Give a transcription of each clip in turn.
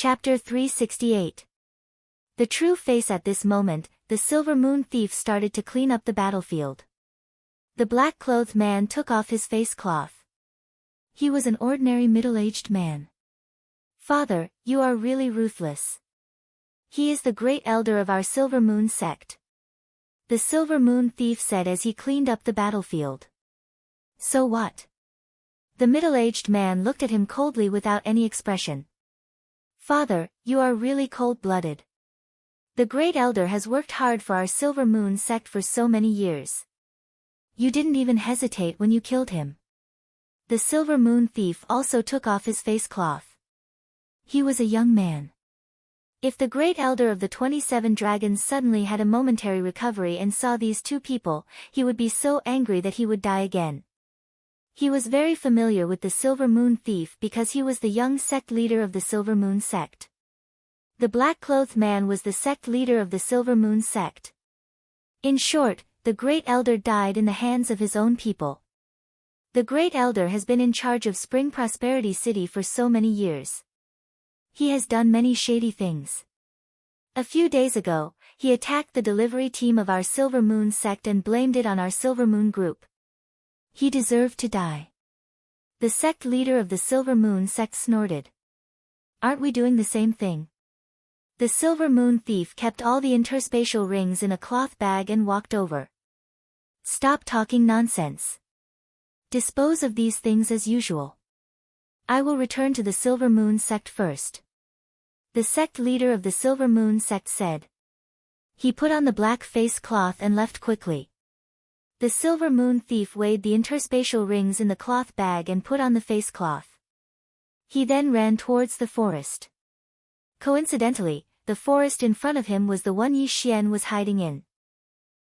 Chapter 368. The true face. At this moment, the Silver Moon Thief started to clean up the battlefield. The black-clothed man took off his face cloth. He was an ordinary middle-aged man. "Father, you are really ruthless. He is the great elder of our Silver Moon sect," the Silver Moon Thief said as he cleaned up the battlefield. "So what?" The middle-aged man looked at him coldly without any expression. "Father, you are really cold-blooded. The great elder has worked hard for our Silver Moon sect for so many years. You didn't even hesitate when you killed him." The Silver Moon Thief also took off his face cloth. He was a young man. If the great elder of the 27 dragons suddenly had a momentary recovery and saw these two people, he would be so angry that he would die again. He was very familiar with the Silver Moon Thief because he was the young sect leader of the Silver Moon sect. The black-clothed man was the sect leader of the Silver Moon sect. In short, the great elder died in the hands of his own people. The great elder has been in charge of Spring Prosperity City for so many years. He has done many shady things. A few days ago, he attacked the delivery team of our Silver Moon sect and blamed it on our Silver Moon group. He deserved to die. The sect leader of the Silver Moon sect snorted. "Aren't we doing the same thing?" The Silver Moon Thief kept all the interspatial rings in a cloth bag and walked over. "Stop talking nonsense. Dispose of these things as usual. I will return to the Silver Moon sect first," the sect leader of the Silver Moon sect said. He put on the black face cloth and left quickly. The Silver Moon Thief weighed the interspatial rings in the cloth bag and put on the face cloth. He then ran towards the forest. Coincidentally, the forest in front of him was the one Yi Xian was hiding in.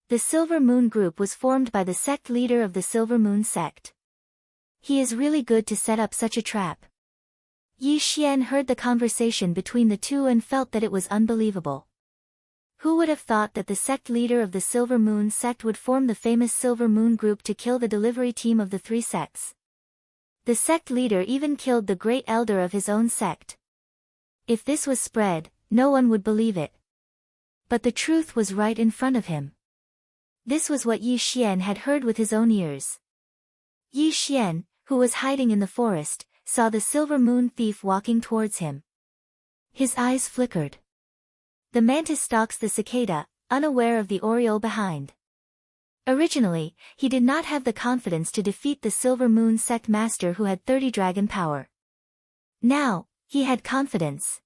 The Silver Moon group was formed by the sect leader of the Silver Moon sect. He is really good to set up such a trap. Yi Xian heard the conversation between the two and felt that it was unbelievable. Who would have thought that the sect leader of the Silver Moon sect would form the famous Silver Moon group to kill the delivery team of the three sects? The sect leader even killed the great elder of his own sect. If this was spread, no one would believe it. But the truth was right in front of him. This was what Yi Xian had heard with his own ears. Yi Xian, who was hiding in the forest, saw the Silver Moon Thief walking towards him. His eyes flickered. The mantis stalks the cicada, unaware of the oriole behind. Originally, he did not have the confidence to defeat the Silver Moon sect master who had 30 dragon power. Now, he had confidence.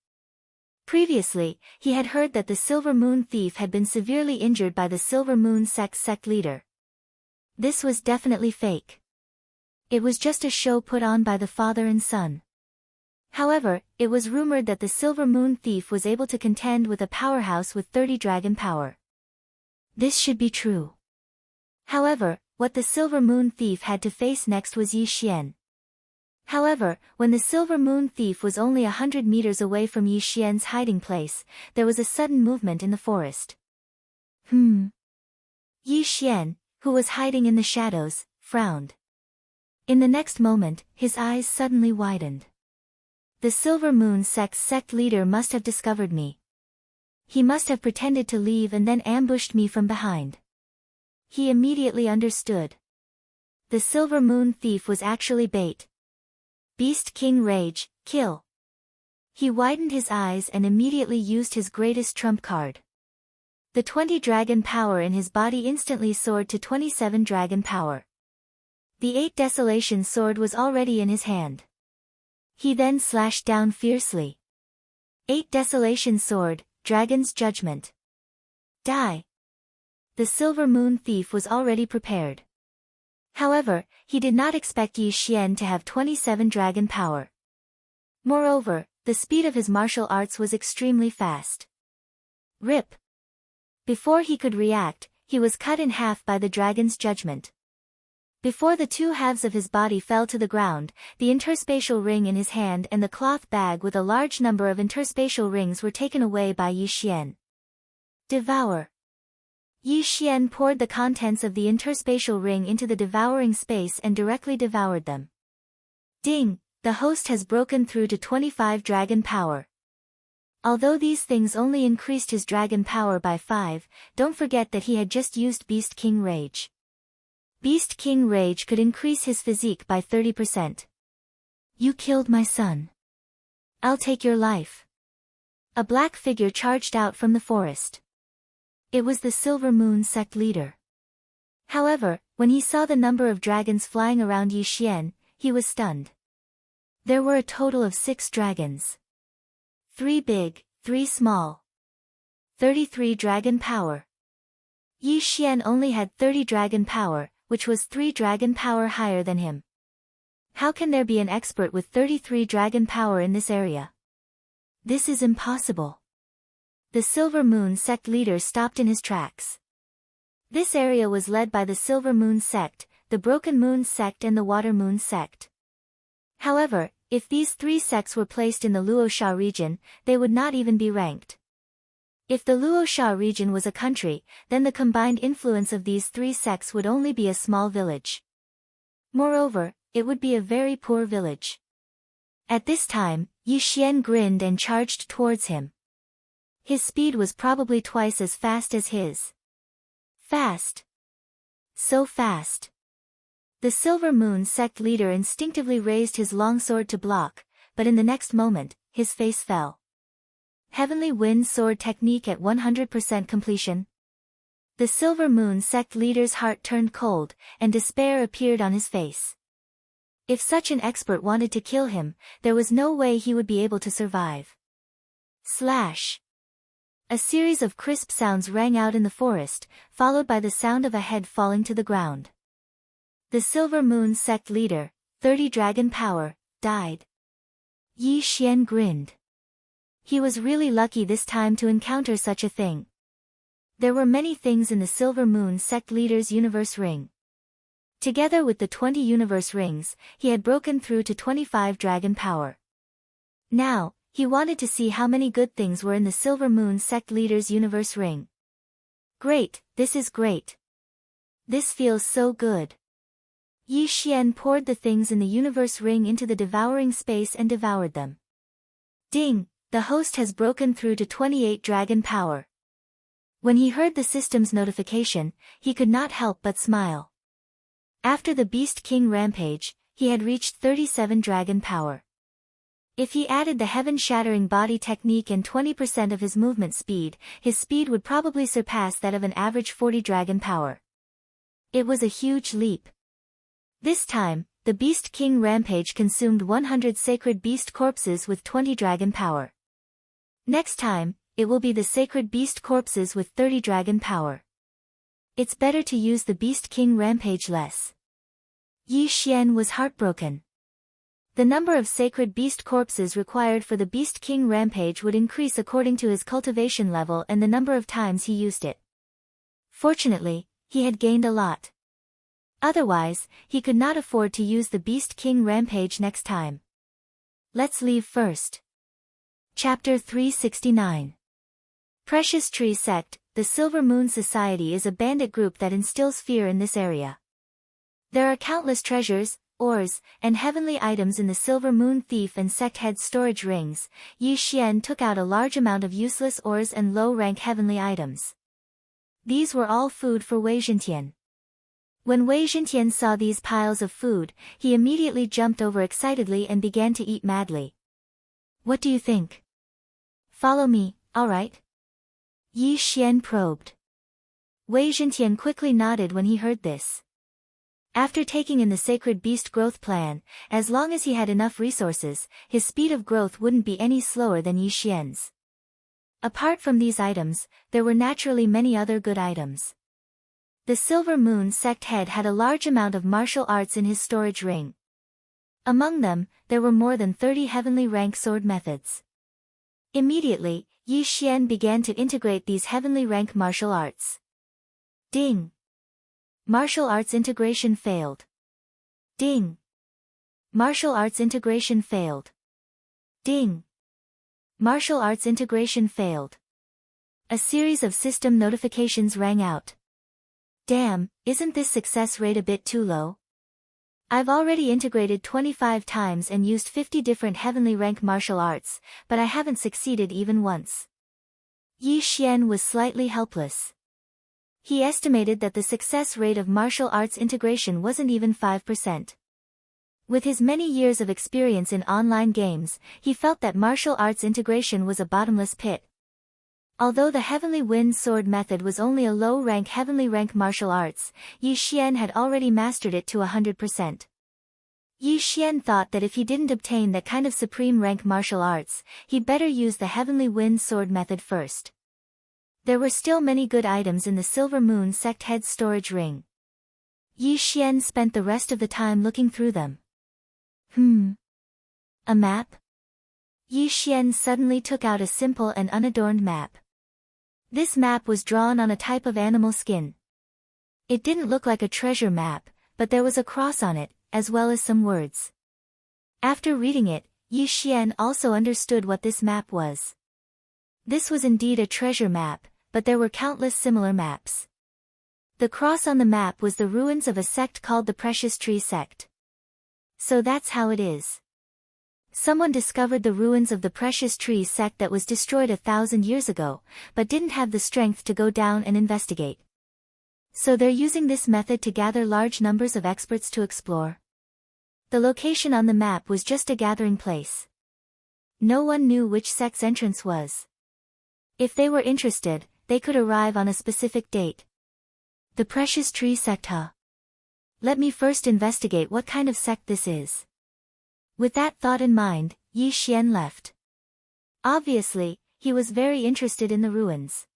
Previously, he had heard that the Silver Moon Thief had been severely injured by the Silver Moon sect leader. This was definitely fake. It was just a show put on by the father and son. However, it was rumored that the Silver Moon Thief was able to contend with a powerhouse with 30 dragon power. This should be true. However, what the Silver Moon Thief had to face next was Yi Xian. However, when the Silver Moon Thief was only 100 meters away from Yi Xian's hiding place, there was a sudden movement in the forest. Yi Xian, who was hiding in the shadows, frowned. In the next moment, his eyes suddenly widened. The Silver Moon sect's sect leader must have discovered me. He must have pretended to leave and then ambushed me from behind. He immediately understood. The Silver Moon Thief was actually bait. Beast King Rage, kill. He widened his eyes and immediately used his greatest trump card. The 20 dragon power in his body instantly soared to 27 dragon power. The 8 Desolation sword was already in his hand. He then slashed down fiercely. 8 Desolation sword, Dragon's Judgment. Die. The Silver Moon Thief was already prepared. However, he did not expect Yi Xian to have 27 dragon power. Moreover, the speed of his martial arts was extremely fast. Rip. Before he could react, he was cut in half by the Dragon's Judgment. Before the two halves of his body fell to the ground, the interspatial ring in his hand and the cloth bag with a large number of interspatial rings were taken away by Yi Xian. Devour. Yi Xian poured the contents of the interspatial ring into the devouring space and directly devoured them. Ding! The host has broken through to 25 dragon power. Although these things only increased his dragon power by 5, don't forget that he had just used Beast King Rage. Beast King Rage could increase his physique by 30%. You killed my son. I'll take your life. A black figure charged out from the forest. It was the Silver Moon sect leader. However, when he saw the number of dragons flying around Yi Xian, he was stunned. There were a total of 6 dragons. 3 big, 3 small. 33 dragon power. Yi Xian only had 30 dragon power, which was 3 dragon power higher than him. How can there be an expert with 33 dragon power in this area? This is impossible. The Silver Moon sect leader stopped in his tracks. This area was led by the Silver Moon sect, the Broken Moon sect and the Water Moon sect. However, if these 3 sects were placed in the Luosha region, they would not even be ranked. If the Luosha region was a country, then the combined influence of these 3 sects would only be a small village. Moreover, it would be a very poor village. At this time, Yi Xian grinned and charged towards him. His speed was probably twice as fast as his. Fast. So fast. The Silver Moon sect leader instinctively raised his longsword to block, but in the next moment, his face fell. Heavenly Wind Sword technique at 100% completion. The Silver Moon sect leader's heart turned cold, and despair appeared on his face. If such an expert wanted to kill him, there was no way he would be able to survive. Slash. A series of crisp sounds rang out in the forest, followed by the sound of a head falling to the ground. The Silver Moon sect leader, 30 dragon power, died. Yi Xian grinned. He was really lucky this time to encounter such a thing. There were many things in the Silver Moon sect leader's universe ring. Together with the 20 universe rings, he had broken through to 25 dragon power. Now, he wanted to see how many good things were in the Silver Moon sect leader's universe ring. Great, this is great. This feels so good. Yi Xian poured the things in the universe ring into the devouring space and devoured them. Ding, the host has broken through to 28 dragon power. When he heard the system's notification, he could not help but smile. After the Beast King rampage, he had reached 37 dragon power. If he added the heaven-shattering body technique and 20% of his movement speed, his speed would probably surpass that of an average 40 dragon power. It was a huge leap. This time, the Beast King rampage consumed 100 sacred beast corpses with 20 dragon power. Next time, it will be the sacred beast corpses with 30 dragon power. It's better to use the Beast King rampage less. Yi Xian was heartbroken. The number of sacred beast corpses required for the Beast King rampage would increase according to his cultivation level and the number of times he used it. Fortunately, he had gained a lot. Otherwise, he could not afford to use the Beast King rampage next time. Let's leave first. Chapter 369. Precious Tree Sect. The Silver Moon Society is a bandit group that instills fear in this area. There are countless treasures, ores, and heavenly items in the Silver Moon Thief and Sect Head storage rings. Yi Xian took out a large amount of useless ores and low-rank heavenly items. These were all food for Wei Zhentian. When Wei Zhentian saw these piles of food, he immediately jumped over excitedly and began to eat madly. What do you think? Follow me, alright? Yi Xian probed. Wei Zhentian quickly nodded when he heard this. After taking in the Sacred Beast Growth Plan, as long as he had enough resources, his speed of growth wouldn't be any slower than Yi Xian's. Apart from these items, there were naturally many other good items. The Silver Moon Sect Head had a large amount of martial arts in his storage ring. Among them, there were more than 30 heavenly rank sword methods. Immediately, Yi Xian began to integrate these heavenly rank martial arts. Ding! Martial arts integration failed. Ding! Martial arts integration failed. Ding! Martial arts integration failed. A series of system notifications rang out. Damn, isn't this success rate a bit too low? I've already integrated 25 times and used 50 different heavenly rank martial arts, but I haven't succeeded even once. Yi Xian was slightly helpless. He estimated that the success rate of martial arts integration wasn't even 5%. With his many years of experience in online games, he felt that martial arts integration was a bottomless pit. Although the Heavenly Wind Sword method was only a low-rank heavenly rank martial arts, Yi Xian had already mastered it to 100%. Yi Xian thought that if he didn't obtain that kind of supreme rank martial arts, he'd better use the Heavenly Wind Sword method first. There were still many good items in the Silver Moon Sect head storage ring. Yi Xian spent the rest of the time looking through them. A map? Yi Xian suddenly took out a simple and unadorned map. This map was drawn on a type of animal skin. It didn't look like a treasure map, but there was a cross on it, as well as some words. After reading it, Yi Xian also understood what this map was. This was indeed a treasure map, but there were countless similar maps. The cross on the map was the ruins of a sect called the Precious Tree Sect. So that's how it is. Someone discovered the ruins of the Precious Tree Sect that was destroyed 1,000 years ago, but didn't have the strength to go down and investigate. So they're using this method to gather large numbers of experts to explore. The location on the map was just a gathering place. No one knew which sect's entrance was. If they were interested, they could arrive on a specific date. The Precious Tree Sect, huh? Let me first investigate what kind of sect this is. With that thought in mind, Yi Xian left. Obviously, he was very interested in the ruins.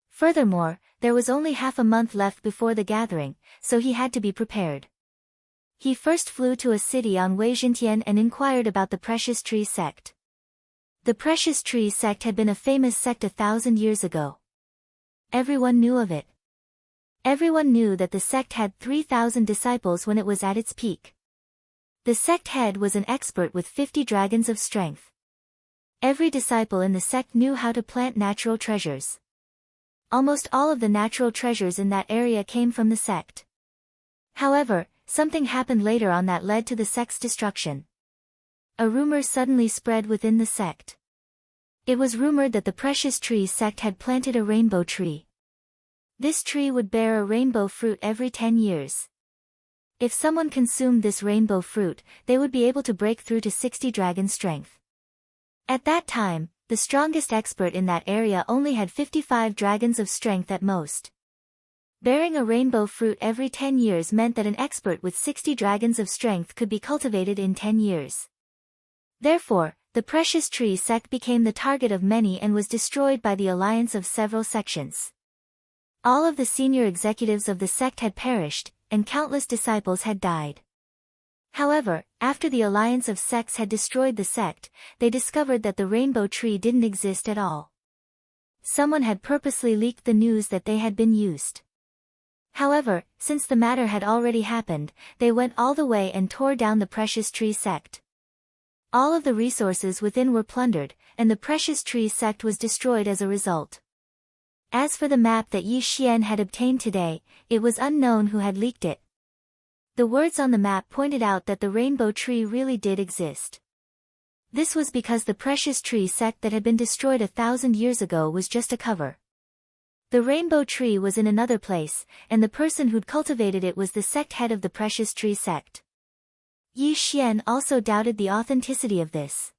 Furthermore, there was only half a month left before the gathering, so he had to be prepared. He first flew to a city on Weijintian and inquired about the Precious Tree Sect. The Precious Tree Sect had been a famous sect 1,000 years ago. Everyone knew of it. Everyone knew that the sect had 3,000 disciples when it was at its peak. The sect head was an expert with 50 dragons of strength. Every disciple in the sect knew how to plant natural treasures. Almost all of the natural treasures in that area came from the sect. However, something happened later on that led to the sect's destruction. A rumor suddenly spread within the sect. It was rumored that the Precious Tree Sect had planted a rainbow tree. This tree would bear a rainbow fruit every 10 years. If someone consumed this rainbow fruit, they would be able to break through to 60 dragon strength. At that time, the strongest expert in that area only had 55 dragons of strength at most. Bearing a rainbow fruit every 10 years meant that an expert with 60 dragons of strength could be cultivated in 10 years. Therefore, the Precious Tree Sect became the target of many and was destroyed by the alliance of several sections. All of the senior executives of the sect had perished, and countless disciples had died. However, after the alliance of sects had destroyed the sect, they discovered that the rainbow tree didn't exist at all. Someone had purposely leaked the news that they had been used. However, since the matter had already happened, they went all the way and tore down the Precious Tree Sect. All of the resources within were plundered, and the Precious Tree Sect was destroyed as a result. As for the map that Yi Xian had obtained today, it was unknown who had leaked it. The words on the map pointed out that the rainbow tree really did exist. This was because the Precious Tree Sect that had been destroyed 1,000 years ago was just a cover. The rainbow tree was in another place, and the person who'd cultivated it was the sect head of the Precious Tree Sect. Yi Xian also doubted the authenticity of this.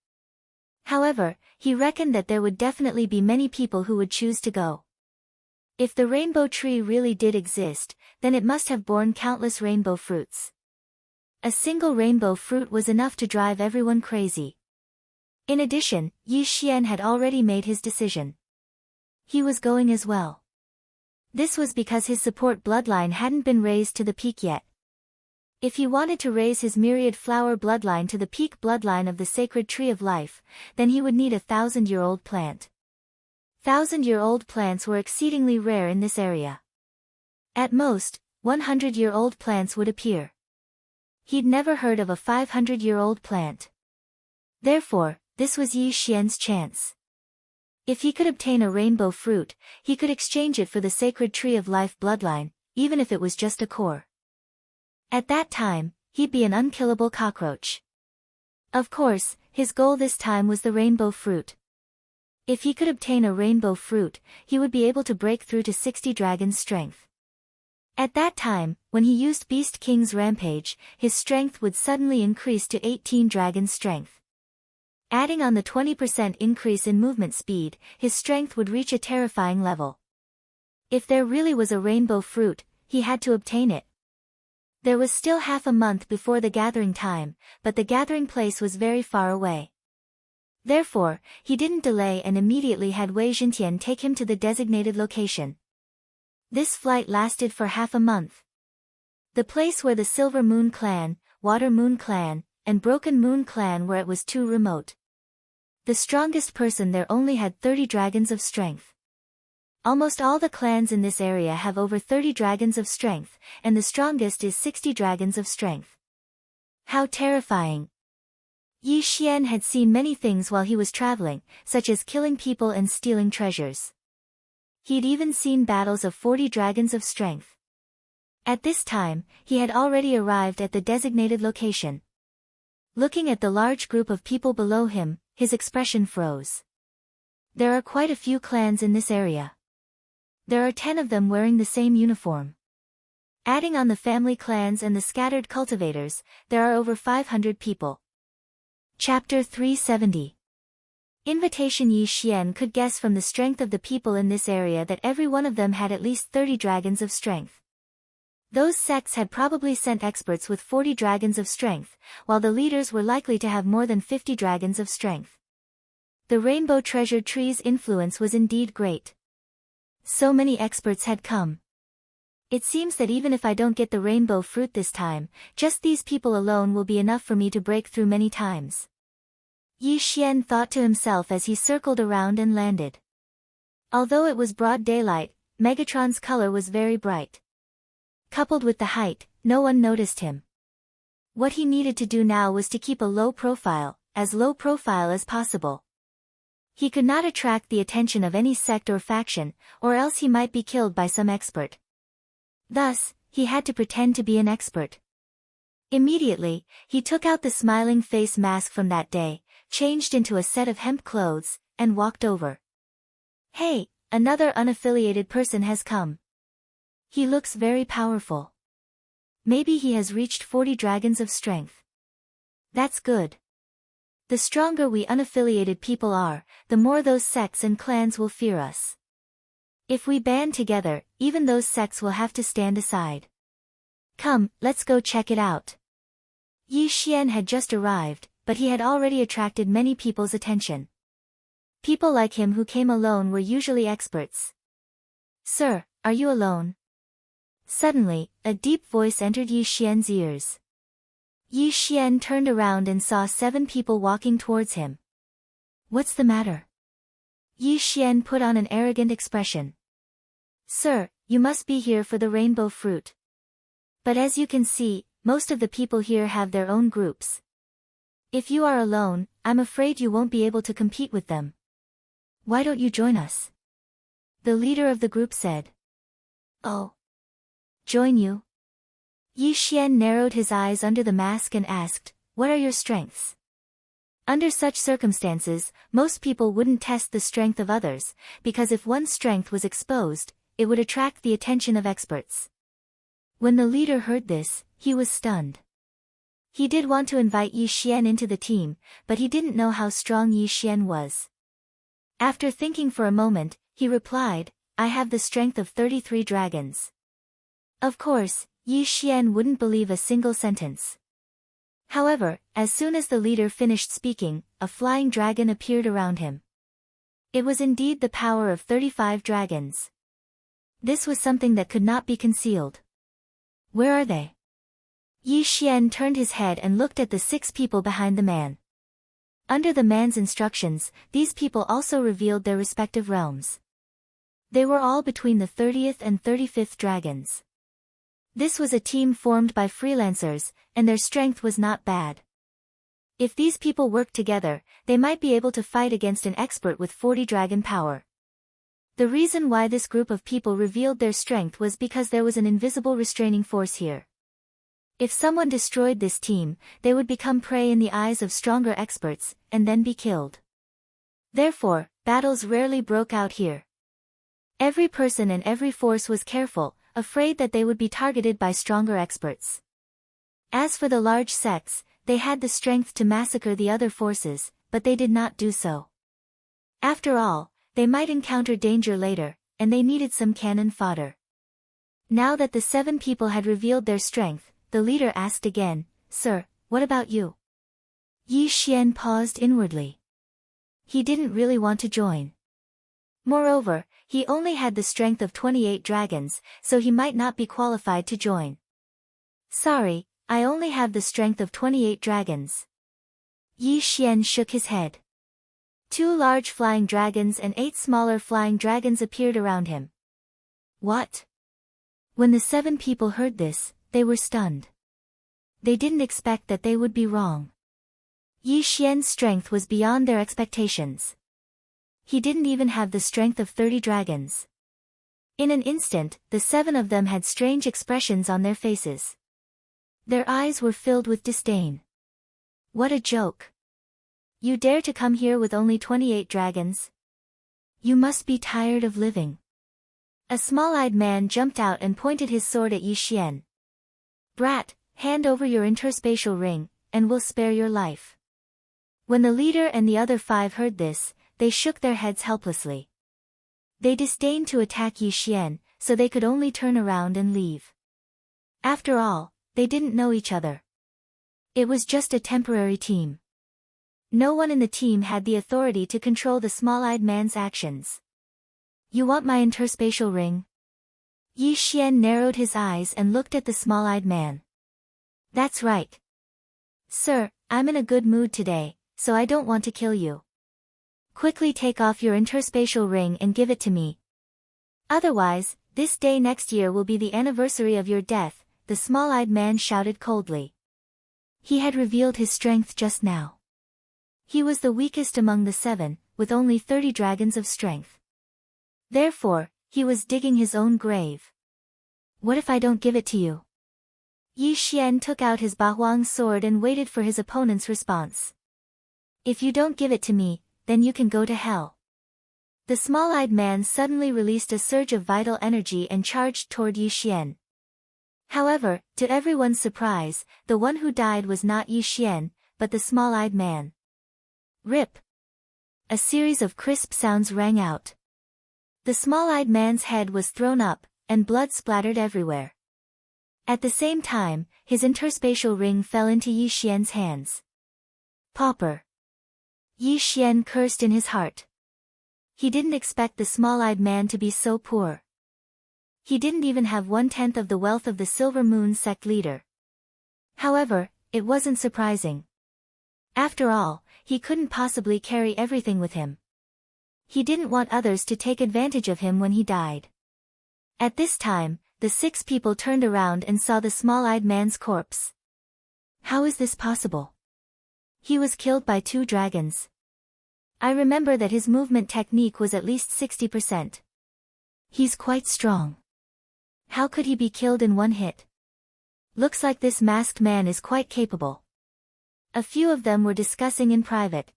However, he reckoned that there would definitely be many people who would choose to go. If the rainbow tree really did exist, then it must have borne countless rainbow fruits. A single rainbow fruit was enough to drive everyone crazy. In addition, Yi Xian had already made his decision. He was going as well. This was because his support bloodline hadn't been raised to the peak yet. If he wanted to raise his myriad flower bloodline to the peak bloodline of the sacred tree of life, then he would need a 1,000-year-old plant. 1,000-year-old plants were exceedingly rare in this area. At most, 100-year-old plants would appear. He'd never heard of a 500-year-old plant. Therefore, this was Yi Xian's chance. If he could obtain a rainbow fruit, he could exchange it for the sacred tree of life bloodline, even if it was just a core. At that time, he'd be an unkillable cockroach. Of course, his goal this time was the rainbow fruit. If he could obtain a rainbow fruit, he would be able to break through to 60 dragons' strength. At that time, when he used Beast King's rampage, his strength would suddenly increase to 18 dragons' strength. Adding on the 20% increase in movement speed, his strength would reach a terrifying level. If there really was a rainbow fruit, he had to obtain it. There was still half a month before the gathering time, but the gathering place was very far away. Therefore, he didn't delay and immediately had Wei Zhentian take him to the designated location. This flight lasted for half a month. The place where the Silver Moon Clan, Water Moon Clan, and Broken Moon Clan were, it was too remote. The strongest person there only had 30 dragons of strength. Almost all the clans in this area have over 30 dragons of strength, and the strongest is 60 dragons of strength. How terrifying! Yi Xian had seen many things while he was traveling, such as killing people and stealing treasures. He'd even seen battles of 40 dragons of strength. At this time, he had already arrived at the designated location. Looking at the large group of people below him, his expression froze. There are quite a few clans in this area. There are 10 of them wearing the same uniform. Adding on the family clans and the scattered cultivators, there are over 500 people. Chapter 370. Invitation. Yi Xian could guess from the strength of the people in this area that every one of them had at least 30 dragons of strength. Those sects had probably sent experts with 40 dragons of strength, while the leaders were likely to have more than 50 dragons of strength. The Rainbow Treasure Tree's influence was indeed great. So many experts had come. It seems that even if I don't get the rainbow fruit this time, just these people alone will be enough for me to break through many times. Yi Xian thought to himself as he circled around and landed. Although it was broad daylight, Megatron's color was very bright. Coupled with the height, no one noticed him. What he needed to do now was to keep a low profile as possible. He could not attract the attention of any sect or faction, or else he might be killed by some expert. Thus, he had to pretend to be an expert. Immediately, he took out the smiling face mask from that day, changed into a set of hemp clothes, and walked over. Hey, another unaffiliated person has come. He looks very powerful. Maybe he has reached 40 dragons of strength. That's good. The stronger we unaffiliated people are, the more those sects and clans will fear us. If we band together, even those sects will have to stand aside. Come, let's go check it out. Yi Xian had just arrived, but he had already attracted many people's attention. People like him who came alone were usually experts. Sir, are you alone? Suddenly, a deep voice entered Yi Xian's ears. Yi Xian turned around and saw 7 people walking towards him. What's the matter? Yi Xian put on an arrogant expression. Sir, you must be here for the rainbow fruit. But as you can see, most of the people here have their own groups. If you are alone, I'm afraid you won't be able to compete with them. Why don't you join us? The leader of the group said. Oh. Join you? Yi Xian narrowed his eyes under the mask and asked, what are your strengths? Under such circumstances, most people wouldn't test the strength of others, because if one's strength was exposed, it would attract the attention of experts. When the leader heard this, he was stunned. He did want to invite Yi Xian into the team, but he didn't know how strong Yi Xian was. After thinking for a moment, he replied, I have the strength of 33 dragons. Of course, Yi Xian wouldn't believe a single sentence. However, as soon as the leader finished speaking, a flying dragon appeared around him. It was indeed the power of 35 dragons. This was something that could not be concealed. Where are they? Yi Xian turned his head and looked at the 6 people behind the man. Under the man's instructions, these people also revealed their respective realms. They were all between the 30th and 35th dragons. This was a team formed by freelancers, and their strength was not bad. If these people worked together, they might be able to fight against an expert with 40 dragon power. The reason why this group of people revealed their strength was because there was an invisible restraining force here. If someone destroyed this team, they would become prey in the eyes of stronger experts, and then be killed. Therefore, battles rarely broke out here. Every person and every force was careful, afraid that they would be targeted by stronger experts. As for the large sects, they had the strength to massacre the other forces, but they did not do so. After all, they might encounter danger later, and they needed some cannon fodder. Now that the 7 people had revealed their strength, the leader asked again, "Sir, what about you?" Yi Xian paused inwardly. He didn't really want to join. Moreover, he only had the strength of 28 dragons, so he might not be qualified to join. "Sorry, I only have the strength of 28 dragons." Yi Xian shook his head. 2 large flying dragons and 8 smaller flying dragons appeared around him. What? When the 7 people heard this, they were stunned. They didn't expect that they would be wrong. Yi Xian's strength was beyond their expectations. He didn't even have the strength of 30 dragons. In an instant, the 7 of them had strange expressions on their faces. Their eyes were filled with disdain. What a joke. You dare to come here with only 28 dragons? You must be tired of living. A small-eyed man jumped out and pointed his sword at Yi Xian. Brat, hand over your interspatial ring, and we'll spare your life. When the leader and the other 5 heard this, they shook their heads helplessly. They disdained to attack Yi Xian, so they could only turn around and leave. After all, they didn't know each other. It was just a temporary team. No one in the team had the authority to control the small-eyed man's actions. You want my interspatial ring? Yi Xian narrowed his eyes and looked at the small-eyed man. That's right. Sir, I'm in a good mood today, so I don't want to kill you. Quickly take off your interspatial ring and give it to me. Otherwise, this day next year will be the anniversary of your death, the small-eyed man shouted coldly. He had revealed his strength just now. He was the weakest among the 7, with only 30 dragons of strength. Therefore, he was digging his own grave. What if I don't give it to you? Yi Xian took out his Bahuang sword and waited for his opponent's response. If you don't give it to me, then you can go to hell. The small-eyed man suddenly released a surge of vital energy and charged toward Yi Xian. However, to everyone's surprise, the one who died was not Yi Xian, but the small-eyed man. Rip! A series of crisp sounds rang out. The small-eyed man's head was thrown up, and blood splattered everywhere. At the same time, his interspatial ring fell into Yi Xian's hands. Pauper! Yi Xian cursed in his heart. He didn't expect the small-eyed man to be so poor. He didn't even have 1/10 of the wealth of the Silver Moon sect leader. However, it wasn't surprising. After all, he couldn't possibly carry everything with him. He didn't want others to take advantage of him when he died. At this time, the 6 people turned around and saw the small-eyed man's corpse. How is this possible? He was killed by 2 dragons. I remember that his movement technique was at least 60%. He's quite strong. How could he be killed in 1 hit? Looks like this masked man is quite capable. A few of them were discussing in private.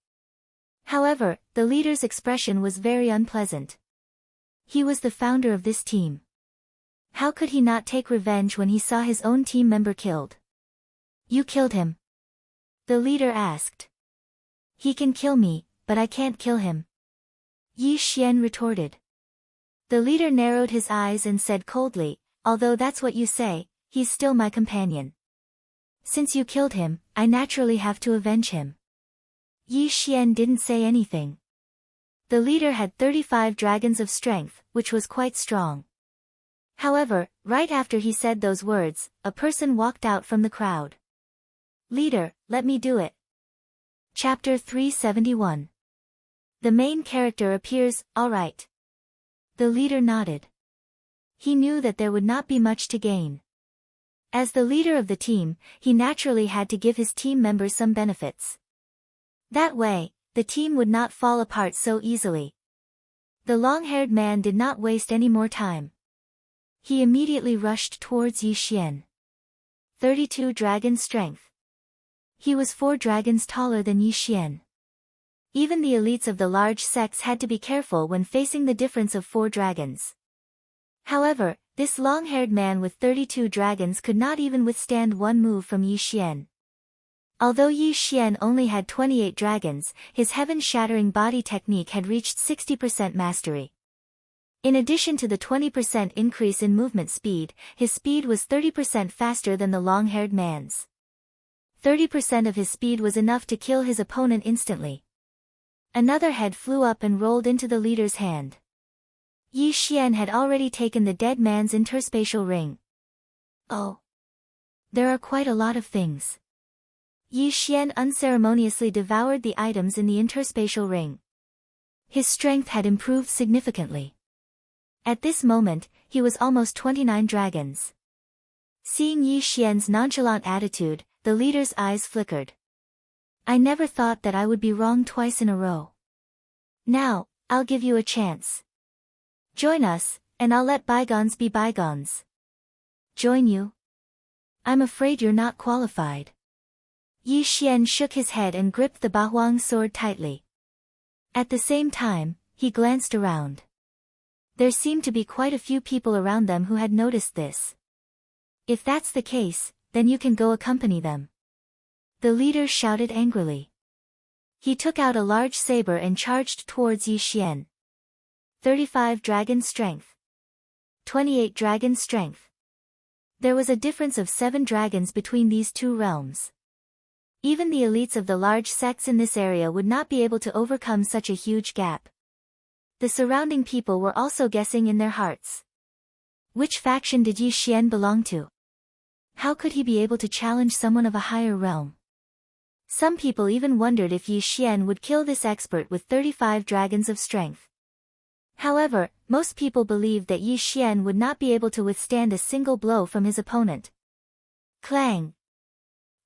However, the leader's expression was very unpleasant. He was the founder of this team. How could he not take revenge when he saw his own team member killed? You killed him? The leader asked. He can kill me, but I can't kill him. Yi Xian retorted. The leader narrowed his eyes and said coldly, although that's what you say, he's still my companion. Since you killed him, I naturally have to avenge him. Yi Xian didn't say anything. The leader had 35 dragons of strength, which was quite strong. However, right after he said those words, a person walked out from the crowd. Leader, let me do it. Chapter 371. The main character appears, all right. The leader nodded. He knew that there would not be much to gain. As the leader of the team, he naturally had to give his team members some benefits. That way, the team would not fall apart so easily. The long-haired man did not waste any more time. He immediately rushed towards Yi Xian. 32 dragon strength. He was 4 dragons taller than Yi Xian. Even the elites of the large sects had to be careful when facing the difference of 4 dragons. However, this long-haired man with 32 dragons could not even withstand one move from Yi Xian. Although Yi Xian only had 28 dragons, his heaven-shattering body technique had reached 60% mastery. In addition to the 20% increase in movement speed, his speed was 30% faster than the long-haired man's. 30% of his speed was enough to kill his opponent instantly. Another head flew up and rolled into the leader's hand. Yi Xian had already taken the dead man's interspatial ring. Oh. There are quite a lot of things. Yi Xian unceremoniously devoured the items in the interspatial ring. His strength had improved significantly. At this moment, he was almost 29 dragons. Seeing Yi Xian's nonchalant attitude, the leader's eyes flickered. I never thought that I would be wrong twice in a row. Now, I'll give you a chance. Join us, and I'll let bygones be bygones. Join you? I'm afraid you're not qualified. Yi Xian shook his head and gripped the Bahuang sword tightly. At the same time, he glanced around. There seemed to be quite a few people around them who had noticed this. If that's the case, then you can go accompany them. The leader shouted angrily. He took out a large saber and charged towards Yi Xian. 35 dragon strength. 28 dragon strength. There was a difference of 7 dragons between these two realms. Even the elites of the large sects in this area would not be able to overcome such a huge gap. The surrounding people were also guessing in their hearts. Which faction did Yi Xian belong to? How could he be able to challenge someone of a higher realm? Some people even wondered if Yi Xian would kill this expert with 35 dragons of strength. However, most people believed that Yi Xian would not be able to withstand a single blow from his opponent. Clang!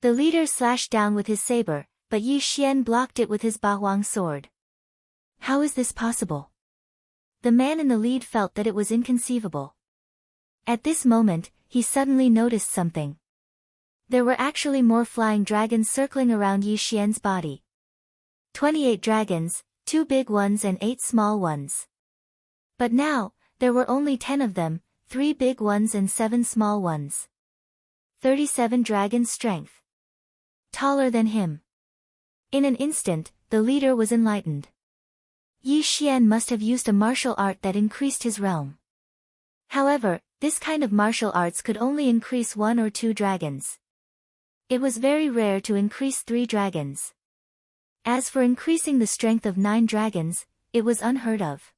The leader slashed down with his saber, but Yi Xian blocked it with his Bahuang sword. How is this possible? The man in the lead felt that it was inconceivable. At this moment, he suddenly noticed something. There were actually more flying dragons circling around Yi Xian's body. 28 dragons, 2 big ones and 8 small ones. But now, there were only 10 of them, 3 big ones and 7 small ones. 37 dragon strength. Taller than him. In an instant, the leader was enlightened. Yi Xian must have used a martial art that increased his realm. However, this kind of martial arts could only increase 1 or 2 dragons. It was very rare to increase 3 dragons. As for increasing the strength of 9 dragons, it was unheard of.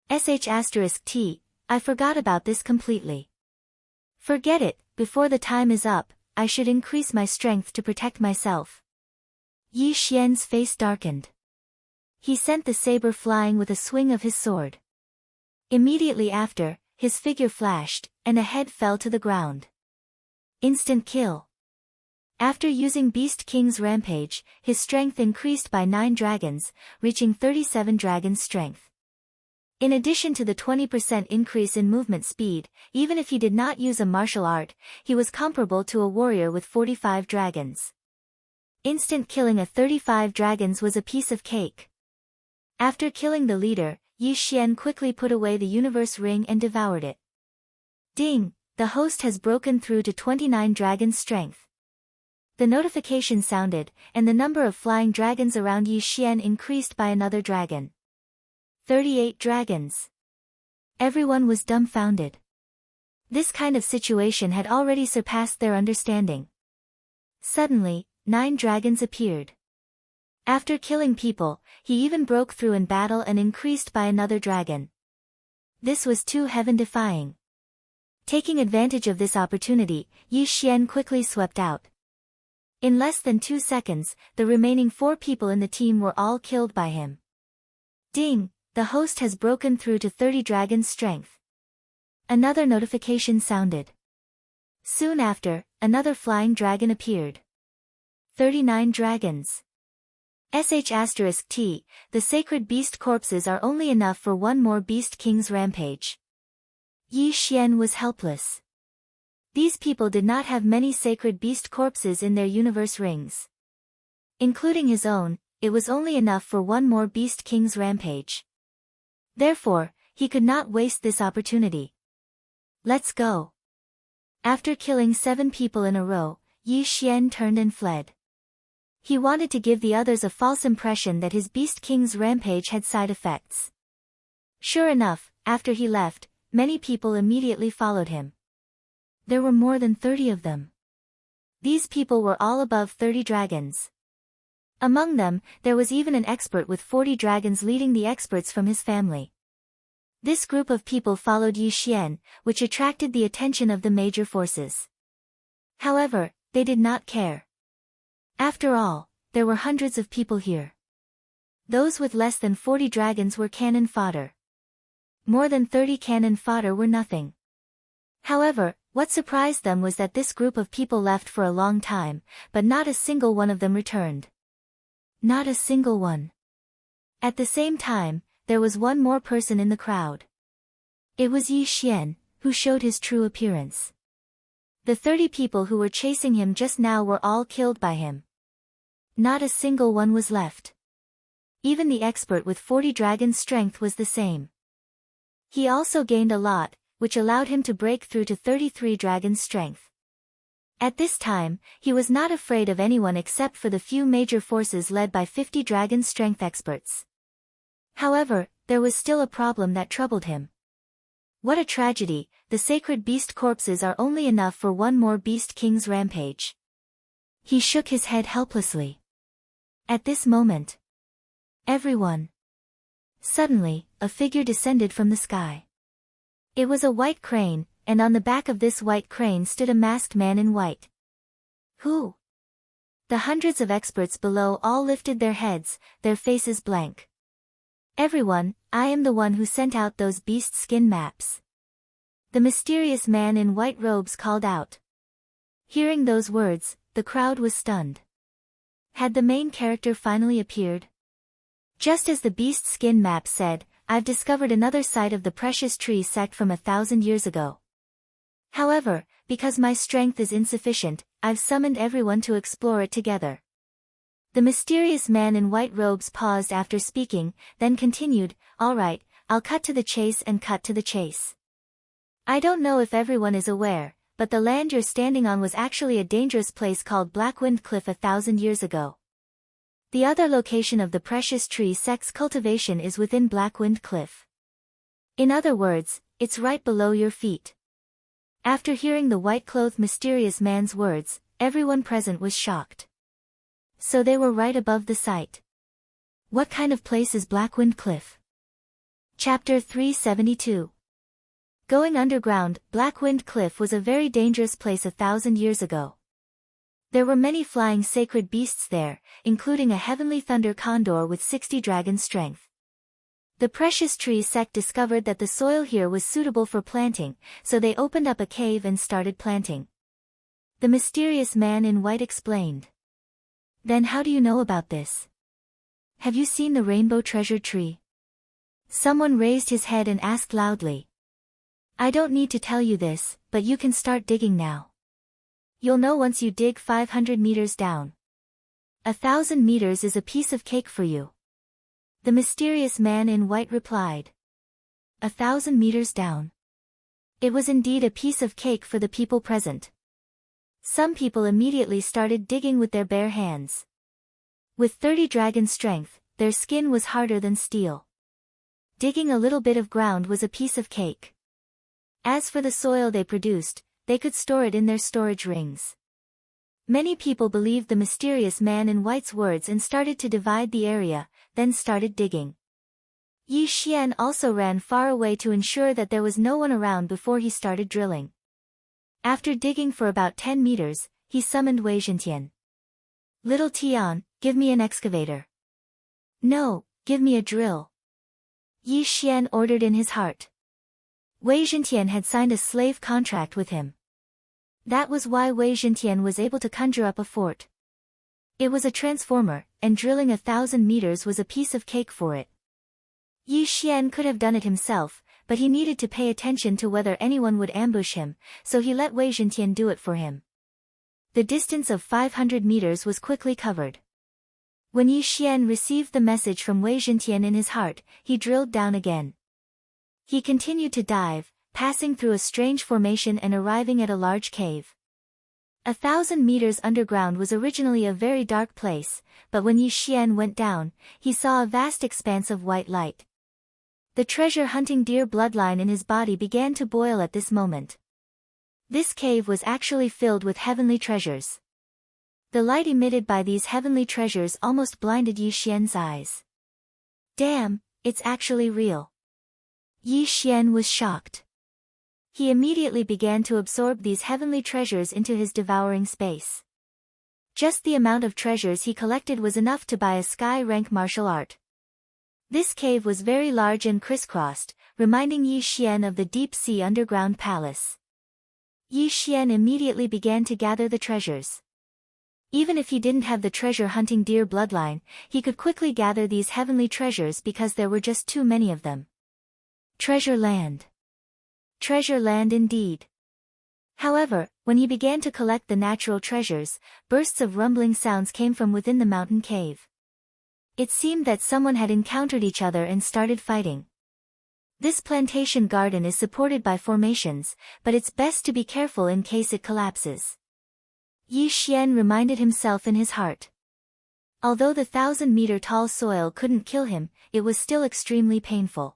*T, I forgot about this completely. Forget it, before the time is up, I should increase my strength to protect myself. Yi Xian's face darkened. He sent the saber flying with a swing of his sword. Immediately after, his figure flashed, and a head fell to the ground. Instant kill. After using Beast King's Rampage, his strength increased by 9 dragons, reaching 37 dragon strength. In addition to the 20% increase in movement speed, even if he did not use a martial art, he was comparable to a warrior with 45 dragons. Instant killing of 35 dragons was a piece of cake. After killing the leader, Yi Xian quickly put away the universe ring and devoured it. Ding! The host has broken through to 29 dragon strength. The notification sounded, and the number of flying dragons around Yi Xian increased by another dragon. 38 dragons. Everyone was dumbfounded. This kind of situation had already surpassed their understanding. Suddenly, 9 dragons appeared. After killing people, he even broke through in battle and increased by another dragon. This was too heaven-defying. Taking advantage of this opportunity, Yi Xian quickly swept out. In less than 2 seconds, the remaining 4 people in the team were all killed by him. Ding! The host has broken through to 30 dragon strength. Another notification sounded. Soon after, another flying dragon appeared. 39 dragons. *T, the sacred beast corpses are only enough for one more Beast King's Rampage. Yi Xian was helpless. These people did not have many sacred beast corpses in their universe rings. Including his own, it was only enough for one more beast king's rampage. Therefore, he could not waste this opportunity. Let's go. After killing 7 people in a row, Yi Xian turned and fled. He wanted to give the others a false impression that his beast king's rampage had side effects. Sure enough, after he left, many people immediately followed him. There were more than 30 of them. These people were all above 30 dragons. Among them, there was even an expert with 40 dragons leading the experts from his family. This group of people followed Yi Xian, which attracted the attention of the major forces. However, they did not care. After all, there were hundreds of people here. Those with less than 40 dragons were cannon fodder. More than 30 cannon fodder were nothing. However, what surprised them was that this group of people left for a long time, but not a single one of them returned. Not a single one. At the same time, there was one more person in the crowd. It was Yi Xian, who showed his true appearance. The 30 people who were chasing him just now were all killed by him. Not a single one was left. Even the expert with 40 dragon strength was the same. He also gained a lot, which allowed him to break through to 33 dragon strength. At this time, he was not afraid of anyone except for the few major forces led by 50 dragon strength experts. However, there was still a problem that troubled him. What a tragedy, the sacred beast corpses are only enough for one more beast king's rampage. He shook his head helplessly. At this moment, everyone. Suddenly, a figure descended from the sky. It was a white crane, and on the back of this white crane stood a masked man in white. Who? The hundreds of experts below all lifted their heads, their faces blank. Everyone, I am the one who sent out those beast skin maps. The mysterious man in white robes called out. Hearing those words, the crowd was stunned. Had the main character finally appeared? Just as the beast skin map said, I've discovered another site of the precious tree sect from 1,000 years ago. However, because my strength is insufficient, I've summoned everyone to explore it together. The mysterious man in white robes paused after speaking, then continued, all right, I'll cut to the chase and cut to the chase. I don't know if everyone is aware, but the land you're standing on was actually a dangerous place called Blackwind Cliff 1,000 years ago. The other location of the precious tree sect's cultivation is within Blackwind Cliff. In other words, it's right below your feet. After hearing the white-clothed mysterious man's words, everyone present was shocked. So they were right above the site. What kind of place is Blackwind Cliff? Chapter 372. Going underground, Blackwind Cliff was a very dangerous place 1,000 years ago. There were many flying sacred beasts there, including a heavenly thunder condor with 60 dragon strength. The precious tree sect discovered that the soil here was suitable for planting, so they opened up a cave and started planting. The mysterious man in white explained. Then how do you know about this? Have you seen the rainbow treasure tree? Someone raised his head and asked loudly. I don't need to tell you this, but you can start digging now. You'll know once you dig 500 meters down. 1,000 meters is a piece of cake for you. The mysterious man in white replied. 1,000 meters down. It was indeed a piece of cake for the people present. Some people immediately started digging with their bare hands. With 30 dragon strength, their skin was harder than steel. Digging a little bit of ground was a piece of cake. As for the soil they produced, they could store it in their storage rings. Many people believed the mysterious man in white's words and started to divide the area, then started digging. Yi Xian also ran far away to ensure that there was no one around before he started drilling. After digging for about 10 meters, he summoned Wei Zhentian. Little Tian, give me an excavator. No, give me a drill. Yi Xian ordered in his heart. Wei Zhentian had signed a slave contract with him. That was why Wei Zhentian was able to conjure up a fort. It was a transformer, and drilling 1,000 meters was a piece of cake for it. Yi Xian could have done it himself, but he needed to pay attention to whether anyone would ambush him, so he let Wei Zhentian do it for him. The distance of 500 meters was quickly covered. When Yi Xian received the message from Wei Zhentian in his heart, he drilled down again. He continued to dive, passing through a strange formation and arriving at a large cave. 1,000 meters underground was originally a very dark place, but when Yi Xian went down, he saw a vast expanse of white light. The treasure-hunting deer bloodline in his body began to boil at this moment. This cave was actually filled with heavenly treasures. The light emitted by these heavenly treasures almost blinded Yi Xian's eyes. Damn, it's actually real. Yi Xian was shocked. He immediately began to absorb these heavenly treasures into his devouring space. Just the amount of treasures he collected was enough to buy a sky-rank martial art. This cave was very large and crisscrossed, reminding Yi Xian of the deep-sea underground palace. Yi Xian immediately began to gather the treasures. Even if he didn't have the treasure-hunting deer bloodline, he could quickly gather these heavenly treasures because there were just too many of them. Treasure land. Treasure land indeed. However, when he began to collect the natural treasures, bursts of rumbling sounds came from within the mountain cave. It seemed that someone had encountered each other and started fighting. This plantation garden is supported by formations, but it's best to be careful in case it collapses. Yi Xian reminded himself in his heart. Although the 1,000-meter-tall soil couldn't kill him, it was still extremely painful.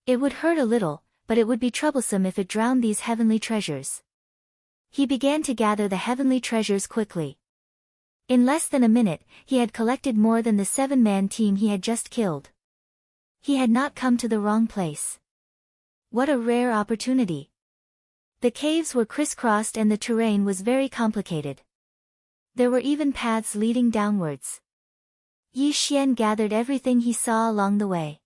It would hurt a little, but it would be troublesome if it drowned these heavenly treasures. He began to gather the heavenly treasures quickly. In less than a minute, he had collected more than the 7-man team he had just killed. He had not come to the wrong place. What a rare opportunity. The caves were crisscrossed and the terrain was very complicated. There were even paths leading downwards. Yi Xian gathered everything he saw along the way.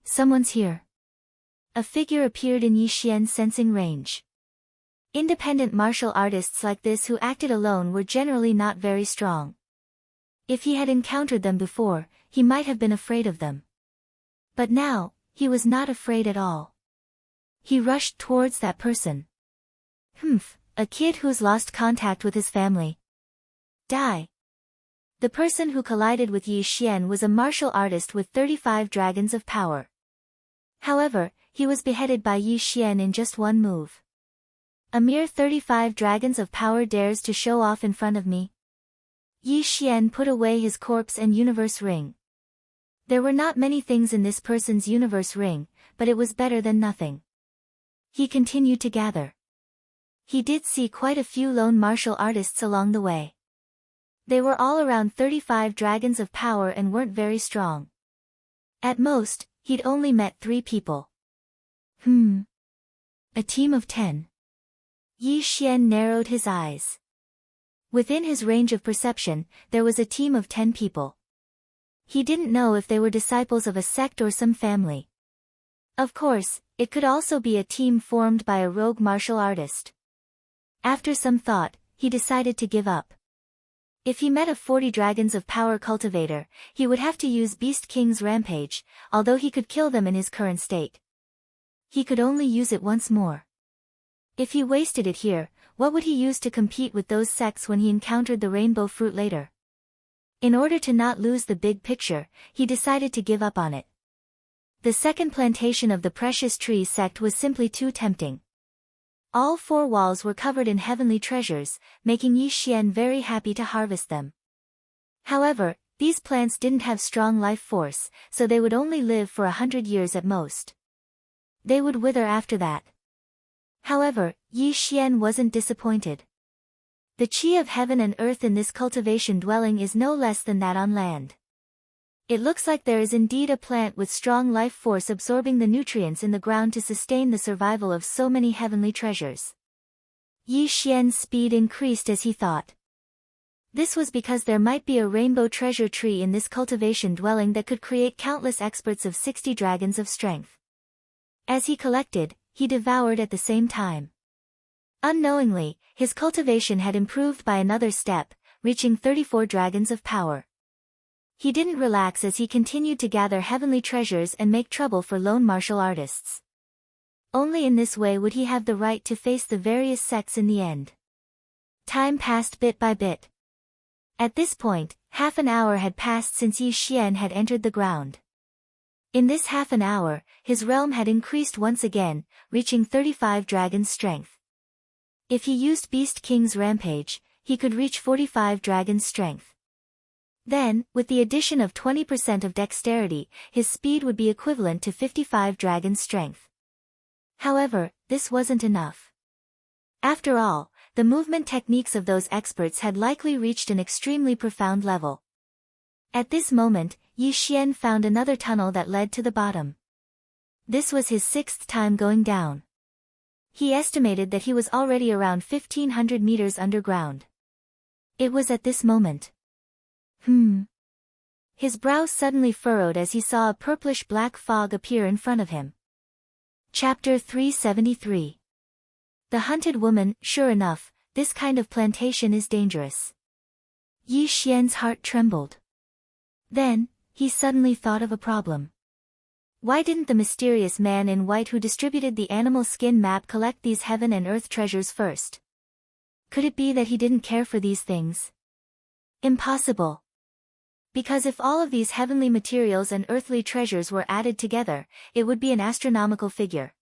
Someone's here. A figure appeared in Yi Xian's sensing range. Independent martial artists like this who acted alone were generally not very strong. If he had encountered them before, he might have been afraid of them. But now, he was not afraid at all. He rushed towards that person. A kid who's lost contact with his family. Die. The person who collided with Yi Xian was a martial artist with 35 dragons of power. However, he was beheaded by Yi Xian in just one move. A mere 35 dragons of power dares to show off in front of me. Yi Xian put away his corpse and universe ring. There were not many things in this person's universe ring, but it was better than nothing. He continued to gather. He did see quite a few lone martial artists along the way. They were all around 35 dragons of power and weren't very strong. At most, he'd only met 3 people. A team of 10. Yi Xian narrowed his eyes. Within his range of perception, there was a team of 10 people. He didn't know if they were disciples of a sect or some family. Of course, it could also be a team formed by a rogue martial artist. After some thought, he decided to give up. If he met a 40 dragons of power cultivator, he would have to use Beast King's Rampage, although he could kill them in his current state. He could only use it once more. If he wasted it here, what would he use to compete with those sects when he encountered the rainbow fruit later? In order to not lose the big picture, he decided to give up on it. The second plantation of the precious tree sect was simply too tempting. All 4 walls were covered in heavenly treasures, making Yi Xian very happy to harvest them. However, these plants didn't have strong life force, so they would only live for 100 years at most. They would wither after that. However, Yi Xian wasn't disappointed. The qi of heaven and earth in this cultivation dwelling is no less than that on land. It looks like there is indeed a plant with strong life force absorbing the nutrients in the ground to sustain the survival of so many heavenly treasures. Yi Xian's speed increased as he thought. This was because there might be a rainbow treasure tree in this cultivation dwelling that could create countless experts of 60 dragons of strength. As he collected, he devoured at the same time. Unknowingly, his cultivation had improved by another step, reaching 34 dragons of power. He didn't relax as he continued to gather heavenly treasures and make trouble for lone martial artists. Only in this way would he have the right to face the various sects in the end. Time passed bit by bit. At this point, half an hour had passed since Yi Xian had entered the ground. In this half an hour, his realm had increased once again, reaching 35 dragon's strength. If he used Beast King's Rampage, he could reach 45 dragon's strength. Then, with the addition of 20% of dexterity, his speed would be equivalent to 55 dragon's strength. However, this wasn't enough. After all, the movement techniques of those experts had likely reached an extremely profound level. At this moment, Yi Xian found another tunnel that led to the bottom. This was his 6th time going down. He estimated that he was already around 1,500 meters underground. It was at this moment. His brow suddenly furrowed as he saw a purplish-black fog appear in front of him. Chapter 373. The Hunted Woman. Sure enough, this kind of plantation is dangerous. Yi Xian's heart trembled. Then, he suddenly thought of a problem. Why didn't the mysterious man in white who distributed the animal skin map collect these heaven and earth treasures first? Could it be that he didn't care for these things? Impossible. Because if all of these heavenly materials and earthly treasures were added together, it would be an astronomical figure.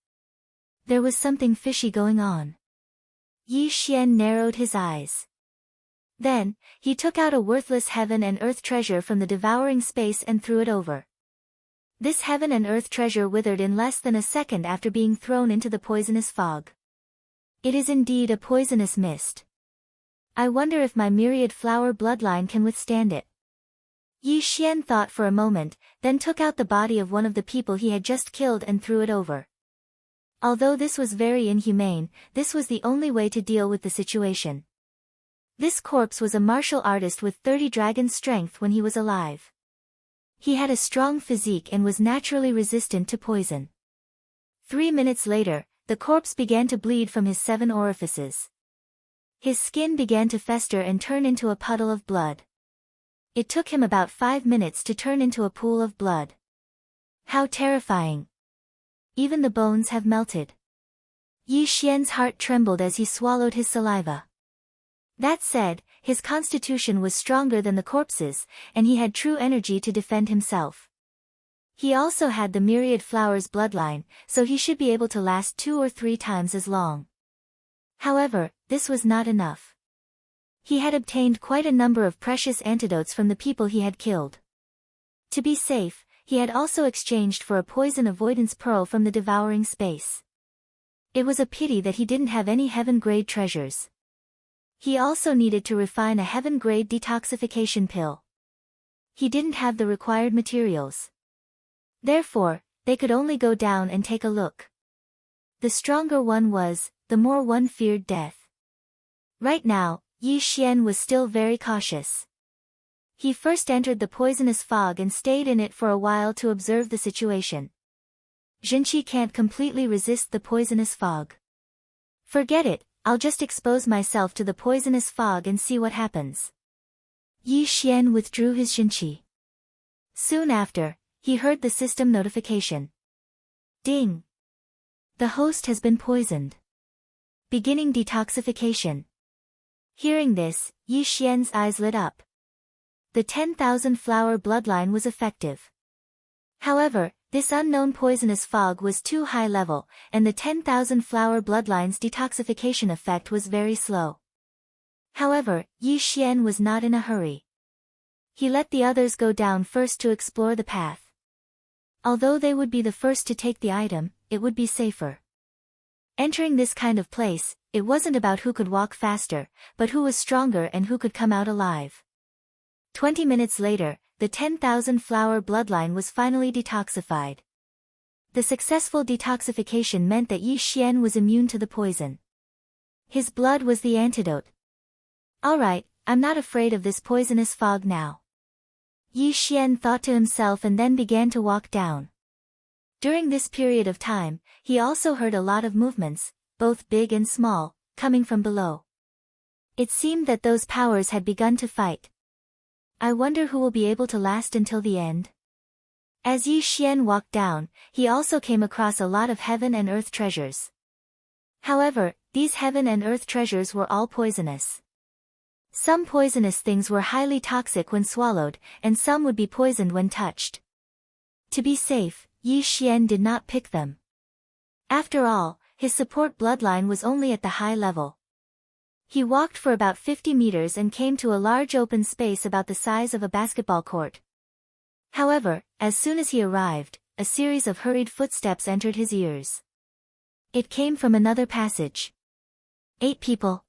There was something fishy going on. Yi Xian narrowed his eyes. Then, he took out a worthless heaven and earth treasure from the devouring space and threw it over. This heaven and earth treasure withered in less than a second after being thrown into the poisonous fog. It is indeed a poisonous mist. I wonder if my myriad flower bloodline can withstand it. Yi Xian thought for a moment, then took out the body of one of the people he had just killed and threw it over. Although this was very inhumane, this was the only way to deal with the situation. This corpse was a martial artist with 30 dragon strength when he was alive. He had a strong physique and was naturally resistant to poison. 3 minutes later, the corpse began to bleed from his 7 orifices. His skin began to fester and turn into a puddle of blood. It took him about 5 minutes to turn into a pool of blood. How terrifying! Even the bones have melted. Yi Xian's heart trembled as he swallowed his saliva. That said, his constitution was stronger than the corpse's, and he had true energy to defend himself. He also had the myriad flowers bloodline, so he should be able to last 2 or 3 times as long. However, this was not enough. He had obtained quite a number of precious antidotes from the people he had killed. To be safe, he had also exchanged for a poison avoidance pearl from the devouring space. It was a pity that he didn't have any heaven-grade treasures. He also needed to refine a heaven-grade detoxification pill. He didn't have the required materials. Therefore, they could only go down and take a look. The stronger one was, the more one feared death. Right now, Yi Xian was still very cautious. He first entered the poisonous fog and stayed in it for a while to observe the situation. Jinqi can't completely resist the poisonous fog. Forget it, I'll just expose myself to the poisonous fog and see what happens. Yi Xian withdrew his Jinqi. Soon after, he heard the system notification. Ding! The host has been poisoned. Beginning detoxification. Hearing this, Yi Xian's eyes lit up. The 10,000 flower bloodline was effective. However, this unknown poisonous fog was too high level, and the 10,000 flower bloodline's detoxification effect was very slow. However, Yi Xian was not in a hurry. He let the others go down first to explore the path. Although they would be the first to take the item, it would be safer. Entering this kind of place, it wasn't about who could walk faster, but who was stronger and who could come out alive. 20 minutes later, the 10,000 flower bloodline was finally detoxified. The successful detoxification meant that Yi Xian was immune to the poison. His blood was the antidote. Alright, I'm not afraid of this poisonous fog now. Yi Xian thought to himself and then began to walk down. During this period of time, he also heard a lot of movements, both big and small, coming from below. It seemed that those powers had begun to fight. I wonder who will be able to last until the end. As Yi Xian walked down, he also came across a lot of heaven and earth treasures. However, these heaven and earth treasures were all poisonous. Some poisonous things were highly toxic when swallowed, and some would be poisoned when touched. To be safe, Yi Xian did not pick them. After all, his support bloodline was only at the high level. He walked for about 50 meters and came to a large open space about the size of a basketball court. However, as soon as he arrived, a series of hurried footsteps entered his ears. It came from another passage. 8 people.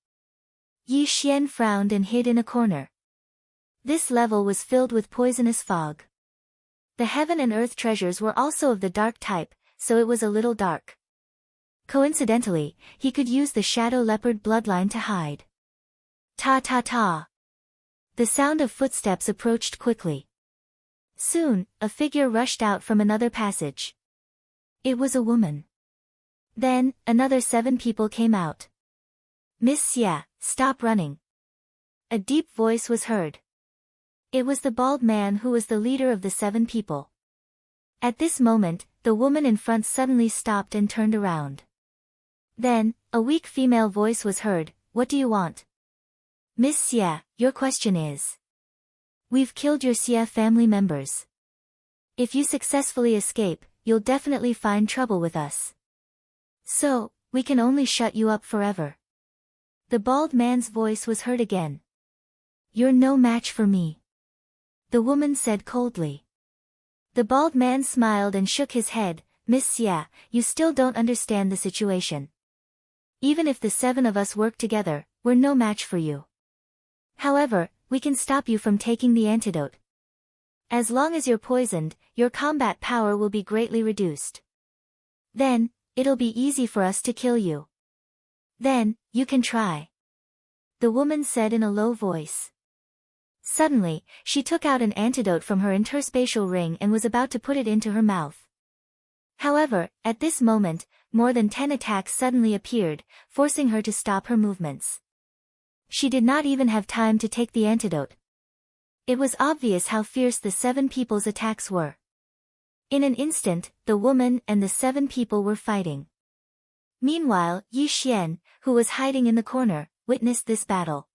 Yi Xian frowned and hid in a corner. This level was filled with poisonous fog. The heaven and earth treasures were also of the dark type, so it was a little dark. Coincidentally, he could use the shadow leopard bloodline to hide. Ta ta ta. The sound of footsteps approached quickly. Soon, a figure rushed out from another passage. It was a woman. Then, another 7 people came out. Miss Xia, stop running. A deep voice was heard. It was the bald man who was the leader of the 7 people. At this moment, the woman in front suddenly stopped and turned around. Then, a weak female voice was heard, what do you want? Miss Xia, your question is. We've killed your Xia family members. If you successfully escape, you'll definitely find trouble with us. So, we can only shut you up forever. The bald man's voice was heard again. You're no match for me. The woman said coldly. The bald man smiled and shook his head, Miss Xia, you still don't understand the situation. Even if the 7 of us work together, we're no match for you. However, we can stop you from taking the antidote. As long as you're poisoned, your combat power will be greatly reduced. Then, it'll be easy for us to kill you. Then, you can try. The woman said in a low voice. Suddenly, she took out an antidote from her interspatial ring and was about to put it into her mouth. However, at this moment, more than 10 attacks suddenly appeared, forcing her to stop her movements. She did not even have time to take the antidote. It was obvious how fierce the 7 people's attacks were. In an instant, the woman and the 7 people were fighting. Meanwhile, Yi Xian, who was hiding in the corner, witnessed this battle.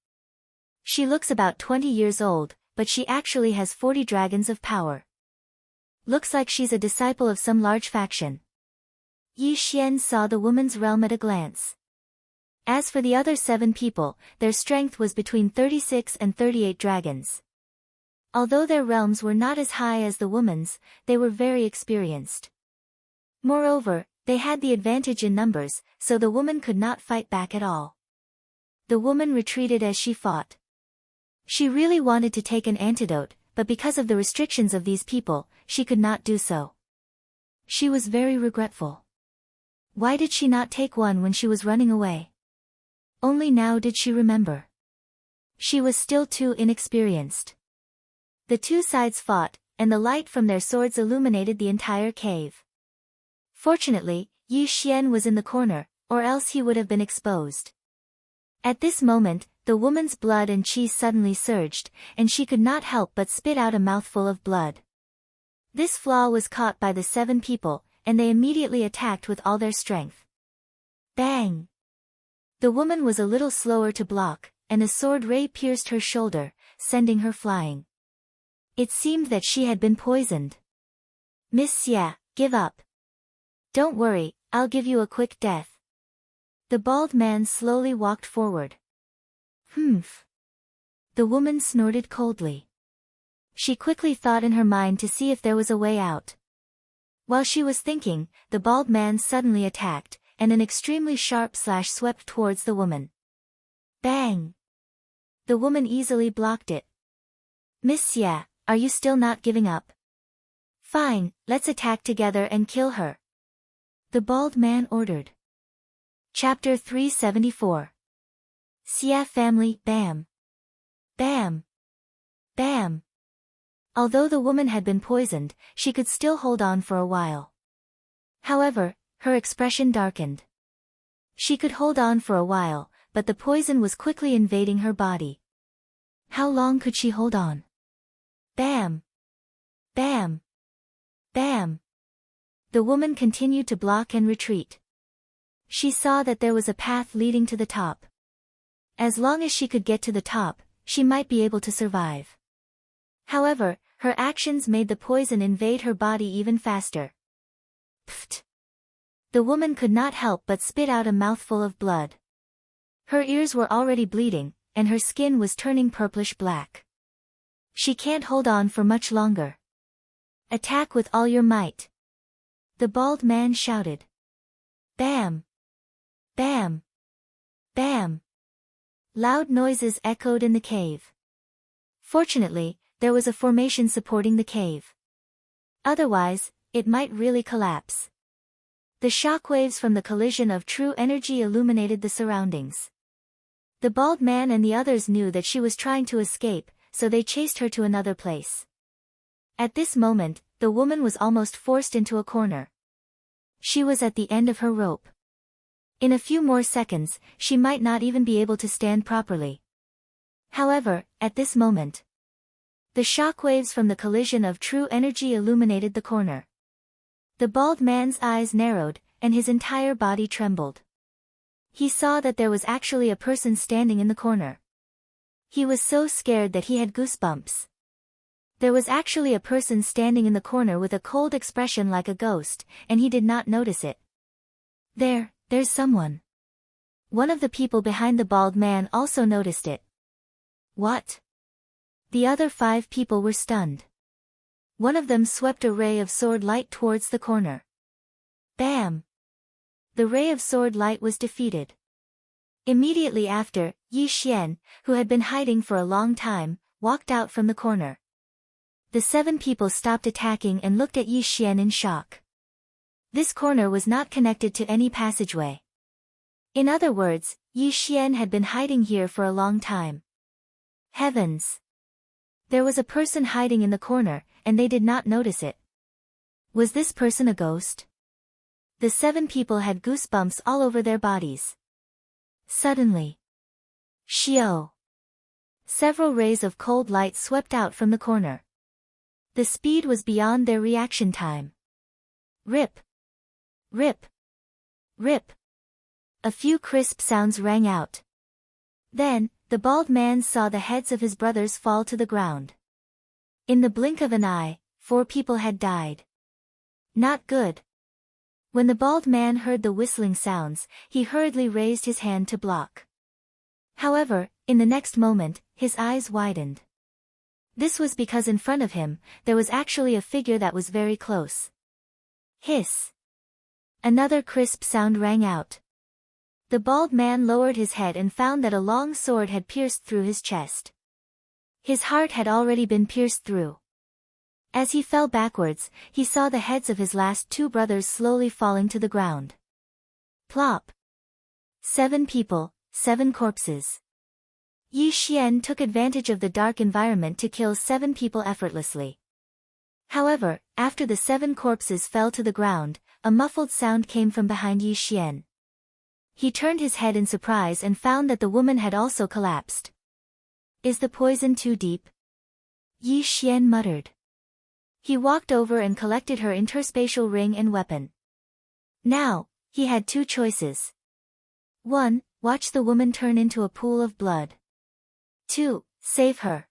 She looks about 20 years old, but she actually has 40 dragons of power. Looks like she's a disciple of some large faction. Yi Xian saw the woman's realm at a glance. As for the other 7 people, their strength was between 36 and 38 dragons. Although their realms were not as high as the woman's, they were very experienced. Moreover, they had the advantage in numbers, so the woman could not fight back at all. The woman retreated as she fought. She really wanted to take an antidote, but because of the restrictions of these people, she could not do so. She was very regretful. Why did she not take one when she was running away? Only now did she remember. She was still too inexperienced. The 2 sides fought, and the light from their swords illuminated the entire cave. Fortunately, Yi Xian was in the corner, or else he would have been exposed. At this moment, the woman's blood and qi suddenly surged, and she could not help but spit out a mouthful of blood. This flaw was caught by the 7 people, and they immediately attacked with all their strength. Bang! The woman was a little slower to block, and a sword ray pierced her shoulder, sending her flying. It seemed that she had been poisoned. Miss Xia, give up. Don't worry, I'll give you a quick death. The bald man slowly walked forward. Humph. The woman snorted coldly. She quickly thought in her mind to see if there was a way out. While she was thinking, the bald man suddenly attacked, and an extremely sharp slash swept towards the woman. Bang! The woman easily blocked it. Miss Xia, are you still not giving up? Fine, let's attack together and kill her. The bald man ordered. Chapter 374. Xia family, bam. Bam. Bam. Although the woman had been poisoned, she could still hold on for a while. However, her expression darkened. She could hold on for a while, but the poison was quickly invading her body. How long could she hold on? Bam! Bam! Bam! The woman continued to block and retreat. She saw that there was a path leading to the top. As long as she could get to the top, she might be able to survive. However, her actions made the poison invade her body even faster. Pfft! The woman could not help but spit out a mouthful of blood. Her ears were already bleeding, and her skin was turning purplish-black. She can't hold on for much longer. Attack with all your might! The bald man shouted. Bam! Bam! Bam! Loud noises echoed in the cave. Fortunately, there was a formation supporting the cave. Otherwise, it might really collapse. The shockwaves from the collision of true energy illuminated the surroundings. The bald man and the others knew that she was trying to escape, so they chased her to another place. At this moment, the woman was almost forced into a corner. She was at the end of her rope. In a few more seconds, she might not even be able to stand properly. However, at this moment, the shockwaves from the collision of true energy illuminated the corner. The bald man's eyes narrowed, and his entire body trembled. He saw that there was actually a person standing in the corner. He was so scared that he had goosebumps. There was actually a person standing in the corner with a cold expression like a ghost, and he did not notice it. There's someone. One of the people behind the bald man also noticed it. What? The other 5 people were stunned. One of them swept a ray of sword light towards the corner. Bam! The ray of sword light was defeated. Immediately after, Yi Xian, who had been hiding for a long time, walked out from the corner. The 7 people stopped attacking and looked at Yi Xian in shock. This corner was not connected to any passageway. In other words, Yi Xian had been hiding here for a long time. Heavens! There was a person hiding in the corner, and they did not notice it. Was this person a ghost? The 7 people had goosebumps all over their bodies. Suddenly, Shio! Several rays of cold light swept out from the corner. The speed was beyond their reaction time. Rip! Rip! Rip! A few crisp sounds rang out. Then, the bald man saw the heads of his brothers fall to the ground. In the blink of an eye, 4 people had died. Not good. When the bald man heard the whistling sounds, he hurriedly raised his hand to block. However, in the next moment, his eyes widened. This was because in front of him, there was actually a figure that was very close. Hiss! Another crisp sound rang out. The bald man lowered his head and found that a long sword had pierced through his chest. His heart had already been pierced through. As he fell backwards, he saw the heads of his last 2 brothers slowly falling to the ground. Plop! 7 people, 7 corpses. Yi Xian took advantage of the dark environment to kill 7 people effortlessly. However, after the 7 corpses fell to the ground, a muffled sound came from behind Yi Xian. He turned his head in surprise and found that the woman had also collapsed. Is the poison too deep? Yi Xian muttered. He walked over and collected her interspatial ring and weapon. Now, he had 2 choices. 1. Watch the woman turn into a pool of blood. 2. Save her.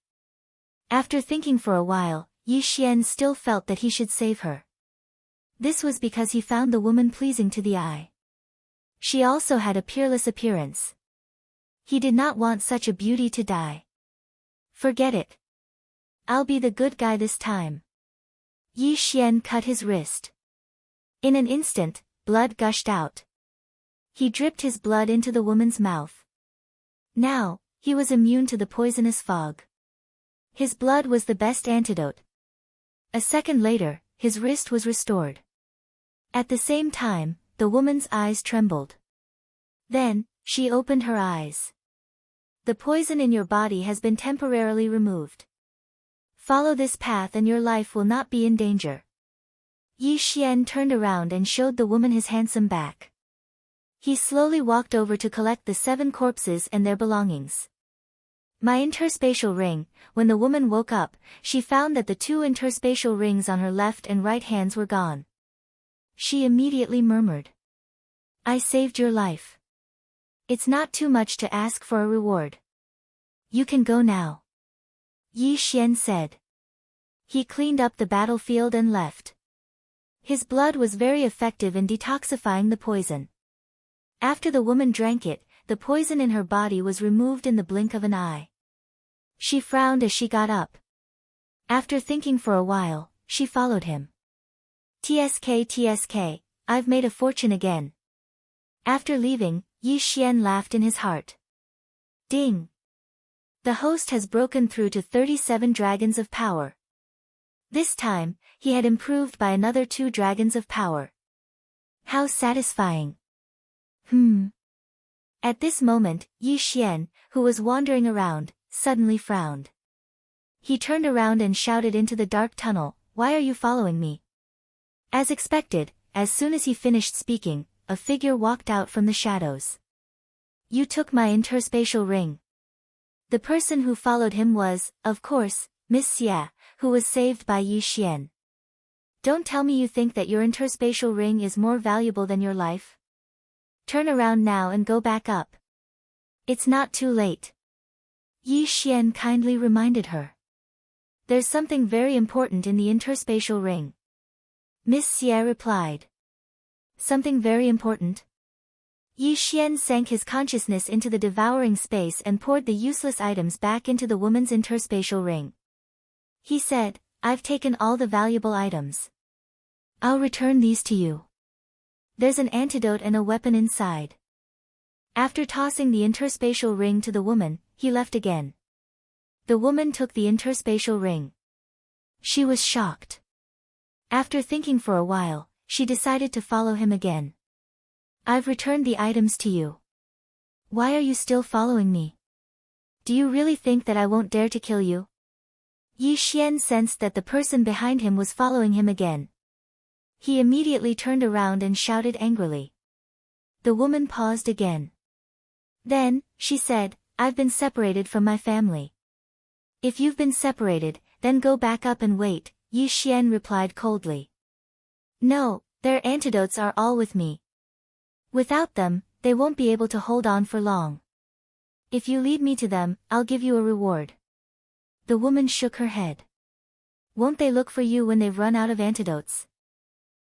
After thinking for a while, Yi Xian still felt that he should save her. This was because he found the woman pleasing to the eye. She also had a peerless appearance. He did not want such a beauty to die. Forget it. I'll be the good guy this time. Yi Xian cut his wrist. In an instant, blood gushed out. He dripped his blood into the woman's mouth. Now, he was immune to the poisonous fog. His blood was the best antidote. A second later, his wrist was restored. At the same time, the woman's eyes trembled. Then, she opened her eyes. The poison in your body has been temporarily removed. Follow this path and your life will not be in danger. Yi Xian turned around and showed the woman his handsome back. He slowly walked over to collect the 7 corpses and their belongings. My interspatial ring. When the woman woke up, she found that the two interspatial rings on her left and right hands were gone. She immediately murmured, I saved your life. It's not too much to ask for a reward. You can go now. Yi Xian said. He cleaned up the battlefield and left. His blood was very effective in detoxifying the poison. After the woman drank it, the poison in her body was removed in the blink of an eye. She frowned as she got up. After thinking for a while, she followed him. TSK, I've made a fortune again. After leaving, Yi Xian laughed in his heart. Ding! The host has broken through to 37 dragons of power. This time, he had improved by another 2 dragons of power. How satisfying! At this moment, Yi Xian, who was wandering around, suddenly frowned. He turned around and shouted into the dark tunnel, Why are you following me? As expected, as soon as he finished speaking, a figure walked out from the shadows. You took my interspatial ring. The person who followed him was, of course, Miss Xia, who was saved by Yi Xian. Don't tell me you think that your interspatial ring is more valuable than your life? Turn around now and go back up. It's not too late. Yi Xian kindly reminded her. There's something very important in the interspatial ring. Miss Xia replied. Something very important? Yi Xian sank his consciousness into the devouring space and poured the useless items back into the woman's interspatial ring. He said, I've taken all the valuable items. I'll return these to you. There's an antidote and a weapon inside. After tossing the interspatial ring to the woman, he left again. The woman took the interspatial ring. She was shocked. After thinking for a while, she decided to follow him again. I've returned the items to you. Why are you still following me? Do you really think that I won't dare to kill you? Yi Xian sensed that the person behind him was following him again. He immediately turned around and shouted angrily. The woman paused again. Then, she said, I've been separated from my family. If you've been separated, then go back up and wait, Yi Xian replied coldly. No, their antidotes are all with me. Without them, they won't be able to hold on for long. If you lead me to them, I'll give you a reward. The woman shook her head. Won't they look for you when they've run out of antidotes?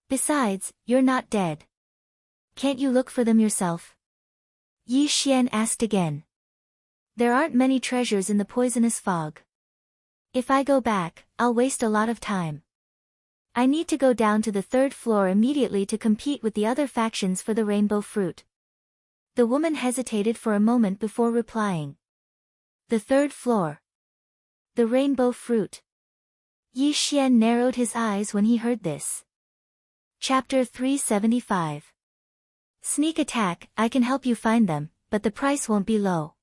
Besides, you're not dead. Can't you look for them yourself? Yi Xian asked again. There aren't many treasures in the poisonous fog. If I go back, I'll waste a lot of time. I need to go down to the 3rd floor immediately to compete with the other factions for the rainbow fruit. The woman hesitated for a moment before replying. The 3rd floor. The rainbow fruit. Yi Xian narrowed his eyes when he heard this. Chapter 375. Sneak attack. I can help you find them, but the price won't be low.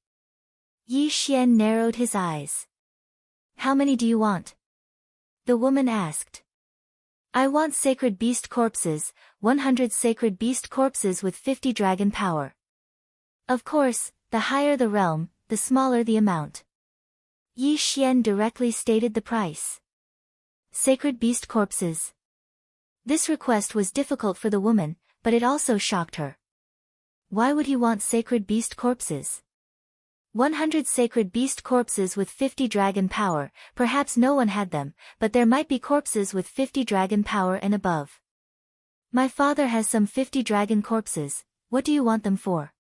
Yi Xian narrowed his eyes. How many do you want? The woman asked. I want sacred beast corpses, 100 sacred beast corpses with 50 dragon power. Of course, the higher the realm, the smaller the amount. Yi Xian directly stated the price. Sacred beast corpses. This request was difficult for the woman, but it also shocked her. Why would he want sacred beast corpses? 100 sacred beast corpses with 50 dragon power, perhaps no one had them, but there might be corpses with 50 dragon power and above. My father has some 50 dragon corpses, what do you want them for?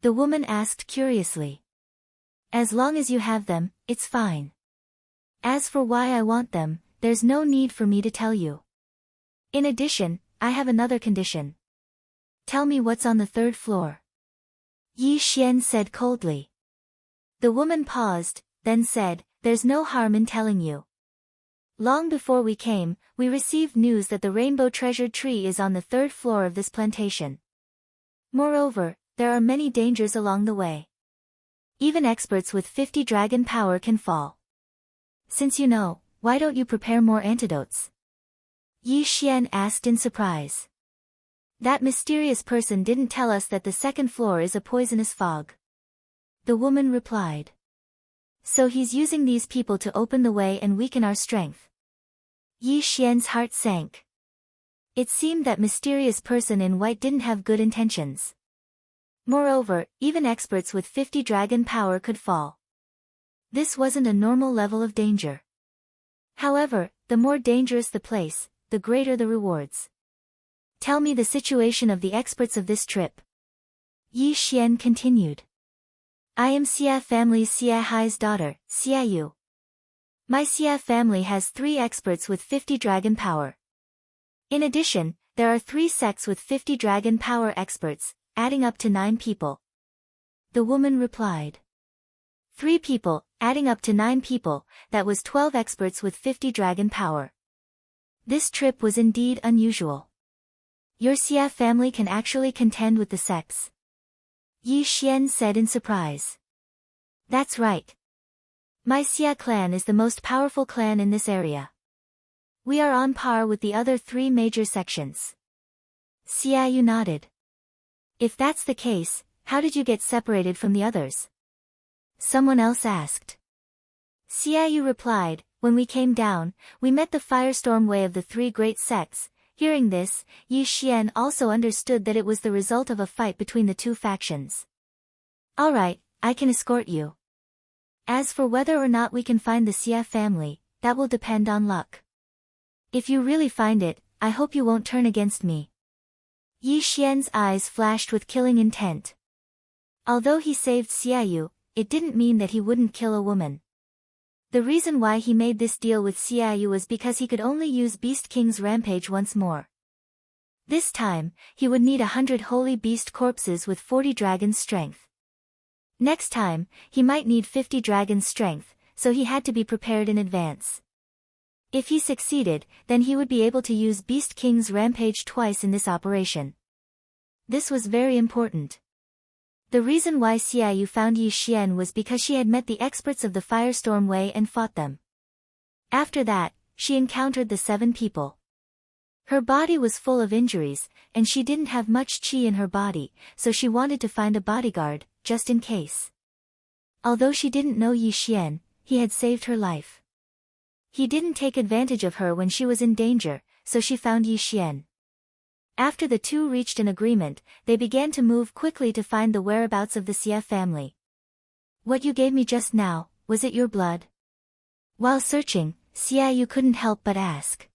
The woman asked curiously. As long as you have them, it's fine. As for why I want them, there's no need for me to tell you. In addition, I have another condition. Tell me what's on the 3rd floor. Yi Xian said coldly. The woman paused, then said, There's no harm in telling you. Long before we came, we received news that the rainbow treasured tree is on the 3rd floor of this plantation. Moreover, there are many dangers along the way. Even experts with 50 dragon power can fall. Since you know, why don't you prepare more antidotes? Yi Xian asked in surprise. That mysterious person didn't tell us that the 2nd floor is a poisonous fog. The woman replied. So he's using these people to open the way and weaken our strength. Yi Xian's heart sank. It seemed that mysterious person in white didn't have good intentions. Moreover, even experts with 50 dragon power could fall. This wasn't a normal level of danger. However, the more dangerous the place, the greater the rewards. Tell me the situation of the experts of this trip. Yi Xian continued. I am Xia family's Xia Hai's daughter, Xia Yu. My Xia family has 3 experts with 50 dragon power. In addition, there are 3 sects with 50 dragon power experts, adding up to 9 people. The woman replied. 3 people, adding up to 9 people, that was 12 experts with 50 dragon power. This trip was indeed unusual. Your Xia family can actually contend with the sects? Yi Xian said in surprise. That's right. My Xia clan is the most powerful clan in this area. We are on par with the other 3 major sections. Xia Yu nodded. If that's the case, how did you get separated from the others? Someone else asked. Xia Yu replied, when we came down, we met the firestorm way of the 3 great sects. Hearing this, Yi Xian also understood that it was the result of a fight between the 2 factions. Alright, I can escort you. As for whether or not we can find the Xia family, that will depend on luck. If you really find it, I hope you won't turn against me. Yi Xian's eyes flashed with killing intent. Although he saved Xia Yu, it didn't mean that he wouldn't kill a woman. The reason why he made this deal with Xia Yu was because he could only use Beast King's rampage once more. This time, he would need 100 holy beast corpses with 40 dragons' strength. Next time, he might need 50 dragons' strength, so he had to be prepared in advance. If he succeeded, then he would be able to use Beast King's rampage twice in this operation. This was very important. The reason why Xia Yu found Yi Xian was because she had met the experts of the Firestorm Way and fought them. After that, she encountered the 7 people. Her body was full of injuries, and she didn't have much qi in her body, so she wanted to find a bodyguard, just in case. Although she didn't know Yi Xian, he had saved her life. He didn't take advantage of her when she was in danger, so she found Yi Xian. After the 2 reached an agreement, they began to move quickly to find the whereabouts of the Xia family. What you gave me just now, was it your blood? While searching, Xia Yu couldn't help but ask.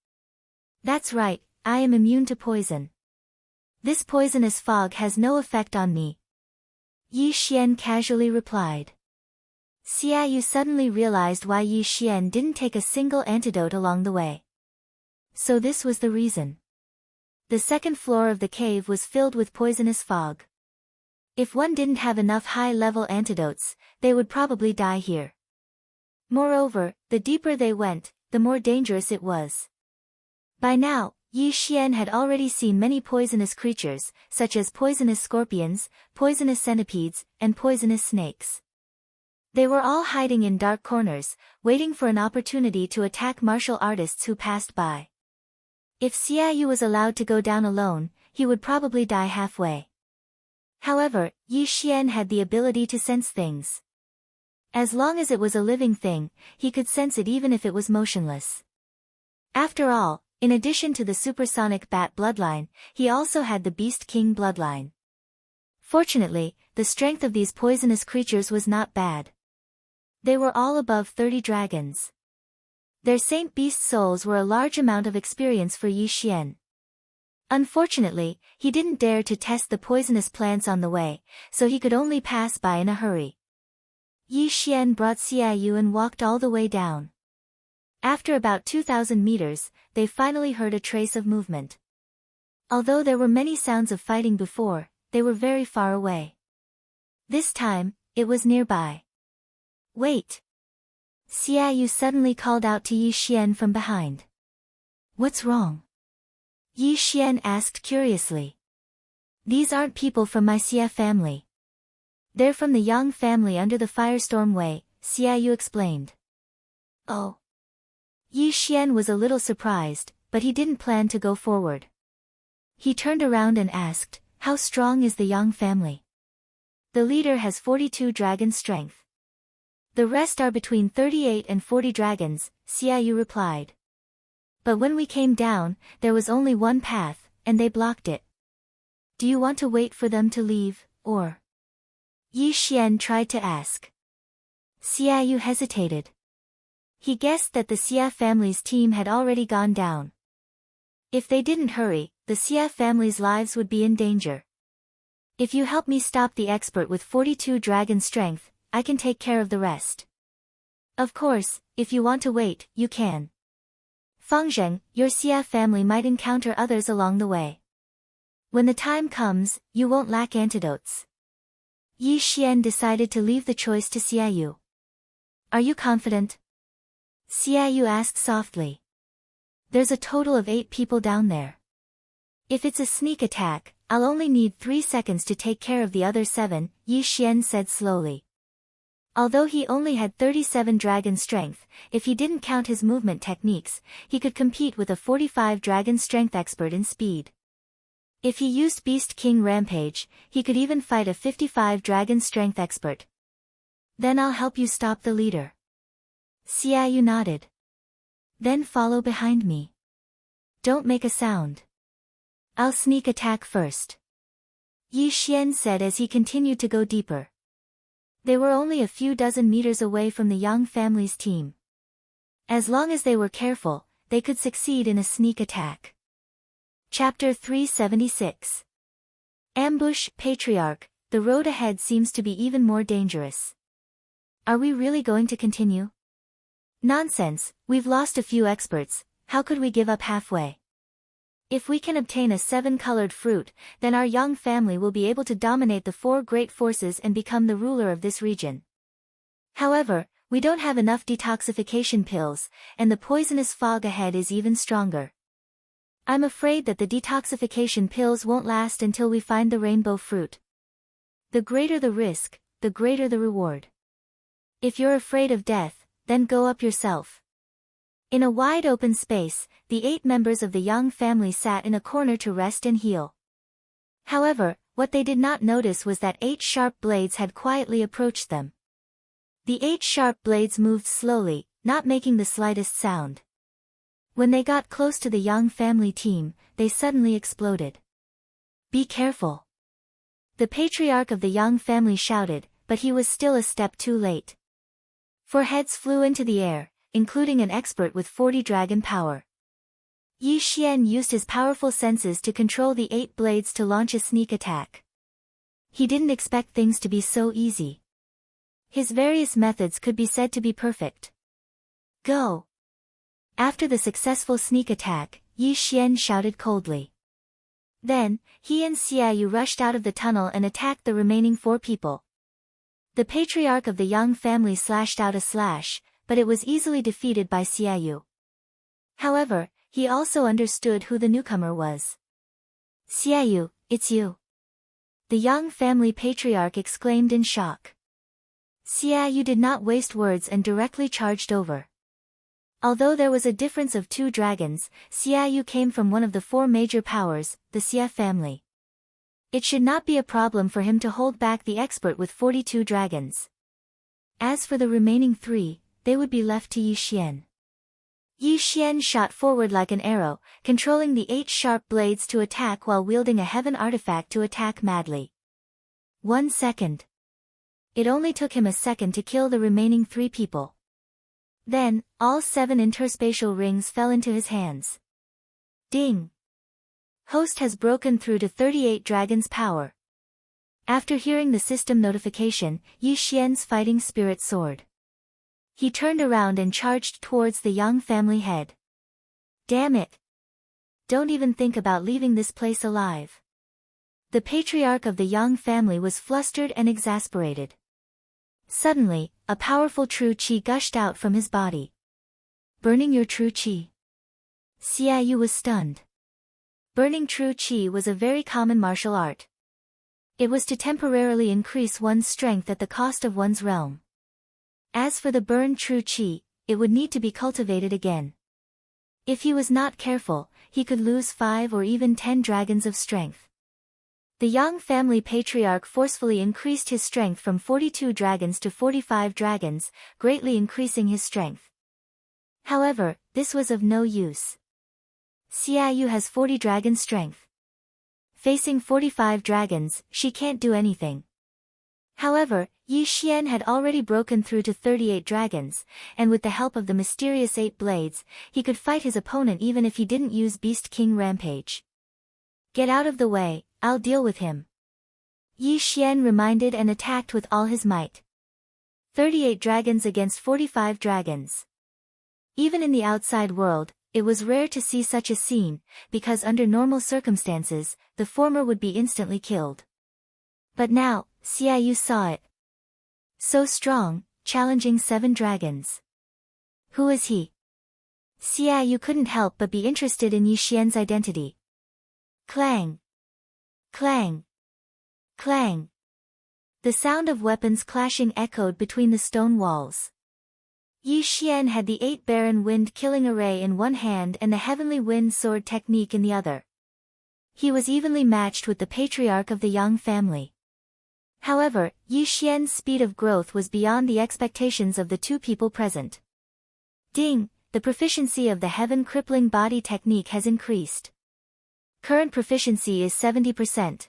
That's right, I am immune to poison. This poisonous fog has no effect on me. Yi Xian casually replied. Xia Yu suddenly realized why Yi Xian didn't take a single antidote along the way. So this was the reason. The 2nd floor of the cave was filled with poisonous fog. If one didn't have enough high-level antidotes, they would probably die here. Moreover, the deeper they went, the more dangerous it was. By now, Yi Xian had already seen many poisonous creatures, such as poisonous scorpions, poisonous centipedes, and poisonous snakes. They were all hiding in dark corners, waiting for an opportunity to attack martial artists who passed by. If Xia Yu was allowed to go down alone, he would probably die halfway. However, Yi Xian had the ability to sense things. As long as it was a living thing, he could sense it even if it was motionless. After all, in addition to the supersonic bat bloodline, he also had the Beast King bloodline. Fortunately, the strength of these poisonous creatures was not bad. They were all above 30 dragons. Their Saint Beast souls were a large amount of experience for Yi Xian. Unfortunately, he didn't dare to test the poisonous plants on the way, so he could only pass by in a hurry. Yi Xian brought Xia Yu and walked all the way down. After about 2,000 meters, they finally heard a trace of movement. Although there were many sounds of fighting before, they were very far away. This time, it was nearby. Wait! Xia Yu suddenly called out to Yi Xian from behind. What's wrong? Yi Xian asked curiously. These aren't people from my Xia family. They're from the Yang family under the Firestorm Way, Xia Yu explained. Oh. Yi Xian was a little surprised, but he didn't plan to go forward. He turned around and asked, how strong is the Yang family? The leader has 42 dragon strength. The rest are between 38 and 40 dragons, Xiaoyu replied. But when we came down, there was only one path, and they blocked it. Do you want to wait for them to leave, or? Yi Xian tried to ask. Xiaoyu hesitated. He guessed that the Xia family's team had already gone down. If they didn't hurry, the Xia family's lives would be in danger. If you help me stop the expert with 42 dragon strength, I can take care of the rest. Of course, if you want to wait, you can. Fangzheng, your Xia family might encounter others along the way. When the time comes, you won't lack antidotes. Yi Xian decided to leave the choice to Xiaoyu. Are you confident? Xiaoyu asked softly. There's a total of 8 people down there. If it's a sneak attack, I'll only need 3 seconds to take care of the other 7, Yi Xian said slowly. Although he only had 37 dragon strength, if he didn't count his movement techniques, he could compete with a 45 dragon strength expert in speed. If he used Beast King Rampage, he could even fight a 55 dragon strength expert. Then I'll help you stop the leader. Xiaoyu nodded. Then follow behind me. Don't make a sound. I'll sneak attack first. Yi Xian said as he continued to go deeper. They were only a few dozen meters away from the Yang family's team. As long as they were careful, they could succeed in a sneak attack. Chapter 376. Ambush, Patriarch, the road ahead seems to be even more dangerous. Are we really going to continue? Nonsense, we've lost a few experts, how could we give up halfway? If we can obtain a 7-colored fruit, then our Yang family will be able to dominate the 4 great forces and become the ruler of this region. However, we don't have enough detoxification pills, and the poisonous fog ahead is even stronger. I'm afraid that the detoxification pills won't last until we find the rainbow fruit. The greater the risk, the greater the reward. If you're afraid of death, then go up yourself. In a wide open space, the 8 members of the Yang family sat in a corner to rest and heal. However, what they did not notice was that 8 sharp blades had quietly approached them. The 8 sharp blades moved slowly, not making the slightest sound. When they got close to the Yang family team, they suddenly exploded. Be careful. The patriarch of the Yang family shouted, but he was still a step too late. 4 heads flew into the air, including an expert with 40 dragon power. Yi Xian used his powerful senses to control the 8 blades to launch a sneak attack. He didn't expect things to be so easy. His various methods could be said to be perfect. Go! After the successful sneak attack, Yi Xian shouted coldly. Then, he and Xiaoyu rushed out of the tunnel and attacked the remaining 4 people. The patriarch of the Yang family slashed out a slash, but it was easily defeated by Xiaoyu. However, he also understood who the newcomer was. Xiaoyu, it's you. The Yang family patriarch exclaimed in shock. Xiaoyu did not waste words and directly charged over. Although there was a difference of 2 dragons, Xiaoyu came from one of the 4 major powers, the Xia family. It should not be a problem for him to hold back the expert with 42 dragons. As for the remaining 3, they would be left to Yi Xian. Yi Xian shot forward like an arrow, controlling the 8 sharp blades to attack while wielding a heaven artifact to attack madly. 1 second. It only took him a second to kill the remaining 3 people. Then, all 7 interspatial rings fell into his hands. Ding! Host has broken through to 38 dragons power. After hearing the system notification, Yi Xian's fighting spirit soared. He turned around and charged towards the Yang family head. Damn it! Don't even think about leaving this place alive. The patriarch of the Yang family was flustered and exasperated. Suddenly, a powerful true qi gushed out from his body. Burning your true qi. Xiaoyu was stunned. Burning true qi was a very common martial art. It was to temporarily increase one's strength at the cost of one's realm. As for the burned true qi, it would need to be cultivated again. If he was not careful, he could lose 5 or even 10 dragons of strength. The Yang family patriarch forcefully increased his strength from 42 dragons to 45 dragons, greatly increasing his strength. However, this was of no use. Xiaoyu has 40 dragon strength. Facing 45 dragons, she can't do anything. However, Yi Xian had already broken through to 38 dragons, and with the help of the mysterious 8 blades, he could fight his opponent even if he didn't use Beast King Rampage. Get out of the way, I'll deal with him. Yi Xian reminded and attacked with all his might. 38 dragons against 45 dragons. Even in the outside world, it was rare to see such a scene, because under normal circumstances, the former would be instantly killed. But now, Xiaoyu saw it. So strong, challenging 7 dragons. Who is he? Xiaoyu couldn't help but be interested in Yi Xian's identity. Clang! Clang! Clang! The sound of weapons clashing echoed between the stone walls. Yi Xian had the 8 Baron Wind Killing Array in one hand and the Heavenly Wind Sword technique in the other. He was evenly matched with the patriarch of the Yang family. However, Yi Xian's speed of growth was beyond the expectations of the 2 people present. Ding! The proficiency of the Heaven Crippling Body technique has increased. Current proficiency is 70%.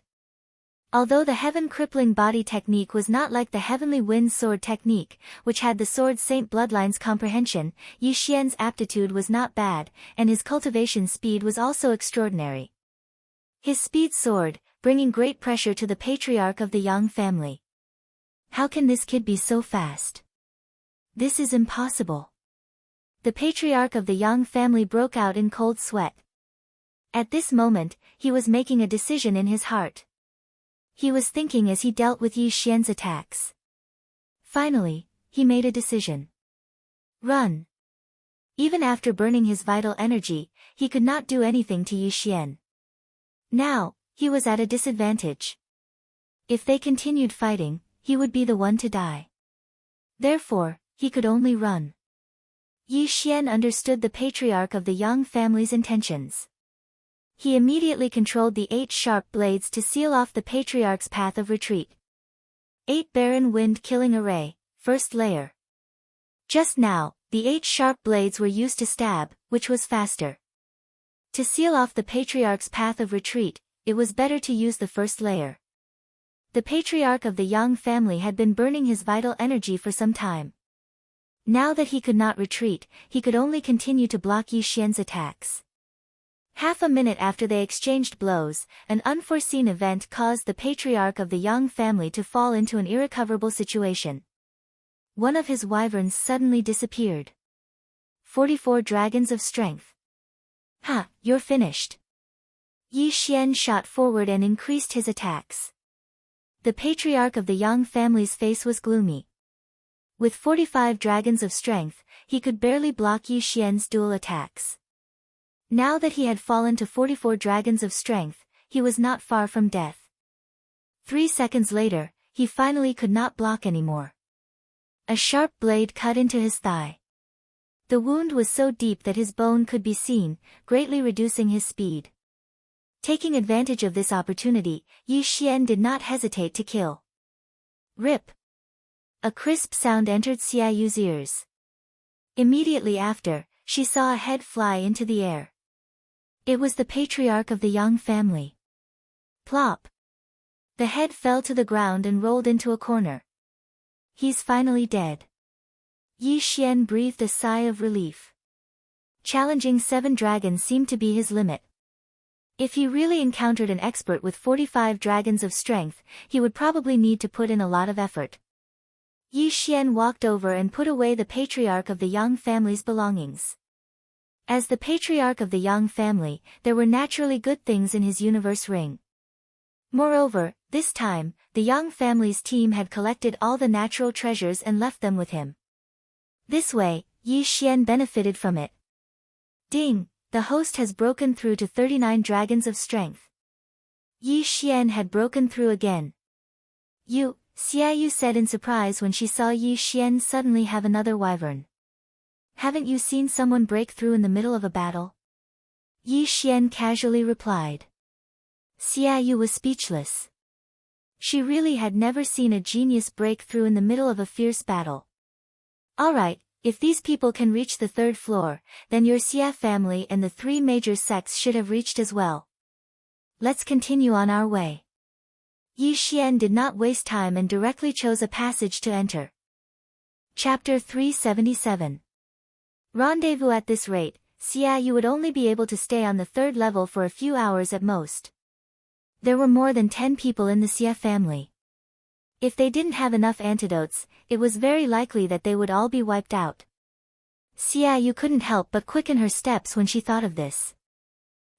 Although the Heaven Crippling Body technique was not like the Heavenly Wind Sword technique, which had the Sword Saint Bloodline's comprehension, Yi Xian's aptitude was not bad, and his cultivation speed was also extraordinary. His speed soared, bringing great pressure to the patriarch of the Yang family. How can this kid be so fast? This is impossible. The patriarch of the Yang family broke out in cold sweat. At this moment, he was making a decision in his heart. He was thinking as he dealt with Yi Xian's attacks. Finally, he made a decision. Run. Even after burning his vital energy, he could not do anything to Yi Xian. Now, he was at a disadvantage. If they continued fighting, he would be the one to die. Therefore, he could only run. Yi Xian understood the patriarch of the Yang family's intentions. He immediately controlled the 8 sharp blades to seal off the patriarch's path of retreat. 8 Baron Wind Killing Array, first layer. Just now, the 8 sharp blades were used to stab, which was faster. To seal off the patriarch's path of retreat, it was better to use the first layer. The patriarch of the Yang family had been burning his vital energy for some time. Now that he could not retreat, he could only continue to block Yi Xian's attacks. Half a minute after they exchanged blows, an unforeseen event caused the patriarch of the Yang family to fall into an irrecoverable situation. One of his wyverns suddenly disappeared. 44 dragons of strength. Ha, you're finished. Yi Xian shot forward and increased his attacks. The patriarch of the Yang family's face was gloomy. With 45 dragons of strength, he could barely block Yi Xian's dual attacks. Now that he had fallen to 44 dragons of strength, he was not far from death. 3 seconds later, he finally could not block anymore. A sharp blade cut into his thigh. The wound was so deep that his bone could be seen, greatly reducing his speed. Taking advantage of this opportunity, Yi Xian did not hesitate to kill. Rip! A crisp sound entered Xiaoyu's ears. Immediately after, she saw a head fly into the air. It was the patriarch of the Yang family. Plop! The head fell to the ground and rolled into a corner. He's finally dead. Yi Xian breathed a sigh of relief. Challenging 7 dragons seemed to be his limit. If he really encountered an expert with 45 dragons of strength, he would probably need to put in a lot of effort. Yi Xian walked over and put away the patriarch of the Yang family's belongings. As the patriarch of the Yang family, there were naturally good things in his universe ring. Moreover, this time, the Yang family's team had collected all the natural treasures and left them with him. This way, Yi Xian benefited from it. Ding! The host has broken through to 39 dragons of strength. Yi Xian had broken through again. Xiaoyu said in surprise when she saw Yi Xian suddenly have another wyvern. Haven't you seen someone break through in the middle of a battle? Yi Xian casually replied. Xia Yu was speechless. She really had never seen a genius break through in the middle of a fierce battle. Alright, if these people can reach the third floor, then your Xia family and the three major sects should have reached as well. Let's continue on our way. Yi Xian did not waste time and directly chose a passage to enter. Chapter 377. Rendezvous. At this rate, Xia Yu would only be able to stay on the third level for a few hours at most. There were more than 10 people in the Xia family. If they didn't have enough antidotes, it was very likely that they would all be wiped out. Xia Yu couldn't help but quicken her steps when she thought of this.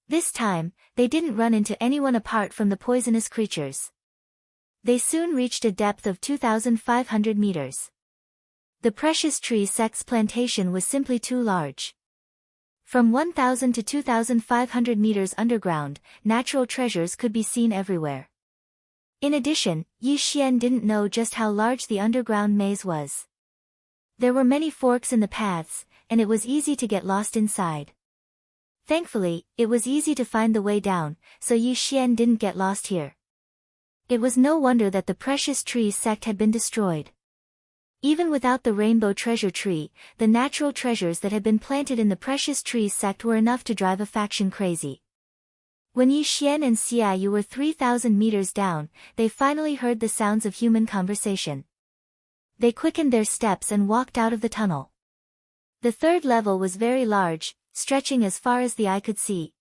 This time, they didn't run into anyone apart from the poisonous creatures. They soon reached a depth of 2,500 meters. The precious tree sect's plantation was simply too large. From 1,000 to 2,500 meters underground, natural treasures could be seen everywhere. In addition, Yi Xian didn't know just how large the underground maze was. There were many forks in the paths, and it was easy to get lost inside. Thankfully, it was easy to find the way down, so Yi Xian didn't get lost here. It was no wonder that the precious tree sect had been destroyed. Even without the rainbow treasure tree, the natural treasures that had been planted in the precious tree sect were enough to drive a faction crazy. When Yi Xian and Xia Yu were 3,000 meters down, they finally heard the sounds of human conversation. They quickened their steps and walked out of the tunnel. The third level was very large, stretching as far as the eye could see.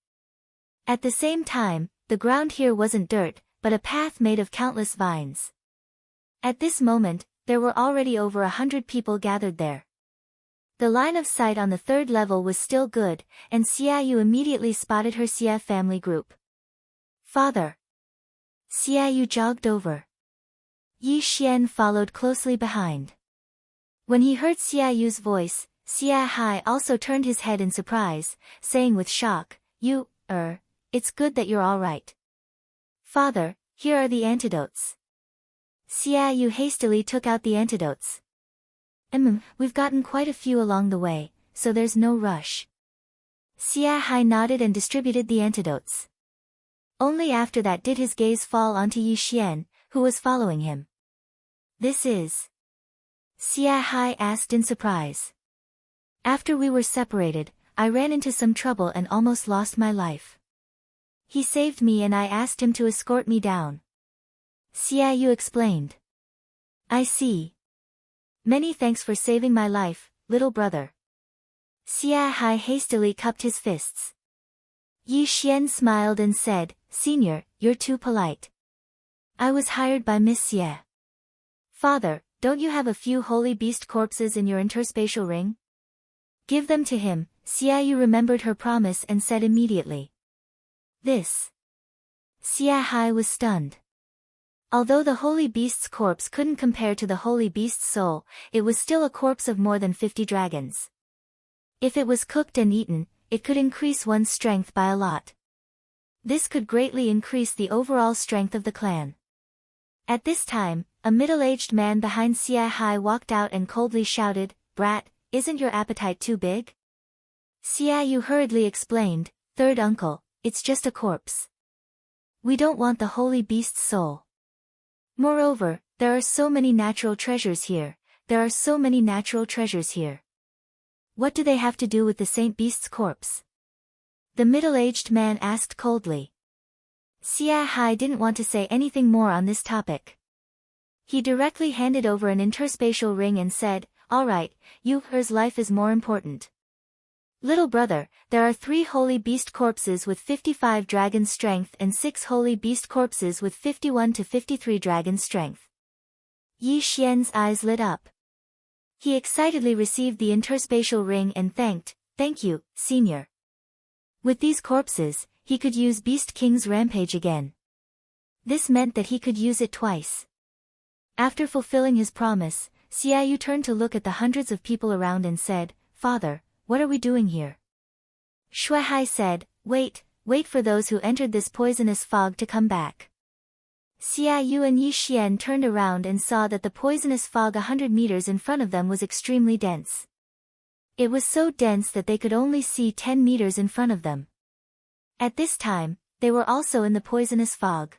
At the same time, the ground here wasn't dirt, but a path made of countless vines. At this moment, there were already over 100 people gathered there. The line of sight on the third level was still good, and Xia Yu immediately spotted her Xia family group. Father! Xia Yu jogged over. Yi Xian followed closely behind. When he heard Xia Yu's voice, Xia Hai also turned his head in surprise, saying with shock, it's good that you're all right. Father, here are the antidotes. Xia Yu hastily took out the antidotes. We've gotten quite a few along the way, so there's no rush. Xia Hai nodded and distributed the antidotes. Only after that did his gaze fall onto Yi Xian, who was following him. This is? Xia Hai asked in surprise. After we were separated, I ran into some trouble and almost lost my life. He saved me and I asked him to escort me down. Xia Yu explained. I see. Many thanks for saving my life, little brother. Xia Hai hastily cupped his fists. Yi Xian smiled and said, Senior, you're too polite. I was hired by Miss Xie. Father, don't you have a few holy beast corpses in your interspatial ring? Give them to him. Xia Yu remembered her promise and said immediately. This. Xia Hai was stunned. Although the holy beast's corpse couldn't compare to the holy beast's soul, it was still a corpse of more than 50 dragons. If it was cooked and eaten, it could increase one's strength by a lot. This could greatly increase the overall strength of the clan. At this time, a middle-aged man behind Xia Hai walked out and coldly shouted, Brat, isn't your appetite too big? Xia Yu hurriedly explained, Third uncle, it's just a corpse. We don't want the holy beast's soul. Moreover, there are so many natural treasures here. What do they have to do with the Saint Beast's corpse? The middle-aged man asked coldly. Xia Hai didn't want to say anything more on this topic. He directly handed over an interspatial ring and said, Alright, her's life is more important. Little brother, there are 3 holy beast corpses with 55 dragon strength and 6 holy beast corpses with 51 to 53 dragon strength. Yi Xian's eyes lit up. He excitedly received the interspatial ring and thank you, senior. With these corpses, he could use Beast King's rampage again. This meant that he could use it twice. After fulfilling his promise, Xia Yu turned to look at the hundreds of people around and said, Father, what are we doing here? Shui Hai said, Wait for those who entered this poisonous fog to come back. Xia Yu and Yi Xian turned around and saw that the poisonous fog 100 meters in front of them was extremely dense. It was so dense that they could only see 10 meters in front of them. At this time, they were also in the poisonous fog.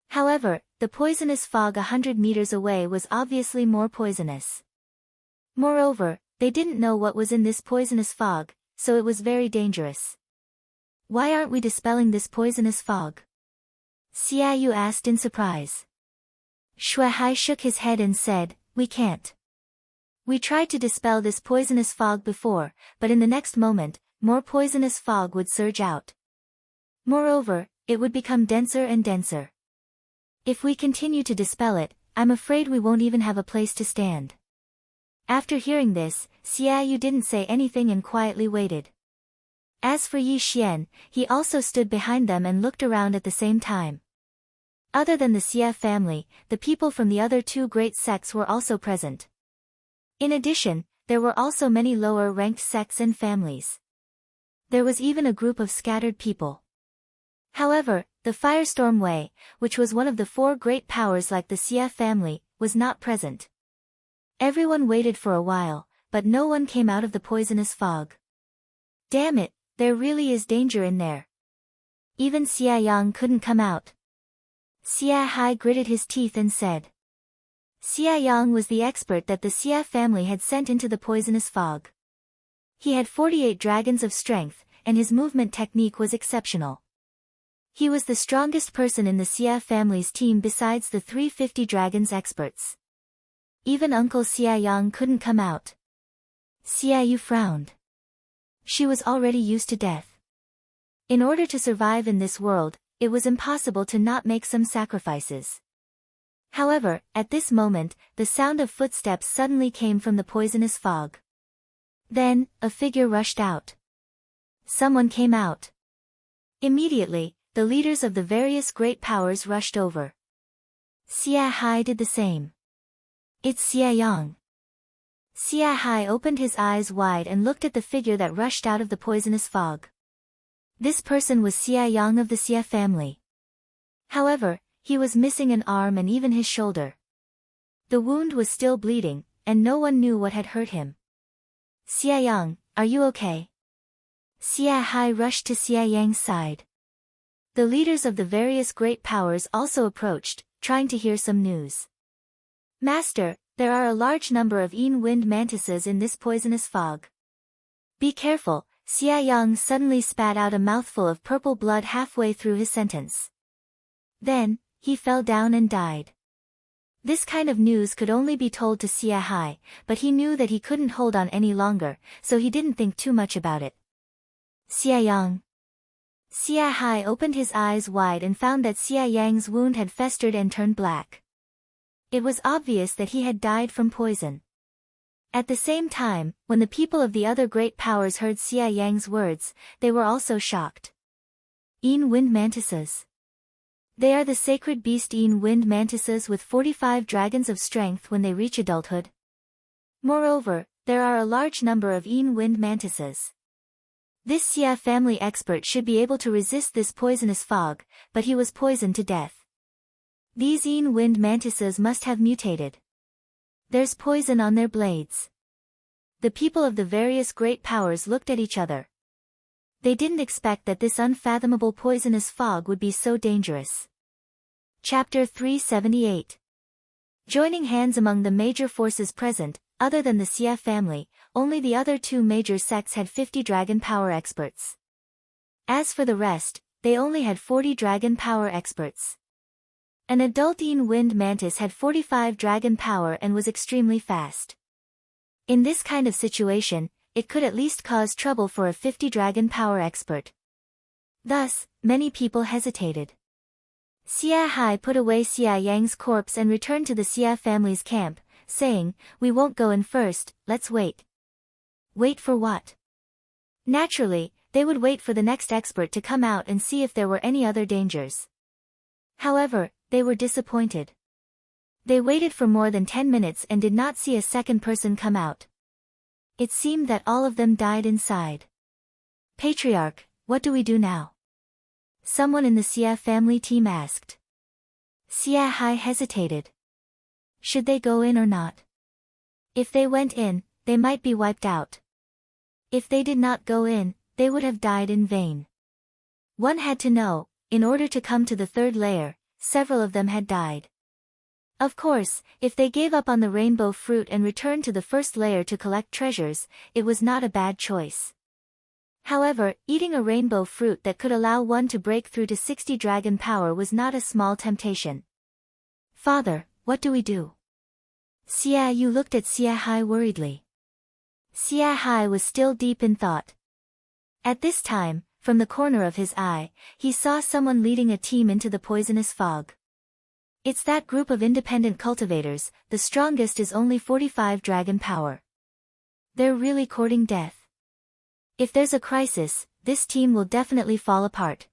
However, the poisonous fog 100 meters away was obviously more poisonous. Moreover, they didn't know what was in this poisonous fog, so it was very dangerous. Why aren't we dispelling this poisonous fog? Xiaoyu asked in surprise. Shuai shook his head and said, we can't. We tried to dispel this poisonous fog before, but in the next moment, more poisonous fog would surge out. Moreover, it would become denser and denser. If we continue to dispel it, I'm afraid we won't even have a place to stand. After hearing this, Xiaoyu didn't say anything and quietly waited. As for Yi Xian, he also stood behind them and looked around at the same time. Other than the Xia family, the people from the other two great sects were also present. In addition, there were also many lower-ranked sects and families. There was even a group of scattered people. However, the Firestorm Wei, which was one of the four great powers like the Xia family, was not present. Everyone waited for a while, but no one came out of the poisonous fog. Damn it, there really is danger in there. Even Xia Yang couldn't come out. Xia Hai gritted his teeth and said. Xia Yang was the expert that the Xia family had sent into the poisonous fog. He had 48 dragons of strength, and his movement technique was exceptional. He was the strongest person in the Xia family's team besides the 350 dragons experts. Even Uncle Xia Yang couldn't come out. Xiaoyu frowned. She was already used to death. In order to survive in this world, it was impossible to not make some sacrifices. However, at this moment, the sound of footsteps suddenly came from the poisonous fog. Then, a figure rushed out. Someone came out. Immediately, the leaders of the various great powers rushed over. Xia Hai did the same. It's Xia Yang. Xia Hai opened his eyes wide and looked at the figure that rushed out of the poisonous fog. This person was Xia Yang of the Xia family. However, he was missing an arm and even his shoulder. The wound was still bleeding, and no one knew what had hurt him. Xia Yang, are you okay? Xia Hai rushed to Xia Yang's side. The leaders of the various great powers also approached, trying to hear some news. Master, there are a large number of wind mantises in this poisonous fog. Be careful, Xia Yang suddenly spat out a mouthful of purple blood halfway through his sentence. Then, he fell down and died. This kind of news could only be told to Xia Hai, but he knew that he couldn't hold on any longer, so he didn't think too much about it. Xia Yang. Xia Hai opened his eyes wide and found that Xia Yang's wound had festered and turned black. It was obvious that he had died from poison. At the same time, when the people of the other great powers heard Xia Yang's words, they were also shocked. Wind mantises. They are the sacred beast wind mantises with 45 dragons of strength when they reach adulthood. Moreover, there are a large number of wind mantises. This Xia family expert should be able to resist this poisonous fog, but he was poisoned to death. These wind mantises must have mutated. There's poison on their blades. The people of the various great powers looked at each other. They didn't expect that this unfathomable poisonous fog would be so dangerous. Chapter 378. Joining hands among the major forces present, other than the Xia family, only the other two major sects had 50 dragon power experts. As for the rest, they only had 40 dragon power experts. An adult wind mantis had 45 dragon power and was extremely fast. In this kind of situation, it could at least cause trouble for a 50 dragon power expert. Thus, many people hesitated. Xia Hai put away Xia Yang's corpse and returned to the Xia family's camp, saying, "We won't go in first, let's wait." Wait for what? Naturally, they would wait for the next expert to come out and see if there were any other dangers. However, they were disappointed. They waited for more than 10 minutes and did not see a second person come out. It seemed that all of them died inside. Patriarch, what do we do now? Someone in the Xia family team asked. Xia Hai hesitated. Should they go in or not? If they went in, they might be wiped out. If they did not go in, they would have died in vain. One had to know, in order to come to the third layer, several of them had died. Of course, if they gave up on the rainbow fruit and returned to the first layer to collect treasures, it was not a bad choice. However, eating a rainbow fruit that could allow one to break through to 60 dragon power was not a small temptation. Father, what do we do? Xia Yu looked at Xia Hai worriedly. Xia Hai was still deep in thought. At this time, from the corner of his eye, he saw someone leading a team into the poisonous fog. It's that group of independent cultivators, the strongest is only 45 dragon power. They're really courting death. If there's a crisis, this team will definitely fall apart.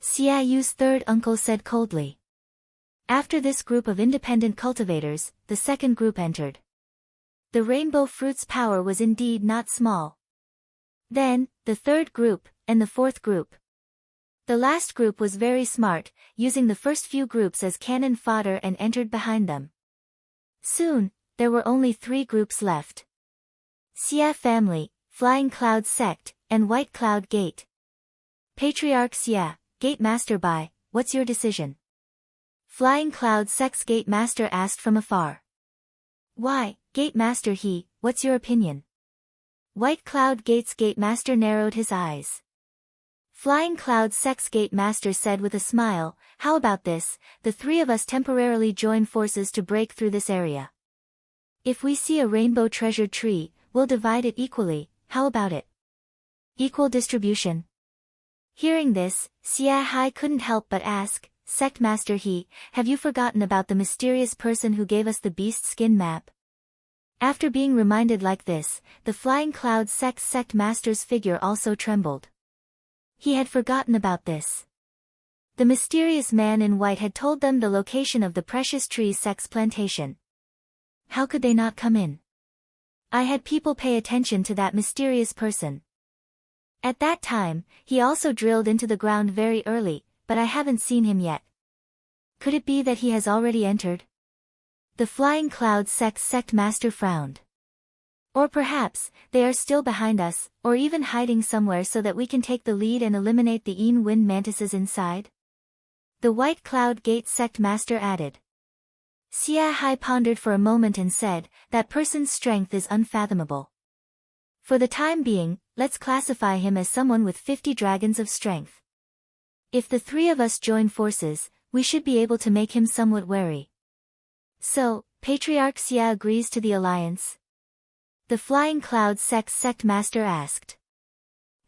Xia Yu's third uncle said coldly. After this group of independent cultivators, the second group entered. The rainbow fruit's power was indeed not small. Then, the third group, and the fourth group. The last group was very smart, using the first few groups as cannon fodder and entered behind them. Soon, there were only 3 groups left. Xia family, Flying Cloud sect, and White Cloud Gate. Patriarch Xia, Gate Master Bai, what's your decision? Flying Cloud sect's Gate Master asked from afar. Why, Gate Master He, what's your opinion? White Cloud Gate's Gate Master narrowed his eyes. Flying Cloud sect's Gate Master said with a smile, how about this, the 3 of us temporarily join forces to break through this area. If we see a rainbow treasure tree, we'll divide it equally. How about it? Equal distribution. Hearing this, Xia Hai couldn't help but ask, Sect Master He, have you forgotten about the mysterious person who gave us the beast skin map? After being reminded like this, the Flying Cloud sect master's figure also trembled. He had forgotten about this. The mysterious man in white had told them the location of the precious tree sect's plantation. How could they not come in? I had people pay attention to that mysterious person. At that time, he also drilled into the ground very early, but I haven't seen him yet. Could it be that he has already entered? The Flying Cloud sect master frowned. Or perhaps, they are still behind us, or even hiding somewhere so that we can take the lead and eliminate the wind mantises inside? The White Cloud Gate sect master added. Xia Hai pondered for a moment and said, that person's strength is unfathomable. For the time being, let's classify him as someone with 50 dragons of strength. If the 3 of us join forces, we should be able to make him somewhat wary. So, Patriarch Xia agrees to the alliance? The Flying Cloud sect master asked.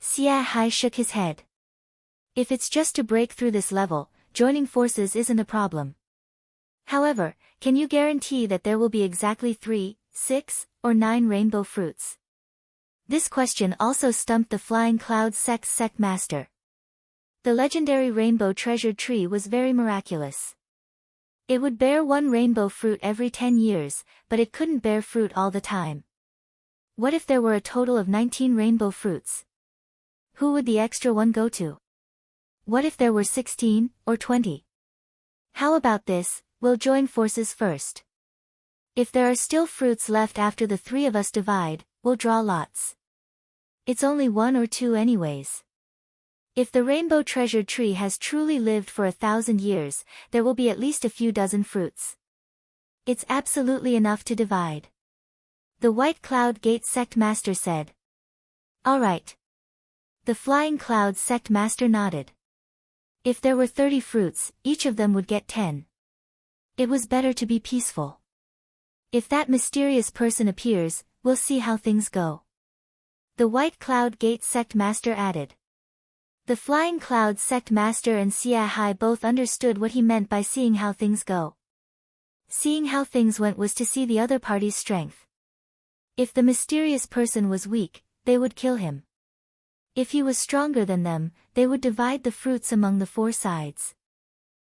Xia Hai shook his head. If it's just to break through this level, joining forces isn't a problem. However, can you guarantee that there will be exactly 3, 6, or 9 rainbow fruits? This question also stumped the Flying Cloud sect master. The legendary rainbow treasure tree was very miraculous. It would bear 1 rainbow fruit every 10 years, but it couldn't bear fruit all the time. What if there were a total of 19 rainbow fruits? Who would the extra one go to? What if there were 16, or 20? How about this? We'll join forces first. If there are still fruits left after the 3 of us divide, we'll draw lots. It's only 1 or 2 anyways. If the rainbow treasure tree has truly lived for 1,000 years, there will be at least a few dozen fruits. It's absolutely enough to divide. The White Cloud Gate sect master said. Alright. The Flying Cloud sect master nodded. If there were 30 fruits, each of them would get 10. It was better to be peaceful. If that mysterious person appears, we'll see how things go. The White Cloud Gate sect master added. The Flying Cloud sect master and Xia Hai both understood what he meant by seeing how things go. Seeing how things went was to see the other party's strength. If the mysterious person was weak, they would kill him. If he was stronger than them, they would divide the fruits among the 4 sides.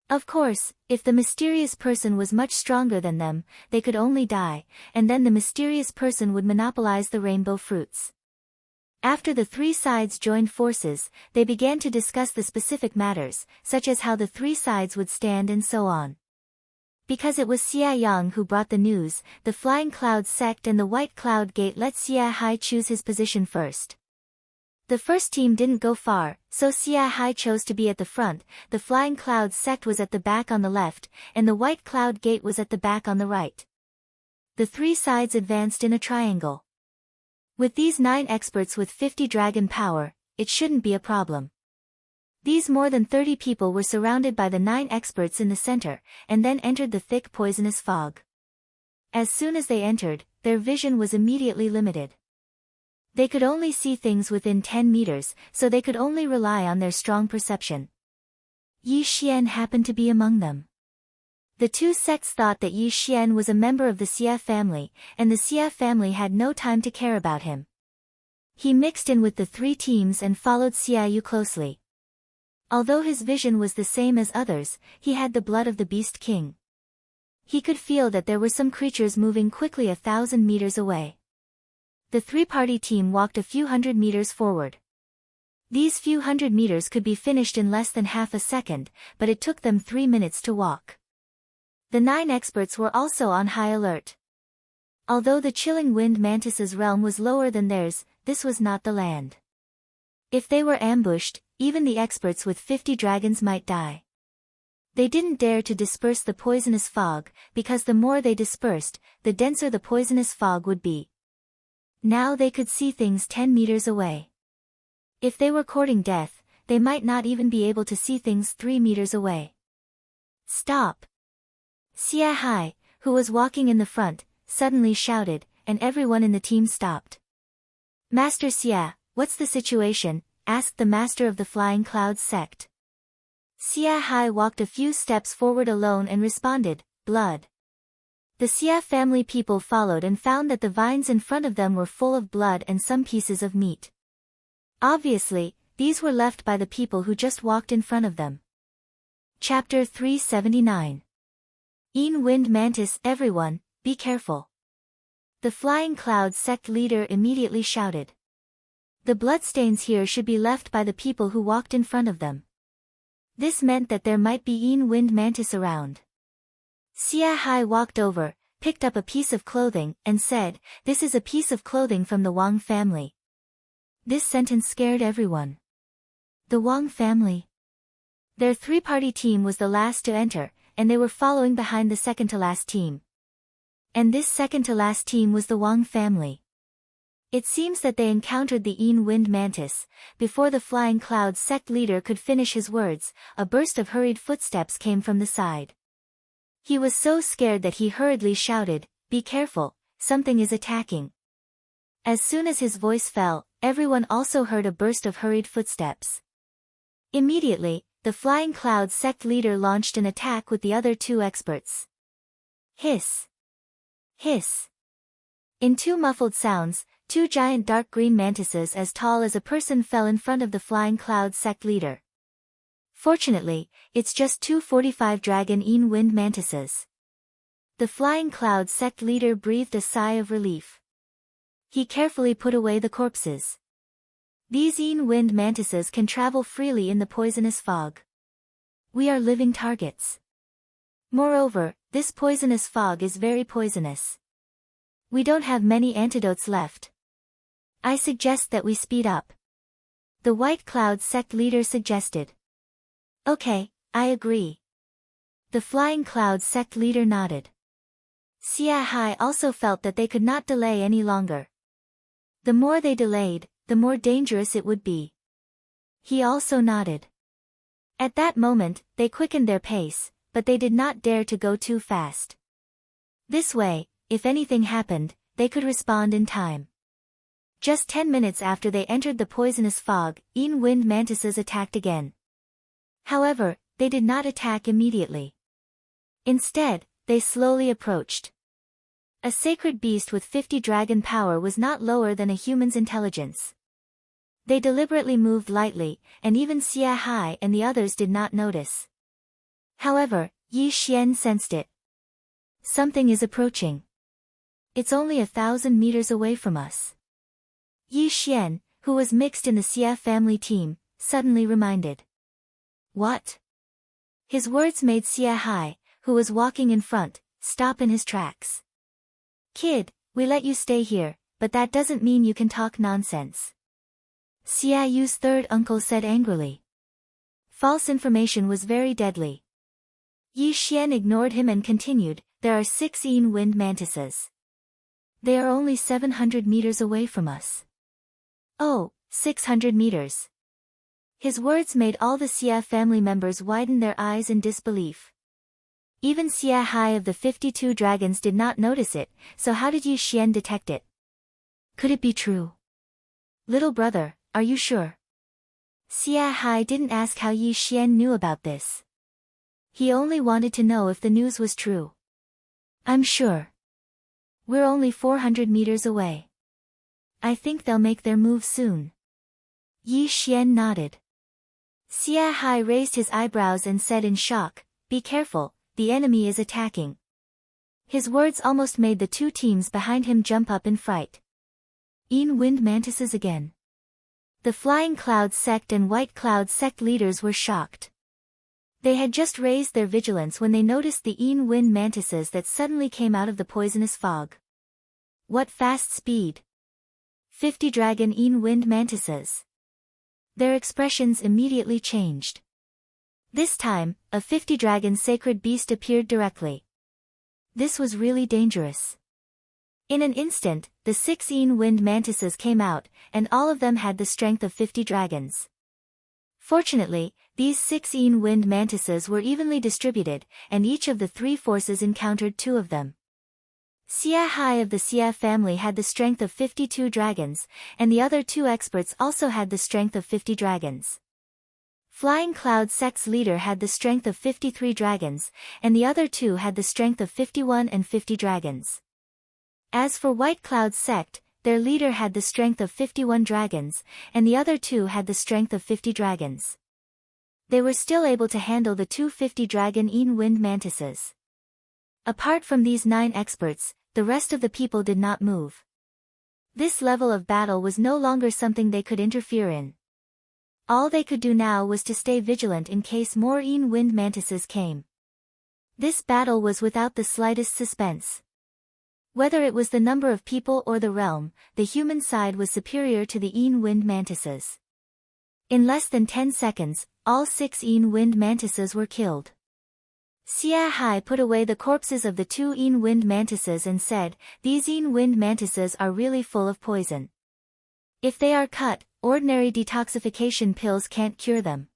Of course, if the mysterious person was much stronger than them, they could only die, and then the mysterious person would monopolize the rainbow fruits. After the 3 sides joined forces, they began to discuss the specific matters, such as how the 3 sides would stand and so on. Because it was Xia Yang who brought the news, the Flying Cloud sect and the White Cloud Gate let Xia Hai choose his position first. The first team didn't go far, so Xia Hai chose to be at the front, the Flying Cloud sect was at the back on the left, and the White Cloud Gate was at the back on the right. The three sides advanced in a triangle. With these 9 experts with 50 dragon power, it shouldn't be a problem. These more than 30 people were surrounded by the 9 experts in the center, and then entered the thick poisonous fog. As soon as they entered, their vision was immediately limited. They could only see things within 10 meters, so they could only rely on their strong perception. Yi Xian happened to be among them. The two sects thought that Yi Xian was a member of the Xia family, and the Xia family had no time to care about him. He mixed in with the 3 teams and followed Xia Yu closely. Although his vision was the same as others, he had the blood of the Beast King. He could feel that there were some creatures moving quickly 1,000 meters away. The 3-party team walked a few hundred meters forward. These few hundred meters could be finished in less than half a second, but it took them 3 minutes to walk. The 9 experts were also on high alert. Although the chilling wind mantis's realm was lower than theirs, this was not the land. If they were ambushed, even the experts with 50 dragons might die. They didn't dare to disperse the poisonous fog, because the more they dispersed, the denser the poisonous fog would be. Now they could see things 10 meters away. If they were courting death, they might not even be able to see things 3 meters away. Stop! Xia Hai, who was walking in the front, suddenly shouted, and everyone in the team stopped. Master Xia, what's the situation? Asked the master of the Flying Cloud sect. Xia Hai walked a few steps forward alone and responded, blood. The Xia family people followed and found that the vines in front of them were full of blood and some pieces of meat. Obviously, these were left by the people who just walked in front of them. Chapter 379. Wind Mantis. Everyone, be careful. The Flying Cloud sect leader immediately shouted. The bloodstains here should be left by the people who walked in front of them. This meant that there might be Wind Mantis around. Xia Hai walked over, picked up a piece of clothing, and said, "This is a piece of clothing from the Wang family." This sentence scared everyone. The Wang family. Their 3-party team was the last to enter, and they were following behind the second-to-last team. And this second-to-last team was the Wang family. It seems that they encountered the Wind Mantis. Before the Flying Cloud sect leader could finish his words, a burst of hurried footsteps came from the side. He was so scared that he hurriedly shouted, "Be careful, something is attacking." As soon as his voice fell, everyone also heard a burst of hurried footsteps. Immediately, the Flying Cloud sect leader launched an attack with the other 2 experts. Hiss! Hiss! In 2 muffled sounds, 2 giant dark green mantises as tall as a person fell in front of the Flying Cloud sect leader. Fortunately, it's just 2 45 dragon wind mantises. The Flying Cloud sect leader breathed a sigh of relief. He carefully put away the corpses. These wind mantises can travel freely in the poisonous fog. We are living targets. Moreover, this poisonous fog is very poisonous. We don't have many antidotes left. I suggest that we speed up. The White Cloud sect leader suggested. Okay, I agree. The Flying Cloud sect leader nodded. Xia Hai also felt that they could not delay any longer. The more they delayed, the more dangerous it would be. He also nodded. At that moment, they quickened their pace, but they did not dare to go too fast. This way, if anything happened, they could respond in time. Just 10 minutes after they entered the poisonous fog, wind mantises attacked again. However, they did not attack immediately. Instead, they slowly approached. A sacred beast with 50 dragon power was not lower than a human's intelligence. They deliberately moved lightly, and even Xia Hai and the others did not notice. However, Yi Xian sensed it. Something is approaching. It's only 1,000 meters away from us. Yi Xian, who was mixed in the Xia family team, suddenly reminded. What? His words made Xia Hai, who was walking in front, stop in his tracks. Kid, we let you stay here, but that doesn't mean you can talk nonsense. Xia Yu's third uncle said angrily. False information was very deadly. Yi Xian ignored him and continued, there are 6 wind mantises. They are only 700 meters away from us. Oh, 600 meters. His words made all the Xia family members widen their eyes in disbelief. Even Xia Hai of the 52 dragons did not notice it, so how did Yi Xian detect it? Could it be true? Little brother, are you sure? Xia Hai didn't ask how Yi Xian knew about this. He only wanted to know if the news was true. I'm sure. We're only 400 meters away. I think they'll make their move soon. Yi Xian nodded. Xia Hai raised his eyebrows and said in shock, be careful, the enemy is attacking. His words almost made the 2 teams behind him jump up in fright. Wind mantises again. The Flying Cloud sect and White Cloud sect leaders were shocked. They had just raised their vigilance when they noticed the wind mantises that suddenly came out of the poisonous fog. What fast speed! 50 dragon wind mantises. Their expressions immediately changed. This time, a 50 dragon sacred beast appeared directly. This was really dangerous. In an instant, the 6 wind mantises came out, and all of them had the strength of 50 dragons. Fortunately, these 6 wind mantises were evenly distributed, and each of the 3 forces encountered 2 of them. Xia Hai of the Xia family had the strength of 52 dragons, and the other 2 experts also had the strength of 50 dragons. Flying Cloud sect's leader had the strength of 53 dragons, and the other 2 had the strength of 51 and 50 dragons. As for White Cloud sect, their leader had the strength of 51 dragons, and the other 2 had the strength of 50 dragons. They were still able to handle the 250 dragon wind mantises. Apart from these 9 experts, the rest of the people did not move. This level of battle was no longer something they could interfere in. All they could do now was to stay vigilant in case more wind mantises came. This battle was without the slightest suspense. Whether it was the number of people or the realm, the human side was superior to the wind mantises. In less than 10 seconds, all 6 wind mantises were killed. Xia Hai put away the corpses of the 2 wind mantises and said, these wind mantises are really full of poison. If they are cut, ordinary detoxification pills can't cure them.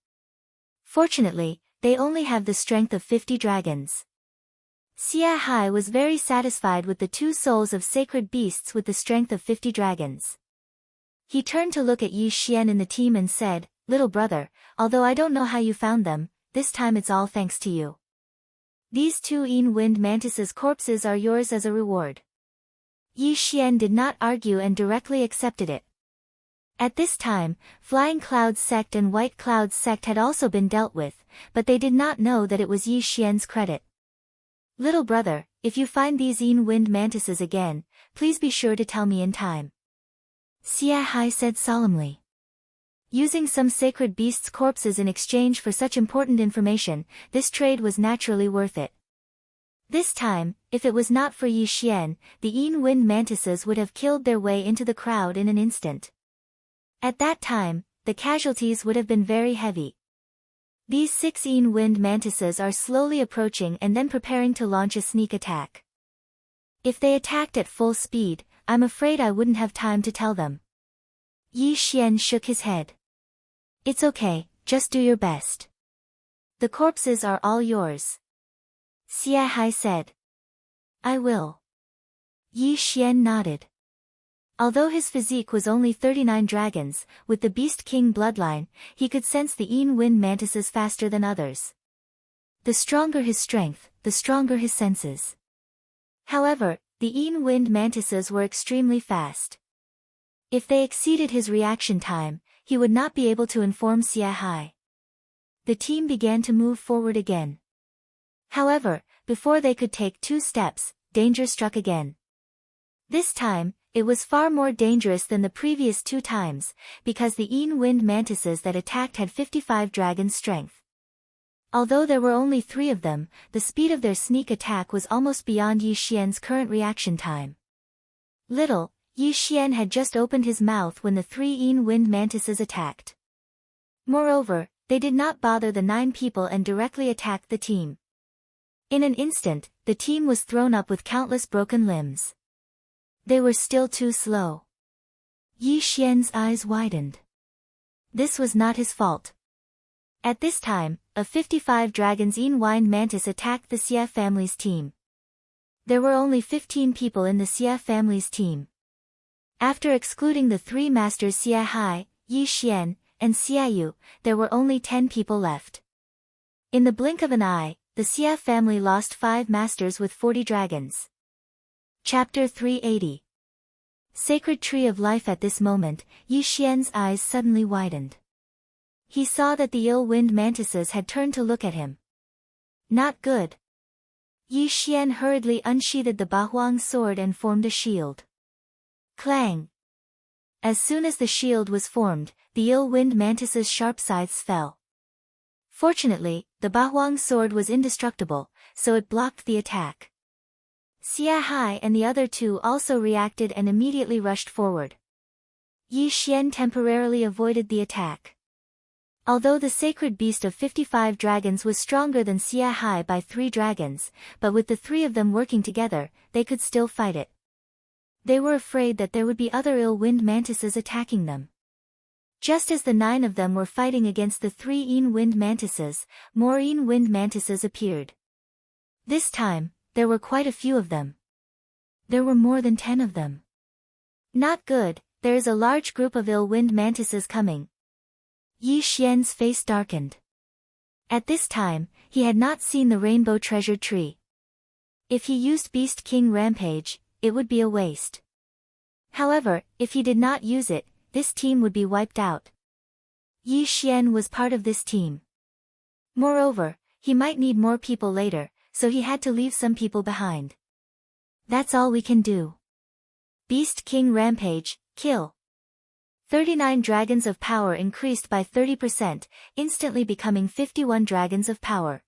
Fortunately, they only have the strength of 50 dragons. Xia Hai was very satisfied with the 2 souls of sacred beasts with the strength of 50 dragons. He turned to look at Yi Xian in the team and said, little brother, although I don't know how you found them, this time it's all thanks to you. These 2 wind mantises' corpses are yours as a reward. Yi Xian did not argue and directly accepted it. At this time, Flying Cloud sect and White Cloud sect had also been dealt with, but they did not know that it was Yi Xian's credit. Little brother, if you find these wind mantises again, please be sure to tell me in time. Xia Hai said solemnly. Using some sacred beasts' corpses in exchange for such important information, this trade was naturally worth it. This time, if it was not for Yi Xian, the wind mantises would have killed their way into the crowd in an instant. At that time, the casualties would have been very heavy. These 6 wind mantises are slowly approaching and then preparing to launch a sneak attack. If they attacked at full speed, I'm afraid I wouldn't have time to tell them. Yi Xian shook his head. It's okay, just do your best. The corpses are all yours. Xia Hai said. I will. Yi Xian nodded. Although his physique was only 39 dragons, with the Beast King bloodline, he could sense the wind mantises faster than others. The stronger his strength, the stronger his senses. However, the wind mantises were extremely fast. If they exceeded his reaction time, he would not be able to inform Xia Hai. The team began to move forward again. However, before they could take 2 steps, danger struck again. This time, it was far more dangerous than the previous 2 times, because the wind mantises that attacked had 55 dragon strength. Although there were only 3 of them, the speed of their sneak attack was almost beyond Yi Xian's current reaction time. Little, Yi Xian had just opened his mouth when the 3 Yin wind mantises attacked. Moreover, they did not bother the 9 people and directly attacked the team. In an instant, the team was thrown up with countless broken limbs. They were still too slow. Yi Xian's eyes widened. This was not his fault. At this time, a 55 dragons Yin wind mantis attacked the Xie family's team. There were only 15 people in the Xie family's team. After excluding the 3 masters Xie Hai, Yi Xian, and Xie Yu, there were only 10 people left. In the blink of an eye, the Xie family lost 5 masters with 40 dragons. Chapter 380. Sacred Tree of Life. At this moment, Yi Xian's eyes suddenly widened. He saw that the ill wind mantises had turned to look at him. Not good. Yi Xian hurriedly unsheathed the Bahuang sword and formed a shield. Clang! As soon as the shield was formed, the ill wind mantises' sharp scythes fell. Fortunately, the Bahuang sword was indestructible, so it blocked the attack. Xie Hai and the other 2 also reacted and immediately rushed forward. Yi Xian temporarily avoided the attack. Although the sacred beast of 55 dragons was stronger than Xie Hai by 3 dragons, but with the 3 of them working together, they could still fight it. They were afraid that there would be other ill wind mantises attacking them. Just as the 9 of them were fighting against the 3 Yin wind mantises, more Yin wind mantises appeared. This time, there were quite a few of them. There were more than 10 of them. Not good, there is a large group of ill wind mantises coming. Yi Xian's face darkened. At this time, he had not seen the rainbow treasure tree. If he used Beast King Rampage, it would be a waste. However, if he did not use it, this team would be wiped out. Yi Xian was part of this team. Moreover, he might need more people later, so he had to leave some people behind. That's all we can do. Beast King Rampage, kill. 39 dragons of power increased by 30%, instantly becoming 51 dragons of power.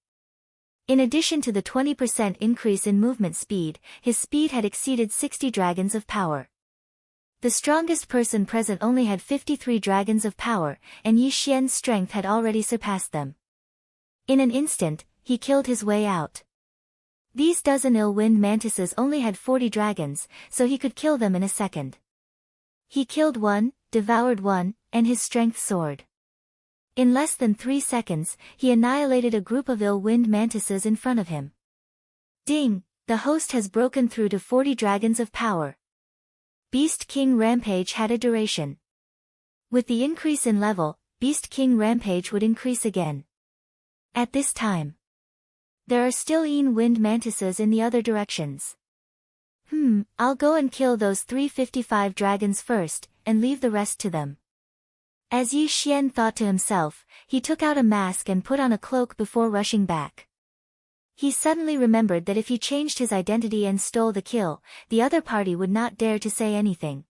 In addition to the 20% increase in movement speed, his speed had exceeded 60 dragons of power. The strongest person present only had 53 dragons of power, and Yi Xian's strength had already surpassed them. In an instant, he killed his way out. These dozen ill wind mantises only had 40 dragons, so he could kill them in a second. He killed one, devoured one, and his strength soared. In less than 3 seconds, he annihilated a group of ill wind mantises in front of him. Ding! The host has broken through to 40 dragons of power. Beast King Rampage had a duration. With the increase in level, Beast King Rampage would increase again. At this time, there are still Yin wind mantises in the other directions. I'll go and kill those 355 dragons first, and leave the rest to them. As Yi Xian thought to himself, he took out a mask and put on a cloak before rushing back. He suddenly remembered that if he changed his identity and stole the kill, the other party would not dare to say anything.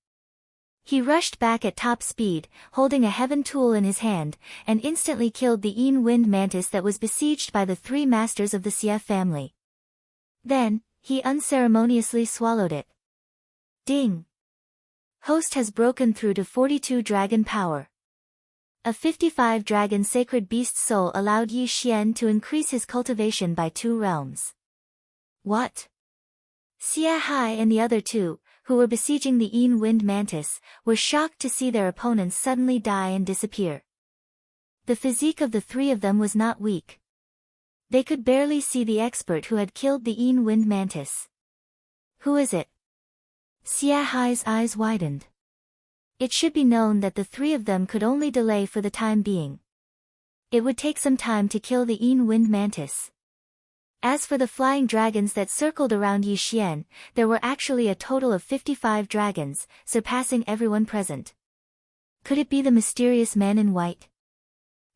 He rushed back at top speed, holding a heaven tool in his hand, and instantly killed the Yin wind mantis that was besieged by the 3 masters of the Xie family. Then, he unceremoniously swallowed it. Ding! Host has broken through to 42 dragon power. A 55 dragon sacred beast soul allowed Yi Xian to increase his cultivation by 2 realms. What? Xie Hai and the other 2, who were besieging the Yin wind mantis, were shocked to see their opponents suddenly die and disappear. The physique of the 3 of them was not weak. They could barely see the expert who had killed the Yin wind mantis. Who is it? Xie Hai's eyes widened. It should be known that the 3 of them could only delay for the time being. It would take some time to kill the Yin wind mantis. As for the flying dragons that circled around Yi Xian, there were actually a total of 55 dragons, surpassing everyone present. Could it be the mysterious man in white?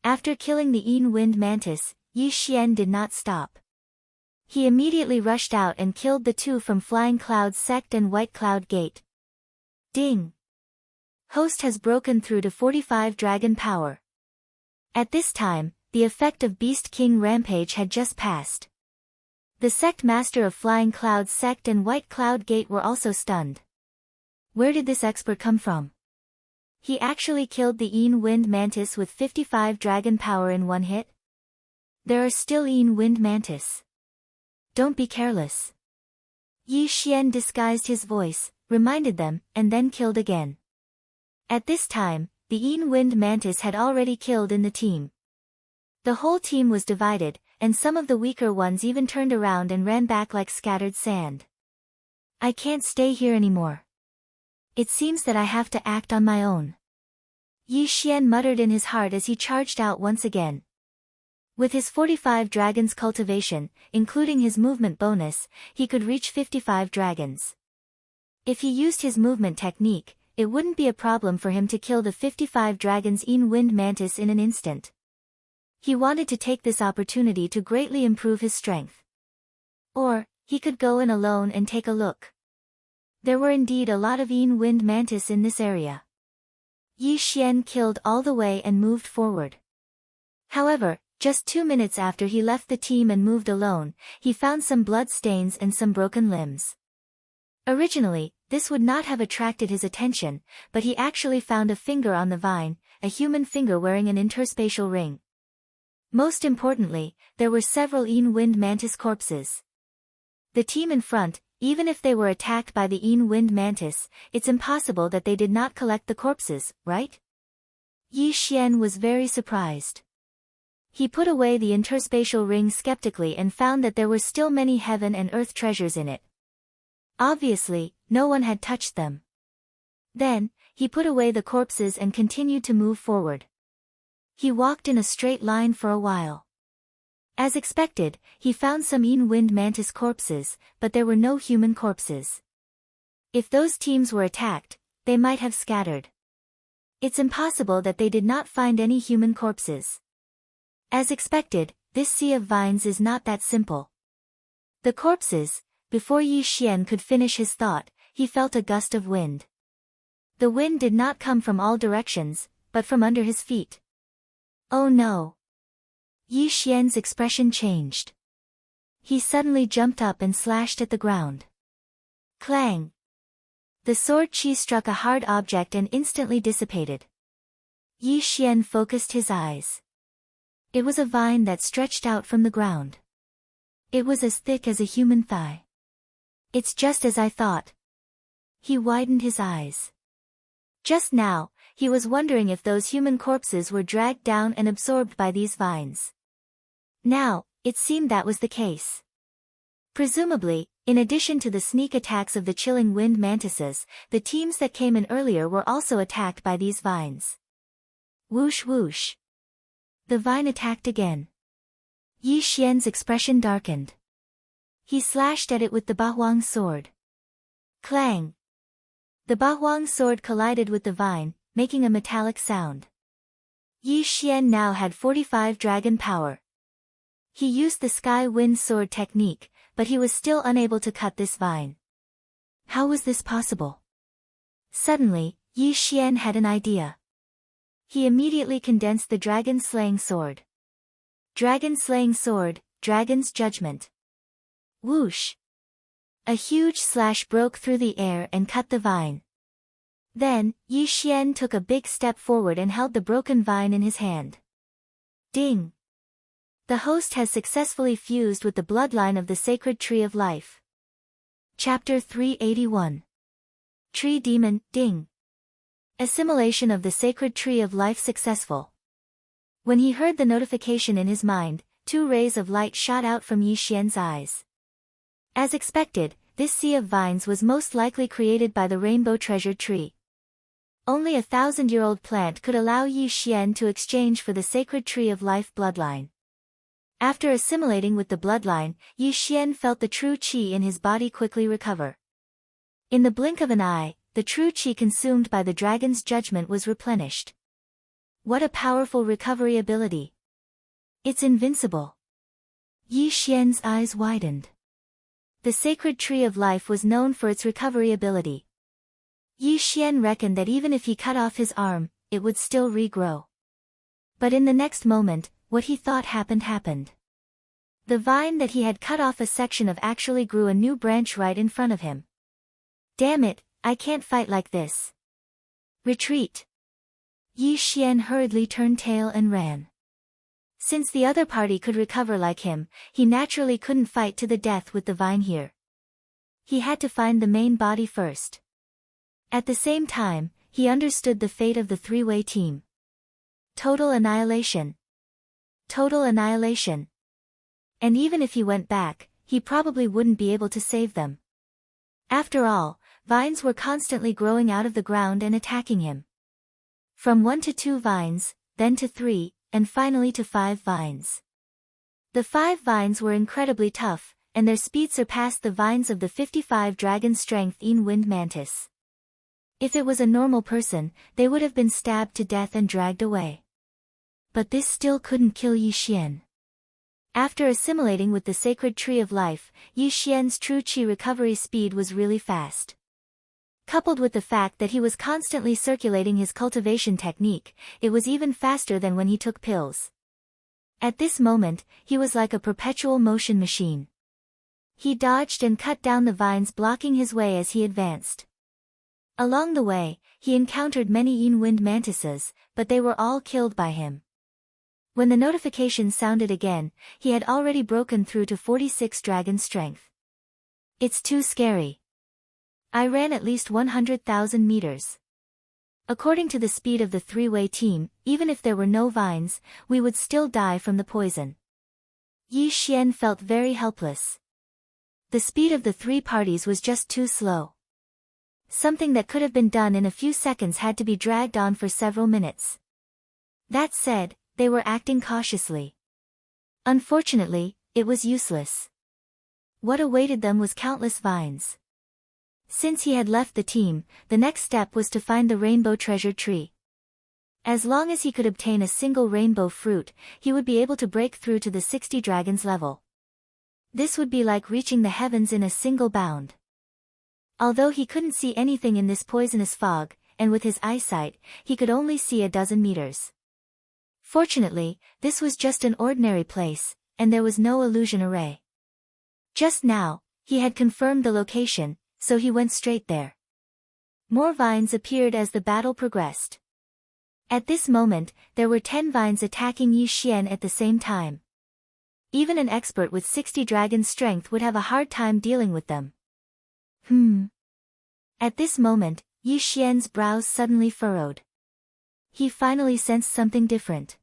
After killing the Yin wind mantis, Yi Xian did not stop. He immediately rushed out and killed the 2 from Flying Cloud Sect and White Cloud Gate. Ding! Host has broken through to 45 dragon power. At this time, the effect of Beast King Rampage had just passed. The sect master of Flying Cloud Sect and White Cloud Gate were also stunned. Where did this expert come from? He actually killed the wind mantis with 55 dragon power in one hit? There are still wind mantis. Don't be careless. Yi Xian disguised his voice, reminded them, and then killed again. At this time, the wind mantis had already killed in the team. The whole team was divided, and some of the weaker ones even turned around and ran back like scattered sand. I can't stay here anymore. It seems that I have to act on my own. Yi Xian muttered in his heart as he charged out once again. With his 45 dragons cultivation, including his movement bonus, he could reach 55 dragons. If he used his movement technique, it wouldn't be a problem for him to kill the 55 dragons wind mantis in an instant. He wanted to take this opportunity to greatly improve his strength. Or, he could go in alone and take a look. There were indeed a lot of wind mantis in this area. Yi Xian killed all the way and moved forward. However, just 2 minutes after he left the team and moved alone, he found some blood stains and some broken limbs. Originally, this would not have attracted his attention, but he actually found a finger on the vine, a human finger wearing an interspatial ring. Most importantly, there were several wind mantis corpses. The team in front, even if they were attacked by the wind mantis, it's impossible that they did not collect the corpses, right? Yi Xian was very surprised. He put away the interspatial ring skeptically and found that there were still many heaven and earth treasures in it. Obviously, no one had touched them. Then, he put away the corpses and continued to move forward. He walked in a straight line for a while. As expected, he found some wind mantis corpses, but there were no human corpses. If those teams were attacked, they might have scattered. It's impossible that they did not find any human corpses. As expected, this sea of vines is not that simple. The corpses, before Yi Xian could finish his thought, he felt a gust of wind. The wind did not come from all directions, but from under his feet. Oh no! Yi Xian's expression changed. He suddenly jumped up and slashed at the ground. Clang! The sword qi struck a hard object and instantly dissipated. Yi Xian focused his eyes. It was a vine that stretched out from the ground. It was as thick as a human thigh. It's just as I thought. He widened his eyes. Just now, he was wondering if those human corpses were dragged down and absorbed by these vines. Now, it seemed that was the case. Presumably, in addition to the sneak attacks of the chilling wind mantises, the teams that came in earlier were also attacked by these vines. Whoosh whoosh. The vine attacked again. Yi Xian's expression darkened. He slashed at it with the Bahuang sword. Clang! The Bahuang sword collided with the vine, making a metallic sound. Yi Xian now had 45 dragon power. He used the sky wind sword technique, but he was still unable to cut this vine. How was this possible? Suddenly, Yi Xian had an idea. He immediately condensed the dragon-slaying sword. Dragon-slaying sword, dragon's judgment. Whoosh! A huge slash broke through the air and cut the vine. Then, Yi Xian took a big step forward and held the broken vine in his hand. Ding! The host has successfully fused with the bloodline of the sacred tree of life. Chapter 381. Tree Demon, Ding! Assimilation of the sacred tree of life successful. When he heard the notification in his mind, 2 rays of light shot out from Yi Xian's eyes. As expected, this sea of vines was most likely created by the rainbow treasure tree. Only a 1,000-year-old plant could allow Yi Xian to exchange for the sacred tree of life bloodline. After assimilating with the bloodline, Yi Xian felt the true qi in his body quickly recover. In the blink of an eye, the true qi consumed by the dragon's judgment was replenished. What a powerful recovery ability! It's invincible. Yi Xian's eyes widened. The sacred tree of life was known for its recovery ability. Yi Xian reckoned that even if he cut off his arm, it would still regrow. But in the next moment, what he thought happened. The vine that he had cut off a section of actually grew a new branch right in front of him. Damn it, I can't fight like this. Retreat. Yi Xian hurriedly turned tail and ran. Since the other party could recover like him, he naturally couldn't fight to the death with the vine here. He had to find the main body first. At the same time, he understood the fate of the three-way team. Total annihilation. Total annihilation. And even if he went back, he probably wouldn't be able to save them. After all, vines were constantly growing out of the ground and attacking him. From 1 to 2 vines, then to 3, and finally to 5 vines. The 5 vines were incredibly tough, and their speed surpassed the vines of the 55 dragon strength wind mantis. If it was a normal person, they would have been stabbed to death and dragged away. But this still couldn't kill Yi Xian. After assimilating with the sacred tree of life, Yi Xian's true qi recovery speed was really fast. Coupled with the fact that he was constantly circulating his cultivation technique, it was even faster than when he took pills. At this moment, he was like a perpetual motion machine. He dodged and cut down the vines blocking his way as he advanced. Along the way, he encountered many wind mantises, but they were all killed by him. When the notification sounded again, he had already broken through to 46 dragon strength. It's too scary. I ran at least 100,000 meters. According to the speed of the three-way team, even if there were no vines, we would still die from the poison. Yi Xian felt very helpless. The speed of the 3 parties was just too slow. Something that could have been done in a few seconds had to be dragged on for several minutes. That said, they were acting cautiously. Unfortunately, it was useless. What awaited them was countless vines. Since he had left the team, the next step was to find the rainbow treasure tree. As long as he could obtain a single rainbow fruit, he would be able to break through to the 60 dragons level. This would be like reaching the heavens in a single bound. Although he couldn't see anything in this poisonous fog, and with his eyesight, he could only see a dozen meters. Fortunately, this was just an ordinary place, and there was no illusion array. Just now, he had confirmed the location, so he went straight there. More vines appeared as the battle progressed. At this moment, there were 10 vines attacking Yi Xian at the same time. Even an expert with 60 dragon strength would have a hard time dealing with them. At this moment, Yi Xian's brows suddenly furrowed. He finally sensed something different.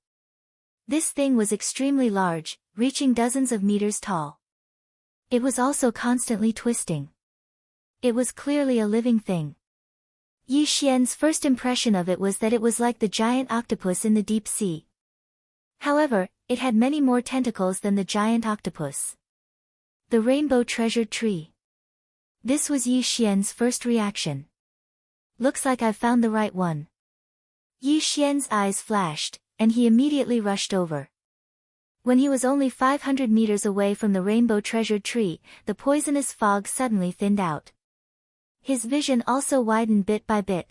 This thing was extremely large, reaching dozens of meters tall. It was also constantly twisting. It was clearly a living thing. Yi Xian's first impression of it was that it was like the giant octopus in the deep sea. However, it had many more tentacles than the giant octopus. The rainbow treasure tree. This was Yi Xian's first reaction. Looks like I've found the right one. Yi Xian's eyes flashed, and he immediately rushed over. When he was only 500 meters away from the rainbow treasure tree, the poisonous fog suddenly thinned out. His vision also widened bit by bit.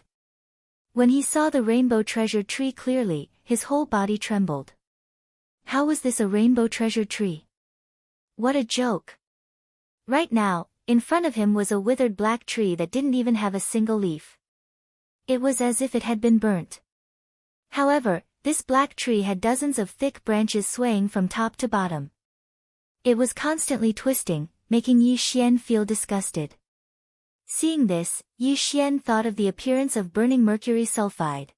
When he saw the rainbow treasure tree clearly, his whole body trembled. How was this a rainbow treasure tree? What a joke! Right now, in front of him was a withered black tree that didn't even have a single leaf. It was as if it had been burnt. However, this black tree had dozens of thick branches swaying from top to bottom. It was constantly twisting, making Yi Xian feel disgusted. Seeing this, Yi Xian thought of the appearance of burning mercury sulfide.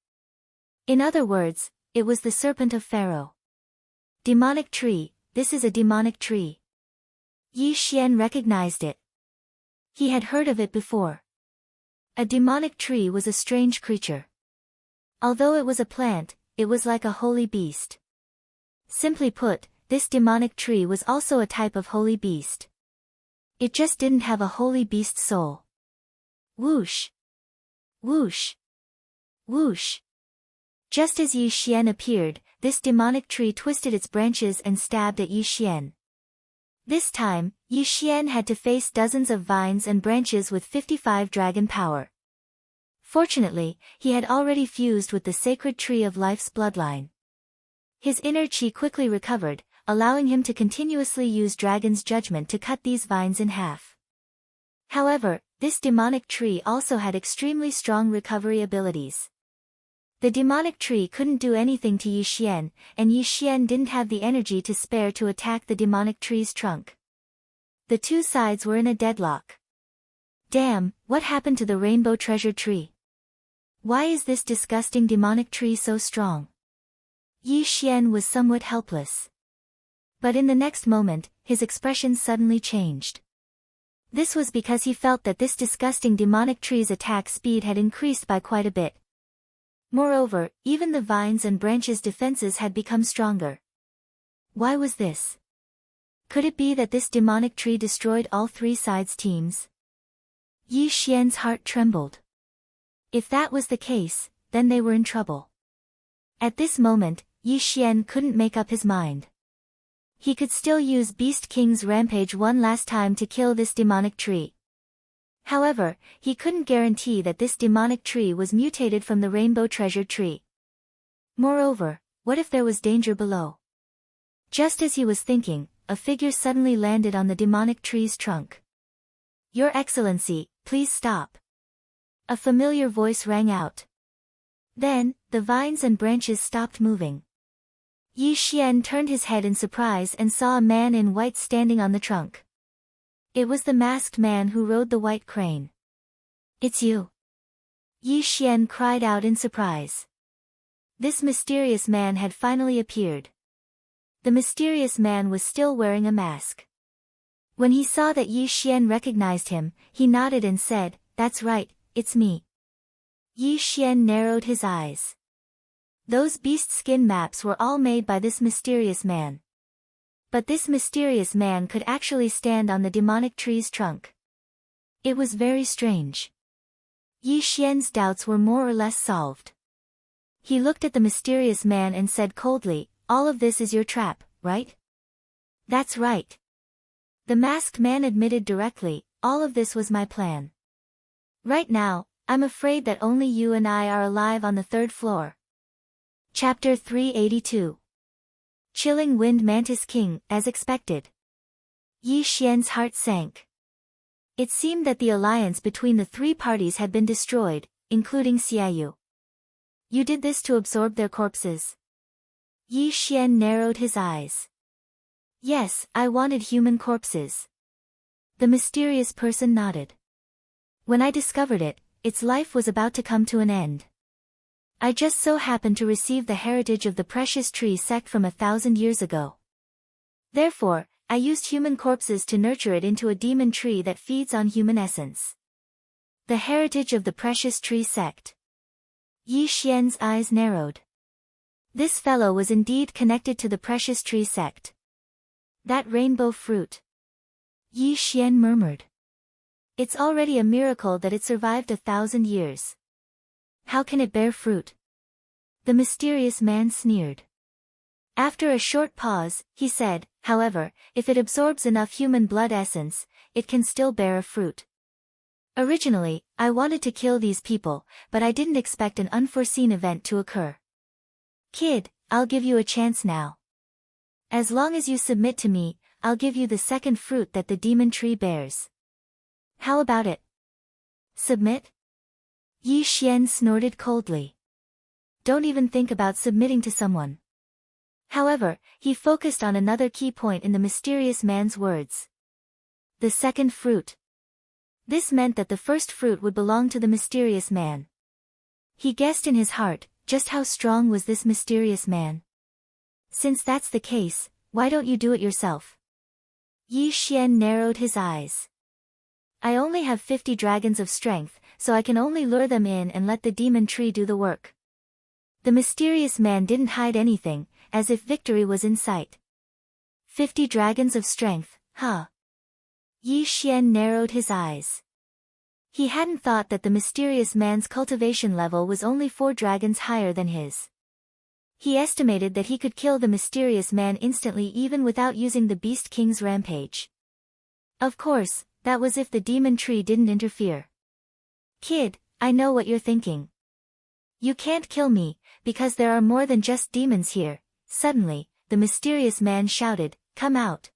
In other words, it was the serpent of Pharaoh. Demonic tree, this is a demonic tree. Yi Xian recognized it. He had heard of it before. A demonic tree was a strange creature. Although it was a plant, it was like a holy beast. Simply put, this demonic tree was also a type of holy beast. It just didn't have a holy beast soul. Whoosh! Whoosh! Whoosh! Just as Yi Xian appeared, this demonic tree twisted its branches and stabbed at Yi Xian. This time, Yi Xian had to face dozens of vines and branches with 55 dragon power. Fortunately, he had already fused with the sacred tree of life's bloodline. His inner qi quickly recovered, allowing him to continuously use dragon's judgment to cut these vines in half. However, This demonic tree also had extremely strong recovery abilities. The demonic tree couldn't do anything to Yi Xian, and Yi Xian didn't have the energy to spare to attack the demonic tree's trunk. The two sides were in a deadlock. Damn, what happened to the rainbow treasure tree? Why is this disgusting demonic tree so strong? Yi Xian was somewhat helpless. But in the next moment, his expression suddenly changed. This was because he felt that this disgusting demonic tree's attack speed had increased by quite a bit. Moreover, even the vines and branches' defenses had become stronger. Why was this? Could it be that this demonic tree destroyed all three sides' teams? Yi Xian's heart trembled. If that was the case, then they were in trouble. At this moment, Yi Xian couldn't make up his mind. He could still use Beast King's rampage one last time to kill this demonic tree. However, he couldn't guarantee that this demonic tree was mutated from the rainbow treasure tree. Moreover, what if there was danger below? Just as he was thinking, a figure suddenly landed on the demonic tree's trunk. "Your Excellency, please stop." A familiar voice rang out. Then, the vines and branches stopped moving. Yi Xian turned his head in surprise and saw a man in white standing on the trunk. It was the masked man who rode the white crane. "It's you!" Yi Xian cried out in surprise. This mysterious man had finally appeared. The mysterious man was still wearing a mask. When he saw that Yi Xian recognized him, he nodded and said, "That's right, it's me." Yi Xian narrowed his eyes. Those beast skin maps were all made by this mysterious man. But this mysterious man could actually stand on the demonic tree's trunk. It was very strange. Yi Xian's doubts were more or less solved. He looked at the mysterious man and said coldly, "All of this is your trap, right?" "That's right." The masked man admitted directly, "All of this was my plan. Right now, I'm afraid that only you and I are alive on the third floor." Chapter 382. Chilling Wind Mantis King, as expected. Yi Xian's heart sank. It seemed that the alliance between the three parties had been destroyed, including Xiaoyu. "You did this to absorb their corpses?" Yi Xian narrowed his eyes. "Yes, I wanted human corpses." The mysterious person nodded. "When I discovered it, its life was about to come to an end. I just so happened to receive the heritage of the precious tree sect from 1,000 years ago. Therefore, I used human corpses to nurture it into a demon tree that feeds on human essence." The heritage of the precious tree sect. Yi Xian's eyes narrowed. This fellow was indeed connected to the precious tree sect. "That rainbow fruit," Yi Xian murmured. "It's already a miracle that it survived 1,000 years. How can it bear fruit?" The mysterious man sneered. After a short pause, he said, "However, if it absorbs enough human blood essence, it can still bear a fruit. Originally, I wanted to kill these people, but I didn't expect an unforeseen event to occur. Kid, I'll give you a chance now. As long as you submit to me, I'll give you the second fruit that the demon tree bears. How about it? Submit?" Yi Xian snorted coldly. "Don't even think about submitting to someone." However, he focused on another key point in the mysterious man's words. The second fruit. This meant that the first fruit would belong to the mysterious man. He guessed in his heart, just how strong was this mysterious man. "Since that's the case, why don't you do it yourself?" Yi Xian narrowed his eyes. "I only have 50 dragons of strength, so I can only lure them in and let the demon tree do the work." The mysterious man didn't hide anything, as if victory was in sight. 50 dragons of strength, huh? Yi Xian narrowed his eyes. He hadn't thought that the mysterious man's cultivation level was only 4 dragons higher than his. He estimated that he could kill the mysterious man instantly even without using the Beast King's rampage. Of course, that was if the demon tree didn't interfere. "Kid, I know what you're thinking. You can't kill me, because there are more than just demons here." Suddenly, the mysterious man shouted, "Come out!"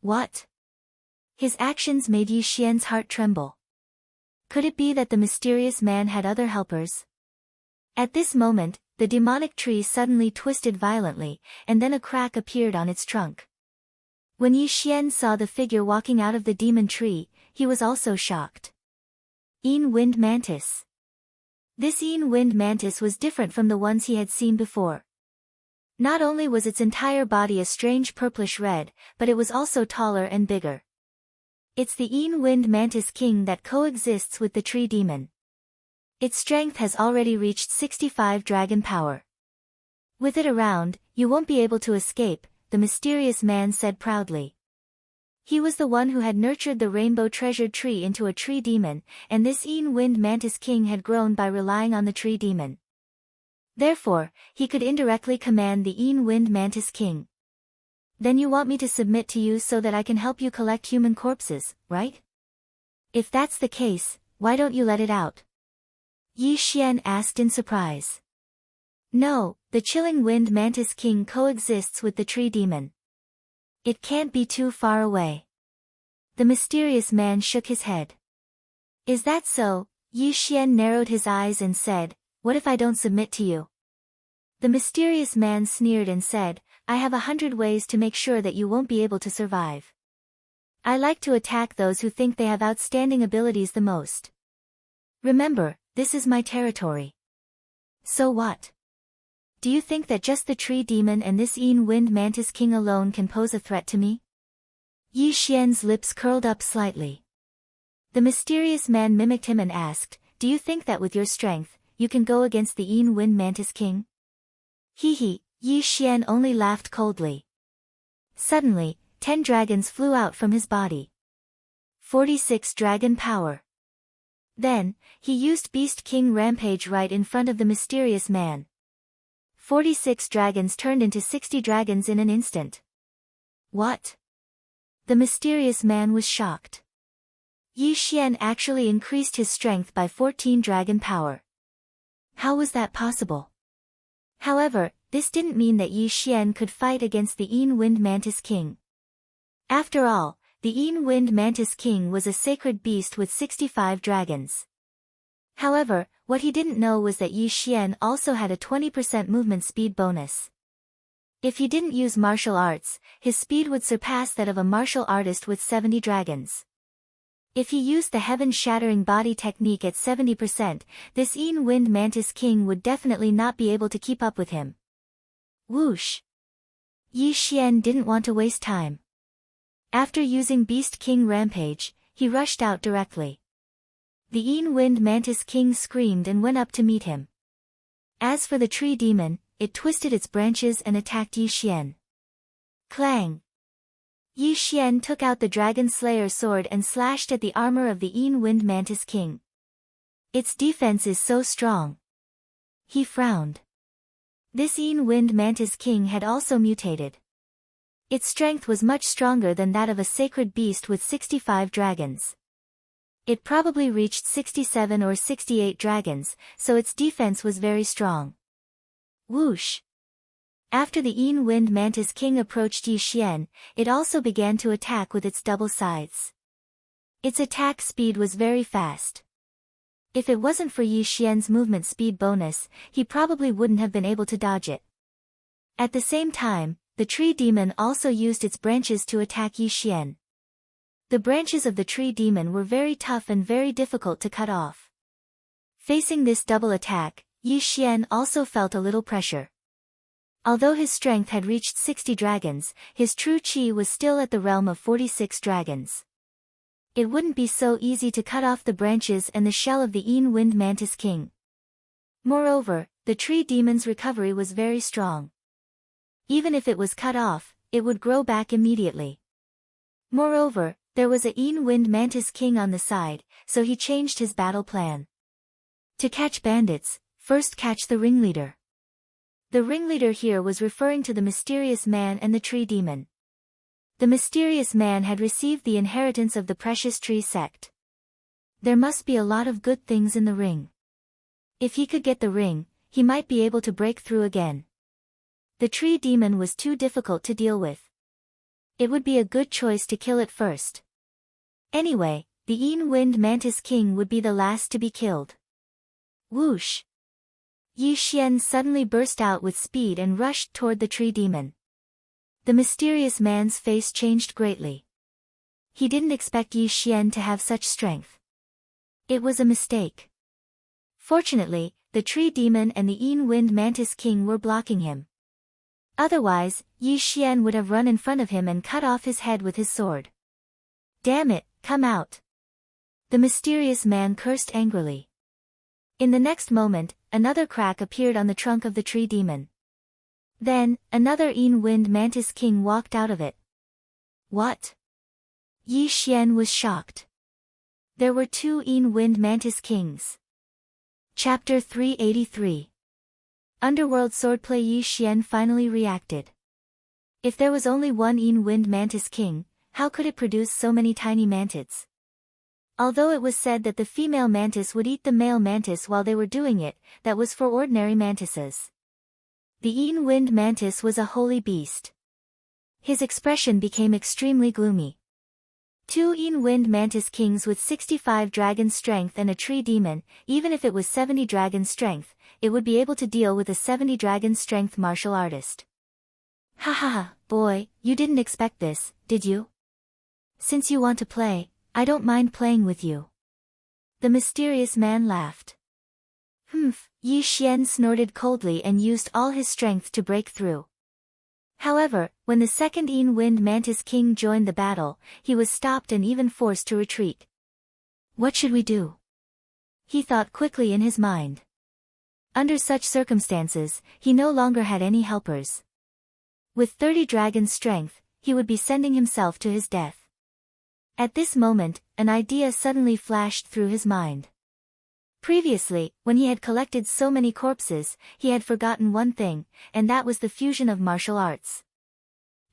What? His actions made Yi Xian's heart tremble. Could it be that the mysterious man had other helpers? At this moment, the demonic tree suddenly twisted violently, and then a crack appeared on its trunk. When Yi Xian saw the figure walking out of the demon tree, he was also shocked. Wind Mantis. This Wind Mantis was different from the ones he had seen before. Not only was its entire body a strange purplish red, but it was also taller and bigger. It's the Wind Mantis King that coexists with the tree demon. Its strength has already reached 65 dragon power. With it around, you won't be able to escape, the mysterious man said proudly. He was the one who had nurtured the rainbow treasured tree into a tree demon, and this Wind Mantis King had grown by relying on the tree demon. Therefore, he could indirectly command the Wind Mantis King. Then you want me to submit to you so that I can help you collect human corpses, right? If that's the case, why don't you let it out? Yi Xian asked in surprise. No, the chilling Wind Mantis King coexists with the tree demon. It can't be too far away. The mysterious man shook his head. Is that so? Yi Xian narrowed his eyes and said, what if I don't submit to you? The mysterious man sneered and said, I have 100 ways to make sure that you won't be able to survive. I like to attack those who think they have outstanding abilities the most. Remember, this is my territory. So what? Do you think that just the tree demon and this Wind Mantis King alone can pose a threat to me? Yi Xian's lips curled up slightly. The mysterious man mimicked him and asked, do you think that with your strength, you can go against the Wind Mantis King? Hee. Yi Xian only laughed coldly. Suddenly, 10 dragons flew out from his body. 46 dragon power. Then, he used Beast King Rampage right in front of the mysterious man. 46 dragons turned into 60 dragons in an instant. What? The mysterious man was shocked. Yi Xian actually increased his strength by 14 dragon power. How was that possible? However, this didn't mean that Yi Xian could fight against the Wind Mantis King. After all, the Wind Mantis King was a sacred beast with 65 dragons. However, what he didn't know was that Yi Xian also had a 20% movement speed bonus. If he didn't use martial arts, his speed would surpass that of a martial artist with 70 dragons. If he used the heaven-shattering body technique at 70%, this Wind Mantis King would definitely not be able to keep up with him. Whoosh! Yi Xian didn't want to waste time. After using Beast King Rampage, he rushed out directly. The Wind Mantis King screamed and went up to meet him. As for the tree demon, it twisted its branches and attacked Yi Xian. Clang! Yi Xian took out the Dragon Slayer sword and slashed at the armor of the Wind Mantis King. Its defense is so strong. He frowned. This Wind Mantis King had also mutated. Its strength was much stronger than that of a sacred beast with 65 dragons. It probably reached 67 or 68 dragons, so its defense was very strong. Whoosh! After the Wind Mantis King approached Yi Xian, it also began to attack with its double scythes. Its attack speed was very fast. If it wasn't for Yi Xian's movement speed bonus, he probably wouldn't have been able to dodge it. At the same time, the tree demon also used its branches to attack Yi Xian. The branches of the tree demon were very tough and very difficult to cut off. Facing this double attack, Yi Xian also felt a little pressure. Although his strength had reached 60 dragons, his true chi was still at the realm of 46 dragons. It wouldn't be so easy to cut off the branches and the shell of the Wind Mantis King. Moreover, the tree demon's recovery was very strong. Even if it was cut off, it would grow back immediately. Moreover, there was a Wind Mantis King on the side, so he changed his battle plan. To catch bandits, first catch the ringleader. The ringleader here was referring to the mysterious man and the tree demon. The mysterious man had received the inheritance of the precious tree sect. There must be a lot of good things in the ring. If he could get the ring, he might be able to break through again. The tree demon was too difficult to deal with. It would be a good choice to kill it first. Anyway, the Wind Mantis King would be the last to be killed. Whoosh! Yi Xian suddenly burst out with speed and rushed toward the tree demon. The mysterious man's face changed greatly. He didn't expect Yi Xian to have such strength. It was a mistake. Fortunately, the tree demon and the Wind Mantis King were blocking him. Otherwise, Yi Xian would have run in front of him and cut off his head with his sword. Damn it, come out! The mysterious man cursed angrily. In the next moment, another crack appeared on the trunk of the tree demon. Then, another Wind Mantis King walked out of it. What? Yi Xian was shocked. There were two Wind Mantis Kings. Chapter 383. Underworld Swordplay. Yi Xian finally reacted. If there was only one Wind Mantis King, how could it produce so many tiny mantids? Although it was said that the female mantis would eat the male mantis while they were doing it, that was for ordinary mantises. The Wind Mantis was a holy beast. His expression became extremely gloomy. Two Wind Mantis Kings with 65 dragon strength and a tree demon, even if it was 70 dragon strength, it would be able to deal with a 70 dragon strength martial artist. Ha ha ha, boy, you didn't expect this, did you? Since you want to play, I don't mind playing with you. The mysterious man laughed. Humph, Yi Xian snorted coldly and used all his strength to break through. However, when the second Wind Mantis King joined the battle, he was stopped and even forced to retreat. What should we do? He thought quickly in his mind. Under such circumstances, he no longer had any helpers. With 30 dragon strength, he would be sending himself to his death. At this moment, an idea suddenly flashed through his mind. Previously, when he had collected so many corpses, he had forgotten one thing, and that was the fusion of martial arts.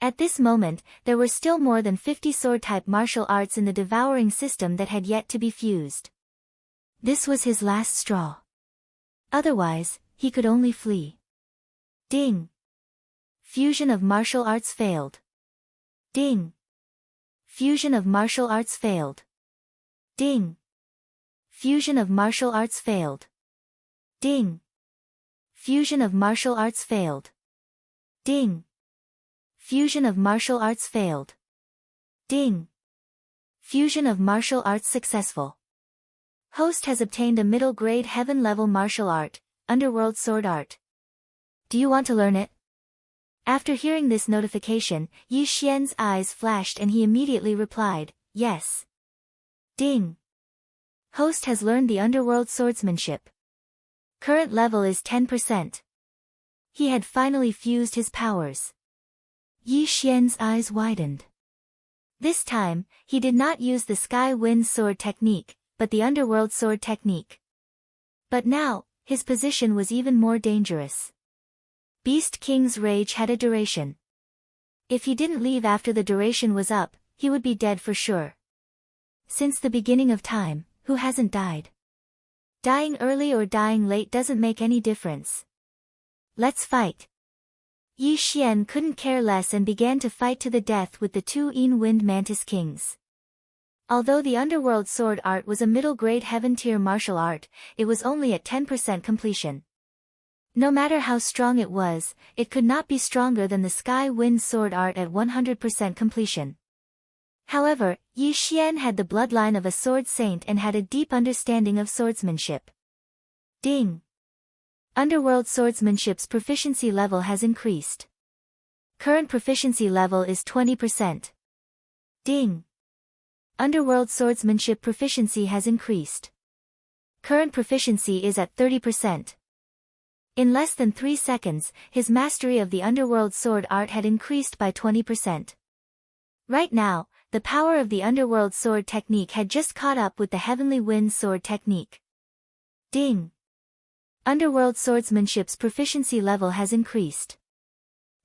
At this moment, there were still more than 50 sword-type martial arts in the devouring system that had yet to be fused. This was his last straw. Otherwise, he could only flee. Ding! Fusion of martial arts failed. Ding! Fusion of martial arts failed. Ding! Fusion of martial arts failed. Ding! Fusion of martial arts failed. Ding! Fusion of martial arts failed. Ding! Fusion of martial arts successful. Host has obtained a middle-grade heaven-level martial art, Underworld Sword Art. Do you want to learn it? After hearing this notification, Yi Xian's eyes flashed and he immediately replied, yes. Ding! Host has learned the Underworld Swordsmanship. Current level is 10%. He had finally fused his powers. Yi Xian's eyes widened. This time, he did not use the Sky Wind Sword technique, but the Underworld Sword technique. But now, his position was even more dangerous. Beast King's rage had a duration. If he didn't leave after the duration was up, he would be dead for sure. Since the beginning of time, who hasn't died? Dying early or dying late doesn't make any difference. Let's fight. Yi Xian couldn't care less and began to fight to the death with the two Wind Mantis Kings. Although the Underworld Sword Art was a middle-grade heaven-tier martial art, it was only at 10% completion. No matter how strong it was, it could not be stronger than the Sky Wind Sword Art at 100% completion. However, Yi Xian had the bloodline of a sword saint and had a deep understanding of swordsmanship. Ding! Underworld Swordsmanship's proficiency level has increased. Current proficiency level is 20%. Ding! Underworld Swordsmanship proficiency has increased. Current proficiency is at 30%. In less than 3 seconds, his mastery of the Underworld Sword Art had increased by 20%. Right now, the power of the Underworld Sword technique had just caught up with the Heavenly Wind Sword technique. Ding! Underworld Swordsmanship's proficiency level has increased.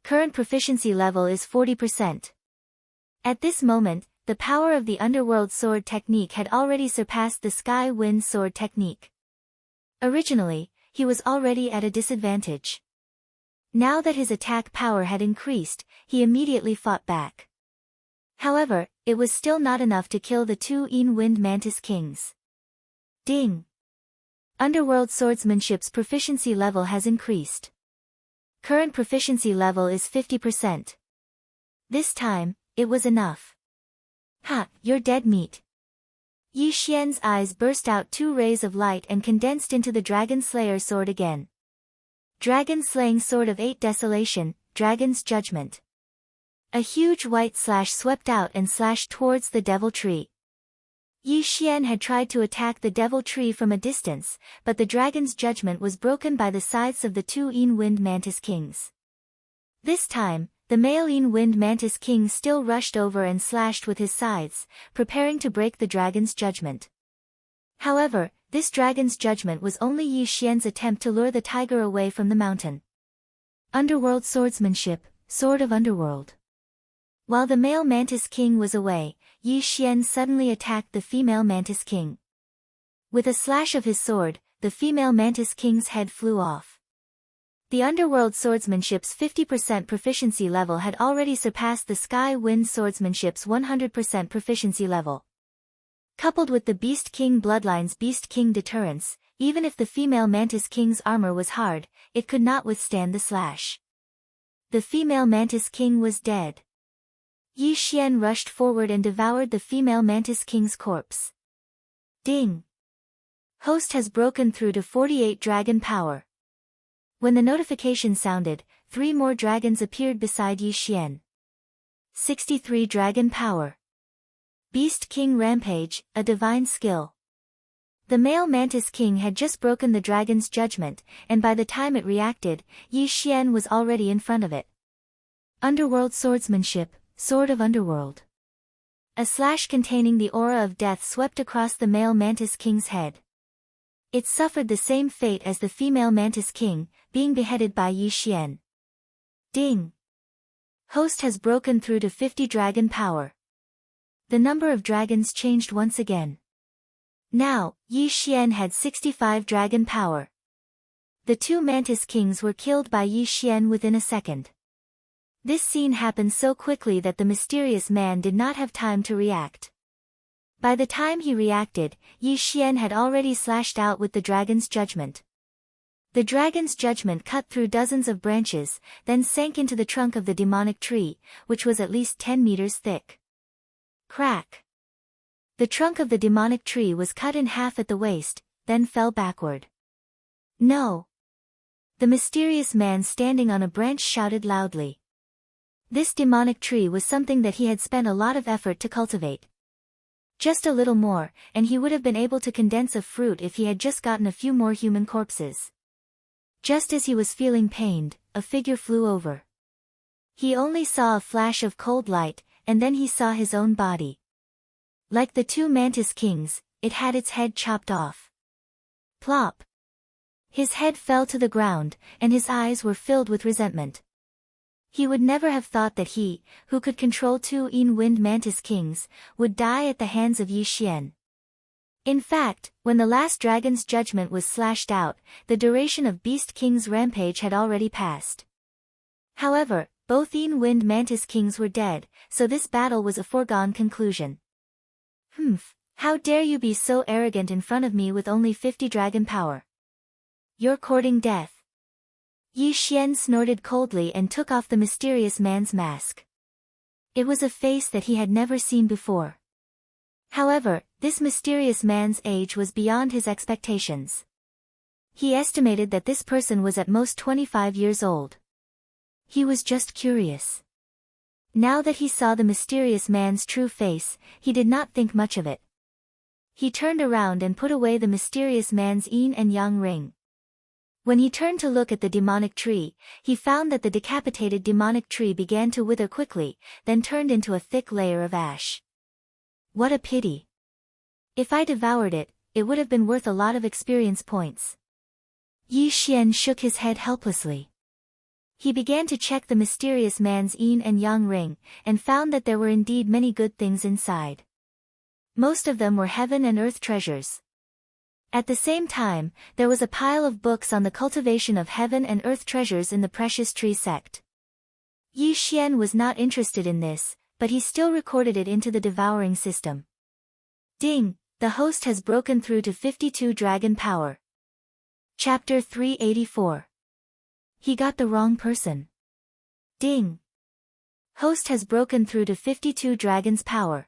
Current proficiency level is 40%. At this moment, the power of the Underworld Sword technique had already surpassed the Sky Wind Sword technique. Originally, he was already at a disadvantage. Now that his attack power had increased, he immediately fought back. However, it was still not enough to kill the two wind mantis kings. Ding! Underworld swordsmanship's proficiency level has increased. Current proficiency level is 50%. This time, it was enough. Ha, you're dead meat. Yi Xian's eyes burst out two rays of light and condensed into the Dragon Slayer sword again. Dragon Slaying Sword of 8 Desolation, Dragon's Judgment. A huge white slash swept out and slashed towards the Devil Tree. Yi Xian had tried to attack the Devil Tree from a distance, but the Dragon's Judgment was broken by the scythes of the two wind mantis kings. This time, the male wind mantis king still rushed over and slashed with his scythes, preparing to break the Dragon's Judgment. However, this Dragon's Judgment was only Yi Xian's attempt to lure the tiger away from the mountain. Underworld Swordsmanship, Sword of Underworld. While the male mantis king was away, Yi Xian suddenly attacked the female mantis king. With a slash of his sword, the female mantis king's head flew off. The underworld swordsmanship's 50% proficiency level had already surpassed the sky wind swordsmanship's 100% proficiency level. Coupled with the Beast King bloodline's Beast King deterrence, even if the female mantis king's armor was hard, it could not withstand the slash. The female mantis king was dead. Yi Xian rushed forward and devoured the female mantis king's corpse. Ding! Host has broken through to 48 dragon power. When the notification sounded, 3 more dragons appeared beside Yi Xian. 63 dragon power. Beast King Rampage, a divine skill. The male mantis king had just broken the Dragon's Judgment, and by the time it reacted, Yi Xian was already in front of it. Underworld Swordsmanship, Sword of Underworld. A slash containing the aura of death swept across the male mantis king's head. It suffered the same fate as the female mantis king, being beheaded by Yi Xian. Ding! Host has broken through to 50 dragon power. The number of dragons changed once again. Now, Yi Xian had 65 dragon power. The two mantis kings were killed by Yi Xian within a second. This scene happened so quickly that the mysterious man did not have time to react. By the time he reacted, Yi Xian had already slashed out with the Dragon's Judgment. The Dragon's Judgment cut through dozens of branches, then sank into the trunk of the demonic tree, which was at least 10 meters thick. Crack! The trunk of the demonic tree was cut in half at the waist, then fell backward. No! The mysterious man standing on a branch shouted loudly. This demonic tree was something that he had spent a lot of effort to cultivate. Just a little more, and he would have been able to condense a fruit if he had just gotten a few more human corpses. Just as he was feeling pained, a figure flew over. He only saw a flash of cold light, and then he saw his own body. Like the two mantis kings, it had its head chopped off. Plop! His head fell to the ground, and his eyes were filled with resentment. He would never have thought that he, who could control two wind mantis kings, would die at the hands of Yi Xian. In fact, when the last Dragon's Judgment was slashed out, the duration of Beast King's rampage had already passed. However, both wind mantis kings were dead, so this battle was a foregone conclusion. Humph, how dare you be so arrogant in front of me with only 50 dragon power? You're courting death. Yi Xian snorted coldly and took off the mysterious man's mask. It was a face that he had never seen before. However, this mysterious man's age was beyond his expectations. He estimated that this person was at most 25 years old. He was just curious. Now that he saw the mysterious man's true face, he did not think much of it. He turned around and put away the mysterious man's yin and yang ring. When he turned to look at the demonic tree, he found that the decapitated demonic tree began to wither quickly, then turned into a thick layer of ash. What a pity. If I devoured it, it would have been worth a lot of experience points. Yi Xian shook his head helplessly. He began to check the mysterious man's yin and yang ring, and found that there were indeed many good things inside. Most of them were heaven and earth treasures. At the same time, there was a pile of books on the cultivation of heaven and earth treasures in the precious tree sect. Yi Xian was not interested in this, but he still recorded it into the devouring system. Ding! The host has broken through to 52 dragon power. Chapter 384. He got the wrong person. Ding! Host has broken through to 52 dragon's power.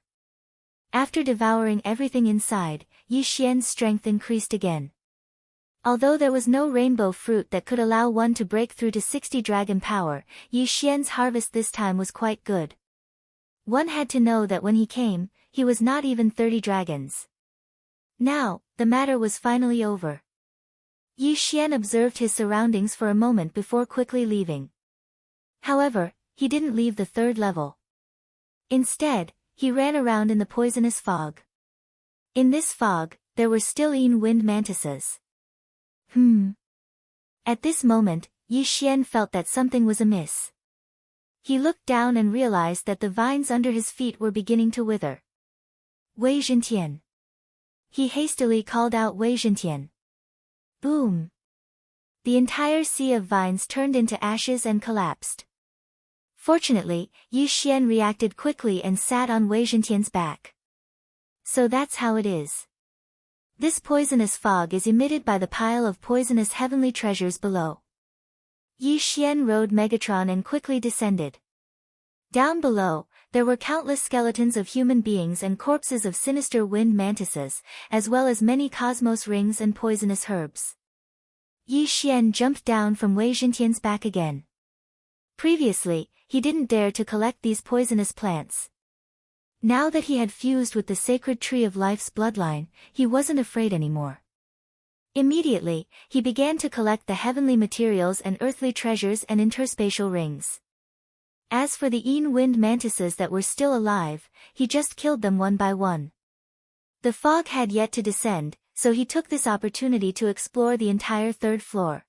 After devouring everything inside, Yi Xian's strength increased again. Although there was no rainbow fruit that could allow one to break through to 60 dragon power, Yi Xian's harvest this time was quite good. One had to know that when he came, he was not even 30 dragons. Now, the matter was finally over. Yi Xian observed his surroundings for a moment before quickly leaving. However, he didn't leave the third level. Instead, he ran around in the poisonous fog. In this fog, there were still wind mantises. At this moment, Yi Xian felt that something was amiss. He looked down and realized that the vines under his feet were beginning to wither. Wei Zhentian. He hastily called out Wei Zhentian. Boom! The entire sea of vines turned into ashes and collapsed. Fortunately, Yi Xian reacted quickly and sat on Wei Zhentian's back. So that's how it is. This poisonous fog is emitted by the pile of poisonous heavenly treasures below. Yi Xian rode Megatron and quickly descended. Down below, there were countless skeletons of human beings and corpses of sinister wind mantises, as well as many cosmos rings and poisonous herbs. Yi Xian jumped down from Wei Zhentian's back again. Previously, he didn't dare to collect these poisonous plants. Now that he had fused with the sacred tree of life's bloodline, he wasn't afraid anymore. Immediately, he began to collect the heavenly materials and earthly treasures and interspatial rings. As for the wind mantises that were still alive, he just killed them one by one. The fog had yet to descend, so he took this opportunity to explore the entire third floor.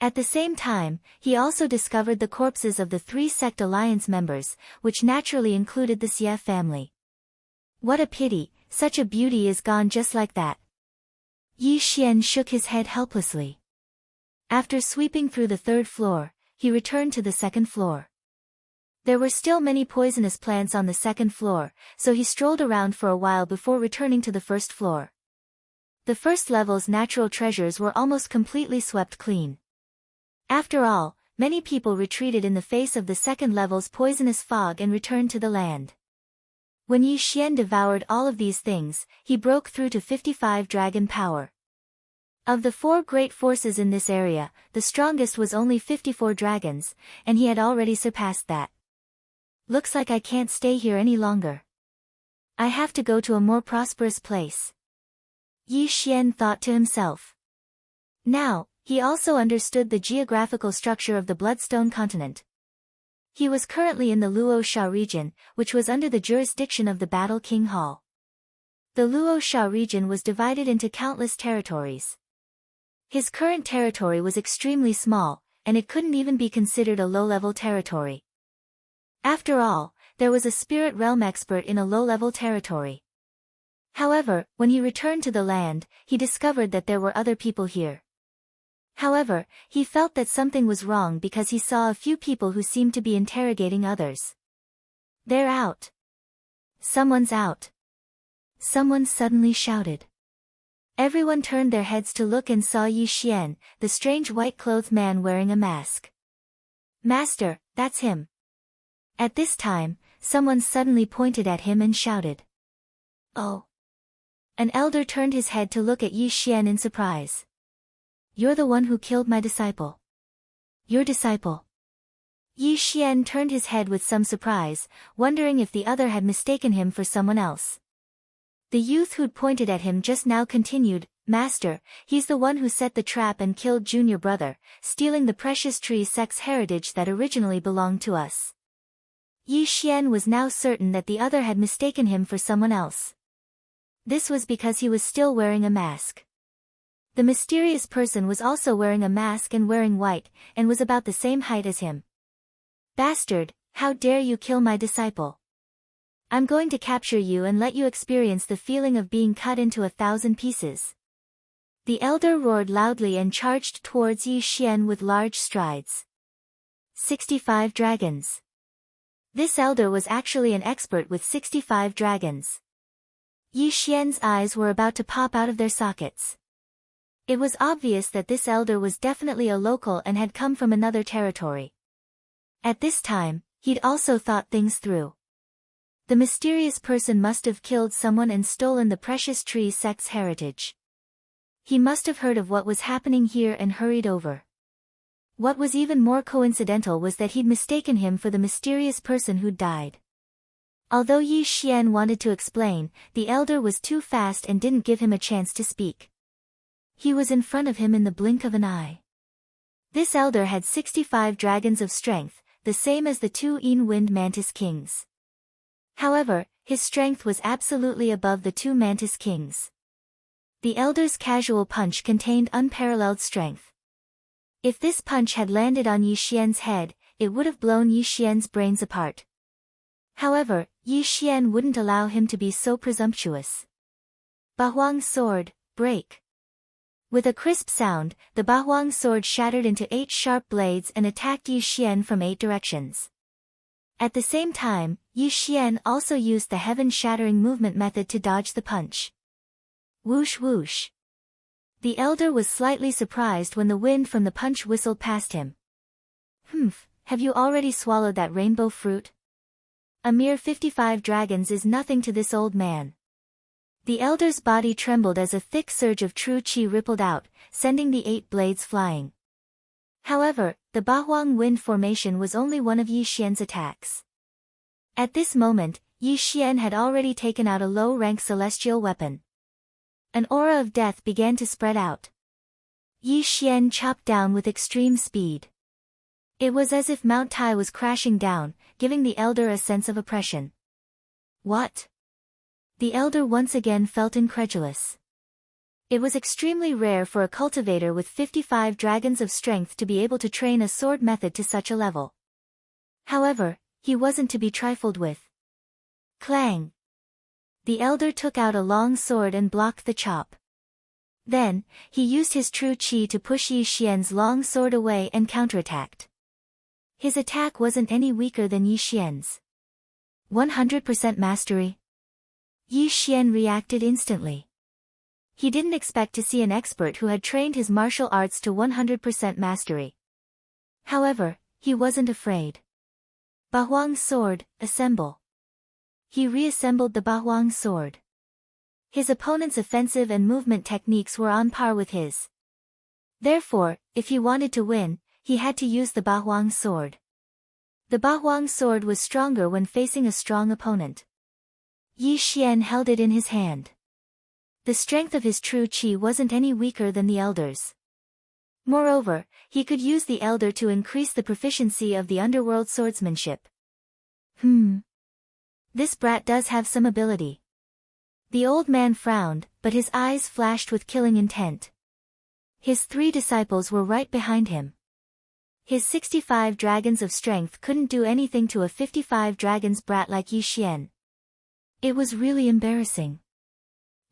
At the same time, he also discovered the corpses of the 3 sect alliance members, which naturally included the Xie family. What a pity, such a beauty is gone just like that. Yi Xian shook his head helplessly. After sweeping through the third floor, he returned to the second floor. There were still many poisonous plants on the second floor, so he strolled around for a while before returning to the first floor. The first level's natural treasures were almost completely swept clean. After all, many people retreated in the face of the second level's poisonous fog and returned to the land. When Yi Xian devoured all of these things, he broke through to 55 dragon power. Of the 4 great forces in this area, the strongest was only 54 dragons, and he had already surpassed that. Looks like I can't stay here any longer. I have to go to a more prosperous place. Yi Xian thought to himself. Now, he also understood the geographical structure of the Bloodstone continent. He was currently in the Luo Sha region, which was under the jurisdiction of the Battle King Hall. The Luo Sha region was divided into countless territories. His current territory was extremely small, and it couldn't even be considered a low-level territory. After all, there was a spirit realm expert in a low-level territory. However, when he returned to the land, he discovered that there were other people here. However, he felt that something was wrong because he saw a few people who seemed to be interrogating others. They're out. Someone's out. Someone suddenly shouted. Everyone turned their heads to look and saw Yi Xian, the strange white-clothed man wearing a mask. Master, that's him. At this time, someone suddenly pointed at him and shouted. Oh. An elder turned his head to look at Yi Xian in surprise. You're the one who killed my disciple. Your disciple. Yi Xian turned his head with some surprise, wondering if the other had mistaken him for someone else. The youth who'd pointed at him just now continued, Master, he's the one who set the trap and killed junior brother, stealing the precious tree sect's heritage that originally belonged to us. Yi Xian was now certain that the other had mistaken him for someone else. This was because he was still wearing a mask. The mysterious person was also wearing a mask and wearing white, and was about the same height as him. Bastard, how dare you kill my disciple? I'm going to capture you and let you experience the feeling of being cut into 1,000 pieces. The elder roared loudly and charged towards Yi Xian with large strides. 65 dragons. This elder was actually an expert with 65 dragons. Yi Xian's eyes were about to pop out of their sockets. It was obvious that this elder was definitely a local and had come from another territory. At this time, he'd also thought things through. The mysterious person must have killed someone and stolen the precious tree sect's heritage. He must have heard of what was happening here and hurried over. What was even more coincidental was that he'd mistaken him for the mysterious person who'd died. Although Yi Xian wanted to explain, the elder was too fast and didn't give him a chance to speak. He was in front of him in the blink of an eye. This elder had 65 dragons of strength, the same as the 2 wind mantis kings. However, his strength was absolutely above the 2 mantis kings. The elder's casual punch contained unparalleled strength. If this punch had landed on Yi Xian's head, it would have blown Yi Xian's brains apart. However, Yi Xian wouldn't allow him to be so presumptuous. Bahuang's sword, break. With a crisp sound, the Bahuang sword shattered into 8 sharp blades and attacked Yi Xian from 8 directions. At the same time, Yi Xian also used the heaven-shattering movement method to dodge the punch. Whoosh whoosh. The elder was slightly surprised when the wind from the punch whistled past him. Have you already swallowed that rainbow fruit? A mere 55 dragons is nothing to this old man. The elder's body trembled as a thick surge of true qi rippled out, sending the 8 blades flying. However, the Bahuang wind formation was only one of Yi Xian's attacks. At this moment, Yi Xian had already taken out a low-rank celestial weapon. An aura of death began to spread out. Yi Xian chopped down with extreme speed. It was as if Mount Tai was crashing down, giving the elder a sense of oppression. What? The elder once again felt incredulous. It was extremely rare for a cultivator with 55 dragons of strength to be able to train a sword method to such a level. However, he wasn't to be trifled with. Clang! The elder took out a long sword and blocked the chop. Then, he used his true qi to push Yi Xian's long sword away and counterattacked. His attack wasn't any weaker than Yi Xian's. 100% mastery. Yi Xian reacted instantly. He didn't expect to see an expert who had trained his martial arts to 100% mastery. However, he wasn't afraid. Bahuang's sword, assemble. He reassembled the Bahuang sword. His opponent's offensive and movement techniques were on par with his. Therefore, if he wanted to win, he had to use the Bahuang sword. The Bahuang sword was stronger when facing a strong opponent. Yi Xian held it in his hand. The strength of his true qi wasn't any weaker than the elder's. Moreover, he could use the elder to increase the proficiency of the underworld swordsmanship. This brat does have some ability. The old man frowned, but his eyes flashed with killing intent. His 3 disciples were right behind him. His 65 dragons of strength couldn't do anything to a 55 dragons brat like Yi Xian. It was really embarrassing.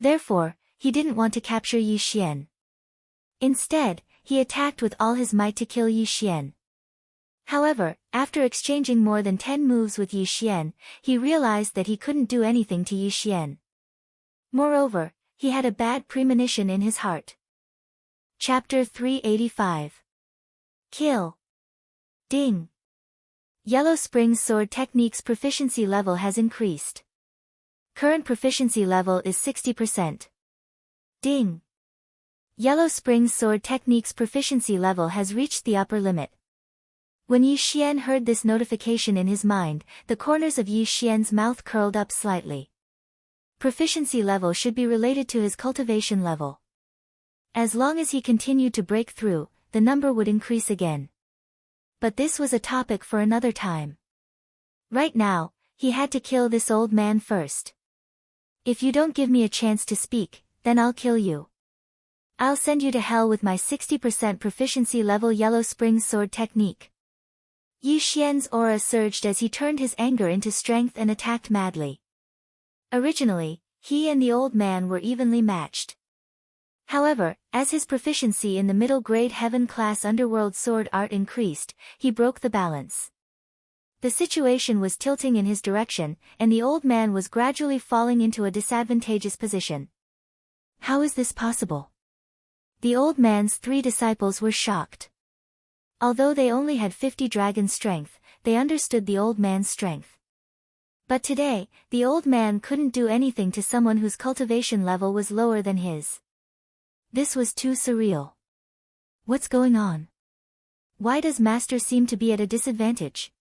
Therefore, he didn't want to capture Yi Xian. Instead, he attacked with all his might to kill Yi Xian. However, after exchanging more than 10 moves with Yi Xian, he realized that he couldn't do anything to Yi Xian. Moreover, he had a bad premonition in his heart. Chapter 385. Kill. Ding. Yellow Spring's sword technique's proficiency level has increased. Current proficiency level is 60%. Ding. Yellow Spring's sword technique's proficiency level has reached the upper limit. When Yi Xian heard this notification in his mind, the corners of Yi Xian's mouth curled up slightly. Proficiency level should be related to his cultivation level. As long as he continued to break through, the number would increase again. But this was a topic for another time. Right now, he had to kill this old man first. If you don't give me a chance to speak, then I'll kill you. I'll send you to hell with my 60% proficiency level Yellow Spring sword technique. Yi Xian's aura surged as he turned his anger into strength and attacked madly. Originally, he and the old man were evenly matched. However, as his proficiency in the middle grade heaven class underworld sword art increased, he broke the balance. The situation was tilting in his direction, and the old man was gradually falling into a disadvantageous position. How is this possible? The old man's 3 disciples were shocked. Although they only had 50 dragon strength, they understood the old man's strength. But today, the old man couldn't do anything to someone whose cultivation level was lower than his. This was too surreal. What's going on? Why does Master seem to be at a disadvantage?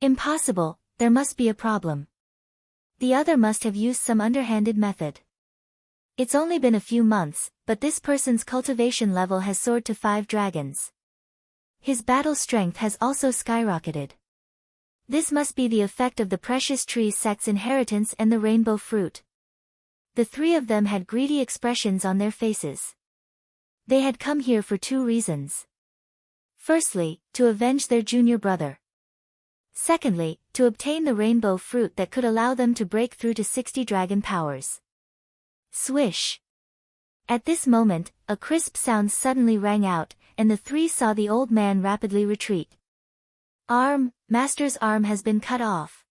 Impossible, there must be a problem. The other must have used some underhanded method. It's only been a few months, but this person's cultivation level has soared to 5 dragons. His battle strength has also skyrocketed. This must be the effect of the precious tree sect's inheritance and the rainbow fruit. The 3 of them had greedy expressions on their faces. They had come here for 2 reasons. Firstly, to avenge their junior brother. Secondly, to obtain the rainbow fruit that could allow them to break through to 60 dragon powers. Swish! At this moment, a crisp sound suddenly rang out, and the 3 saw the old man rapidly retreat. Master's arm has been cut off.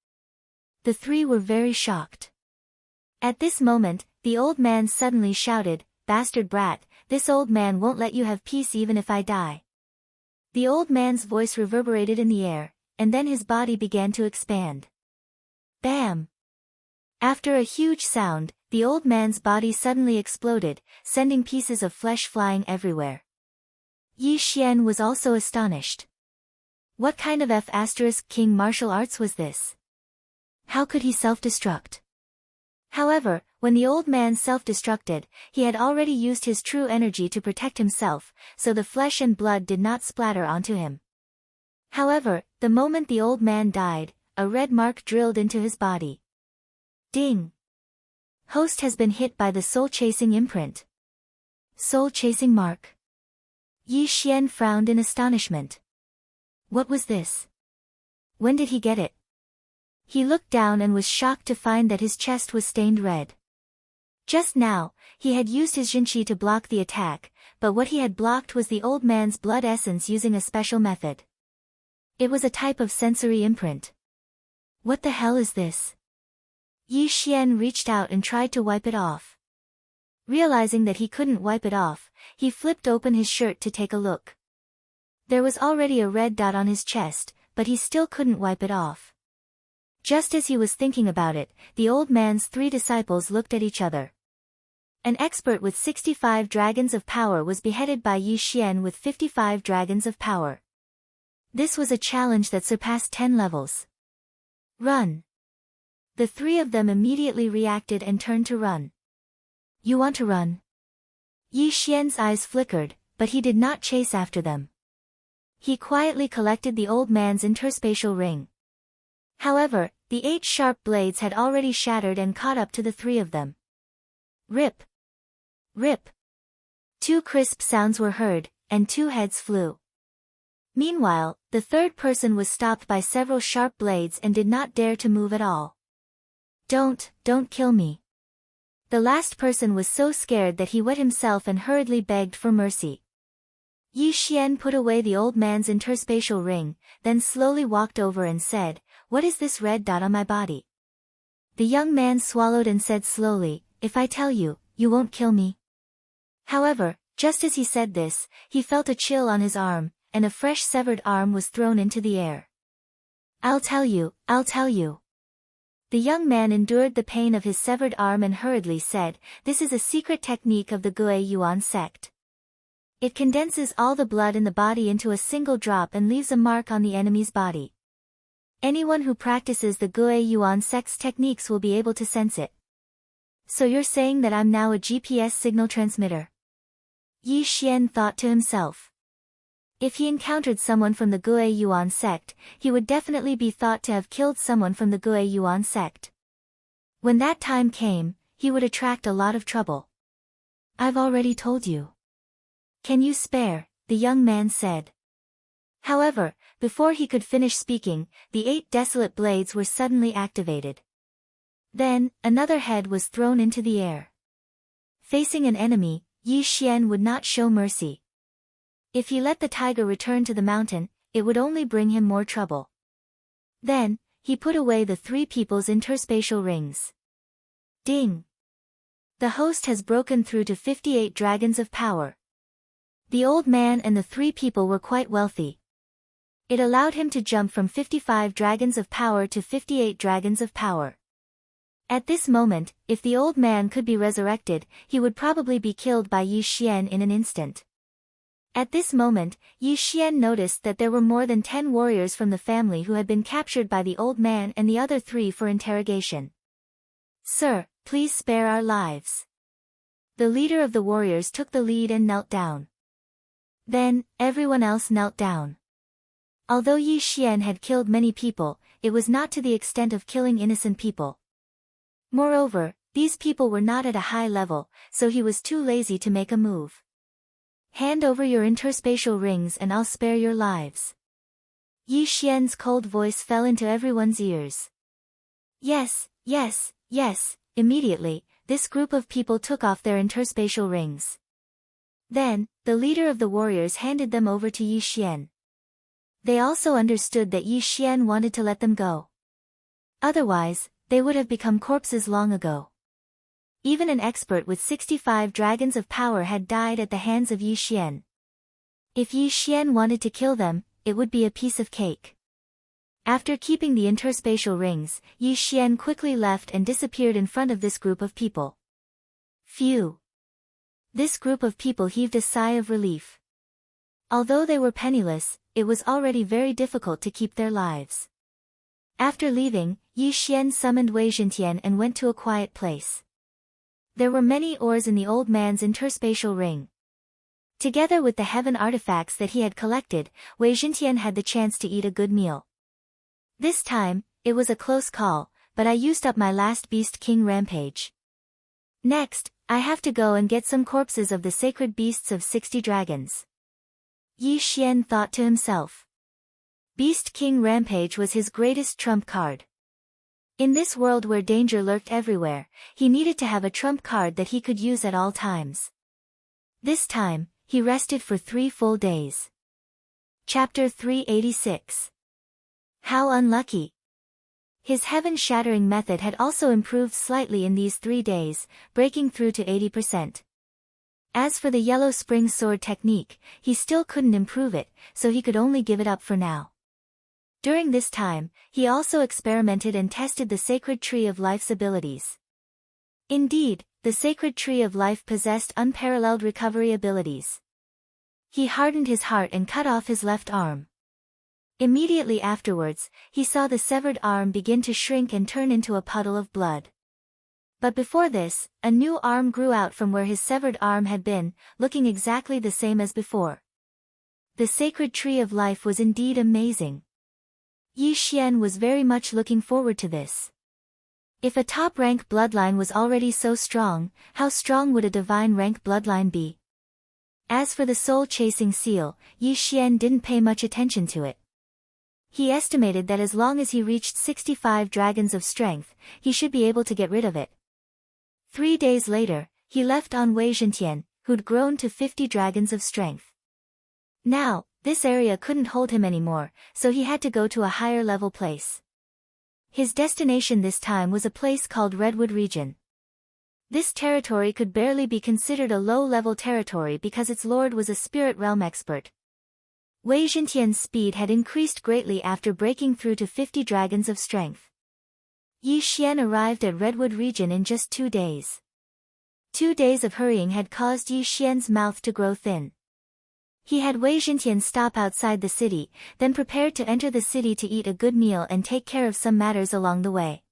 The 3 were very shocked. At this moment, the old man suddenly shouted, "Bastard brat, this old man won't let you have peace even if I die." The old man's voice reverberated in the air, and then his body began to expand. Bam! After a huge sound, the old man's body suddenly exploded, sending pieces of flesh flying everywhere. Yi Xian was also astonished. What kind of F*King martial arts was this? How could he self-destruct? However, when the old man self-destructed, he had already used his true energy to protect himself, so the flesh and blood did not splatter onto him. However, the moment the old man died, a red mark drilled into his body. Ding! Host has been hit by the soul-chasing imprint. Soul-chasing mark. Yi Xian frowned in astonishment. What was this? When did he get it? He looked down and was shocked to find that his chest was stained red. Just now, he had used his Jinqi to block the attack, but what he had blocked was the old man's blood essence using a special method. It was a type of sensory imprint. What the hell is this? Yi Xian reached out and tried to wipe it off. Realizing that he couldn't wipe it off, he flipped open his shirt to take a look. There was already a red dot on his chest, but he still couldn't wipe it off. Just as he was thinking about it, the old man's 3 disciples looked at each other. An expert with 65 dragons of power was beheaded by Yi Xian with 55 dragons of power. This was a challenge that surpassed 10 levels. Run! The 3 of them immediately reacted and turned to run. You want to run? Yi Xian's eyes flickered, but he did not chase after them. He quietly collected the old man's interspatial ring. However, the 8 sharp blades had already shattered and caught up to the 3 of them. Rip! Rip! 2 crisp sounds were heard, and 2 heads flew. Meanwhile, the 3rd person was stopped by several sharp blades and did not dare to move at all. Don't kill me. The last person was so scared that he wet himself and hurriedly begged for mercy. Yi Xian put away the old man's interspatial ring, then slowly walked over and said, "What is this red dot on my body?" The young man swallowed and said slowly, "If I tell you, you won't kill me." However, just as he said this, he felt a chill on his arm, and a fresh severed arm was thrown into the air. I'll tell you. The young man endured the pain of his severed arm and hurriedly said, "This is a secret technique of the Gue Yuan sect. It condenses all the blood in the body into a single drop and leaves a mark on the enemy's body. Anyone who practices the Gue Yuan sect's techniques will be able to sense it." So you're saying that I'm now a GPS signal transmitter? Yi Xian thought to himself. If he encountered someone from the Gue Yuan sect, he would definitely be thought to have killed someone from the Gue Yuan sect. When that time came, he would attract a lot of trouble. I've already told you. Can you spare? The young man said. However, before he could finish speaking, the 8 desolate blades were suddenly activated. Then, another head was thrown into the air. Facing an enemy, Yi Xian would not show mercy. If he let the tiger return to the mountain, it would only bring him more trouble. Then, he put away the three people's interspatial rings. Ding! The host has broken through to 58 dragons of power. The old man and the three people were quite wealthy. It allowed him to jump from 55 dragons of power to 58 dragons of power. At this moment, if the old man could be resurrected, he would probably be killed by Yi Xian in an instant. At this moment, Yi Xian noticed that there were more than 10 warriors from the family who had been captured by the old man and the other 3 for interrogation. "Sir, please spare our lives." The leader of the warriors took the lead and knelt down. Then, everyone else knelt down. Although Yi Xian had killed many people, it was not to the extent of killing innocent people. Moreover, these people were not at a high level, so he was too lazy to make a move. "Hand over your interspatial rings and I'll spare your lives." Yi Xian's cold voice fell into everyone's ears. Yes, yes, yes. Immediately, this group of people took off their interspatial rings. Then, the leader of the warriors handed them over to Yi Xian. They also understood that Yi Xian wanted to let them go. Otherwise, they would have become corpses long ago. Even an expert with 65 dragons of power had died at the hands of Yi Xian. If Yi Xian wanted to kill them, it would be a piece of cake. After keeping the interspatial rings, Yi Xian quickly left and disappeared in front of this group of people. Phew! This group of people heaved a sigh of relief. Although they were penniless, it was already very difficult to keep their lives. After leaving, Yi Xian summoned Wei Zhentian and went to a quiet place. There were many ores in the old man's interspatial ring. Together with the heaven artifacts that he had collected, Wei Zhentian had the chance to eat a good meal. This time, it was a close call, but I used up my last Beast King rampage. Next, I have to go and get some corpses of the sacred beasts of 60 dragons. Yi Xian thought to himself. Beast King Rampage was his greatest trump card. In this world where danger lurked everywhere, he needed to have a trump card that he could use at all times. This time, he rested for 3 full days. Chapter 386. How unlucky! His heaven-shattering method had also improved slightly in these 3 days, breaking through to 80%. As for the yellow spring sword technique, he still couldn't improve it, so he could only give it up for now. During this time, he also experimented and tested the Sacred Tree of Life's abilities. Indeed, the Sacred Tree of Life possessed unparalleled recovery abilities. He hardened his heart and cut off his left arm. Immediately afterwards, he saw the severed arm begin to shrink and turn into a puddle of blood. But before this, a new arm grew out from where his severed arm had been, looking exactly the same as before. The Sacred Tree of Life was indeed amazing. Yi Xian was very much looking forward to this. If a top-rank bloodline was already so strong, how strong would a divine rank bloodline be? As for the soul-chasing seal, Yi Xian didn't pay much attention to it. He estimated that as long as he reached 65 dragons of strength, he should be able to get rid of it. 3 days later, he left on Wei Zhentian, who'd grown to 50 dragons of strength. Now, this area couldn't hold him anymore, so he had to go to a higher level place. His destination this time was a place called Redwood Region. This territory could barely be considered a low-level territory because its lord was a spirit realm expert. Wei Zhentian's speed had increased greatly after breaking through to 50 dragons of strength. Yi Xian arrived at Redwood Region in just 2 days. 2 days of hurrying had caused Yi Xian's mouth to grow thin. He had Wei Zhentian stop outside the city, then prepared to enter the city to eat a good meal and take care of some matters along the way.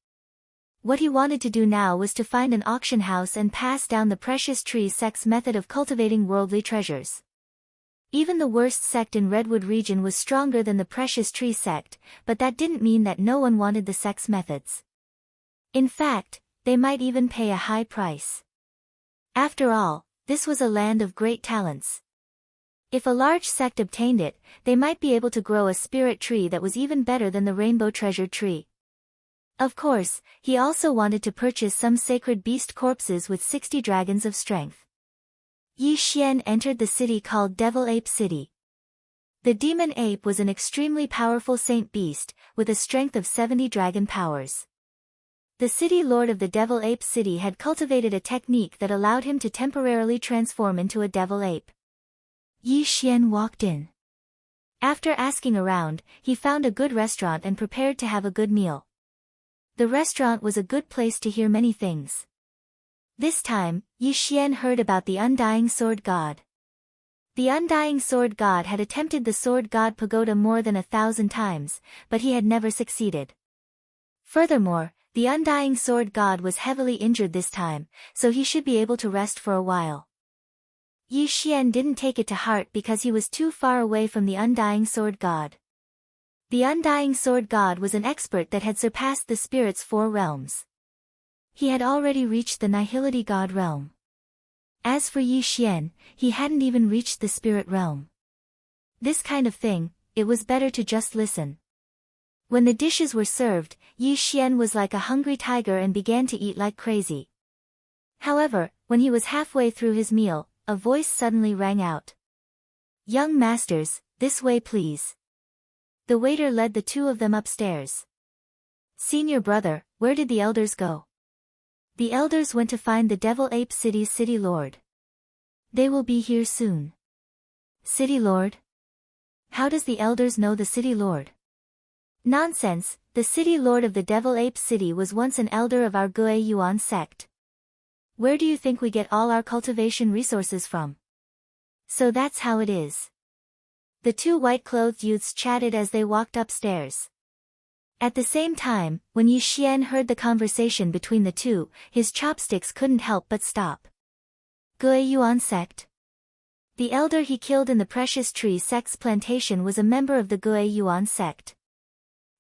What he wanted to do now was to find an auction house and pass down the precious tree sect's method of cultivating worldly treasures. Even the worst sect in Redwood Region was stronger than the precious tree sect, but that didn't mean that no one wanted the sect's methods. In fact, they might even pay a high price. After all, this was a land of great talents. If a large sect obtained it, they might be able to grow a spirit tree that was even better than the rainbow treasure tree. Of course, he also wanted to purchase some sacred beast corpses with 60 dragons of strength. Yi Xian entered the city called Devil Ape City. The demon ape was an extremely powerful saint beast, with a strength of 70 dragon powers. The city lord of the devil ape city had cultivated a technique that allowed him to temporarily transform into a devil ape. Yi Xian walked in. After asking around, he found a good restaurant and prepared to have a good meal. The restaurant was a good place to hear many things. This time, Yi Xian heard about the Undying Sword God. The Undying Sword God had attempted the Sword God Pagoda more than 1,000 times, but he had never succeeded. Furthermore, the Undying Sword God was heavily injured this time, so he should be able to rest for a while. Yi Xian didn't take it to heart because he was too far away from the Undying Sword God. The Undying Sword God was an expert that had surpassed the spirit's 4 realms. He had already reached the Nihility God realm. As for Yi Xian, he hadn't even reached the spirit realm. This kind of thing, it was better to just listen. When the dishes were served, Yi Xian was like a hungry tiger and began to eat like crazy. However, when he was halfway through his meal, a voice suddenly rang out. "Young masters, this way please." The waiter led the 2 of them upstairs. "Senior brother, where did the elders go?" "The elders went to find the Devil Ape City's city lord. They will be here soon." "City lord? How does the elders know the city lord?" "Nonsense, the city lord of the Devil Ape City was once an elder of our Gue Yuan sect. Where do you think we get all our cultivation resources from?" "So that's how it is." The 2 white-clothed youths chatted as they walked upstairs. At the same time, when Yi Xian heard the conversation between the 2, his chopsticks couldn't help but stop. Gue Yuan sect? The elder he killed in the Precious Tree sect's plantation was a member of the Gue Yuan sect.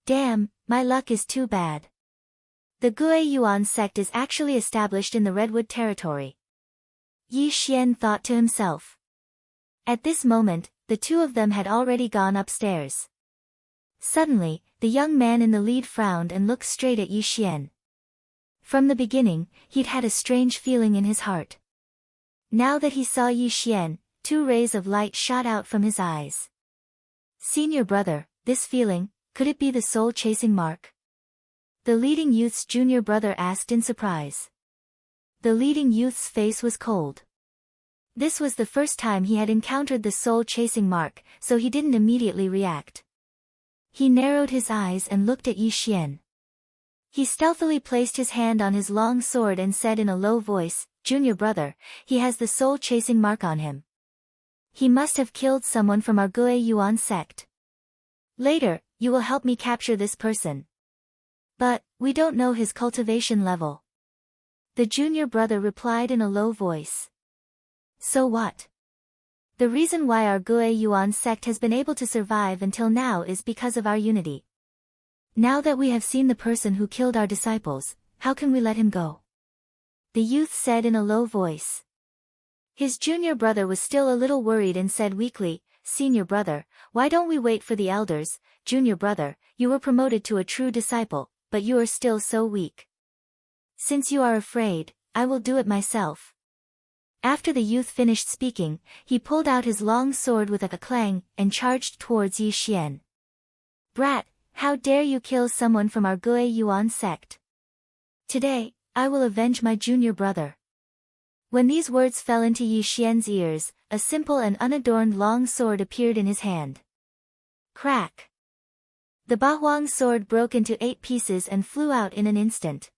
Damn, my luck is too bad. The Gue Yuan sect is actually established in the Redwood territory. Yi Xian thought to himself. At this moment, the 2 of them had already gone upstairs. Suddenly, the young man in the lead frowned and looked straight at Yi Xian. From the beginning, he'd had a strange feeling in his heart. Now that he saw Yi Xian, 2 rays of light shot out from his eyes. "Senior brother, this feeling, could it be the soul-chasing mark?" The leading youth's junior brother asked in surprise. The leading youth's face was cold. This was the first time he had encountered the soul-chasing mark, so he didn't immediately react. He narrowed his eyes and looked at Yi Xian. He stealthily placed his hand on his long sword and said in a low voice, "Junior brother, he has the soul-chasing mark on him. He must have killed someone from our Gue Yuan sect. Later, you will help me capture this person. But, we don't know his cultivation level." The junior brother replied in a low voice. "So what? The reason why our Gue Yuan sect has been able to survive until now is because of our unity. Now that we have seen the person who killed our disciples, how can we let him go?" The youth said in a low voice. His junior brother was still a little worried and said weakly, "Senior brother, why don't we wait for the elders? Junior brother, you were promoted to a true disciple, but you are still so weak. Since you are afraid, I will do it myself." After the youth finished speaking, he pulled out his long sword with a clang, and charged towards Yi Xian. "Brat, how dare you kill someone from our Gue Yuan sect? Today, I will avenge my junior brother." When these words fell into Yi Xian's ears, a simple and unadorned long sword appeared in his hand. Crack! The Bahuang sword broke into 8 pieces and flew out in an instant.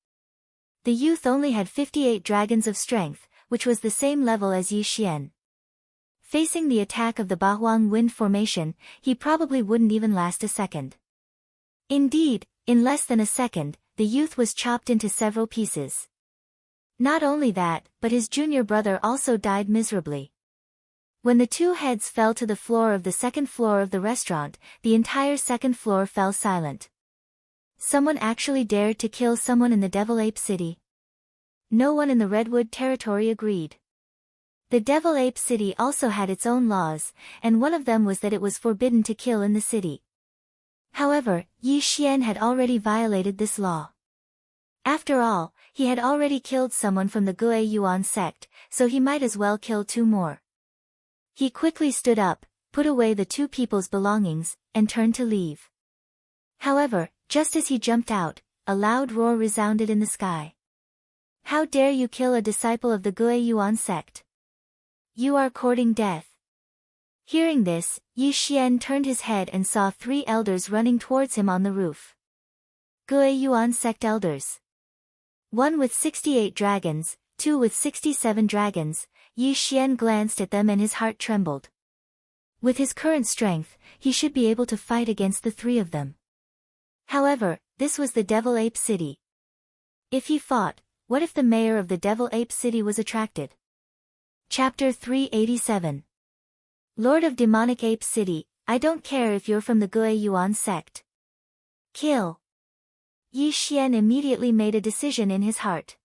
The youth only had 58 dragons of strength, which was the same level as Yi Xian. Facing the attack of the Bahuang wind formation, he probably wouldn't even last a second. Indeed, in less than a second, the youth was chopped into several pieces. Not only that, but his junior brother also died miserably. When the 2 heads fell to the floor of the second floor of the restaurant, the entire second floor fell silent. Someone actually dared to kill someone in the Devil Ape City. No one in the Redwood territory agreed. The Devil Ape City also had its own laws, and one of them was that it was forbidden to kill in the city. However, Yi Xian had already violated this law. After all, he had already killed someone from the Gue Yuan sect, so he might as well kill 2 more. He quickly stood up, put away the two people's belongings, and turned to leave. However, just as he jumped out, a loud roar resounded in the sky. How dare you kill a disciple of the Gue Yuan sect? You are courting death. Hearing this, Yi Xian turned his head and saw 3 elders running towards him on the roof. Gue Yuan sect elders. 1 with 68 dragons, 2 with 67 dragons. Yi Xian glanced at them and his heart trembled. With his current strength, he should be able to fight against the 3 of them. However, this was the Devil Ape City. If he fought, what if the mayor of the Devil Ape City was attracted? Chapter 387. Lord of Demonic Ape City, I don't care if you're from the Gue Yuan sect. Kill. Yi Xian immediately made a decision in his heart.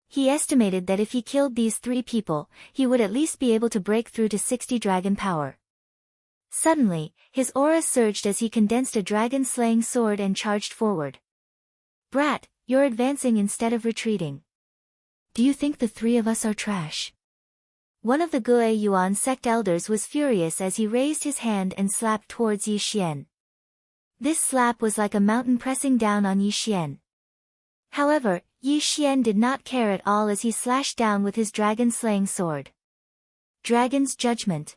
He estimated that if he killed these 3 people, he would at least be able to break through to 60 dragon power. Suddenly, his aura surged as he condensed a dragon-slaying sword and charged forward. Brat, you're advancing instead of retreating. Do you think the 3 of us are trash? One of the Gue Yuan sect elders was furious as he raised his hand and slapped towards Yi Xian. This slap was like a mountain pressing down on Yi Xian. However, Yi Xian did not care at all as he slashed down with his dragon-slaying sword. Dragon's Judgment.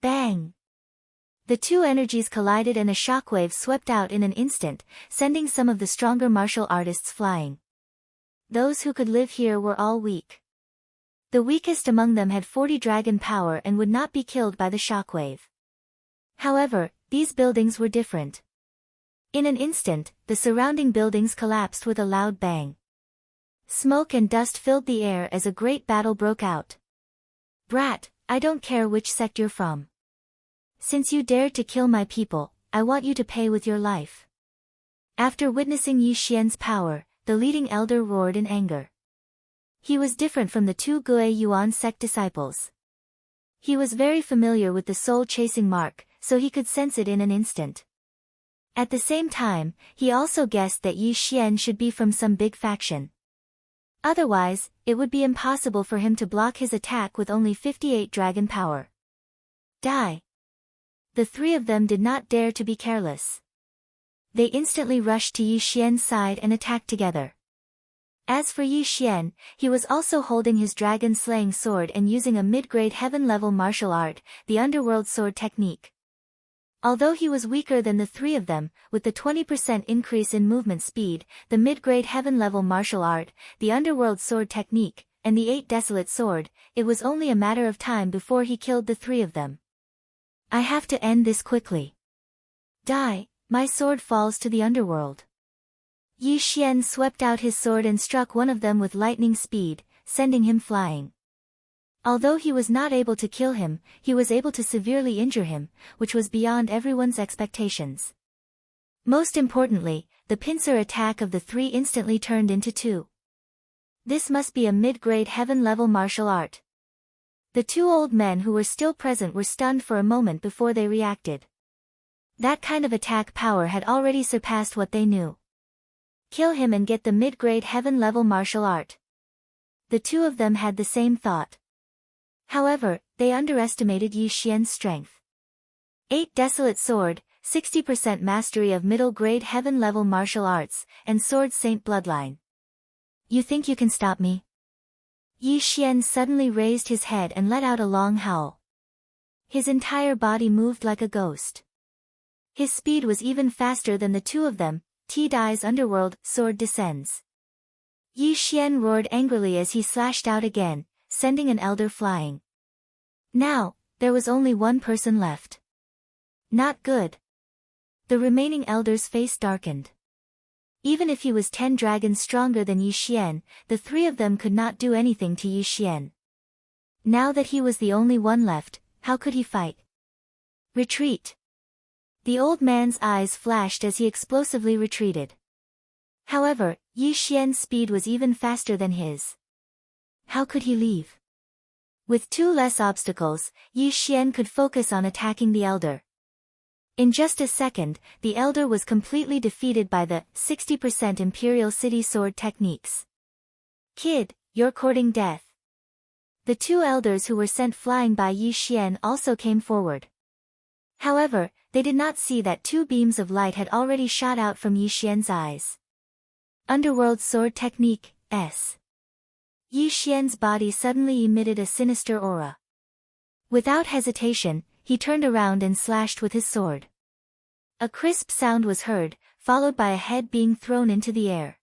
Bang! The 2 energies collided and a shockwave swept out in an instant, sending some of the stronger martial artists flying. Those who could live here were all weak. The weakest among them had 40 dragon power and would not be killed by the shockwave. However, these buildings were different. In an instant, the surrounding buildings collapsed with a loud bang. Smoke and dust filled the air as a great battle broke out. Brat, I don't care which sect you're from. Since you dared to kill my people, I want you to pay with your life. After witnessing Yi Xian's power, the leading elder roared in anger. He was different from the 2 Gue Yuan sect disciples. He was very familiar with the soul-chasing mark, so he could sense it in an instant. At the same time, he also guessed that Yi Xian should be from some big faction. Otherwise, it would be impossible for him to block his attack with only 58 dragon power. Die! The 3 of them did not dare to be careless. They instantly rushed to Yi Xian's side and attacked together. As for Yi Xian, he was also holding his dragon-slaying sword and using a mid-grade heaven-level martial art, the underworld sword technique. Although he was weaker than the 3 of them, with the 20% increase in movement speed, the mid-grade heaven-level martial art, the underworld sword technique, and the 8 desolate sword, it was only a matter of time before he killed the 3 of them. I have to end this quickly. Die, my sword falls to the underworld. Yi Xian swept out his sword and struck one of them with lightning speed, sending him flying. Although he was not able to kill him, he was able to severely injure him, which was beyond everyone's expectations. Most importantly, the pincer attack of the 3 instantly turned into 2. This must be a mid-grade heaven-level martial art. The 2 old men who were still present were stunned for a moment before they reacted. That kind of attack power had already surpassed what they knew. Kill him and get the mid-grade heaven-level martial art. The 2 of them had the same thought. However, they underestimated Yi Xian's strength. 8 desolate sword, 60% mastery of middle-grade heaven-level martial arts, and sword saint bloodline. You think you can stop me? Yi Xian suddenly raised his head and let out a long howl. His entire body moved like a ghost. His speed was even faster than the 2 of them. T-Dai's underworld sword descends. Yi Xian roared angrily as he slashed out again, sending an elder flying. Now, there was only one person left. Not good. The remaining elder's face darkened. Even if he was 10 dragons stronger than Yi Xian, the 3 of them could not do anything to Yi Xian. Now that he was the only one left, how could he fight? Retreat. The old man's eyes flashed as he explosively retreated. However, Yi Xian's speed was even faster than his. How could he leave? With 2 less obstacles, Yi Xian could focus on attacking the elder. In just a second, the elder was completely defeated by the 60% Imperial City sword techniques. Kid, you're courting death. The 2 elders who were sent flying by Yi Xian also came forward. However, they did not see that two beams of light had already shot out from Yi Xian's eyes. Underworld Sword Technique, S. Yi Xian's body suddenly emitted a sinister aura. Without hesitation, he turned around and slashed with his sword. A crisp sound was heard, followed by a head being thrown into the air.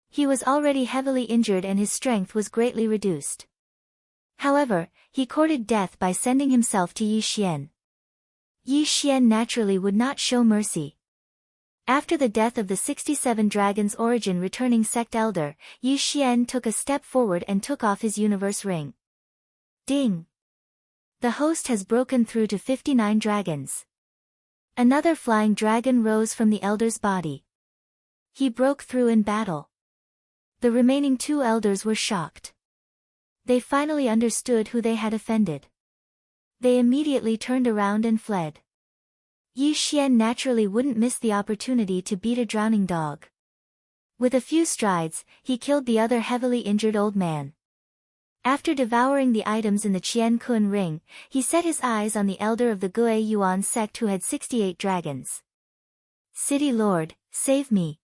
He was already heavily injured and his strength was greatly reduced. However, he courted death by sending himself to Yi Xian. Yi Xian naturally would not show mercy. After the death of the 67 Dragons Origin returning sect elder, Yi Xian took a step forward and took off his universe ring. Ding! The host has broken through to 59 dragons. Another flying dragon rose from the elder's body. He broke through in battle. The remaining two elders were shocked. They finally understood who they had offended. They immediately turned around and fled. Yi Xian naturally wouldn't miss the opportunity to beat a drowning dog. With a few strides, he killed the other heavily injured old man. After devouring the items in the Qian Kun ring, he set his eyes on the elder of the Gue Yuan sect who had 68 dragons. City Lord, save me!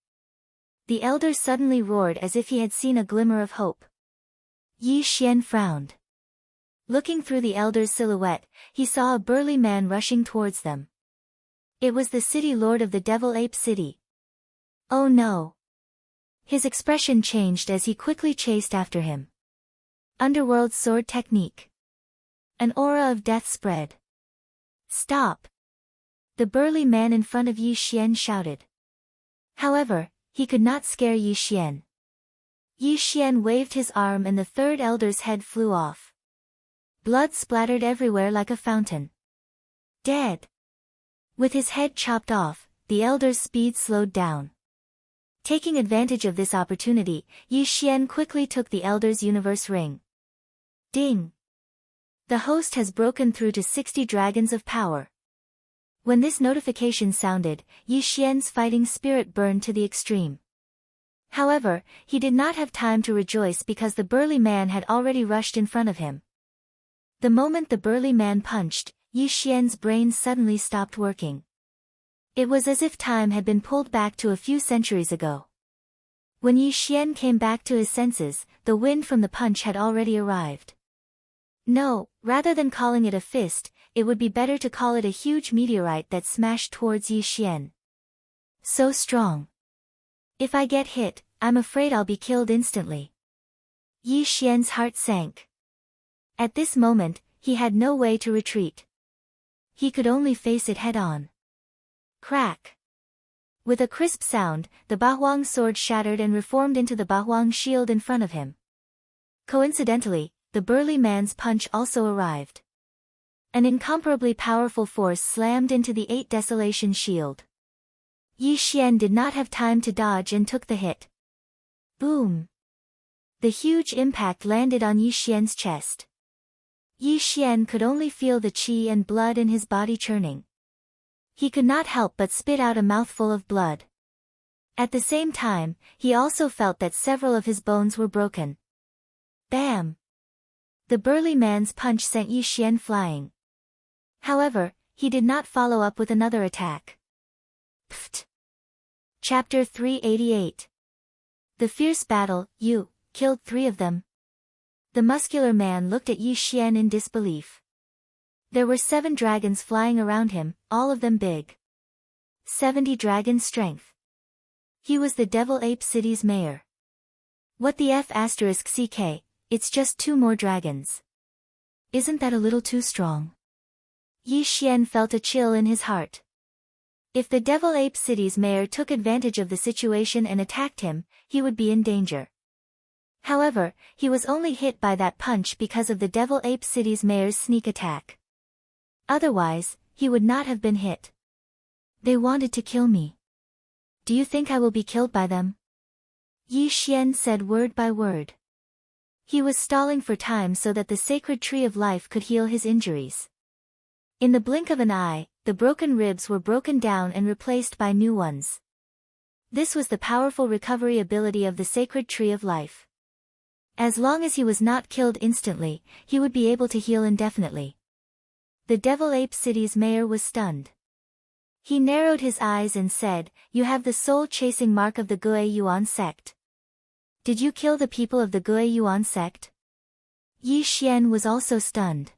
The elder suddenly roared as if he had seen a glimmer of hope. Yi Xian frowned. Looking through the elder's silhouette, he saw a burly man rushing towards them. It was the city lord of the Devil Ape City. Oh no! His expression changed as he quickly chased after him. Underworld Sword Technique. An aura of death spread. Stop! The burly man in front of Yi Xian shouted. However, he could not scare Yi Xian. Yi Xian waved his arm and the third elder's head flew off. Blood splattered everywhere like a fountain. Dead! With his head chopped off, the elder's speed slowed down. Taking advantage of this opportunity, Yi Xian quickly took the elder's universe ring. Ding! The host has broken through to 60 dragons of power. When this notification sounded, Yi Xian's fighting spirit burned to the extreme. However, he did not have time to rejoice because the burly man had already rushed in front of him. The moment the burly man punched, Yi Xian's brain suddenly stopped working. It was as if time had been pulled back to a few centuries ago. When Yi Xian came back to his senses, the wind from the punch had already arrived. No, rather than calling it a fist, it would be better to call it a huge meteorite that smashed towards Yi Xian. So strong. If I get hit, I'm afraid I'll be killed instantly. Yi Xian's heart sank. At this moment, he had no way to retreat. He could only face it head-on. Crack! With a crisp sound, the Bahuang sword shattered and reformed into the Bahuang shield in front of him. Coincidentally, the burly man's punch also arrived. An incomparably powerful force slammed into the 8 Desolation shield. Yi Xian did not have time to dodge and took the hit. Boom! The huge impact landed on Yi Xian's chest. Yi Xian could only feel the qi and blood in his body churning. He could not help but spit out a mouthful of blood. At the same time, he also felt that several of his bones were broken. Bam! The burly man's punch sent Yi Xian flying. However, he did not follow up with another attack. Pfft! Chapter 388. The fierce battle, you killed 3 of them. The muscular man looked at Yi Xian in disbelief. There were 7 dragons flying around him, all of them big. 70 dragon strength. He was the Devil Ape City's mayor. What the F***ck, it's just 2 more dragons. Isn't that a little too strong? Yi Xian felt a chill in his heart. If the Devil Ape City's mayor took advantage of the situation and attacked him, he would be in danger. However, he was only hit by that punch because of the Devil Ape City's mayor's sneak attack. Otherwise, he would not have been hit. They wanted to kill me. Do you think I will be killed by them? Yi Xian said word by word. He was stalling for time so that the sacred tree of life could heal his injuries. In the blink of an eye, the broken ribs were broken down and replaced by new ones. This was the powerful recovery ability of the sacred tree of life. As long as he was not killed instantly, he would be able to heal indefinitely. The Devil Ape City's mayor was stunned. He narrowed his eyes and said, "You have the soul-chasing mark of the Gue Yuan sect. Did you kill the people of the Gue Yuan sect?" Yi Xian was also stunned.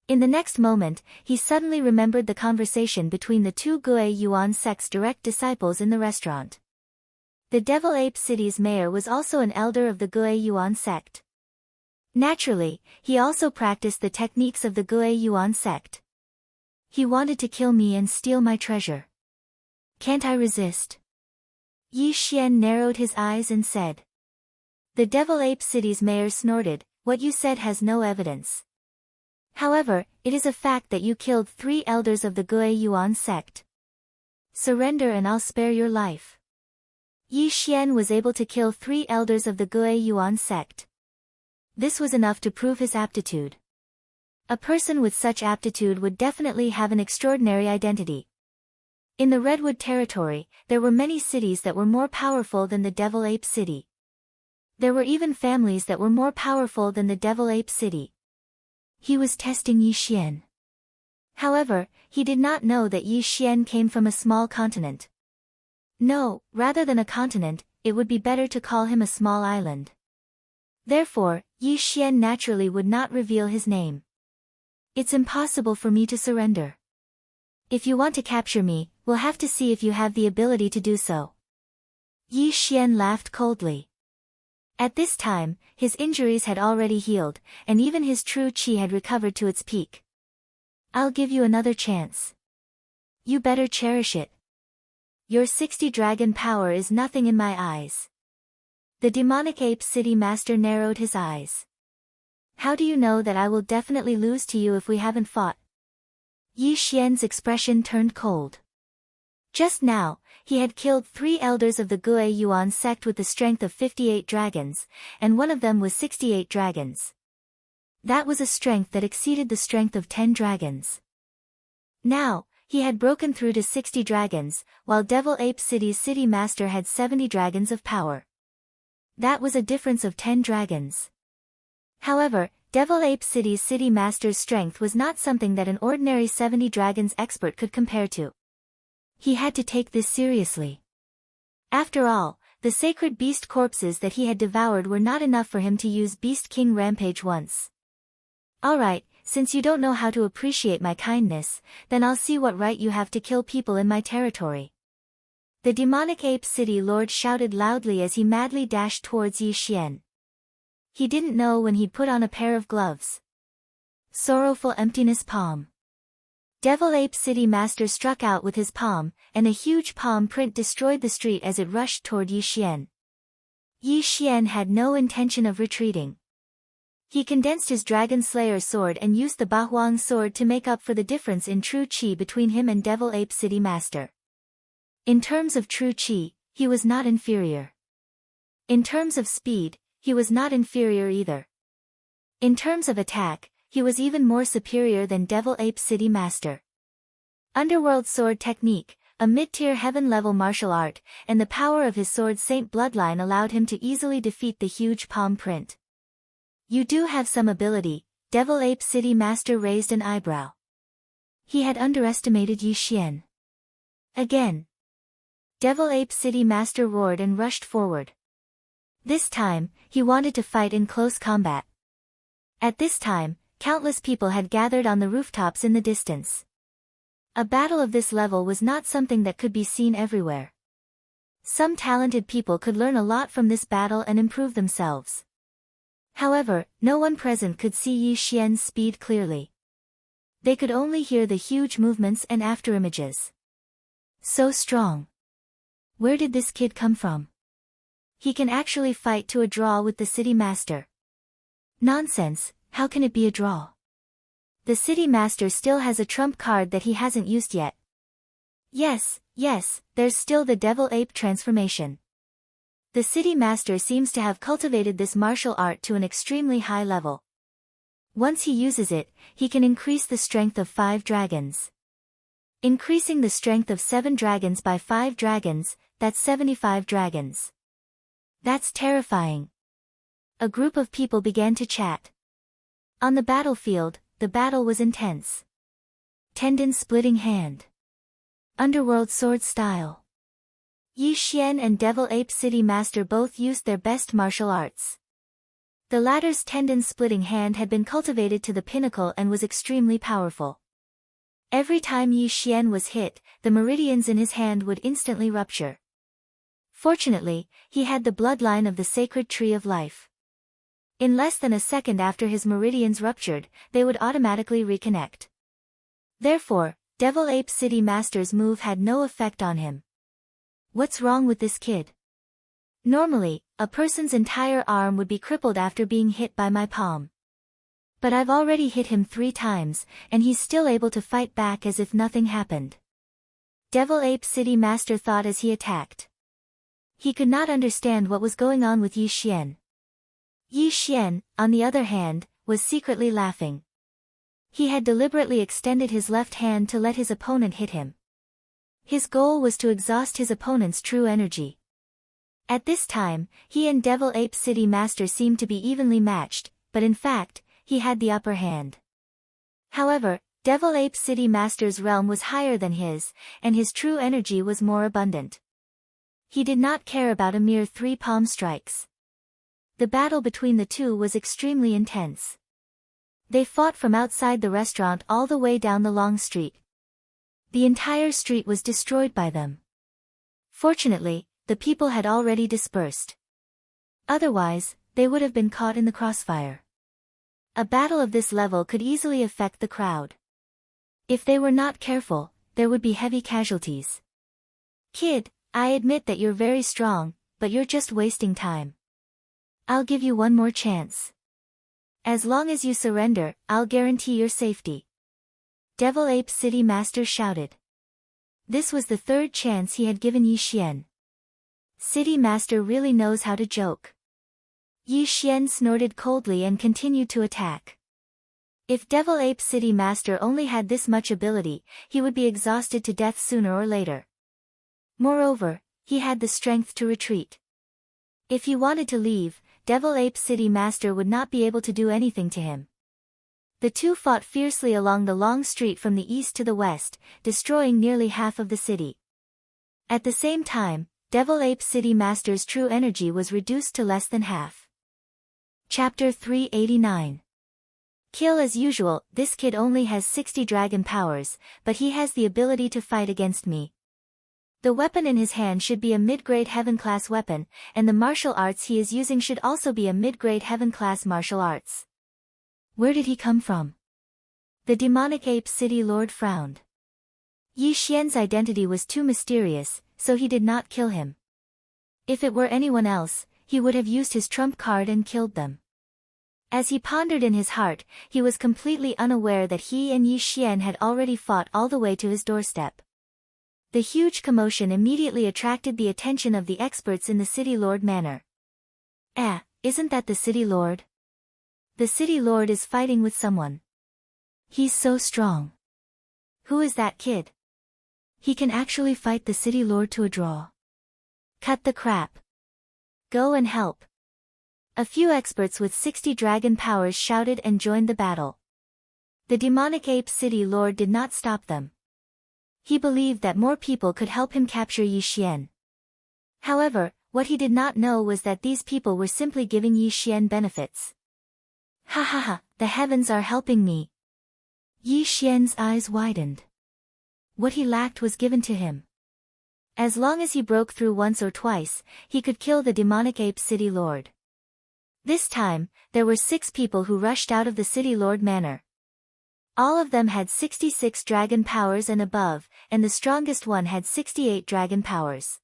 In the next moment, he suddenly remembered the conversation between the two Gue Yuan sect's direct disciples in the restaurant. The Devil Ape City's mayor was also an elder of the Gue Yuan sect. Naturally, he also practiced the techniques of the Gue Yuan sect. He wanted to kill me and steal my treasure. Can't I resist? Yi Xian narrowed his eyes and said. The Devil Ape City's mayor snorted, "What you said has no evidence. However, it is a fact that you killed 3 elders of the Gue Yuan sect. Surrender and I'll spare your life." Yi Xian was able to kill 3 elders of the Gue Yuan sect. This was enough to prove his aptitude. A person with such aptitude would definitely have an extraordinary identity. In the Redwood territory, there were many cities that were more powerful than the Devil Ape City. There were even families that were more powerful than the Devil Ape City. He was testing Yi Xian. However, he did not know that Yi Xian came from a small continent. No, rather than a continent, it would be better to call him a small island. Therefore, Yi Xian naturally would not reveal his name. "It's impossible for me to surrender. If you want to capture me, we'll have to see if you have the ability to do so." Yi Xian laughed coldly. At this time, his injuries had already healed, and even his true qi had recovered to its peak. "I'll give you another chance. You better cherish it. Your 60 dragon power is nothing in my eyes." The demonic ape city master narrowed his eyes. "How do you know that I will definitely lose to you if we haven't fought?" Yi Xian's expression turned cold. Just now, he had killed 3 elders of the Gue Yuan sect with the strength of 58 dragons, and one of them was 68 dragons. That was a strength that exceeded the strength of 10 dragons. Now, he had broken through to 60 dragons, while Devil Ape City's city master had 70 dragons of power. That was a difference of 10 dragons. However, Devil Ape City's city master's strength was not something that an ordinary 70 dragons expert could compare to. He had to take this seriously. After all, the sacred beast corpses that he had devoured were not enough for him to use Beast King Rampage once. "Alright, since you don't know how to appreciate my kindness, then I'll see what right you have to kill people in my territory." The demonic ape city lord shouted loudly as he madly dashed towards Yi Xian. He didn't know when he'd put on a pair of gloves. Sorrowful emptiness palm. Devil Ape City Master struck out with his palm, and a huge palm print destroyed the street as it rushed toward Yi Xian. Yi Xian had no intention of retreating. He condensed his Dragon Slayer sword and used the Bahuang sword to make up for the difference in true qi between him and Devil Ape City Master. In terms of true qi, he was not inferior. In terms of speed, he was not inferior either. In terms of attack, he was even more superior than Devil Ape City Master. Underworld Sword Technique, a mid-tier heaven-level martial art, and the power of his sword Saint Bloodline allowed him to easily defeat the huge palm print. "You do have some ability," Devil Ape City Master raised an eyebrow. He had underestimated Yi Xian. Again. Devil Ape City Master roared and rushed forward. This time, he wanted to fight in close combat. At this time, countless people had gathered on the rooftops in the distance. A battle of this level was not something that could be seen everywhere. Some talented people could learn a lot from this battle and improve themselves. However, no one present could see Yi Xian's speed clearly. They could only hear the huge movements and afterimages. So strong. Where did this kid come from? He can actually fight to a draw with the city master. Nonsense, how can it be a draw? The city master still has a trump card that he hasn't used yet. Yes, there's still the Devil Ape transformation. The city master seems to have cultivated this martial art to an extremely high level. Once he uses it, he can increase the strength of 5 dragons. Increasing the strength of 7 dragons by 5 dragons, that's 75 dragons. That's terrifying. A group of people began to chat. On the battlefield, the battle was intense. Tendon-splitting hand. Underworld sword style. Yi Xian and Devil Ape City Master both used their best martial arts. The latter's tendon-splitting hand had been cultivated to the pinnacle and was extremely powerful. Every time Yi Xian was hit, the meridians in his hand would instantly rupture. Fortunately, he had the bloodline of the sacred tree of life. In less than a second after his meridians ruptured, they would automatically reconnect. Therefore, Devil Ape City Master's move had no effect on him. What's wrong with this kid? Normally, a person's entire arm would be crippled after being hit by my palm. But I've already hit him 3 times, and he's still able to fight back as if nothing happened. Devil Ape City Master thought as he attacked. He could not understand what was going on with Yi Xian. Yi Xian, on the other hand, was secretly laughing. He had deliberately extended his left hand to let his opponent hit him. His goal was to exhaust his opponent's true energy. At this time, he and Devil Ape City Master seemed to be evenly matched, but in fact, he had the upper hand. However, Devil Ape City Master's realm was higher than his, and his true energy was more abundant. He did not care about a mere 3 palm strikes. The battle between the two was extremely intense. They fought from outside the restaurant all the way down the long street. The entire street was destroyed by them. Fortunately, the people had already dispersed. Otherwise, they would have been caught in the crossfire. A battle of this level could easily affect the crowd. If they were not careful, there would be heavy casualties. Kid, I admit that you're very strong, but you're just wasting time. I'll give you one more chance. As long as you surrender, I'll guarantee your safety. Devil Ape City Master shouted. This was the 3rd chance he had given Yi Xian. City Master really knows how to joke. Yi Xian snorted coldly and continued to attack. If Devil Ape City Master only had this much ability, he would be exhausted to death sooner or later. Moreover, he had the strength to retreat. If he wanted to leave, Devil Ape City Master would not be able to do anything to him. The two fought fiercely along the long street from the east to the west, destroying nearly half of the city. At the same time, Devil Ape City Master's true energy was reduced to less than half. Chapter 389. Kill as usual. This kid only has 60 dragon powers, but he has the ability to fight against me. The weapon in his hand should be a mid-grade heaven-class weapon, and the martial arts he is using should also be a mid-grade heaven-class martial arts. Where did he come from? The demonic ape city lord frowned. Yi Xian's identity was too mysterious, so he did not kill him. If it were anyone else, he would have used his trump card and killed them. As he pondered in his heart, he was completely unaware that he and Yi Xian had already fought all the way to his doorstep. The huge commotion immediately attracted the attention of the experts in the City Lord Manor. Isn't that the City Lord? The City Lord is fighting with someone. He's so strong. Who is that kid? He can actually fight the City Lord to a draw. Cut the crap. Go and help. A few experts with 60 dragon powers shouted and joined the battle. The demonic ape City Lord did not stop them. He believed that more people could help him capture Yi Xian. However, what he did not know was that these people were simply giving Yi Xian benefits. Ha ha ha, the heavens are helping me. Yi Xian's eyes widened. What he lacked was given to him. As long as he broke through once or twice, he could kill the demonic ape City Lord. This time, there were 6 people who rushed out of the City Lord Manor. All of them had 66 dragon powers and above, and the strongest one had 68 dragon powers.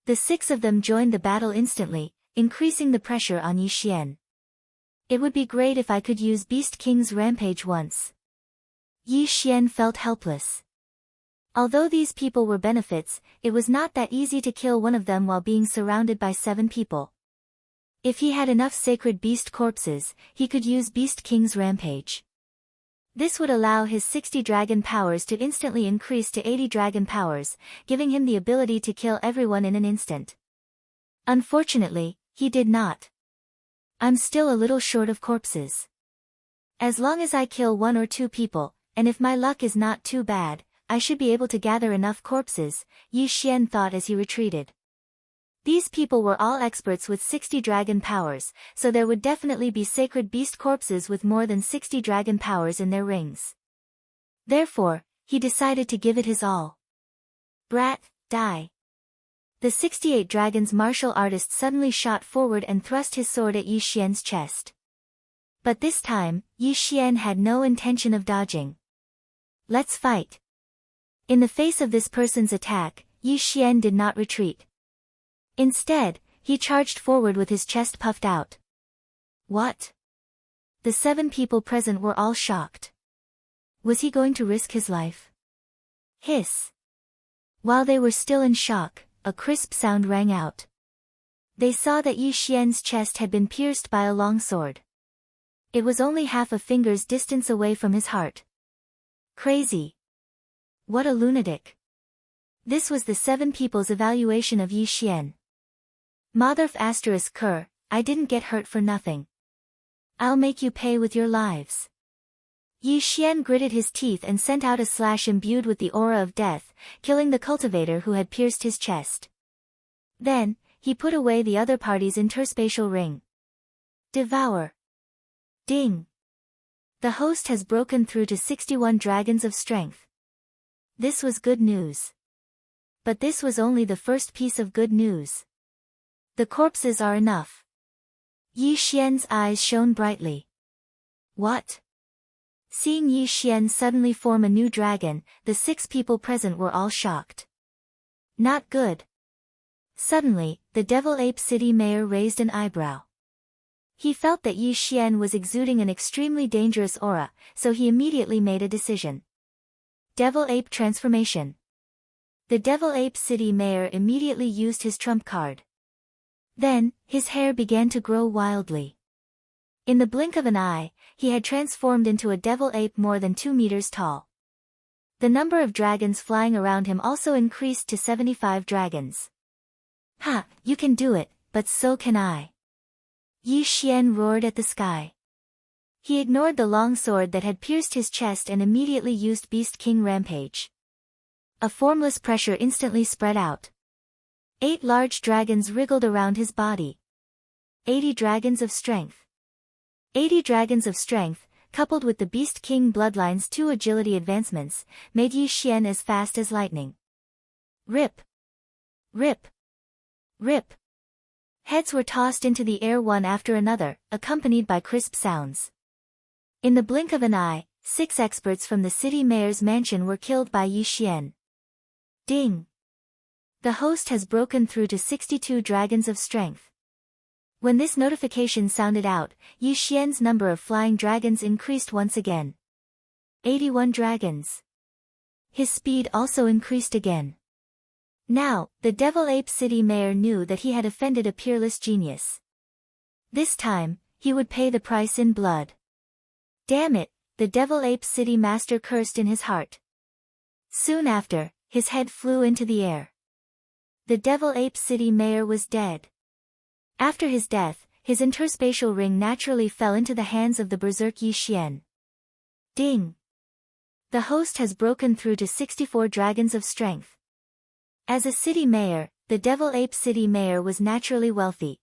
The 6 of them joined the battle instantly, increasing the pressure on Yi Xian. It would be great if I could use Beast King's rampage once. Yi Xian felt helpless. Although these people were benefits, it was not that easy to kill one of them while being surrounded by 7 people. If he had enough sacred beast corpses, he could use Beast King's rampage. This would allow his 60 dragon powers to instantly increase to 80 dragon powers, giving him the ability to kill everyone in an instant. Unfortunately, he did not. I'm still a little short of corpses. As long as I kill 1 or 2 people, and if my luck is not too bad, I should be able to gather enough corpses, Yi Xian thought as he retreated. These people were all experts with 60 dragon powers, so there would definitely be sacred beast corpses with more than 60 dragon powers in their rings. Therefore, he decided to give it his all. Brat, die. The 68 dragons martial artist suddenly shot forward and thrust his sword at Yi Xian's chest. But this time, Yi Xian had no intention of dodging. Let's fight. In the face of this person's attack, Yi Xian did not retreat. Instead, he charged forward with his chest puffed out. What? The 7 people present were all shocked. Was he going to risk his life? Hiss. While they were still in shock, a crisp sound rang out. They saw that Yi Xian's chest had been pierced by a long sword. It was only half a finger's distance away from his heart. Crazy. What a lunatic. This was the 7 people's evaluation of Yi Xian. Motherf *Ker, I didn't get hurt for nothing. I'll make you pay with your lives. Yi Xian gritted his teeth and sent out a slash imbued with the aura of death, killing the cultivator who had pierced his chest. Then, he put away the other party's interspatial ring. Devour. Ding. The host has broken through to 61 dragons of strength. This was good news. But this was only the first piece of good news. The corpses are enough. Yi Xian's eyes shone brightly. What? Seeing Yi Xian suddenly form a new dragon, the 6 people present were all shocked. Not good. Suddenly, the Devil Ape City mayor raised an eyebrow. He felt that Yi Xian was exuding an extremely dangerous aura, so he immediately made a decision. Devil Ape Transformation. The Devil Ape City mayor immediately used his trump card. Then, his hair began to grow wildly. In the blink of an eye, he had transformed into a devil ape more than 2 meters tall. The number of dragons flying around him also increased to 75 dragons. Ha, you can do it, but so can I. Yi Xian roared at the sky. He ignored the long sword that had pierced his chest and immediately used Beast King Rampage. A formless pressure instantly spread out. 8 large dragons wriggled around his body. 80 dragons of strength. 80 dragons of strength, coupled with the Beast King Bloodline's 2 agility advancements, made Yi Xian as fast as lightning. Rip. Rip. Rip. Heads were tossed into the air one after another, accompanied by crisp sounds. In the blink of an eye, 6 experts from the city mayor's mansion were killed by Yi Xian. Ding. The host has broken through to 62 dragons of strength. When this notification sounded out, Yi Xian's number of flying dragons increased once again. 81 dragons. His speed also increased again. Now, the Devil Ape City mayor knew that he had offended a peerless genius. This time, he would pay the price in blood. Damn it, the Devil Ape City master cursed in his heart. Soon after, his head flew into the air. The Devil Ape City mayor was dead. After his death, his interspatial ring naturally fell into the hands of the berserk Yi Xian. Ding! The host has broken through to 64 dragons of strength. As a city mayor, the Devil Ape City mayor was naturally wealthy.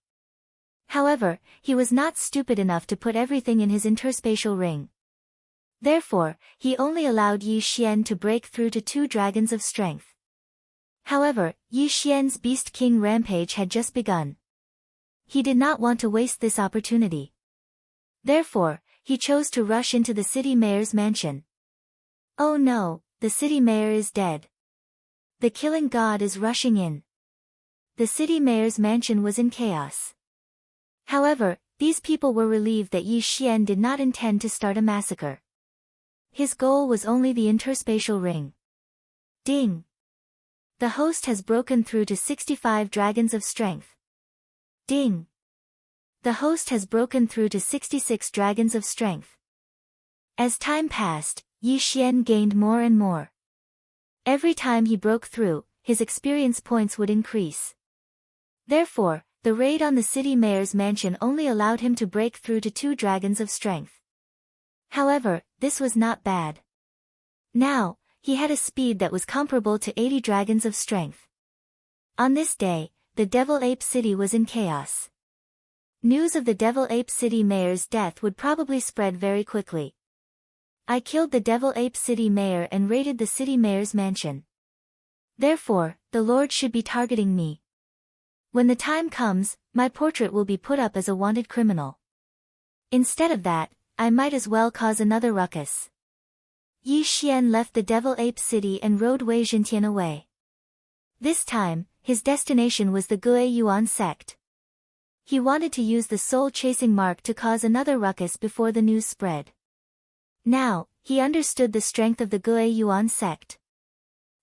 However, he was not stupid enough to put everything in his interspatial ring. Therefore, he only allowed Yi Xian to break through to 2 dragons of strength. However, Yi Xian's Beast King Rampage had just begun. He did not want to waste this opportunity. Therefore, he chose to rush into the city mayor's mansion. Oh no, the city mayor is dead. The killing god is rushing in. The city mayor's mansion was in chaos. However, these people were relieved that Yi Xian did not intend to start a massacre. His goal was only the interspatial ring. Ding! The host has broken through to 65 dragons of strength. Ding! The host has broken through to 66 dragons of strength. As time passed, Yi Xian gained more and more. Every time he broke through, his experience points would increase. Therefore, the raid on the city mayor's mansion only allowed him to break through to 2 dragons of strength. However, this was not bad. Now, he had a speed that was comparable to 80 dragons of strength. On this day, the Devil Ape City was in chaos. News of the Devil Ape City mayor's death would probably spread very quickly. I killed the Devil Ape City mayor and raided the city mayor's mansion. Therefore, the Lord should be targeting me. When the time comes, my portrait will be put up as a wanted criminal. Instead of that, I might as well cause another ruckus. Yi Xian left the Devil Ape City and rode Wei Zhentian away. This time, his destination was the Gue Yuan sect. He wanted to use the soul-chasing mark to cause another ruckus before the news spread. Now, he understood the strength of the Gue Yuan sect.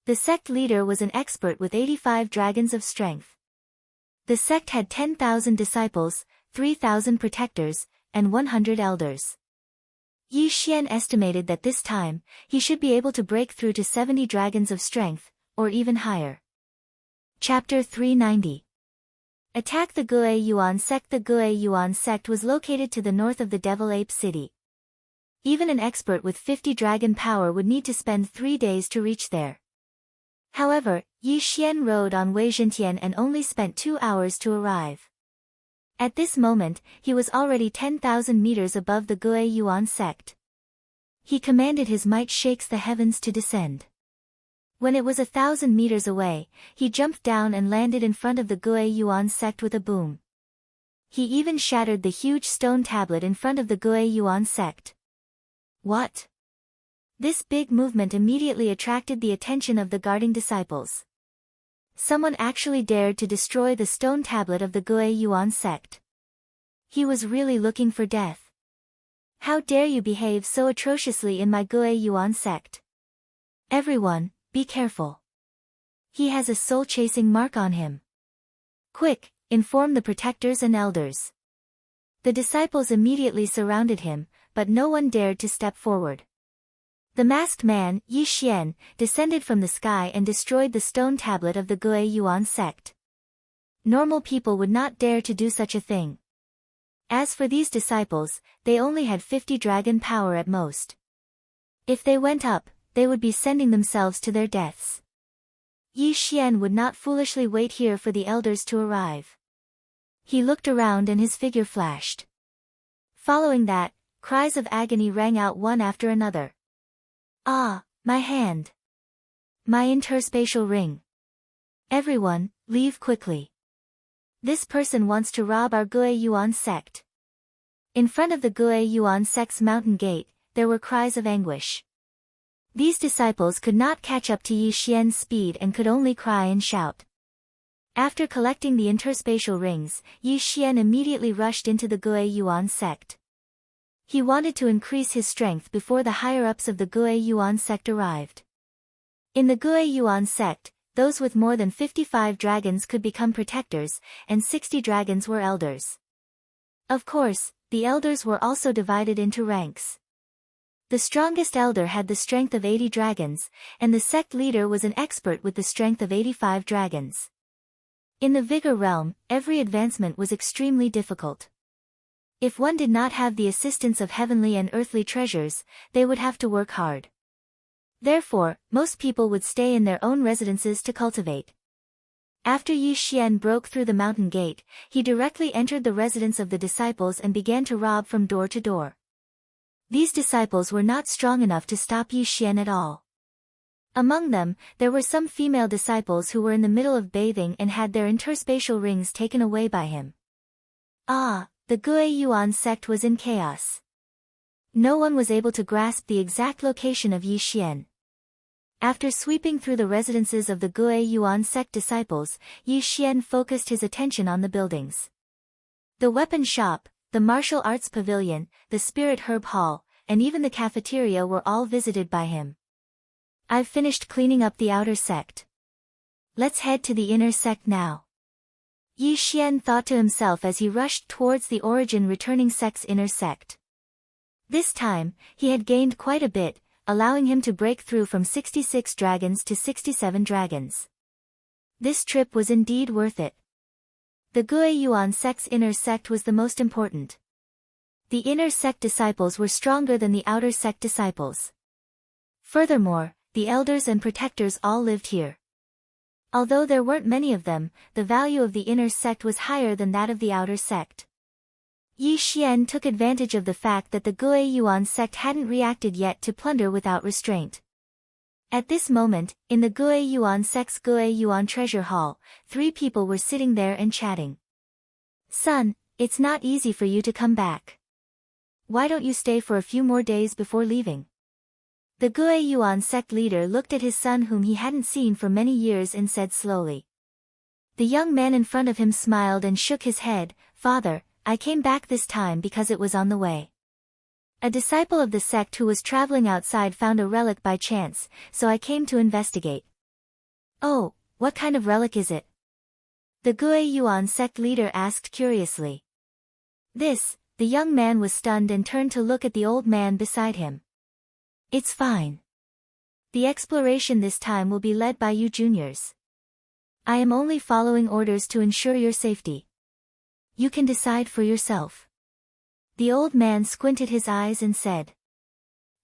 The sect leader was an expert with 85 dragons of strength. The sect had 10,000 disciples, 3,000 protectors, and 100 elders. Yi Xian estimated that this time, he should be able to break through to 70 dragons of strength, or even higher. Chapter 390. Attack the Gue Yuan sect. The Gue Yuan sect was located to the north of the Devil Ape City. Even an expert with 50 dragon power would need to spend 3 days to reach there. However, Yi Xian rode on Wei Zhentian and only spent 2 hours to arrive. At this moment, he was already 10,000 meters above the Gue Yuan sect. He commanded his might shakes the heavens to descend. When it was 1,000 meters away, he jumped down and landed in front of the Gue Yuan sect with a boom. He even shattered the huge stone tablet in front of the Gue Yuan sect. What? This big movement immediately attracted the attention of the guarding disciples. Someone actually dared to destroy the stone tablet of the Gue Yuan sect. He was really looking for death. How dare you behave so atrociously in my Gue Yuan sect? Everyone, be careful. He has a soul-chasing mark on him. Quick, inform the protectors and elders. The disciples immediately surrounded him, but no one dared to step forward. The masked man, Yi Xian, descended from the sky and destroyed the stone tablet of the Gue Yuan sect. Normal people would not dare to do such a thing. As for these disciples, they only had 50 dragon power at most. If they went up, they would be sending themselves to their deaths. Yi Xian would not foolishly wait here for the elders to arrive. He looked around and his figure flashed. Following that, cries of agony rang out one after another. Ah, my hand. My interspatial ring. Everyone, leave quickly. This person wants to rob our Gue Yuan sect. In front of the Gue Yuan sect's mountain gate, there were cries of anguish. These disciples could not catch up to Yi Xian's speed and could only cry and shout. After collecting the interspatial rings, Yi Xian immediately rushed into the Gue Yuan sect. He wanted to increase his strength before the higher-ups of the Gue Yuan sect arrived. In the Gue Yuan sect, those with more than 55 dragons could become protectors, and 60 dragons were elders. Of course, the elders were also divided into ranks. The strongest elder had the strength of 80 dragons, and the sect leader was an expert with the strength of 85 dragons. In the Vigor realm, every advancement was extremely difficult. If one did not have the assistance of heavenly and earthly treasures, they would have to work hard. Therefore, most people would stay in their own residences to cultivate. After Yi Xian broke through the mountain gate, he directly entered the residence of the disciples and began to rob from door to door. These disciples were not strong enough to stop Yi Xian at all. Among them, there were some female disciples who were in the middle of bathing and had their interspatial rings taken away by him. Ah! The Gue Yuan sect was in chaos. No one was able to grasp the exact location of Yi Xian. After sweeping through the residences of the Gue Yuan sect disciples, Yi Xian focused his attention on the buildings. The weapon shop, the martial arts pavilion, the spirit herb hall, and even the cafeteria were all visited by him. I've finished cleaning up the outer sect. Let's head to the inner sect now. Yi Xian thought to himself as he rushed towards the origin returning sect's inner sect. This time, he had gained quite a bit, allowing him to break through from 66 dragons to 67 dragons. This trip was indeed worth it. The Gue Yuan sect's inner sect was the most important. The inner sect disciples were stronger than the outer sect disciples. Furthermore, the elders and protectors all lived here. Although there weren't many of them, the value of the inner sect was higher than that of the outer sect. Yi Xian took advantage of the fact that the Gue Yuan sect hadn't reacted yet to plunder without restraint. At this moment, in the Gue Yuan sect's Gue Yuan treasure hall, 3 people were sitting there and chatting. Son, it's not easy for you to come back. Why don't you stay for a few more days before leaving? The Gue Yuan sect leader looked at his son whom he hadn't seen for many years and said slowly. The young man in front of him smiled and shook his head. Father, I came back this time because it was on the way. A disciple of the sect who was traveling outside found a relic by chance, so I came to investigate. Oh, what kind of relic is it? The Gue Yuan sect leader asked curiously. The young man was stunned and turned to look at the old man beside him. It's fine. The exploration this time will be led by you juniors. I am only following orders to ensure your safety. You can decide for yourself. The old man squinted his eyes and said.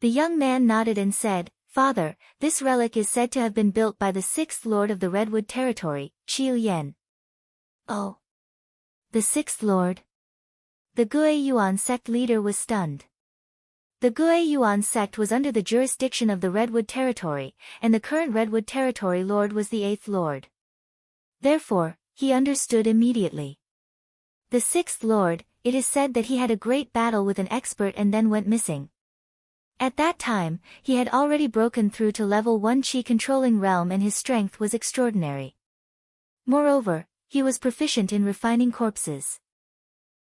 The young man nodded and said, Father, this relic is said to have been built by the 6th Lord of the Redwood Territory, Qiu Yan. Oh. The 6th Lord? The Gue Yuan sect leader was stunned. The Gue Yuan sect was under the jurisdiction of the Redwood Territory, and the current Redwood Territory Lord was the 8th Lord. Therefore, he understood immediately. The 6th Lord, it is said that he had a great battle with an expert and then went missing. At that time, he had already broken through to level 1 Qi controlling realm and his strength was extraordinary. Moreover, he was proficient in refining corpses.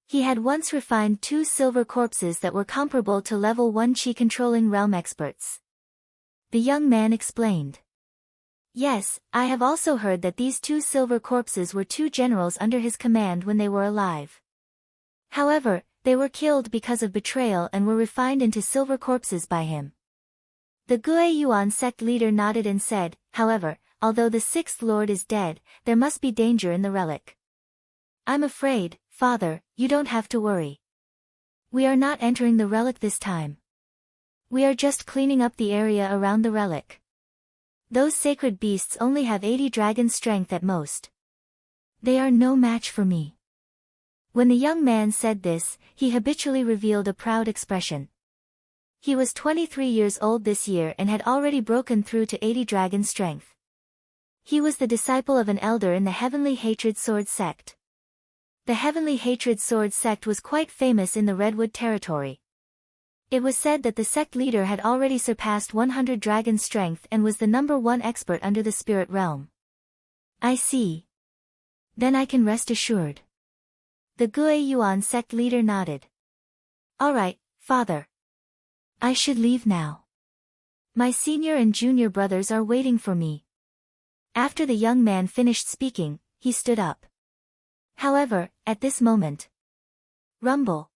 He had once refined 2 silver corpses that were comparable to level 1 Qi controlling realm experts. The young man explained. Yes, I have also heard that these 2 silver corpses were 2 generals under his command when they were alive. However, they were killed because of betrayal and were refined into silver corpses by him. The Gue Yuan sect leader nodded and said, however, although the 6th Lord is dead, there must be danger in the relic. I'm afraid, Father, you don't have to worry. We are not entering the relic this time. We are just cleaning up the area around the relic. Those sacred beasts only have 80 dragon strength at most. They are no match for me. When the young man said this, he habitually revealed a proud expression. He was 23 years old this year and had already broken through to 80 dragon strength. He was the disciple of an elder in the Heavenly Hatred Sword sect. The Heavenly Hatred Sword sect was quite famous in the Redwood Territory. It was said that the sect leader had already surpassed 100 dragon strength and was the number 1 expert under the spirit realm. I see. Then I can rest assured. The Gue Yuan sect leader nodded. Alright, Father. I should leave now. My senior and junior brothers are waiting for me. After the young man finished speaking, he stood up. However, at this moment. Rumble.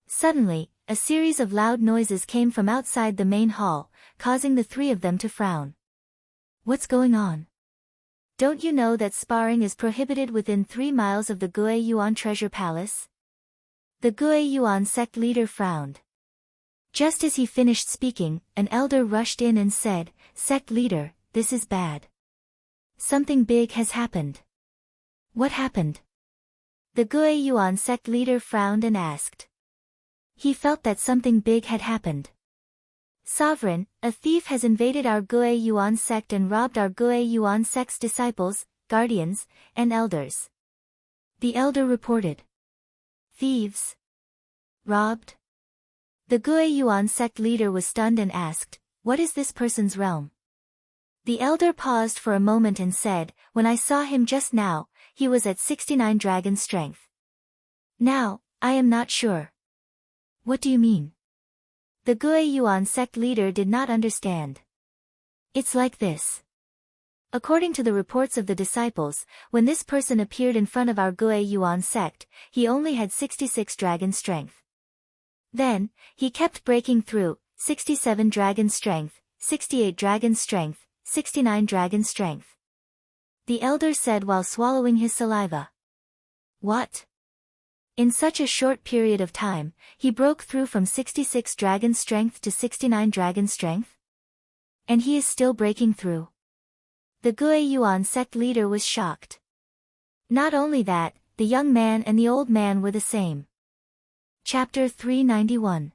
Suddenly, a series of loud noises came from outside the main hall, causing the 3 of them to frown. What's going on? Don't you know that sparring is prohibited within 3 miles of the Gue Yuan Treasure Palace? The Gue Yuan sect leader frowned. Just as he finished speaking, an elder rushed in and said, Sect leader, this is bad. Something big has happened. What happened? The Gue Yuan sect leader frowned and asked. He felt that something big had happened. Sovereign, a thief has invaded our Gue Yuan sect and robbed our Gue Yuan sect's disciples, guardians, and elders. The elder reported. Thieves? Robbed? The Gue Yuan sect leader was stunned and asked, what is this person's realm? The elder paused for a moment and said, when I saw him just now, he was at 69 dragon strength. Now, I am not sure. What do you mean? The Gue Yuan sect leader did not understand. It's like this. According to the reports of the disciples, when this person appeared in front of our Gue Yuan sect, he only had 66 dragon strength. Then, he kept breaking through, 67 dragon strength, 68 dragon strength, 69 dragon strength. The elder said while swallowing his saliva. What? In such a short period of time, he broke through from 66 dragon strength to 69 dragon strength? And he is still breaking through. The Gue Yuan sect leader was shocked. Not only that, the young man and the old man were the same. Chapter 391.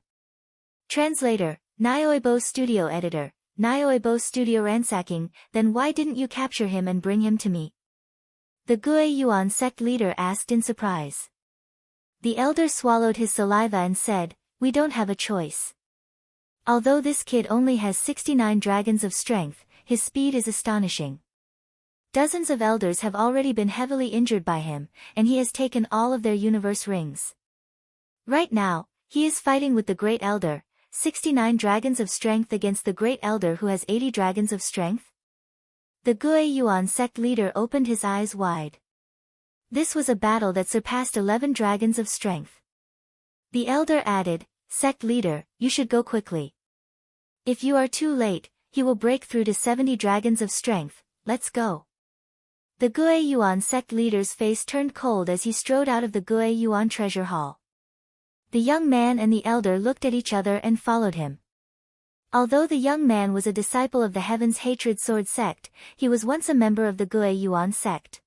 Translator, Nyoibo Studio Editor, Nyoibo Studio Ransacking, then why didn't you capture him and bring him to me? The Gue Yuan sect leader asked in surprise. The elder swallowed his saliva and said, we don't have a choice. Although this kid only has 69 dragons of strength, his speed is astonishing. Dozens of elders have already been heavily injured by him, and he has taken all of their universe rings. Right now, he is fighting with the Great Elder, 69 dragons of strength against the Great Elder who has 80 dragons of strength? The Gue Yuan sect leader opened his eyes wide. This was a battle that surpassed 11 dragons of strength. The elder added, sect leader, you should go quickly. If you are too late, he will break through to 70 dragons of strength, let's go. The Gue Yuan sect leader's face turned cold as he strode out of the Gue Yuan treasure hall. The young man and the elder looked at each other and followed him. Although the young man was a disciple of the Heaven's Hatred Sword sect, he was once a member of the Gue Yuan sect.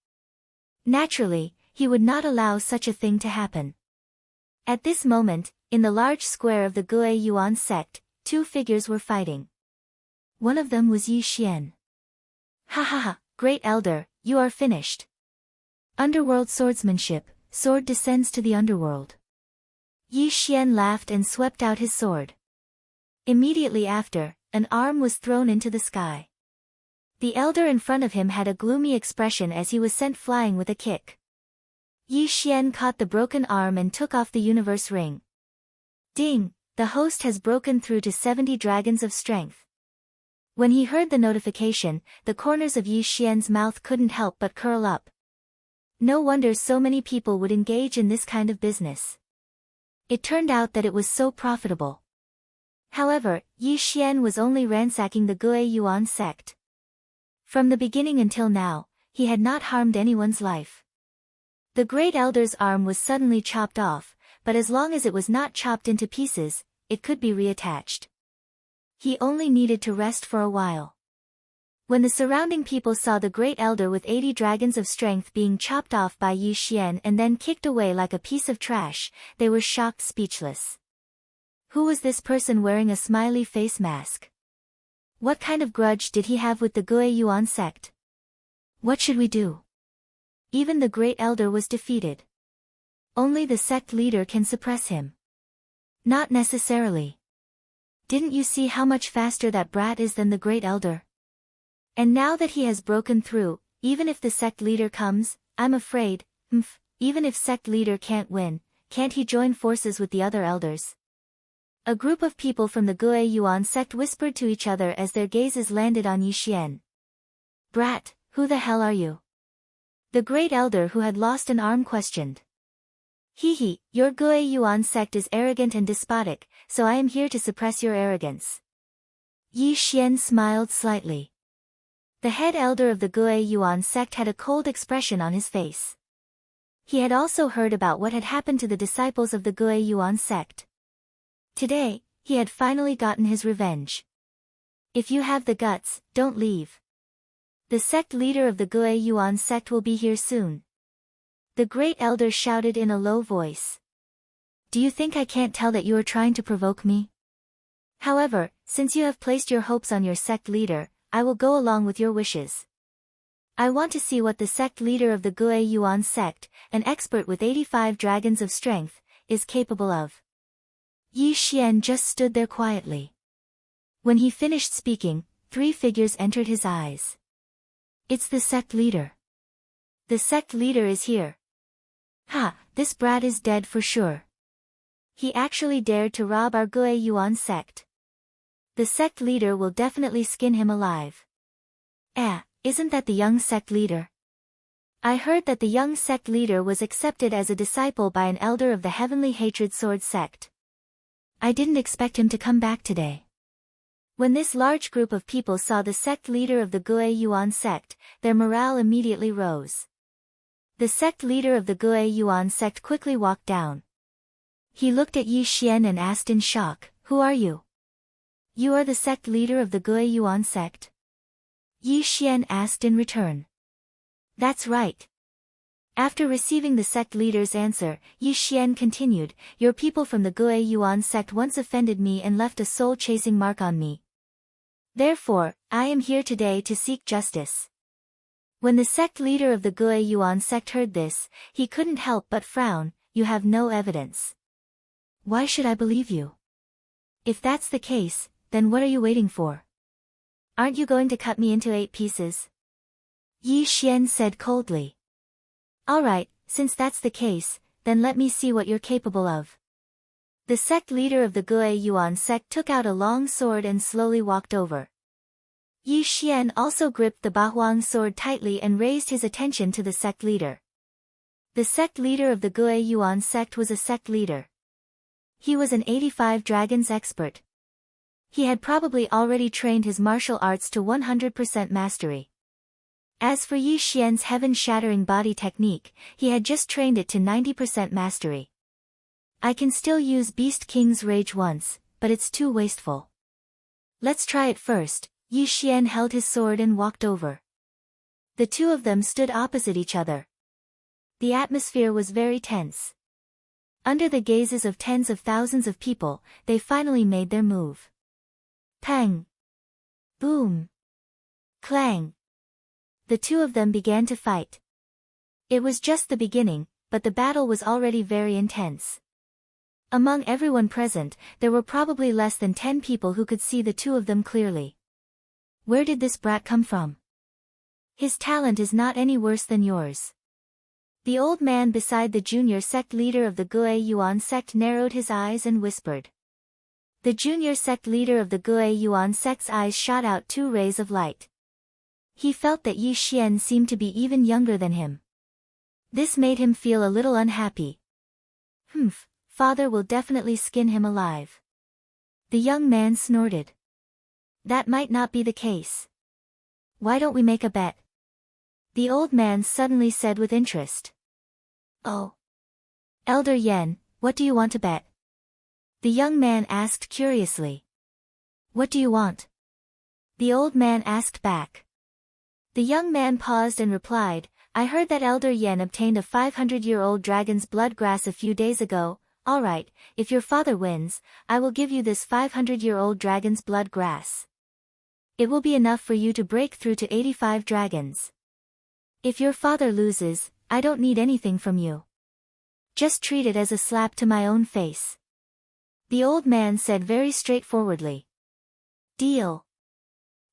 Naturally, he would not allow such a thing to happen. At this moment, in the large square of the Gue Yuan sect, two figures were fighting. One of them was Yi Xian. Ha ha ha, Great Elder, you are finished. Underworld swordsmanship, sword descends to the underworld. Yi Xian laughed and swept out his sword. Immediately after, an arm was thrown into the sky. The elder in front of him had a gloomy expression as he was sent flying with a kick. Yi Xian caught the broken arm and took off the universe ring. Ding! The host has broken through to 70 dragons of strength. When he heard the notification, the corners of Yi Xian's mouth couldn't help but curl up. No wonder so many people would engage in this kind of business. It turned out that it was so profitable. However, Yi Xian was only ransacking the Gue Yuan sect. From the beginning until now, he had not harmed anyone's life. The Great Elder's arm was suddenly chopped off, but as long as it was not chopped into pieces, it could be reattached. He only needed to rest for a while. When the surrounding people saw the Great Elder with 80 dragons of strength being chopped off by Yi Xian and then kicked away like a piece of trash, they were shocked speechless. Who was this person wearing a smiley face mask? What kind of grudge did he have with the Gue Yuan sect? What should we do? Even the Great Elder was defeated. Only the sect leader can suppress him. Not necessarily. Didn't you see how much faster that brat is than the Great Elder? And now that he has broken through, even if the sect leader comes, I'm afraid, even if sect leader can't win, can't he join forces with the other elders? A group of people from the Gue Yuan sect whispered to each other as their gazes landed on Yi Xian. Brat, who the hell are you? The Great Elder who had lost an arm questioned. Hee, your Gue Yuan sect is arrogant and despotic, so I am here to suppress your arrogance. Yi Xian smiled slightly. The head elder of the Gue Yuan sect had a cold expression on his face. He had also heard about what had happened to the disciples of the Gue Yuan sect. Today, he had finally gotten his revenge. If you have the guts, don't leave. The sect leader of the Gue Yuan sect will be here soon. The Great Elder shouted in a low voice. Do you think I can't tell that you are trying to provoke me? However, since you have placed your hopes on your sect leader, I will go along with your wishes. I want to see what the sect leader of the Gue Yuan sect, an expert with 85 dragons of strength, is capable of. Yi Xian just stood there quietly. When he finished speaking, three figures entered his eyes. It's the sect leader. The sect leader is here. Ha, this brat is dead for sure. He actually dared to rob our Gue Yuan sect. The sect leader will definitely skin him alive. Isn't that the young sect leader? I heard that the young sect leader was accepted as a disciple by an elder of the Heavenly Hatred Sword sect. I didn't expect him to come back today. When this large group of people saw the sect leader of the Gue Yuan sect, their morale immediately rose. The sect leader of the Gue Yuan sect quickly walked down. He looked at Yi Xian and asked in shock, Who are you? You are the sect leader of the Gue Yuan sect? Yi Xian asked in return. That's right. After receiving the sect leader's answer, Yi Xian continued, your people from the Gue Yuan sect once offended me and left a soul-chasing mark on me. Therefore, I am here today to seek justice. When the sect leader of the Gue Yuan sect heard this, he couldn't help but frown. You have no evidence. Why should I believe you? If that's the case, then what are you waiting for? Aren't you going to cut me into 8 pieces? Yi Xian said coldly. Alright, since that's the case, then let me see what you're capable of. The sect leader of the Gue Yuan sect took out a long sword and slowly walked over. Yi Xian also gripped the Bahuang sword tightly and raised his attention to the sect leader. The sect leader of the Gue Yuan sect was a sect leader. He was an 85 dragons expert. He had probably already trained his martial arts to 100% mastery. As for Yi Xian's heaven-shattering body technique, he had just trained it to 90% mastery. I can still use Beast King's Rage once, but it's too wasteful. Let's try it first. Yi Xian held his sword and walked over. The two of them stood opposite each other. The atmosphere was very tense. Under the gazes of tens of thousands of people, they finally made their move. Pang! Boom! Clang! The two of them began to fight. It was just the beginning, but the battle was already very intense. Among everyone present, there were probably less than 10 people who could see the two of them clearly. Where did this brat come from? His talent is not any worse than yours. The old man beside the junior sect leader of the Gue Yuan sect narrowed his eyes and whispered. The junior sect leader of the Gue Yuan sect's eyes shot out 2 rays of light. He felt that Yi Xian seemed to be even younger than him. This made him feel a little unhappy. Father will definitely skin him alive. The young man snorted. That might not be the case. Why don't we make a bet? The old man suddenly said with interest. Oh. Elder Yen, what do you want to bet? The young man asked curiously. What do you want? The old man asked back. The young man paused and replied, I heard that Elder Yen obtained a 500-year-old dragon's blood grass a few days ago. Alright, if your father wins, I will give you this 500-year-old dragon's blood grass. It will be enough for you to break through to 85 dragons. If your father loses, I don't need anything from you. Just treat it as a slap to my own face. The old man said very straightforwardly. Deal.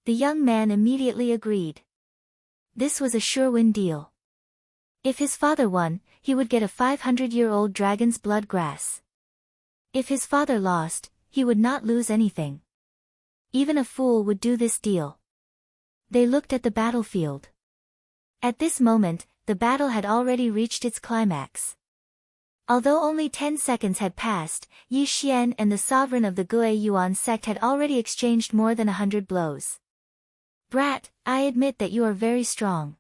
The young man immediately agreed. This was a sure-win deal. If his father won, he would get a 500-year-old dragon's blood grass. If his father lost, he would not lose anything. Even a fool would do this deal. They looked at the battlefield. At this moment, the battle had already reached its climax. Although only 10 seconds had passed, Yi Xian and the sovereign of the Gue Yuan sect had already exchanged more than 100 blows. Brat, I admit that you are very strong.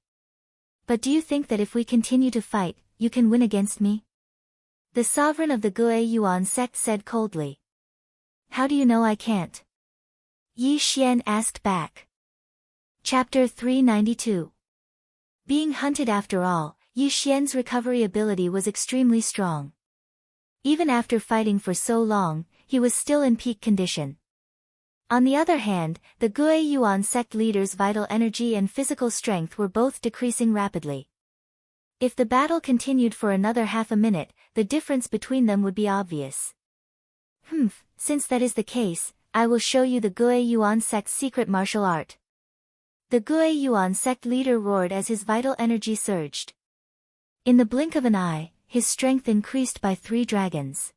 But do you think that if we continue to fight, you can win against me? The sovereign of the Gue Yuan sect said coldly. How do you know I can't? Yi Xian asked back. Chapter 392. Being hunted after all, Yi Xian's recovery ability was extremely strong. Even after fighting for so long, he was still in peak condition. On the other hand, the Gue Yuan sect leader's vital energy and physical strength were both decreasing rapidly. If the battle continued for another half a minute, the difference between them would be obvious. Since that is the case, I will show you the Gue Yuan sect's secret martial art. The Gue Yuan sect leader roared as his vital energy surged. In the blink of an eye, his strength increased by 3 dragons.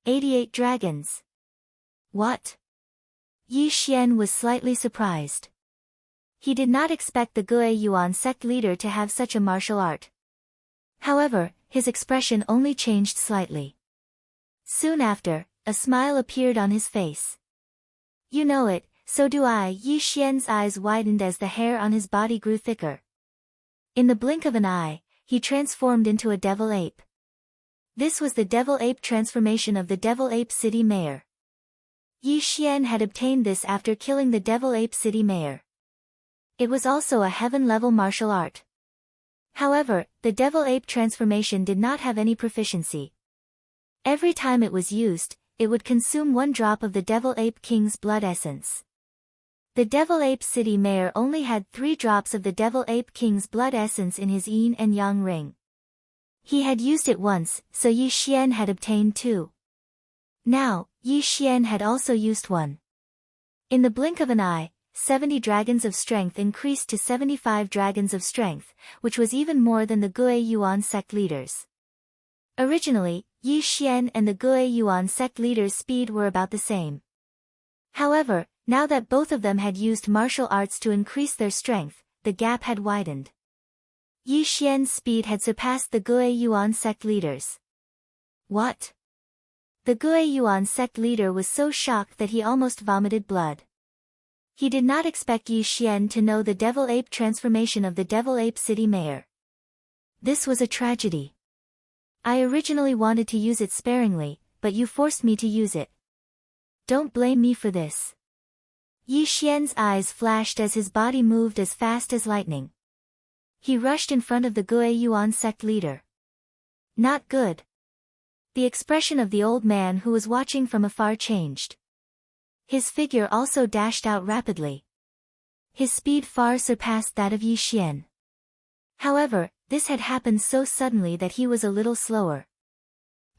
88 dragons. What? Yi Xian was slightly surprised. He did not expect the Gue Yuan sect leader to have such a martial art. However, his expression only changed slightly. Soon after, a smile appeared on his face. You know it, so do I. Yi Xian's eyes widened as the hair on his body grew thicker. In the blink of an eye, he transformed into a devil ape. This was the devil ape transformation of the devil ape city mayor. Yi Xian had obtained this after killing the Devil Ape City mayor. It was also a heaven-level martial art. However, the Devil Ape transformation did not have any proficiency. Every time it was used, it would consume 1 drop of the Devil Ape King's blood essence. The Devil Ape City mayor only had 3 drops of the Devil Ape King's blood essence in his yin and yang ring. He had used it once, so Yi Xian had obtained 2. Now, Yi Xian had also used 1. In the blink of an eye, 70 dragons of strength increased to 75 dragons of strength, which was even more than the Gue Yuan sect leaders. Originally, Yi Xian and the Gue Yuan sect leaders' speed were about the same. However, now that both of them had used martial arts to increase their strength, the gap had widened. Yi Xian's speed had surpassed the Gue Yuan sect leaders. What? The Gue Yuan sect leader was so shocked that he almost vomited blood. He did not expect Yi Xian to know the Devil Ape transformation of the Devil Ape City mayor. This was a tragedy. I originally wanted to use it sparingly, but you forced me to use it. Don't blame me for this. Yi Xian's eyes flashed as his body moved as fast as lightning. He rushed in front of the Gue Yuan sect leader. Not good. The expression of the old man who was watching from afar changed. His figure also dashed out rapidly. His speed far surpassed that of Yi Xian. However, this had happened so suddenly that he was a little slower.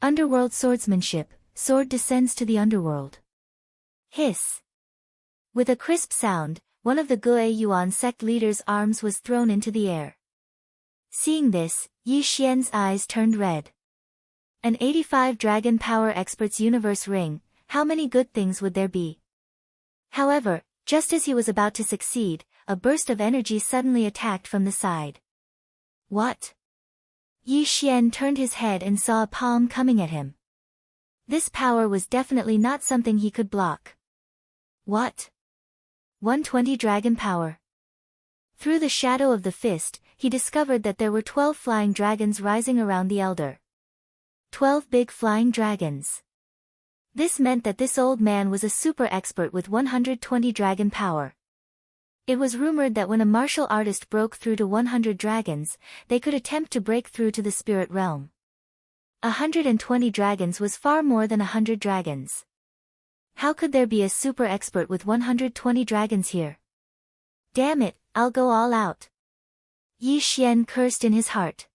Underworld swordsmanship, sword descends to the underworld. Hiss. With a crisp sound, one of the Gue Yuan sect leader's arms was thrown into the air. Seeing this, Yi Xian's eyes turned red. An 85 Dragon Power Expert's Universe Ring, how many good things would there be? However, just as he was about to succeed, a burst of energy suddenly attacked from the side. What? Yi Xian turned his head and saw a palm coming at him. This power was definitely not something he could block. What? 120 Dragon Power. Through the shadow of the fist, he discovered that there were 12 flying dragons rising around the elder. 12 big flying dragons. This meant that this old man was a super expert with 120 dragon power. It was rumored that when a martial artist broke through to 100 dragons, they could attempt to break through to the spirit realm. 120 dragons was far more than 100 dragons. How could there be a super expert with 120 dragons here? Damn it, I'll go all out. Yi Xian cursed in his heart.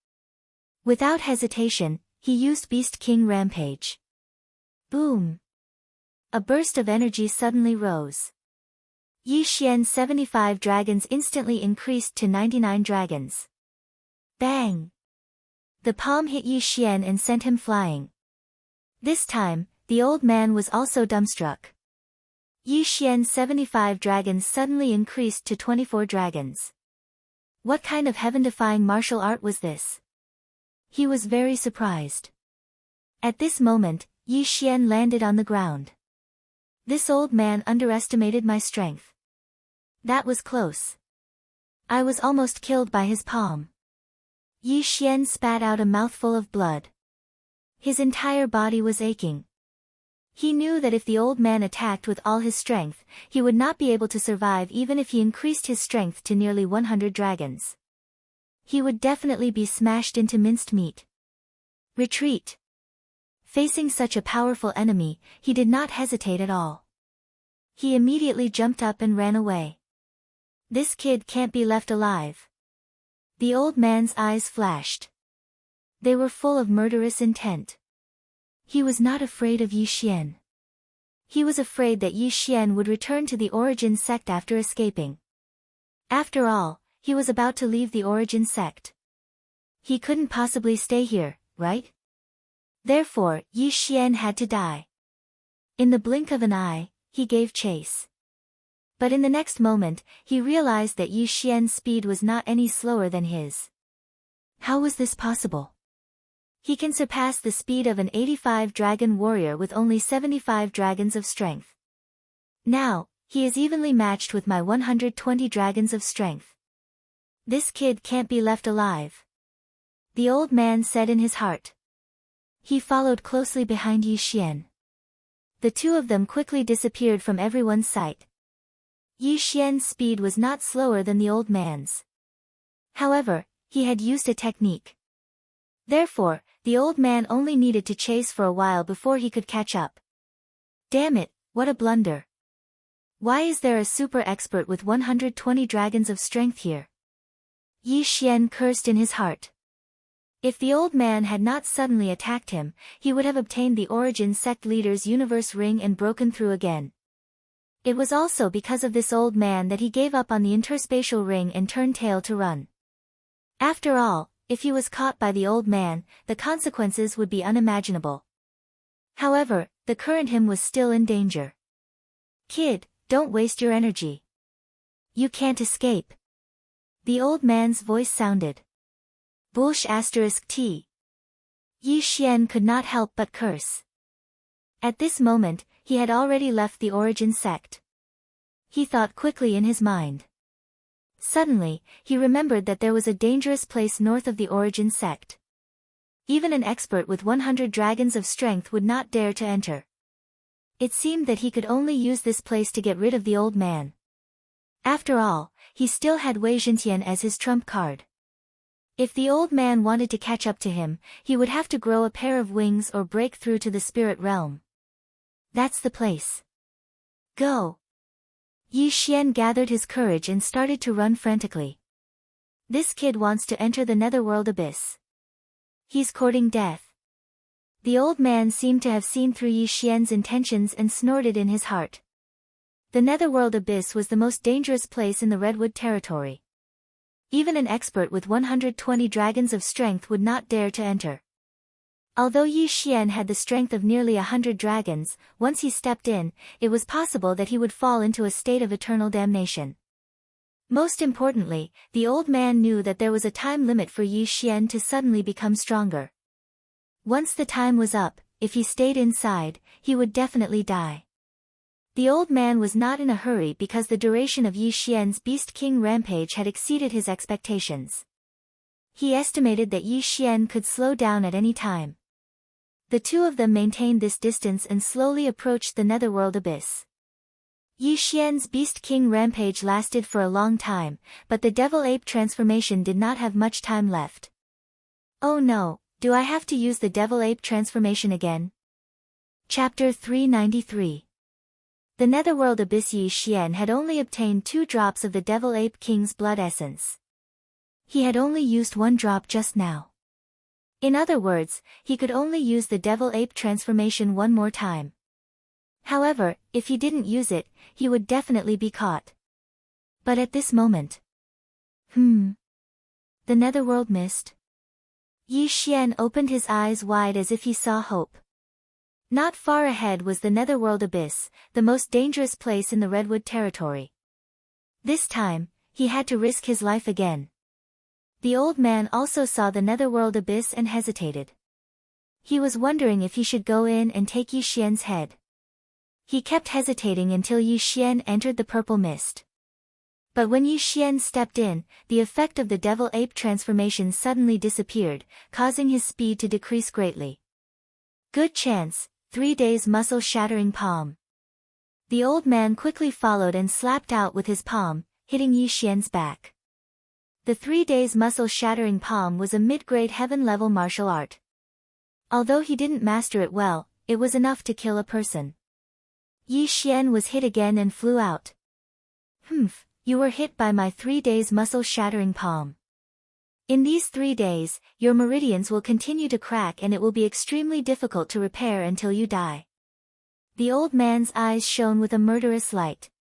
Without hesitation, he used Beast King Rampage. Boom! A burst of energy suddenly rose. Yi Xian's 75 dragons instantly increased to 99 dragons. Bang! The palm hit Yi Xian and sent him flying. This time, the old man was also dumbstruck. Yi Xian's 75 dragons suddenly increased to 24 dragons. What kind of heaven-defying martial art was this? He was very surprised. At this moment, Yi Xian landed on the ground. This old man underestimated my strength. That was close. I was almost killed by his palm. Yi Xian spat out a mouthful of blood. His entire body was aching. He knew that if the old man attacked with all his strength, he would not be able to survive even if he increased his strength to nearly 100 dragons. He would definitely be smashed into minced meat. Retreat. Facing such a powerful enemy, he did not hesitate at all. He immediately jumped up and ran away. This kid can't be left alive. The old man's eyes flashed. They were full of murderous intent. He was not afraid of Yi Xian. He was afraid that Yi Xian would return to the Origin sect after escaping. After all, he was about to leave the Origin sect. He couldn't possibly stay here, right? Therefore, Yi Xian had to die. In the blink of an eye, he gave chase. But in the next moment, he realized that Yi Xian's speed was not any slower than his. How was this possible? He can surpass the speed of an 85 dragon warrior with only 75 dragons of strength. Now, he is evenly matched with my 120 dragons of strength. This kid can't be left alive. The old man said in his heart. He followed closely behind Yi Xian. The two of them quickly disappeared from everyone's sight. Yi Xian's speed was not slower than the old man's. However, he had used a technique. Therefore, the old man only needed to chase for a while before he could catch up. Damn it, what a blunder. Why is there a super expert with 120 dragons of strength here? Yi Xian cursed in his heart. If the old man had not suddenly attacked him, he would have obtained the Origin Sect leader's universe ring and broken through again. It was also because of this old man that he gave up on the interspatial ring and turned tail to run. After all, if he was caught by the old man, the consequences would be unimaginable. However, the current him was still in danger. Kid, don't waste your energy. You can't escape. The old man's voice sounded. Bullsh *T. Yi Xian could not help but curse. At this moment, he had already left the Origin Sect. He thought quickly in his mind. Suddenly, he remembered that there was a dangerous place north of the Origin Sect. Even an expert with 100 dragons of strength would not dare to enter. It seemed that he could only use this place to get rid of the old man. After all, he still had Wei Zhentian as his trump card. If the old man wanted to catch up to him, he would have to grow a pair of wings or break through to the spirit realm. That's the place. Go! Yi Xian gathered his courage and started to run frantically. This kid wants to enter the netherworld abyss. He's courting death. The old man seemed to have seen through Yi Xian's intentions and snorted in his heart. The netherworld abyss was the most dangerous place in the Redwood territory. Even an expert with 120 dragons of strength would not dare to enter. Although Yi Xian had the strength of nearly 100 dragons, once he stepped in, it was possible that he would fall into a state of eternal damnation. Most importantly, the old man knew that there was a time limit for Yi Xian to suddenly become stronger. Once the time was up, if he stayed inside, he would definitely die. The old man was not in a hurry because the duration of Yi Xian's Beast King rampage had exceeded his expectations. He estimated that Yi Xian could slow down at any time. The two of them maintained this distance and slowly approached the netherworld abyss. Yi Xian's Beast King rampage lasted for a long time, but the Devil Ape transformation did not have much time left. Oh no, do I have to use the Devil Ape transformation again? Chapter 393. The netherworld abyss. Yi Xian had only obtained 2 drops of the Devil Ape King's blood essence. He had only used 1 drop just now. In other words, he could only use the Devil Ape transformation 1 more time. However, if he didn't use it, he would definitely be caught. But at this moment... The netherworld mist? Yi Xian opened his eyes wide as if he saw hope. Not far ahead was the netherworld abyss, the most dangerous place in the Redwood territory. This time, he had to risk his life again. The old man also saw the netherworld abyss and hesitated. He was wondering if he should go in and take Yi Xian's head. He kept hesitating until Yi Xian entered the purple mist. But when Yi Xian stepped in, the effect of the Devil Ape transformation suddenly disappeared, causing his speed to decrease greatly. Good chance, 3 days muscle-shattering palm. The old man quickly followed and slapped out with his palm, hitting Yi Xian's back. The 3 days muscle-shattering palm was a mid-grade heaven-level martial art. Although he didn't master it well, it was enough to kill a person. Yi Xian was hit again and flew out. You were hit by my 3 days muscle-shattering palm. In these 3 days, your meridians will continue to crack and it will be extremely difficult to repair until you die. The old man's eyes shone with a murderous light.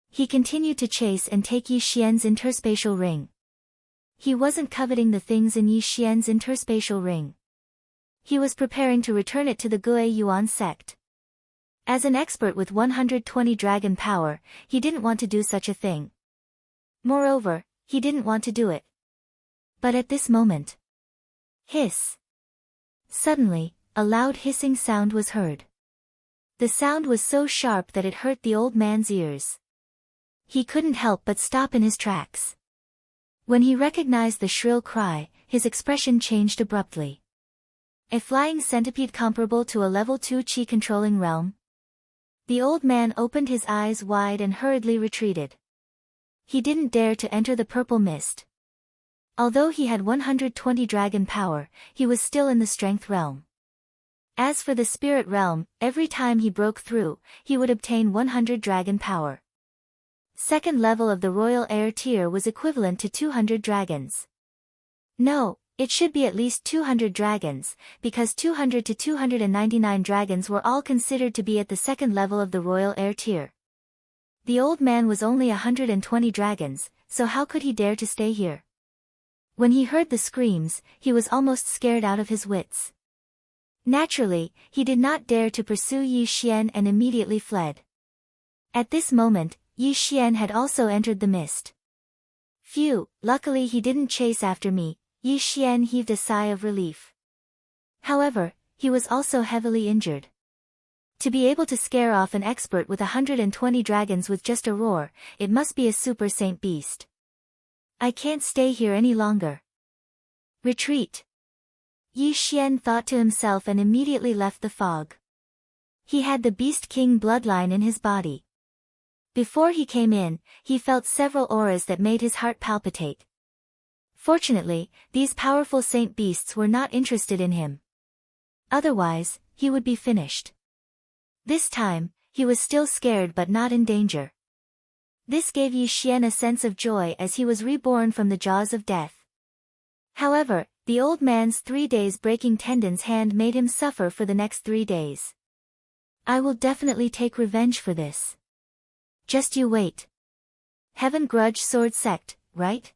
He continued to chase and take Yi Xian's interspatial ring. He wasn't coveting the things in Yi Xian's interspatial ring. He was preparing to return it to the Gue Yuan sect. As an expert with 120 dragon power, he didn't want to do such a thing. Moreover, he didn't want to do it. But at this moment... Hiss! Suddenly, a loud hissing sound was heard. The sound was so sharp that it hurt the old man's ears. He couldn't help but stop in his tracks. When he recognized the shrill cry, his expression changed abruptly. A flying centipede comparable to a level 2 chi controlling realm? The old man opened his eyes wide and hurriedly retreated. He didn't dare to enter the purple mist. Although he had 120 dragon power, he was still in the strength realm. As for the spirit realm, every time he broke through, he would obtain 100 dragon power. Second level of the royal heir tier was equivalent to 200 dragons. No, it should be at least 200 dragons, because 200 to 299 dragons were all considered to be at the second level of the royal heir tier. The old man was only 120 dragons, so how could he dare to stay here? When he heard the screams, he was almost scared out of his wits. Naturally, he did not dare to pursue Yi Xian and immediately fled. At this moment, Yi Xian had also entered the mist. Phew, luckily he didn't chase after me, Yi Xian heaved a sigh of relief. However, he was also heavily injured. To be able to scare off an expert with 120 dragons with just a roar, it must be a super saint beast. I can't stay here any longer. Retreat. Yi Xian thought to himself and immediately left the fog. He had the Beast King bloodline in his body. Before he came in, he felt several auras that made his heart palpitate. Fortunately, these powerful saint beasts were not interested in him. Otherwise, he would be finished. This time, he was still scared but not in danger. This gave Yi Xian a sense of joy as he was reborn from the jaws of death. However, the old man's 3 days breaking tendons hand made him suffer for the next 3 days. I will definitely take revenge for this. Just you wait. Heaven Grudge Sword Sect, right?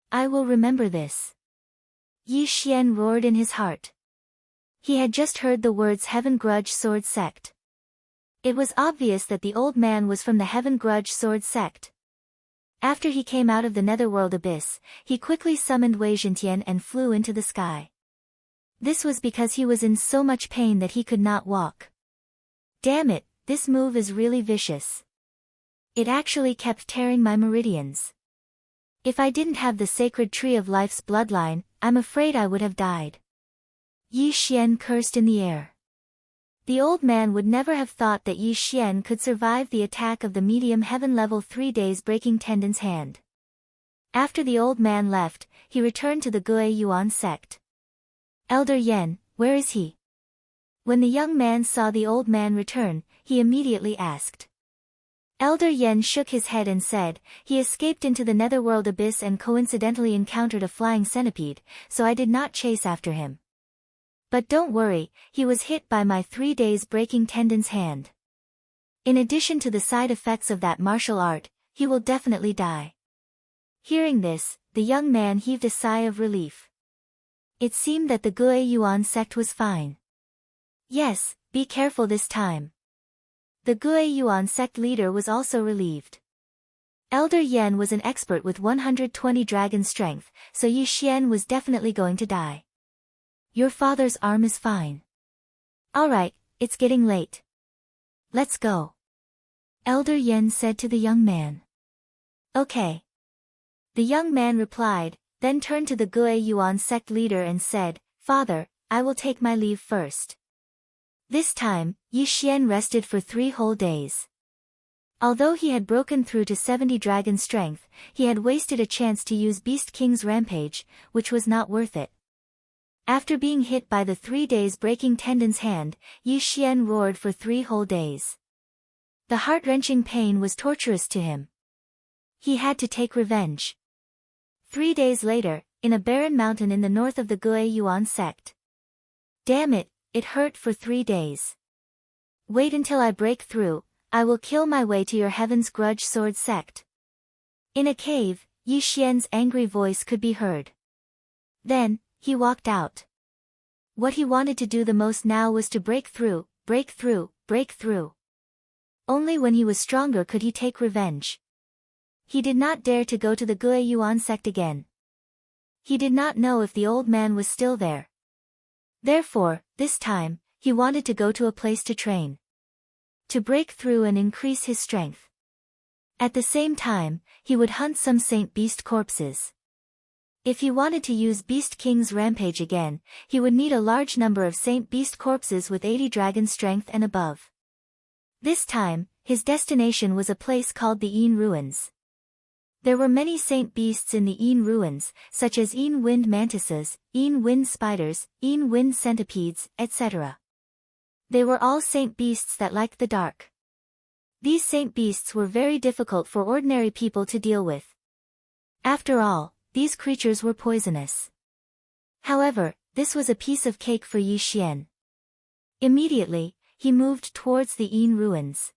I will remember this. Yi Xian roared in his heart. He had just heard the words Heaven Grudge Sword Sect. It was obvious that the old man was from the Heaven Grudge Sword Sect. After he came out of the netherworld abyss, he quickly summoned Wei Zhentian and flew into the sky. This was because he was in so much pain that he could not walk. Damn it, this move is really vicious. It actually kept tearing my meridians. If I didn't have the sacred tree of life's bloodline, I'm afraid I would have died. Yi Xian cursed in the air. The old man would never have thought that Yi Xian could survive the attack of the medium heaven level 3 days breaking tendon's hand. After the old man left, he returned to the Gue Yuan sect. Elder Yen, where is he? When the young man saw the old man return, he immediately asked. Elder Yen shook his head and said, he escaped into the netherworld abyss and coincidentally encountered a flying centipede, so I did not chase after him. But don't worry, he was hit by my 3 days breaking tendon's hand. In addition to the side effects of that martial art, he will definitely die. Hearing this, the young man heaved a sigh of relief. It seemed that the Gue Yuan sect was fine. Yes, be careful this time. The Gue Yuan sect leader was also relieved. Elder Yen was an expert with 120 dragon strength, so Yi Xian was definitely going to die. Your father's arm is fine. Alright, it's getting late. Let's go. Elder Yen said to the young man. Okay. The young man replied, then turned to the Gue Yuan sect leader and said, Father, I will take my leave first. This time, Yi Xian rested for 3 whole days. Although he had broken through to 70 dragon strength, he had wasted a chance to use Beast King's rampage, which was not worth it. After being hit by the 3 days breaking tendon's hand, Yi Xian roared for 3 whole days. The heart-wrenching pain was torturous to him. He had to take revenge. 3 days later, in a barren mountain in the north of the Gue Yuan sect. Damn it, it hurt for 3 days. Wait until I break through, I will kill my way to your Heaven's Grudge Sword sect. In a cave, Yi Xian's angry voice could be heard. Then, he walked out. What he wanted to do the most now was to break through, break through, break through. Only when he was stronger could he take revenge. He did not dare to go to the Gue Yuan sect again. He did not know if the old man was still there. Therefore, this time, he wanted to go to a place to train. To break through and increase his strength. At the same time, he would hunt some Saint Beast corpses. If he wanted to use Beast King's rampage again, he would need a large number of Saint Beast corpses with 80 dragon strength and above. This time, his destination was a place called the Yin Ruins. There were many saint beasts in the Yin Ruins, such as Yin Wind Mantises, Yin Wind Spiders, Yin Wind Centipedes, etc. They were all saint beasts that liked the dark. These saint beasts were very difficult for ordinary people to deal with. After all, these creatures were poisonous. However, this was a piece of cake for Yi Xian. Immediately, he moved towards the Yin Ruins.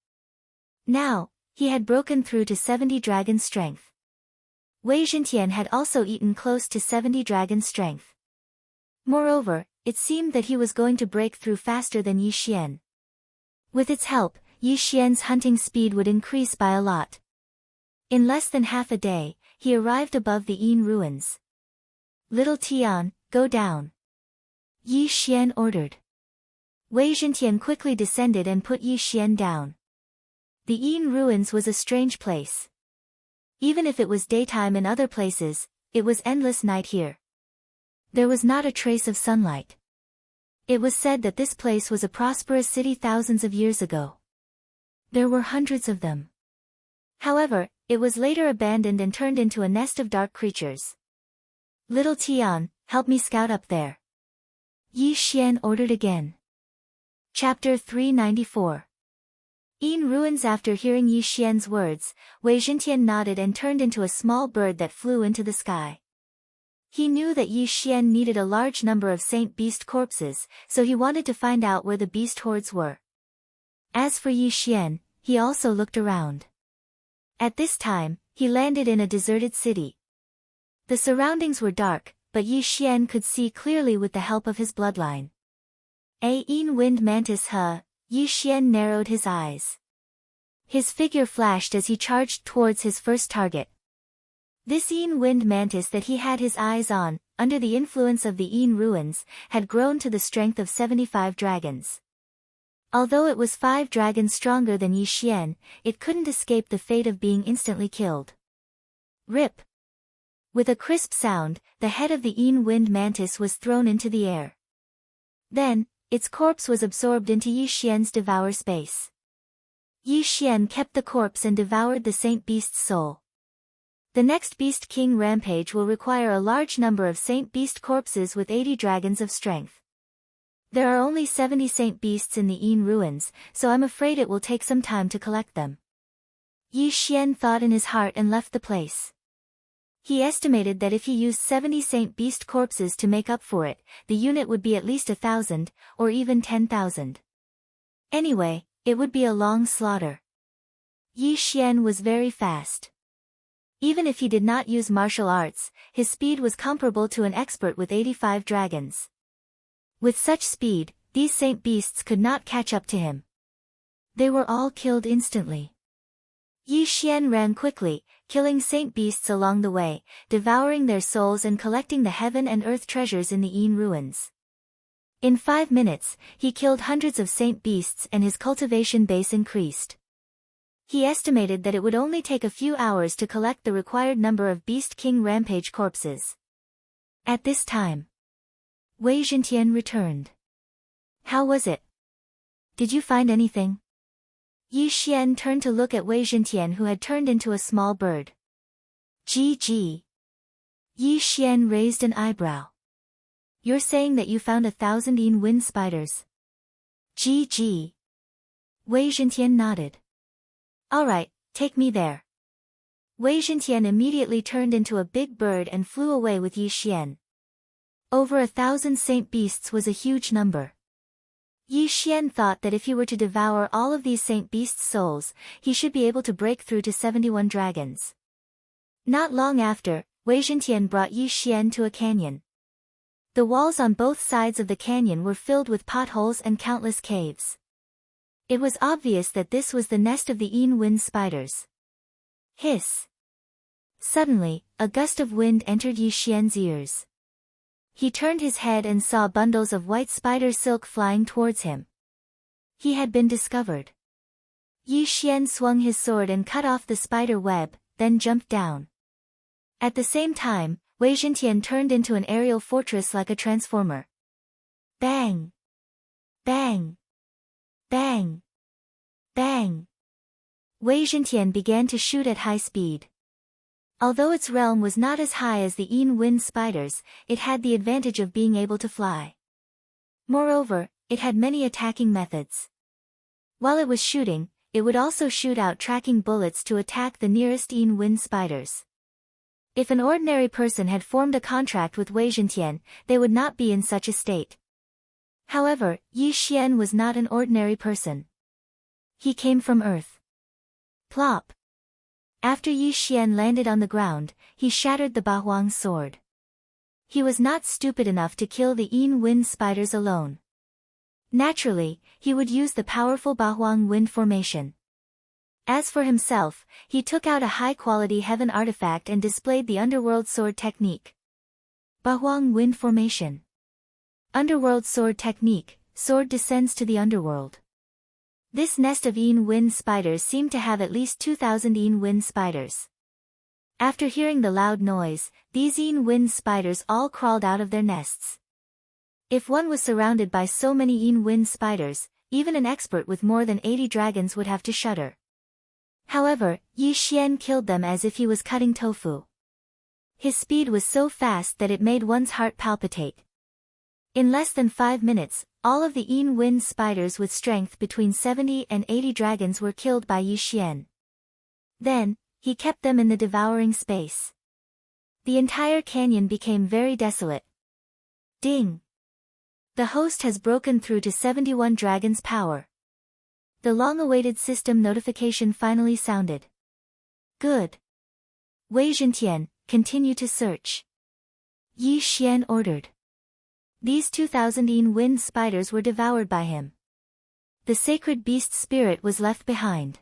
Now, he had broken through to 70 dragon strength. Wei Zhentian had also eaten close to 70 dragon strength. Moreover, it seemed that he was going to break through faster than Yi Xian. With its help, Yi Xian's hunting speed would increase by a lot. In less than half a day, he arrived above the Yin Ruins. Little Tian, go down. Yi Xian ordered. Wei Zhentian quickly descended and put Yi Xian down. The Yin Ruins was a strange place. Even if it was daytime in other places, it was endless night here. There was not a trace of sunlight. It was said that this place was a prosperous city thousands of years ago. There were hundreds of them. However, it was later abandoned and turned into a nest of dark creatures. Little Tian, help me scout up there. Yi Xian ordered again. Chapter 394. Yin Ruins. After hearing Yi Xian's words, Wei Zhentian nodded and turned into a small bird that flew into the sky. He knew that Yi Xian needed a large number of saint beast corpses, so he wanted to find out where the beast hordes were. As for Yi Xian, he also looked around. At this time, he landed in a deserted city. The surroundings were dark, but Yi Xian could see clearly with the help of his bloodline. A Yin Wind Mantis Yi Xian narrowed his eyes. His figure flashed as he charged towards his first target. This Yin Wind Mantis that he had his eyes on, under the influence of the Yin Ruins, had grown to the strength of 75 dragons. Although it was 5 dragons stronger than Yi Xian, it couldn't escape the fate of being instantly killed. Rip! With a crisp sound, the head of the Yin Wind Mantis was thrown into the air. Then, its corpse was absorbed into Yi Xian's devour space. Yi Xian kept the corpse and devoured the Saint Beast's soul. The next Beast King rampage will require a large number of Saint Beast corpses with 80 dragons of strength. There are only 70 Saint Beasts in the Yin Ruins, so I'm afraid it will take some time to collect them. Yi Xian thought in his heart and left the place. He estimated that if he used 70 Saint Beast corpses to make up for it, the unit would be at least 1,000, or even 10,000. Anyway, it would be a long slaughter. Yi Xian was very fast. Even if he did not use martial arts, his speed was comparable to an expert with 85 dragons. With such speed, these Saint Beasts could not catch up to him. They were all killed instantly. Yi Xian ran quickly, killing Saint Beasts along the way, devouring their souls and collecting the heaven and earth treasures in the Yin Ruins. In 5 minutes, he killed hundreds of Saint Beasts and his cultivation base increased. He estimated that it would only take a few hours to collect the required number of Beast King Rampage corpses. At this time, Wei Zhentian returned. How was it? Did you find anything? Yi Xian turned to look at Wei Zhentian, who had turned into a small bird. GG. Yi Xian raised an eyebrow. You're saying that you found 1,000 Yin Wind Spiders? GG. Wei Zhentian nodded. Alright, take me there. Wei Zhentian immediately turned into a big bird and flew away with Yi Xian. Over 1,000 Saint Beasts was a huge number. Yi Xian thought that if he were to devour all of these Saint Beasts' souls, he should be able to break through to 71 dragons. Not long after, Wei Zhentian brought Yi Xian to a canyon. The walls on both sides of the canyon were filled with potholes and countless caves. It was obvious that this was the nest of the Yin Wind Spiders. Hiss! Suddenly, a gust of wind entered Yi Xian's ears. He turned his head and saw bundles of white spider silk flying towards him. He had been discovered. Yi Xian swung his sword and cut off the spider web, then jumped down. At the same time, Wei Zhentian turned into an aerial fortress like a transformer. Bang! Bang! Bang! Bang! Wei Zhentian began to shoot at high speed. Although its realm was not as high as the Yin wind spiders, it had the advantage of being able to fly. Moreover, it had many attacking methods. While it was shooting, it would also shoot out tracking bullets to attack the nearest Yin wind spiders. If an ordinary person had formed a contract with Wei Zhentian, they would not be in such a state. However, Yi Xian was not an ordinary person. He came from Earth. Plop! After Yi Xian landed on the ground, he shattered the Bahuang's sword. He was not stupid enough to kill the Yin wind spiders alone. Naturally, he would use the powerful Bahuang wind formation. As for himself, he took out a high-quality heaven artifact and displayed the underworld sword technique. Bahuang wind formation. Underworld sword technique, sword descends to the underworld. This nest of Yin wind spiders seemed to have at least 2,000 Yin wind spiders. After hearing the loud noise, these Yin wind spiders all crawled out of their nests. If one was surrounded by so many Yin wind spiders, even an expert with more than 80 dragons would have to shudder. However, Yi Xian killed them as if he was cutting tofu. His speed was so fast that it made one's heart palpitate. In less than 5 minutes, all of the Yin wind spiders with strength between 70 and 80 dragons were killed by Yi Xian. Then, he kept them in the devouring space. The entire canyon became very desolate. Ding! The host has broken through to 71 dragons' power. The long-awaited system notification finally sounded. Good. Wei Zhentian, continue to search. Yi Xian ordered. These 2,000 Yin wind spiders were devoured by him. The sacred beast spirit was left behind.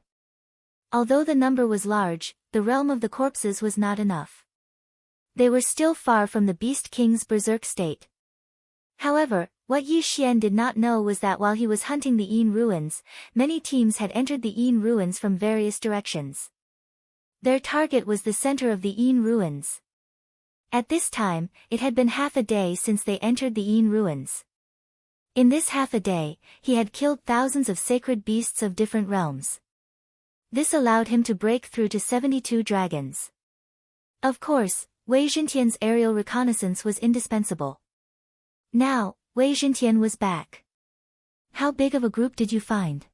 Although the number was large, the realm of the corpses was not enough. They were still far from the Beast King's berserk state. However, what Yi Xian did not know was that while he was hunting the Yin ruins, many teams had entered the Yin ruins from various directions. Their target was the center of the Yin ruins. At this time, it had been half a day since they entered the Yin ruins. In this half a day, he had killed thousands of sacred beasts of different realms. This allowed him to break through to 72 dragons. Of course, Wei Zhentian's aerial reconnaissance was indispensable. Now, Wei Zhentian was back. How big of a group did you find?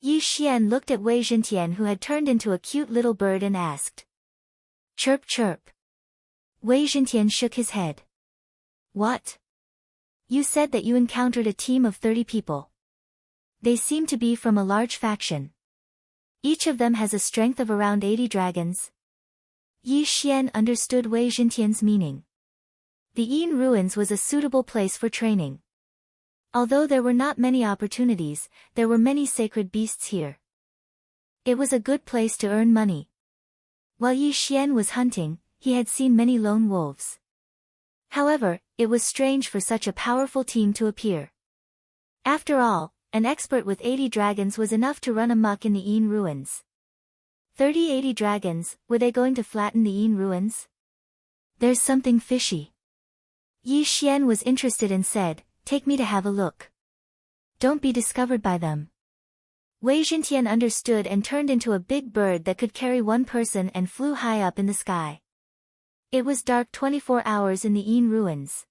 Yi Xian looked at Wei Zhentian, who had turned into a cute little bird, and asked. Chirp chirp. Wei Zhentian shook his head. What? You said that you encountered a team of 30 people. They seem to be from a large faction. Each of them has a strength of around 80 dragons. Yi Xian understood Wei Zhentian's meaning. The Yin ruins was a suitable place for training. Although there were not many opportunities, there were many sacred beasts here. It was a good place to earn money. While Yi Xian was hunting, he had seen many lone wolves. However, it was strange for such a powerful team to appear. After all, an expert with 80 dragons was enough to run amok in the Yin ruins. 80 dragons, were they going to flatten the Yin ruins? There's something fishy. Yi Xian was interested and said, take me to have a look. Don't be discovered by them. Wei Zhentian understood and turned into a big bird that could carry one person and flew high up in the sky. It was dark 24 hours in the Yin ruins.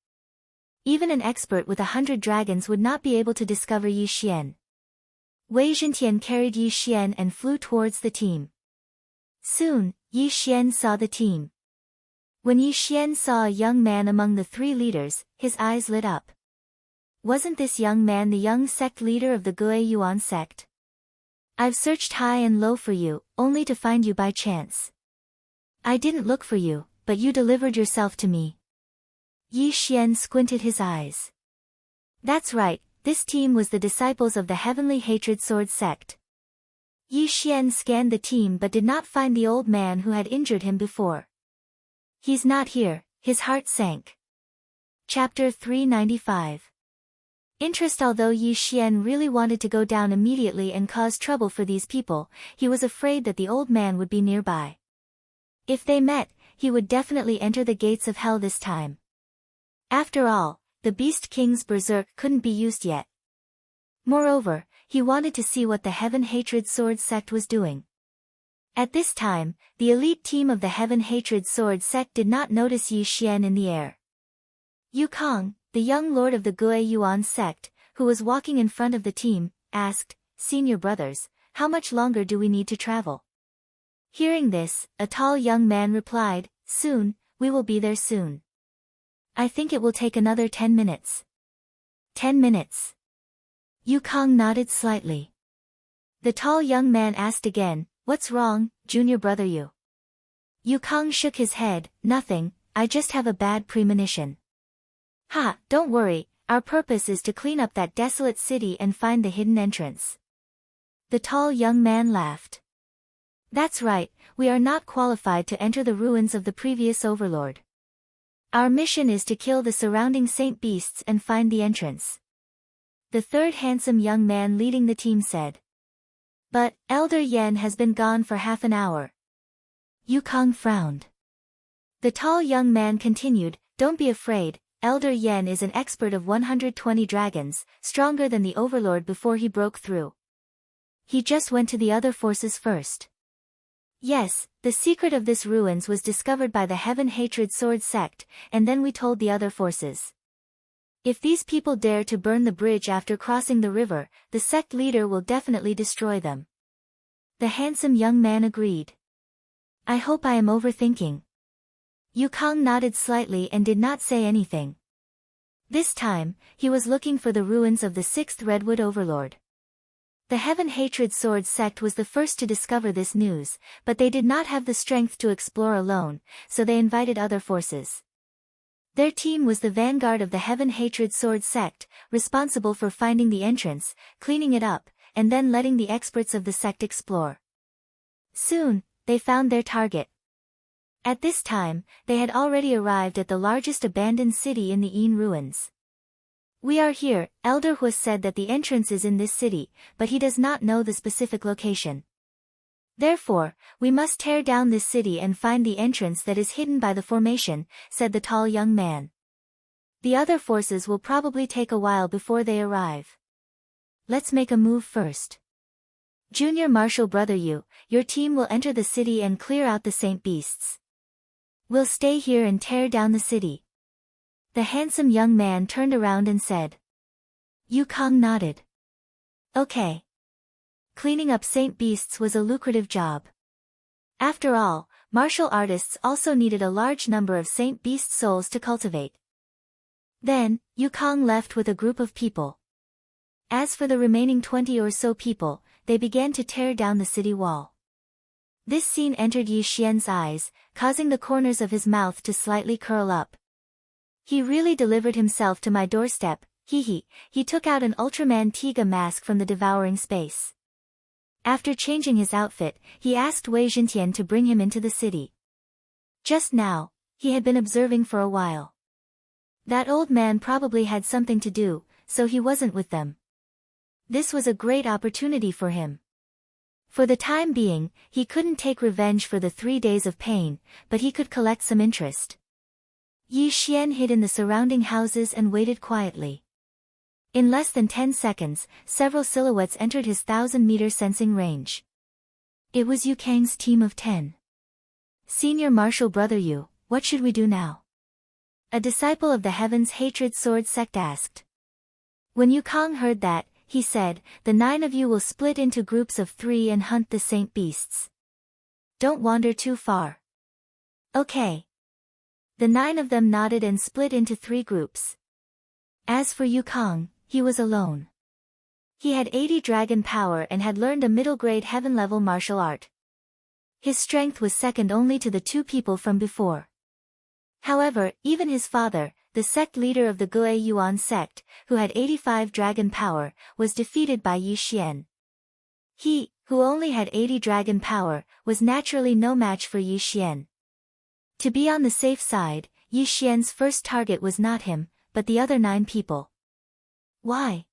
Even an expert with 100 dragons would not be able to discover Yi Xian. Wei Zhentian carried Yi Xian and flew towards the team. Soon, Yi Xian saw the team. When Yi Xian saw a young man among the 3 leaders, his eyes lit up. Wasn't this young man the young sect leader of the Gue Yuan sect? I've searched high and low for you, only to find you by chance. I didn't look for you, but you delivered yourself to me. Yi Xian squinted his eyes. That's right, this team was the disciples of the Heavenly Hatred Sword sect. Yi Xian scanned the team but did not find the old man who had injured him before. He's not here, his heart sank. Chapter 395. Interest. Although Yi Xian really wanted to go down immediately and cause trouble for these people, he was afraid that the old man would be nearby. If they met, he would definitely enter the gates of hell this time. After all, the Beast King's berserk couldn't be used yet. Moreover, he wanted to see what the Heaven Hatred Sword sect was doing. At this time, the elite team of the Heaven Hatred Sword sect did not notice Yi Xian in the air. Yukong, the young lord of the Gue Yuan sect, who was walking in front of the team, asked, "Senior brothers, how much longer do we need to travel?" Hearing this, a tall young man replied, "Soon, we will be there soon. I think it will take another 10 minutes. 10 minutes. Yukong nodded slightly. The tall young man asked again, "What's wrong, junior brother Yu?" Yukong shook his head, "Nothing, I just have a bad premonition." "Ha, don't worry, our purpose is to clean up that desolate city and find the hidden entrance." The tall young man laughed. "That's right, we are not qualified to enter the ruins of the previous overlord. Our mission is to kill the surrounding saint beasts and find the entrance." The third handsome young man leading the team said. "But, Elder Yen has been gone for half an hour." Yukong frowned. The tall young man continued, "Don't be afraid, Elder Yen is an expert of 120 dragons, stronger than the overlord before he broke through. He just went to the other forces first." "Yes, the secret of this ruins was discovered by the Heaven Hatred Sword sect, and then we told the other forces. If these people dare to burn the bridge after crossing the river, the sect leader will definitely destroy them." The handsome young man agreed. "I hope I am overthinking." Yukong nodded slightly and did not say anything. This time, he was looking for the ruins of the 6th Redwood Overlord. The Heaven Hatred Sword sect was the first to discover this news, but they did not have the strength to explore alone, so they invited other forces. Their team was the vanguard of the Heaven Hatred Sword sect, responsible for finding the entrance, cleaning it up, and then letting the experts of the sect explore. Soon, they found their target. At this time, they had already arrived at the largest abandoned city in the Yin ruins. "We are here," Elder Hu said that the entrance is in this city, but he does not know the specific location. "Therefore, we must tear down this city and find the entrance that is hidden by the formation," said the tall young man. "The other forces will probably take a while before they arrive. Let's make a move first. Junior Marshal Brother Yu, your team will enter the city and clear out the saint beasts. We'll stay here and tear down the city." The handsome young man turned around and said. Yukong nodded. "Okay." Cleaning up saint beasts was a lucrative job. After all, martial artists also needed a large number of saint beast souls to cultivate. Then, Yukong left with a group of people. As for the remaining 20 or so people, they began to tear down the city wall. This scene entered Yi Xian's eyes, causing the corners of his mouth to slightly curl up. "He really delivered himself to my doorstep, he took out an Ultraman Tiga mask from the devouring space. After changing his outfit, he asked Wei Jintian to bring him into the city. Just now, he had been observing for a while. That old man probably had something to do, so he wasn't with them. This was a great opportunity for him. For the time being, he couldn't take revenge for the 3 days of pain, but he could collect some interest." Yi Xian hid in the surrounding houses and waited quietly. In less than 10 seconds, several silhouettes entered his 1,000-meter sensing range. It was Yukong's team of 10. "Senior Marshal Brother Yu, what should we do now?" a disciple of the Heaven's Hatred Sword sect asked. When Yukong heard that, he said, "The 9 of you will split into groups of 3 and hunt the saint beasts. Don't wander too far." "Okay." The 9 of them nodded and split into 3 groups. As for Yukong, he was alone. He had 80 dragon power and had learned a middle-grade heaven-level martial art. His strength was second only to the 2 people from before. However, even his father, the sect leader of the Gue Yuan sect, who had 85 dragon power, was defeated by Yi Xian. He, who only had 80 dragon power, was naturally no match for Yi Xian. To be on the safe side, Yi Xian's first target was not him, but the other 9 people. Why?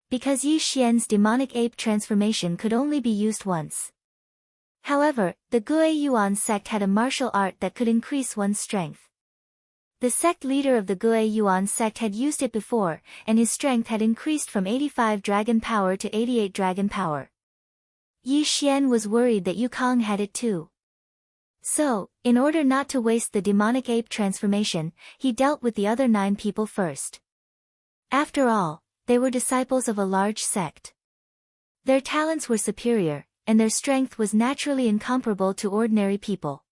Because Yi Xian's demonic ape transformation could only be used once. However, the Gue Yuan sect had a martial art that could increase one's strength. The sect leader of the Gue Yuan sect had used it before, and his strength had increased from 85 dragon power to 88 dragon power. Yi Xian was worried that Yukong had it too. So, in order not to waste the demonic ape transformation, he dealt with the other 9 people first. After all, they were disciples of a large sect. Their talents were superior, and their strength was naturally incomparable to ordinary people.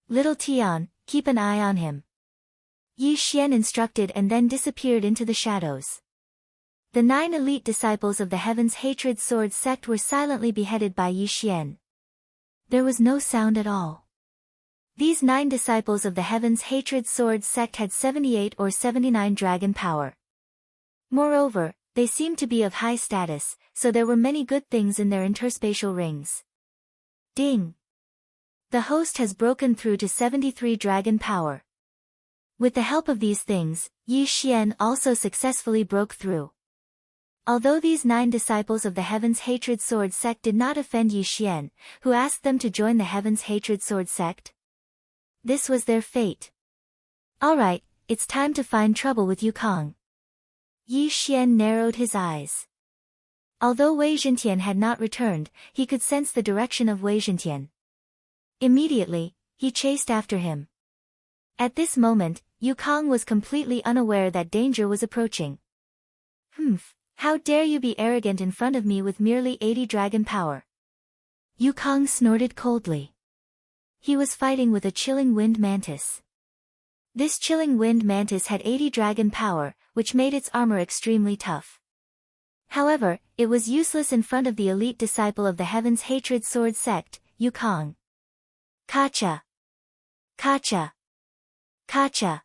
Little Tian, keep an eye on him. Yi Xian instructed and then disappeared into the shadows. The 9 elite disciples of the Heaven's Hatred Sword sect were silently beheaded by Yi Xian. There was no sound at all. These 9 disciples of the Heaven's Hatred Sword sect had 78 or 79 dragon power. Moreover, they seemed to be of high status, so there were many good things in their interspatial rings. Ding! The host has broken through to 73 dragon power. With the help of these things, Yi Xian also successfully broke through. Although these 9 disciples of the Heaven's Hatred Sword sect did not offend Yi Xian, who asked them to join the Heaven's Hatred Sword sect, this was their fate. Alright, it's time to find trouble with Yukong. Yi Xian narrowed his eyes. Although Wei Zhentian had not returned, he could sense the direction of Wei Zhentian. Immediately, he chased after him. At this moment, Yukong was completely unaware that danger was approaching. How dare you be arrogant in front of me with merely 80 dragon power? Yukong snorted coldly. He was fighting with a chilling wind mantis. This chilling wind mantis had 80 dragon power, which made its armor extremely tough. However, it was useless in front of the elite disciple of the Heaven's Hatred Sword sect, Yukong. Kacha! Kacha! Kacha!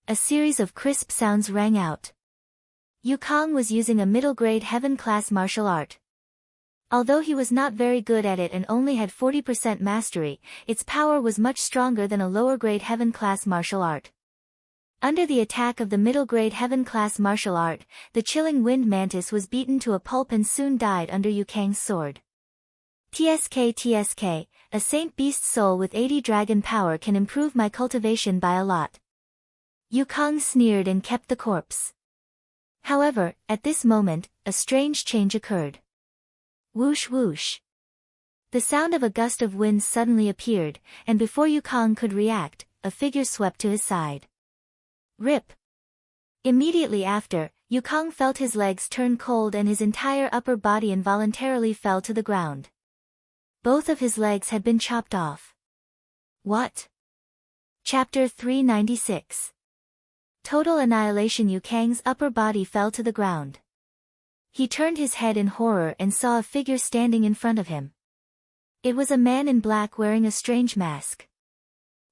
A series of crisp sounds rang out. Yukong was using a middle-grade heaven-class martial art. Although he was not very good at it and only had 40% mastery, its power was much stronger than a lower-grade heaven-class martial art. Under the attack of the middle-grade heaven-class martial art, the chilling wind mantis was beaten to a pulp and soon died under Yukong's sword. TSK, a saint beast soul with 80 dragon power can improve my cultivation by a lot. Yukong sneered and kept the corpse. However, at this moment, a strange change occurred. Whoosh whoosh. The sound of a gust of wind suddenly appeared, and before Yukong could react, a figure swept to his side. Rip! Immediately after, Yukong felt his legs turn cold and his entire upper body involuntarily fell to the ground. Both of his legs had been chopped off. What? Chapter 396. Total annihilation. Yukong's upper body fell to the ground. He turned his head in horror and saw a figure standing in front of him. It was a man in black wearing a strange mask.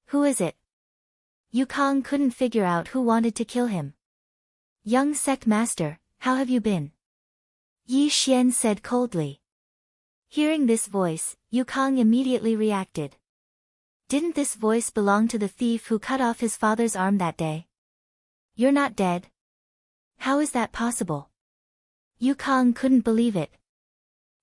Who is it? Yukong couldn't figure out who wanted to kill him. Young sect master, how have you been? Yi Xian said coldly. Hearing this voice, Yukong immediately reacted. Didn't this voice belong to the thief who cut off his father's arm that day? You're not dead. How is that possible? Yukong couldn't believe it.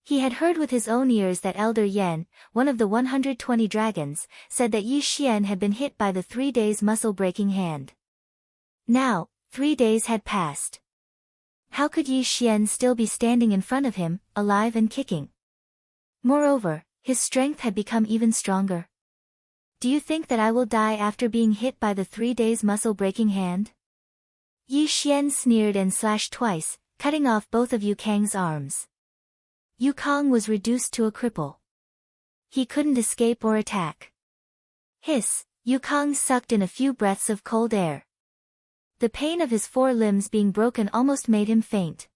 He had heard with his own ears that Elder Yan, one of the 120 dragons, said that Yi Xian had been hit by the 3 days muscle-breaking hand. Now, 3 days had passed. How could Yi Xian still be standing in front of him, alive and kicking? Moreover, his strength had become even stronger. Do you think that I will die after being hit by the 3 days muscle-breaking hand? Yi Xian sneered and slashed twice, cutting off both of Yukong's arms. Yukong was reduced to a cripple. He couldn't escape or attack. Hiss! Yukong sucked in a few breaths of cold air. The pain of his 4 limbs being broken almost made him faint.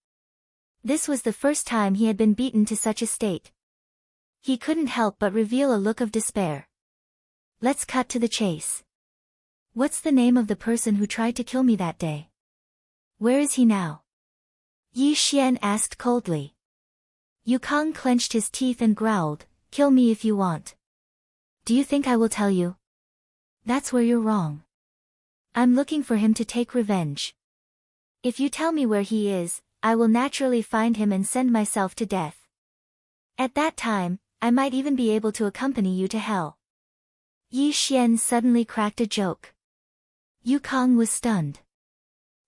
This was the first time he had been beaten to such a state. He couldn't help but reveal a look of despair. Let's cut to the chase. What's the name of the person who tried to kill me that day? Where is he now? Yi Xian asked coldly. Yukong clenched his teeth and growled, kill me if you want. Do you think I will tell you? That's where you're wrong. I'm looking for him to take revenge. If you tell me where he is, I will naturally find him and send myself to death. At that time, I might even be able to accompany you to hell. Yi Xian suddenly cracked a joke. Yukong was stunned.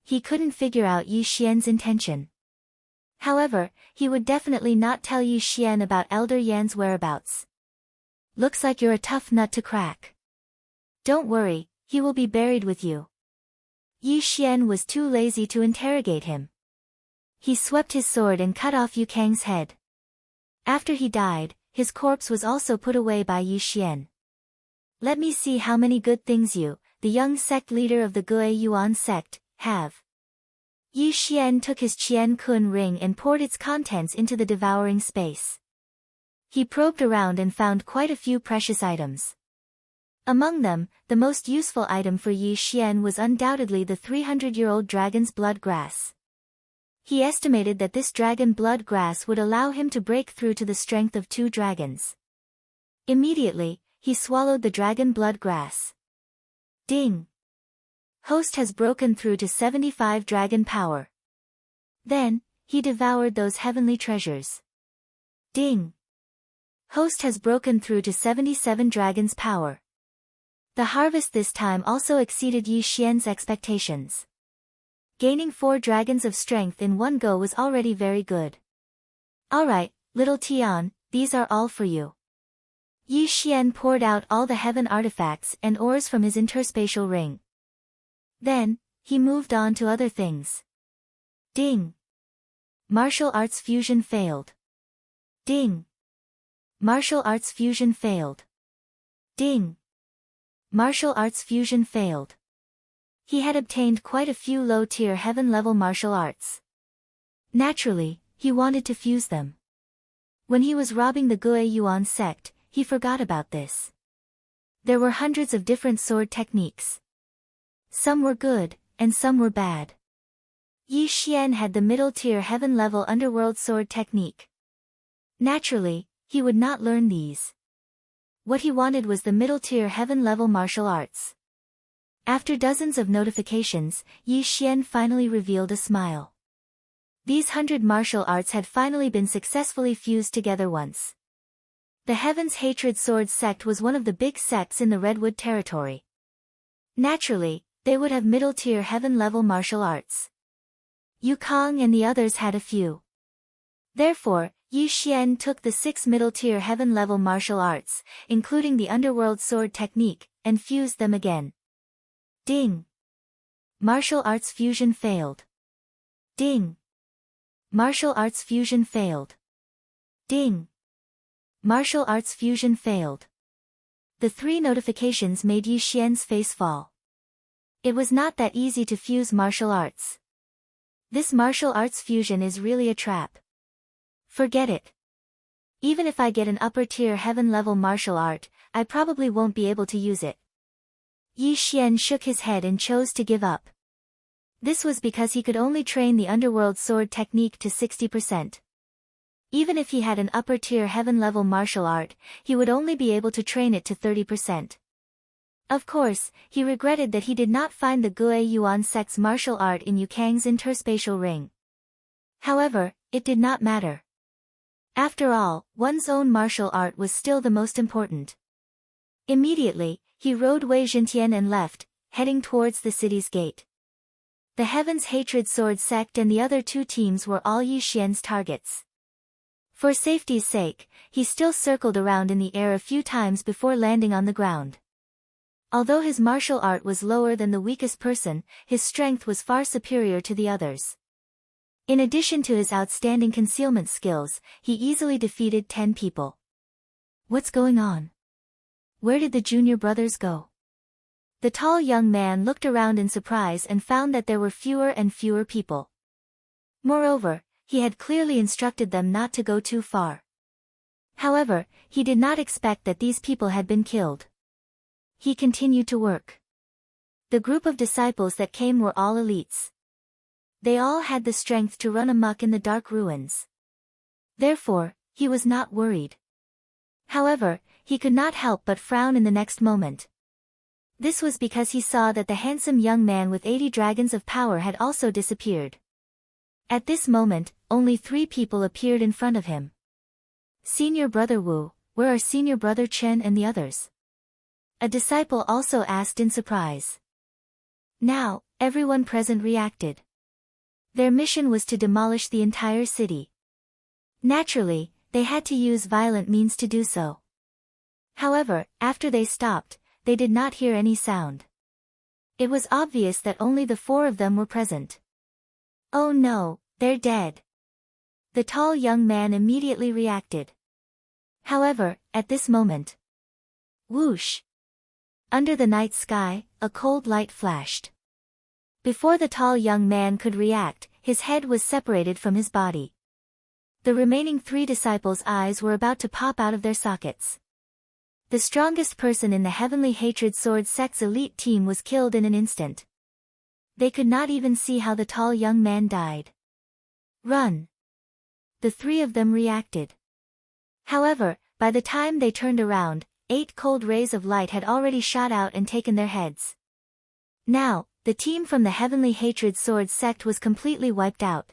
He couldn't figure out Yi Xian's intention. However, he would definitely not tell Yi Xian about Elder Yan's whereabouts. Looks like you're a tough nut to crack. Don't worry, he will be buried with you. Yi Xian was too lazy to interrogate him. He swept his sword and cut off Yukong's head. After he died, his corpse was also put away by Yi Xian. Let me see how many good things you, the young sect leader of the Gue Yuan sect, have. Yi Xian took his Qian Kun ring and poured its contents into the devouring space. He probed around and found quite a few precious items. Among them, the most useful item for Yi Xian was undoubtedly the 300-year-old dragon's blood grass. He estimated that this dragon blood grass would allow him to break through to the strength of 2 dragons. Immediately, he swallowed the dragon blood grass. Ding! Host has broken through to 75 dragon power. Then, he devoured those heavenly treasures. Ding! Host has broken through to 77 dragons power. The harvest this time also exceeded Yi Xian's expectations. Gaining 4 dragons of strength in one go was already very good. Alright, little Tian, these are all for you. Yi Xian poured out all the heaven artifacts and ores from his interspatial ring. Then, he moved on to other things. Ding! Martial arts fusion failed. Ding! Martial arts fusion failed. Ding! Martial arts fusion failed. He had obtained quite a few low-tier heaven-level martial arts. Naturally, he wanted to fuse them. When he was robbing the Gue Yuan sect, he forgot about this. There were hundreds of different sword techniques. Some were good, and some were bad. Yi Xian had the middle-tier heaven-level underworld sword technique. Naturally, he would not learn these. What he wanted was the middle-tier heaven-level martial arts. After dozens of notifications, Yi Xian finally revealed a smile. These 100 martial arts had finally been successfully fused together once. The Heaven's Hatred Sword sect was one of the big sects in the Redwood territory. Naturally, they would have middle-tier heaven-level martial arts. Yukong and the others had a few. Therefore, Yi Xian took the 6 middle-tier heaven-level martial arts, including the underworld sword technique, and fused them again. Ding! Martial arts fusion failed. Ding! Martial arts fusion failed. Ding! Martial arts fusion failed. The 3 notifications made Yi Xian's face fall. It was not that easy to fuse martial arts. This martial arts fusion is really a trap. Forget it. Even if I get an upper-tier heaven-level martial art, I probably won't be able to use it. Yi Xian shook his head and chose to give up. This was because he could only train the underworld sword technique to 60%. Even if he had an upper-tier heaven-level martial art, he would only be able to train it to 30%. Of course, he regretted that he did not find the Gue Yuan sect's martial art in Yukong's interspatial ring. However, it did not matter. After all, one's own martial art was still the most important. Immediately, he rode Wei Zhentian and left, heading towards the city's gate. The Heaven's Hatred Sword sect and the other 2 teams were all Yi Xian's targets. For safety's sake, he still circled around in the air a few times before landing on the ground. Although his martial art was lower than the weakest person, his strength was far superior to the others. In addition to his outstanding concealment skills, he easily defeated 10 people. What's going on? Where did the junior brothers go? The tall young man looked around in surprise and found that there were fewer and fewer people. Moreover, he had clearly instructed them not to go too far. However, he did not expect that these people had been killed. He continued to work. The group of disciples that came were all elites. They all had the strength to run amok in the dark ruins. Therefore, he was not worried. However, he could not help but frown in the next moment. This was because he saw that the handsome young man with 80 dragons of power had also disappeared. At this moment, only 3 people appeared in front of him. Senior Brother Wu, where are Senior Brother Chen and the others? A disciple also asked in surprise. Now, everyone present reacted. Their mission was to demolish the entire city. Naturally, they had to use violent means to do so. However, after they stopped, they did not hear any sound. It was obvious that only the 4 of them were present. Oh no, they're dead. The tall young man immediately reacted. However, at this moment, whoosh! Under the night sky, a cold light flashed. Before the tall young man could react, his head was separated from his body. The remaining 3 disciples' eyes were about to pop out of their sockets. The strongest person in the Heavenly Hatred Sword sect's elite team was killed in an instant. They could not even see how the tall young man died. Run! The 3 of them reacted. However, by the time they turned around, 8 cold rays of light had already shot out and taken their heads. Now, the team from the Heavenly Hatred Sword sect was completely wiped out.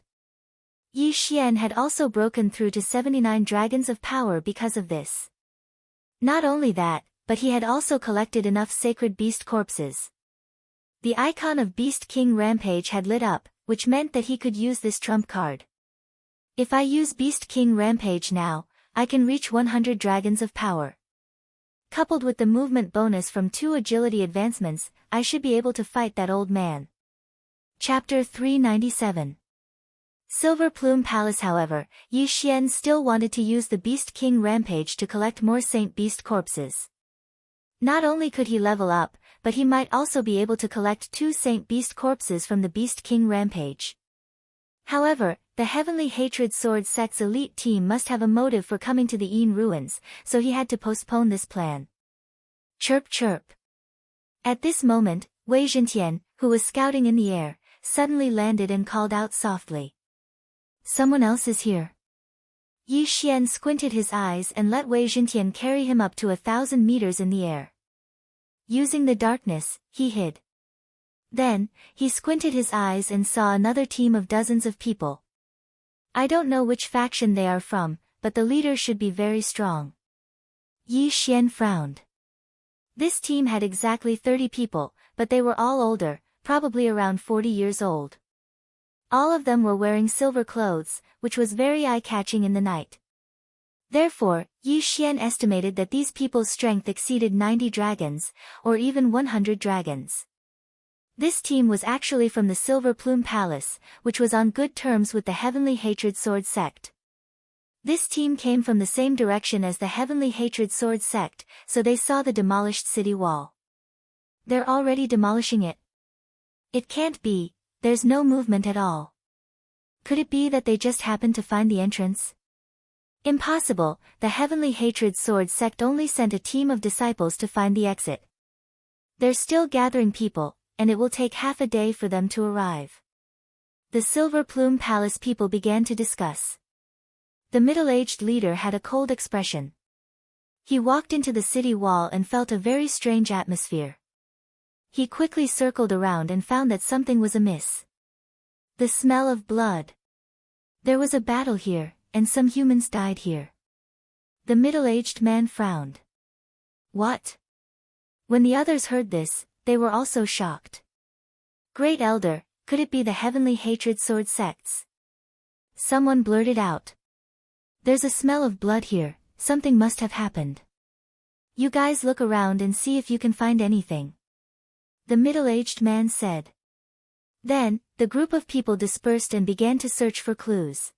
Yi Xian had also broken through to 79 dragons of power because of this. Not only that, but he had also collected enough sacred beast corpses. The icon of Beast King Rampage had lit up, which meant that he could use this trump card. If I use Beast King Rampage now, I can reach 100 dragons of power. Coupled with the movement bonus from 2 agility advancements, I should be able to fight that old man. Chapter 397. Silver Plume Palace. However, Yi Xian still wanted to use the Beast King Rampage to collect more Saint Beast corpses. Not only could he level up, but he might also be able to collect 2 Saint Beast corpses from the Beast King Rampage. However, the Heavenly Hatred Sword sect's elite team must have a motive for coming to the Yin ruins, so he had to postpone this plan. Chirp chirp. At this moment, Wei Zhentian, who was scouting in the air, suddenly landed and called out softly. Someone else is here. Yi Xian squinted his eyes and let Wei Zhentian carry him up to 1,000 meters in the air. Using the darkness, he hid. Then, he squinted his eyes and saw another team of dozens of people. I don't know which faction they are from, but the leader should be very strong. Yi Xian frowned. This team had exactly 30 people, but they were all older, probably around 40 years old. All of them were wearing silver clothes, which was very eye-catching in the night. Therefore, Yi Xian estimated that these people's strength exceeded 90 dragons, or even 100 dragons. This team was actually from the Silver Plume Palace, which was on good terms with the Heavenly Hatred Sword sect. This team came from the same direction as the Heavenly Hatred Sword sect, so they saw the demolished city wall. They're already demolishing it. It can't be, there's no movement at all. Could it be that they just happened to find the entrance? Impossible, the Heavenly Hatred Sword sect only sent a team of disciples to find the exit. They're still gathering people, and it will take half a day for them to arrive. The Silver Plume Palace people began to discuss. The middle-aged leader had a cold expression. He walked into the city wall and felt a very strange atmosphere. He quickly circled around and found that something was amiss. The smell of blood. There was a battle here, and some humans died here. The middle-aged man frowned. What? When the others heard this, they were also shocked. Great Elder, could it be the Heavenly Hatred Sword sects? Someone blurted out. There's a smell of blood here, something must have happened. You guys look around and see if you can find anything. The middle-aged man said. Then, the group of people dispersed and began to search for clues.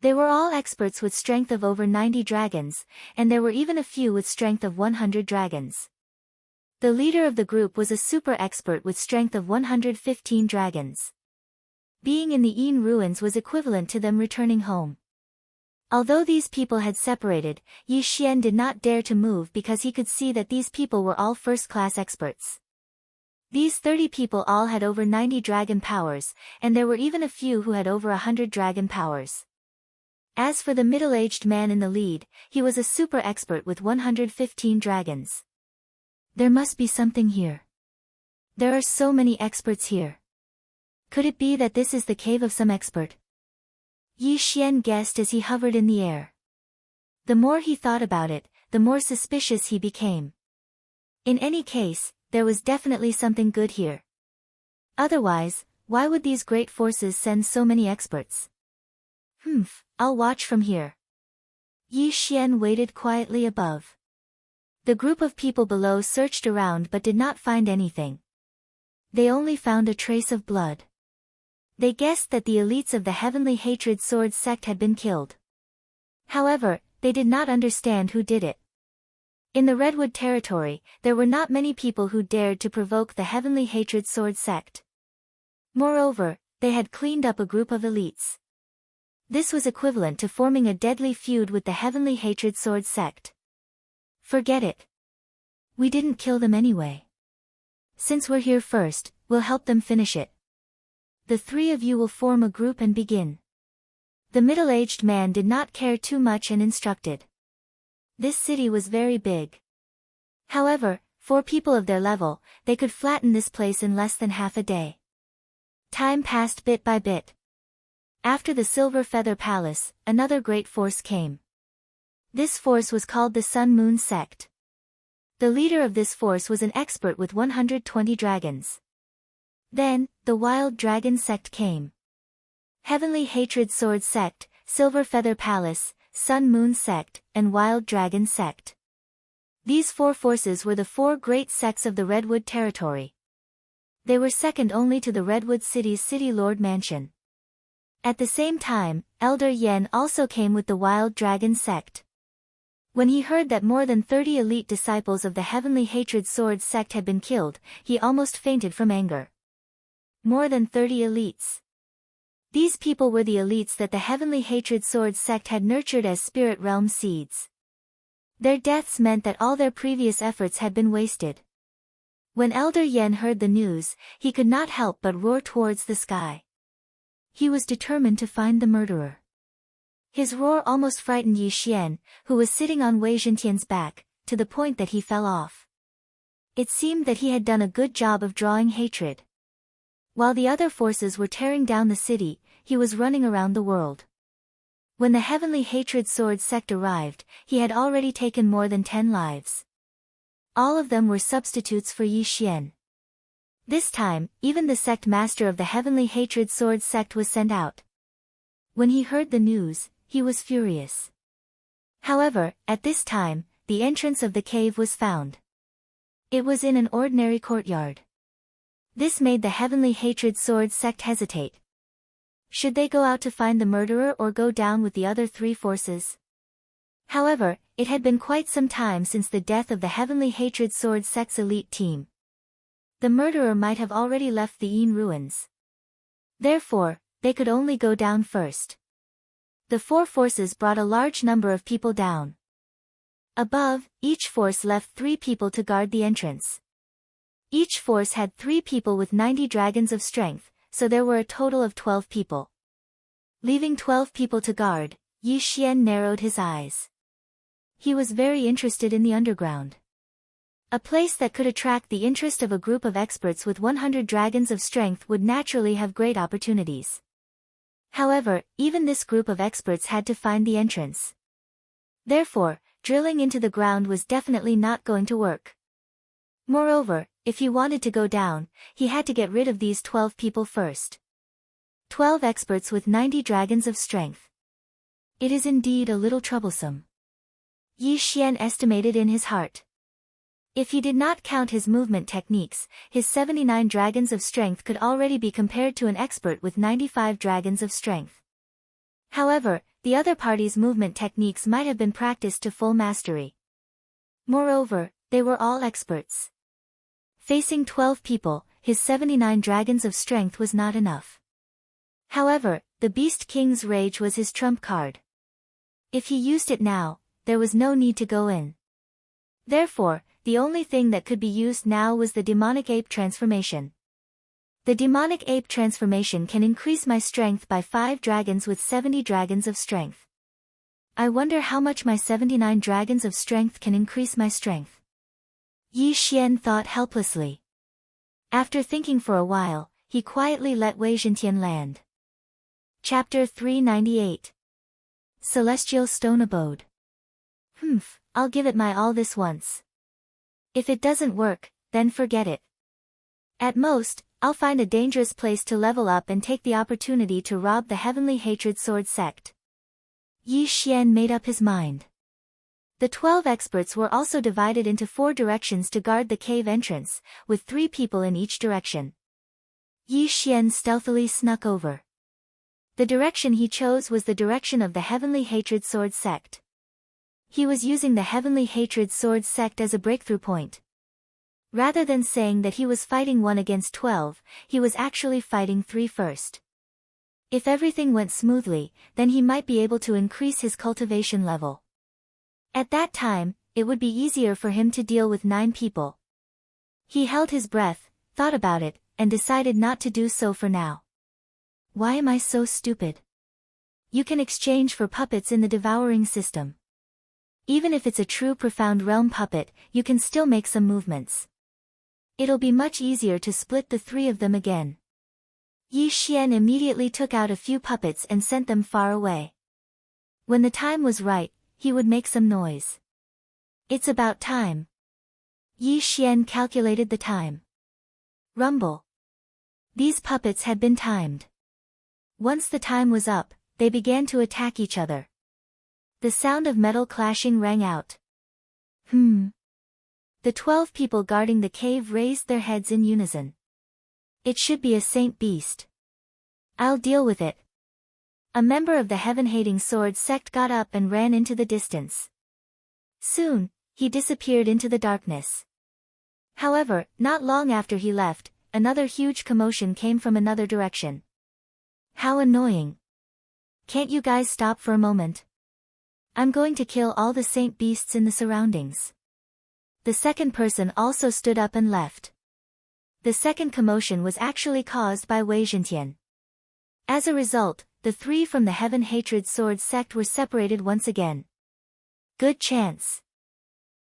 They were all experts with strength of over 90 dragons, and there were even a few with strength of 100 dragons. The leader of the group was a super expert with strength of 115 dragons. Being in the Yin ruins was equivalent to them returning home. Although these people had separated, Yi Xian did not dare to move because he could see that these people were all first-class experts. These 30 people all had over 90 dragon powers, and there were even a few who had over 100 dragon powers. As for the middle-aged man in the lead, he was a super expert with 115 dragons. There must be something here. There are so many experts here. Could it be that this is the cave of some expert? Yi Xian guessed as he hovered in the air. The more he thought about it, the more suspicious he became. In any case, there was definitely something good here. Otherwise, why would these great forces send so many experts? I'll watch from here. Yi Xian waited quietly above. The group of people below searched around but did not find anything. They only found a trace of blood. They guessed that the elites of the Heavenly Hatred Sword sect had been killed. However, they did not understand who did it. In the Redwood territory, there were not many people who dared to provoke the Heavenly Hatred Sword sect. Moreover, they had cleaned up a group of elites. This was equivalent to forming a deadly feud with the Heavenly Hatred Sword sect. Forget it. We didn't kill them anyway. Since we're here first, we'll help them finish it. The three of you will form a group and begin. The middle-aged man did not care too much and instructed. This city was very big. However, for people of their level, they could flatten this place in less than half a day. Time passed bit by bit. After the Silver Feather Palace, another great force came. This force was called the Sun Moon Sect. The leader of this force was an expert with 120 dragons. Then, the Wild Dragon Sect came. Heavenly Hatred Sword Sect, Silver Feather Palace, Sun Moon Sect, and Wild Dragon Sect. These four forces were the four great sects of the Redwood territory. They were second only to the Redwood City's City Lord Mansion. At the same time, Elder Yen also came with the Wild Dragon Sect. When he heard that more than 30 elite disciples of the Heavenly Hatred Sword sect had been killed, he almost fainted from anger. More than 30 elites. These people were the elites that the Heavenly Hatred Sword sect had nurtured as spirit realm seeds. Their deaths meant that all their previous efforts had been wasted. When Elder Yen heard the news, he could not help but roar towards the sky. He was determined to find the murderer. His roar almost frightened Yi Xian, who was sitting on Wei Zhentian's back, to the point that he fell off. It seemed that he had done a good job of drawing hatred. While the other forces were tearing down the city, he was running around the world. When the Heavenly Hatred Sword sect arrived, he had already taken more than 10 lives. All of them were substitutes for Yi Xian. This time, even the sect master of the Heavenly Hatred Sword sect was sent out. When he heard the news, he was furious. However, at this time, the entrance of the cave was found. It was in an ordinary courtyard. This made the Heavenly Hatred Sword sect hesitate. Should they go out to find the murderer or go down with the other three forces? However, it had been quite some time since the death of the Heavenly Hatred Sword sect's elite team. The murderer might have already left the Yin ruins. Therefore, they could only go down first. The four forces brought a large number of people down. Above, each force left 3 people to guard the entrance. Each force had 3 people with 90 dragons of strength, so there were a total of 12 people. Leaving 12 people to guard, Yi Xian narrowed his eyes. He was very interested in the underground. A place that could attract the interest of a group of experts with 100 dragons of strength would naturally have great opportunities. However, even this group of experts had to find the entrance. Therefore, drilling into the ground was definitely not going to work. Moreover, if he wanted to go down, he had to get rid of these 12 people first. 12 experts with 90 dragons of strength. It is indeed a little troublesome. Yi Xian estimated in his heart. If he did not count his movement techniques, his 79 dragons of strength could already be compared to an expert with 95 dragons of strength. However, the other party's movement techniques might have been practiced to full mastery. Moreover, they were all experts. Facing 12 people, his 79 dragons of strength was not enough. However, the Beast King's rage was his trump card. If he used it now, there was no need to go in. Therefore, the only thing that could be used now was the demonic ape transformation. The demonic ape transformation can increase my strength by 5 dragons with 70 dragons of strength. I wonder how much my 79 dragons of strength can increase my strength. Yi Xian thought helplessly. After thinking for a while, he quietly let Wei Zhentian land. Chapter 398. Celestial Stone Abode. I'll give it my all this once. If it doesn't work, then forget it. At most, I'll find a dangerous place to level up and take the opportunity to rob the Heavenly Hatred Sword sect. Yi Xian made up his mind. The 12 experts were also divided into 4 directions to guard the cave entrance, with 3 people in each direction. Yi Xian stealthily snuck over. The direction he chose was the direction of the Heavenly Hatred Sword sect. He was using the Heavenly Hatred Sword sect as a breakthrough point. Rather than saying that he was fighting 1 against 12, he was actually fighting 3 first. If everything went smoothly, then he might be able to increase his cultivation level. At that time, it would be easier for him to deal with 9 people. He held his breath, thought about it, and decided not to do so for now. Why am I so stupid? You can exchange for puppets in the devouring system. Even if it's a true profound realm puppet, you can still make some movements. It'll be much easier to split the 3 of them again. Yi Xian immediately took out a few puppets and sent them far away. When the time was right, he would make some noise. It's about time. Yi Xian calculated the time. Rumble. These puppets had been timed. Once the time was up, they began to attack each other. The sound of metal clashing rang out. The 12 people guarding the cave raised their heads in unison. It should be a saint beast. I'll deal with it. A member of the heaven-hating sword sect got up and ran into the distance. Soon, he disappeared into the darkness. However, not long after he left, another huge commotion came from another direction. How annoying. Can't you guys stop for a moment? I'm going to kill all the saint beasts in the surroundings. The second person also stood up and left. The second commotion was actually caused by Wei Zhentian. As a result, the 3 from the Heaven Hatred Sword sect were separated once again. Good chance.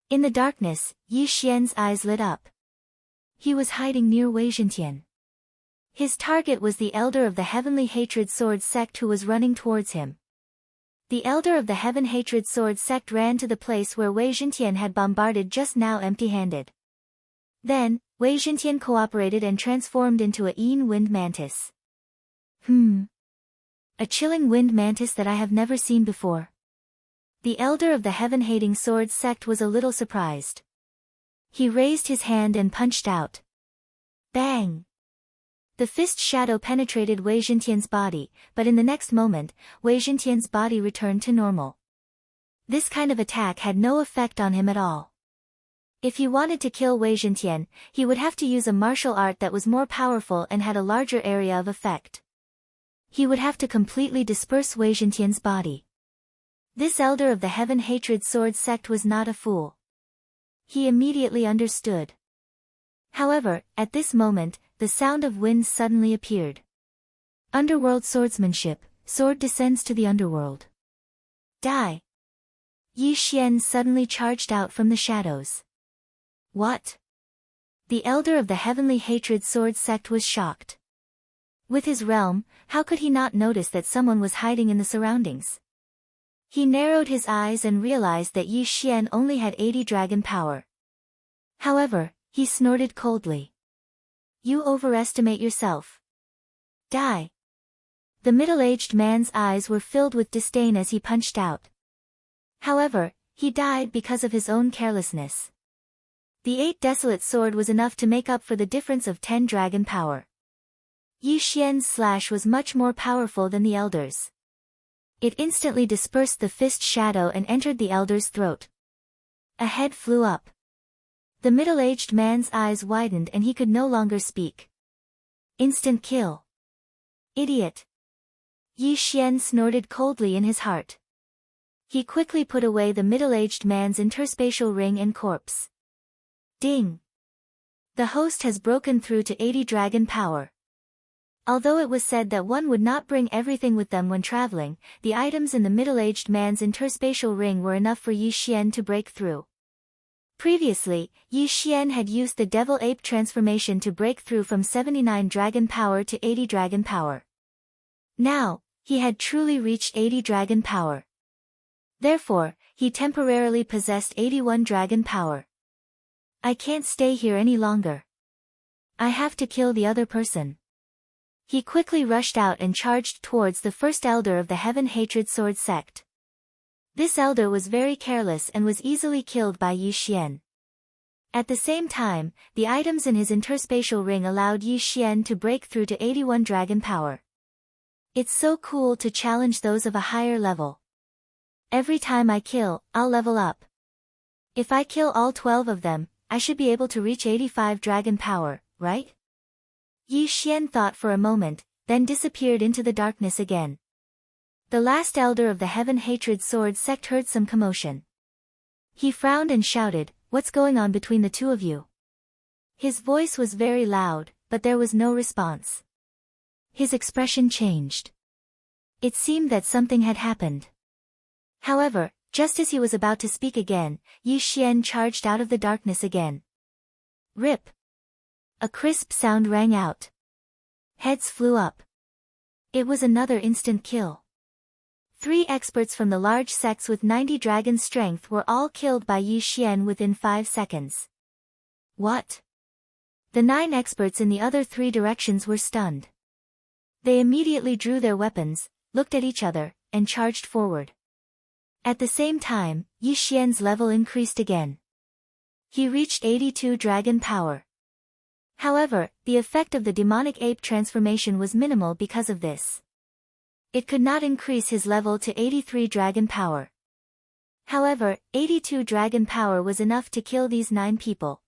In the darkness, Yi Xian's eyes lit up. He was hiding near Wei Zhentian. His target was the elder of the Heavenly Hatred Sword sect who was running towards him. The elder of the Heaven Hatred Sword sect ran to the place where Wei Zhentian had bombarded just now empty-handed. Then, Wei Zhentian cooperated and transformed into a Yin wind mantis. A chilling wind mantis that I have never seen before. The elder of the heaven-hating sword sect was a little surprised. He raised his hand and punched out. Bang! The fist shadow penetrated Wei Zhentian's body, but in the next moment, Wei Zhentian's body returned to normal. This kind of attack had no effect on him at all. If he wanted to kill Wei Zhentian, he would have to use a martial art that was more powerful and had a larger area of effect. He would have to completely disperse Wei Zhentian's body. This elder of the Heaven Hatred Sword sect was not a fool. He immediately understood. However, at this moment, the sound of wind suddenly appeared. Underworld swordsmanship, sword descends to the underworld. Die! Yi Xian suddenly charged out from the shadows. What? The elder of the Heavenly Hatred Sword sect was shocked. With his realm, how could he not notice that someone was hiding in the surroundings? He narrowed his eyes and realized that Yi Xian only had 80 dragon power. However, he snorted coldly. You overestimate yourself. Die. The middle-aged man's eyes were filled with disdain as he punched out. However, he died because of his own carelessness. The 8 desolate sword was enough to make up for the difference of 10 dragon power. Yi Xian's slash was much more powerful than the elder's. It instantly dispersed the fist shadow and entered the elder's throat. A head flew up. The middle-aged man's eyes widened and he could no longer speak. Instant kill. Idiot. Yi Xian snorted coldly in his heart. He quickly put away the middle-aged man's interspatial ring and corpse. Ding. The host has broken through to 80 dragon power. Although it was said that one would not bring everything with them when traveling, the items in the middle-aged man's interspatial ring were enough for Yi Xian to break through. Previously, Yi Xian had used the devil ape transformation to break through from 79 dragon power to 80 dragon power. Now, he had truly reached 80 dragon power. Therefore, he temporarily possessed 81 dragon power. I can't stay here any longer. I have to kill the other person. He quickly rushed out and charged towards the first elder of the Heaven Hatred Sword sect. This elder was very careless and was easily killed by Yi Xian. At the same time, the items in his interspatial ring allowed Yi Xian to break through to 81 dragon power. It's so cool to challenge those of a higher level. Every time I kill, I'll level up. If I kill all 12 of them, I should be able to reach 85 dragon power, right? Yi Xian thought for a moment, then disappeared into the darkness again. The last elder of the Heaven Hatred Sword sect heard some commotion. He frowned and shouted, "What's going on between the two of you?" His voice was very loud, but there was no response. His expression changed. It seemed that something had happened. However, just as he was about to speak again, Yi Xian charged out of the darkness again. Rip! A crisp sound rang out. Heads flew up. It was another instant kill. 3 experts from the large sects with 90 dragon strength were all killed by Yi Xian within 5 seconds. What? The 9 experts in the other 3 directions were stunned. They immediately drew their weapons, looked at each other, and charged forward. At the same time, Yi Xian's level increased again. He reached 82 dragon power. However, the effect of the demonic ape transformation was minimal because of this. It could not increase his level to 83 dragon power. However, 82 dragon power was enough to kill these 9 people.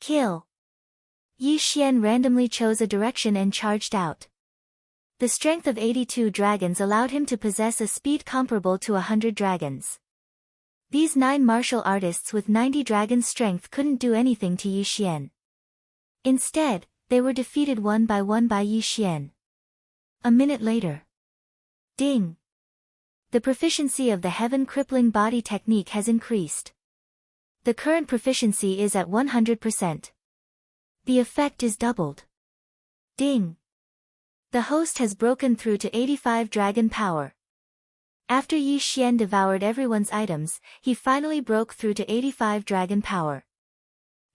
Kill! Yi Xian randomly chose a direction and charged out. The strength of 82 dragons allowed him to possess a speed comparable to 100 dragons. These 9 martial artists with 90 dragon strength couldn't do anything to Yi Xian. Instead, they were defeated one by Yi Xian. A minute later. Ding! The proficiency of the Heaven Crippling Body technique has increased. The current proficiency is at 100%. The effect is doubled. Ding! The host has broken through to 85 dragon power. After Yi Xian devoured everyone's items, he finally broke through to 85 dragon power.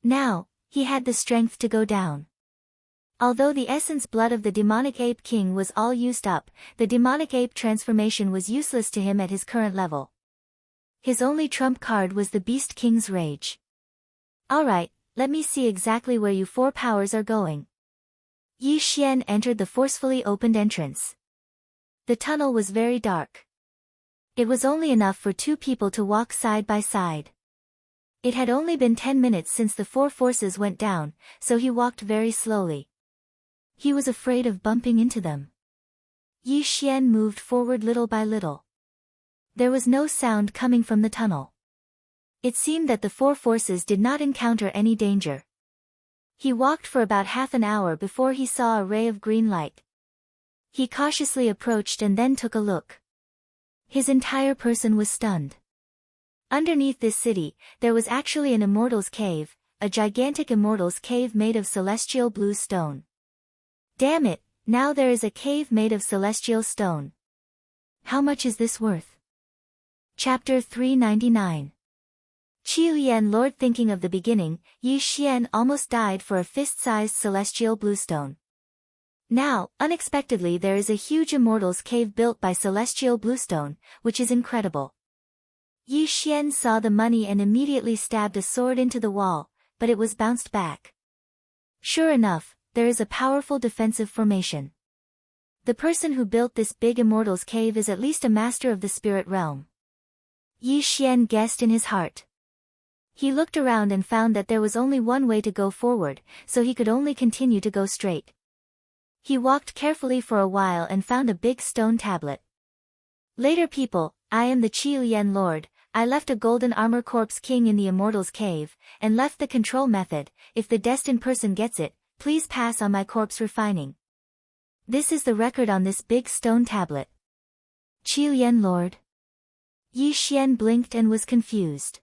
Now, he had the strength to go down. Although the essence blood of the demonic ape king was all used up, the demonic ape transformation was useless to him at his current level. His only trump card was the beast king's rage. Alright, let me see exactly where you 4 powers are going. Yi Xian entered the forcefully opened entrance. The tunnel was very dark. It was only enough for 2 people to walk side by side. It had only been 10 minutes since the 4 forces went down, so he walked very slowly. He was afraid of bumping into them. Yi Xian moved forward little by little. There was no sound coming from the tunnel. It seemed that the 4 forces did not encounter any danger. He walked for about half an hour before he saw a ray of green light. He cautiously approached and then took a look. His entire person was stunned. Underneath this city, there was actually an immortal's cave, a gigantic immortal's cave made of celestial blue stone. Damn it, now there is a cave made of celestial stone. How much is this worth? Chapter 399. Qi Lian Lord. Thinking of the beginning, Yi Xian almost died for a fist-sized celestial bluestone. Now, unexpectedly there is a huge immortal's cave built by celestial bluestone, which is incredible. Yi Xian saw the money and immediately stabbed a sword into the wall, but it was bounced back. Sure enough, there is a powerful defensive formation. The person who built this big immortal's cave is at least a master of the spirit realm. Yi Xian guessed in his heart. He looked around and found that there was only one way to go forward, so he could only continue to go straight. He walked carefully for a while and found a big stone tablet. Later people, I am the Qi Lian Lord. I left a golden armor corpse king in the immortal's cave, and left the control method. If the destined person gets it, please pass on my corpse refining. This is the record on this big stone tablet. Qi Lian Lord. Yi Xian blinked and was confused.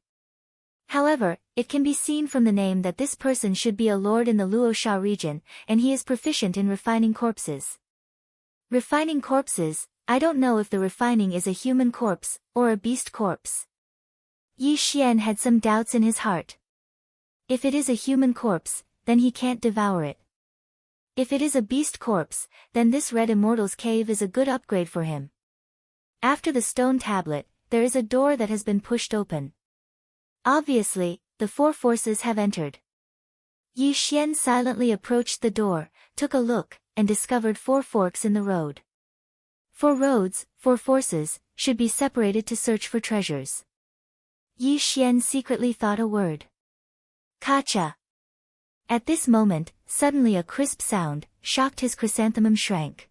However, it can be seen from the name that this person should be a lord in the Luosha region, and he is proficient in refining corpses. Refining corpses, I don't know if the refining is a human corpse, or a beast corpse. Yi Xian had some doubts in his heart. If it is a human corpse, then he can't devour it. If it is a beast corpse, then this red immortal's cave is a good upgrade for him. After the stone tablet, there is a door that has been pushed open. Obviously, the four forces have entered. Yi Xian silently approached the door, took a look, and discovered four forks in the road. Four roads, four forces, should be separated to search for treasures. Yi Xian secretly thought a word. Kacha. At this moment, suddenly a crisp sound, shocked his chrysanthemum shrank.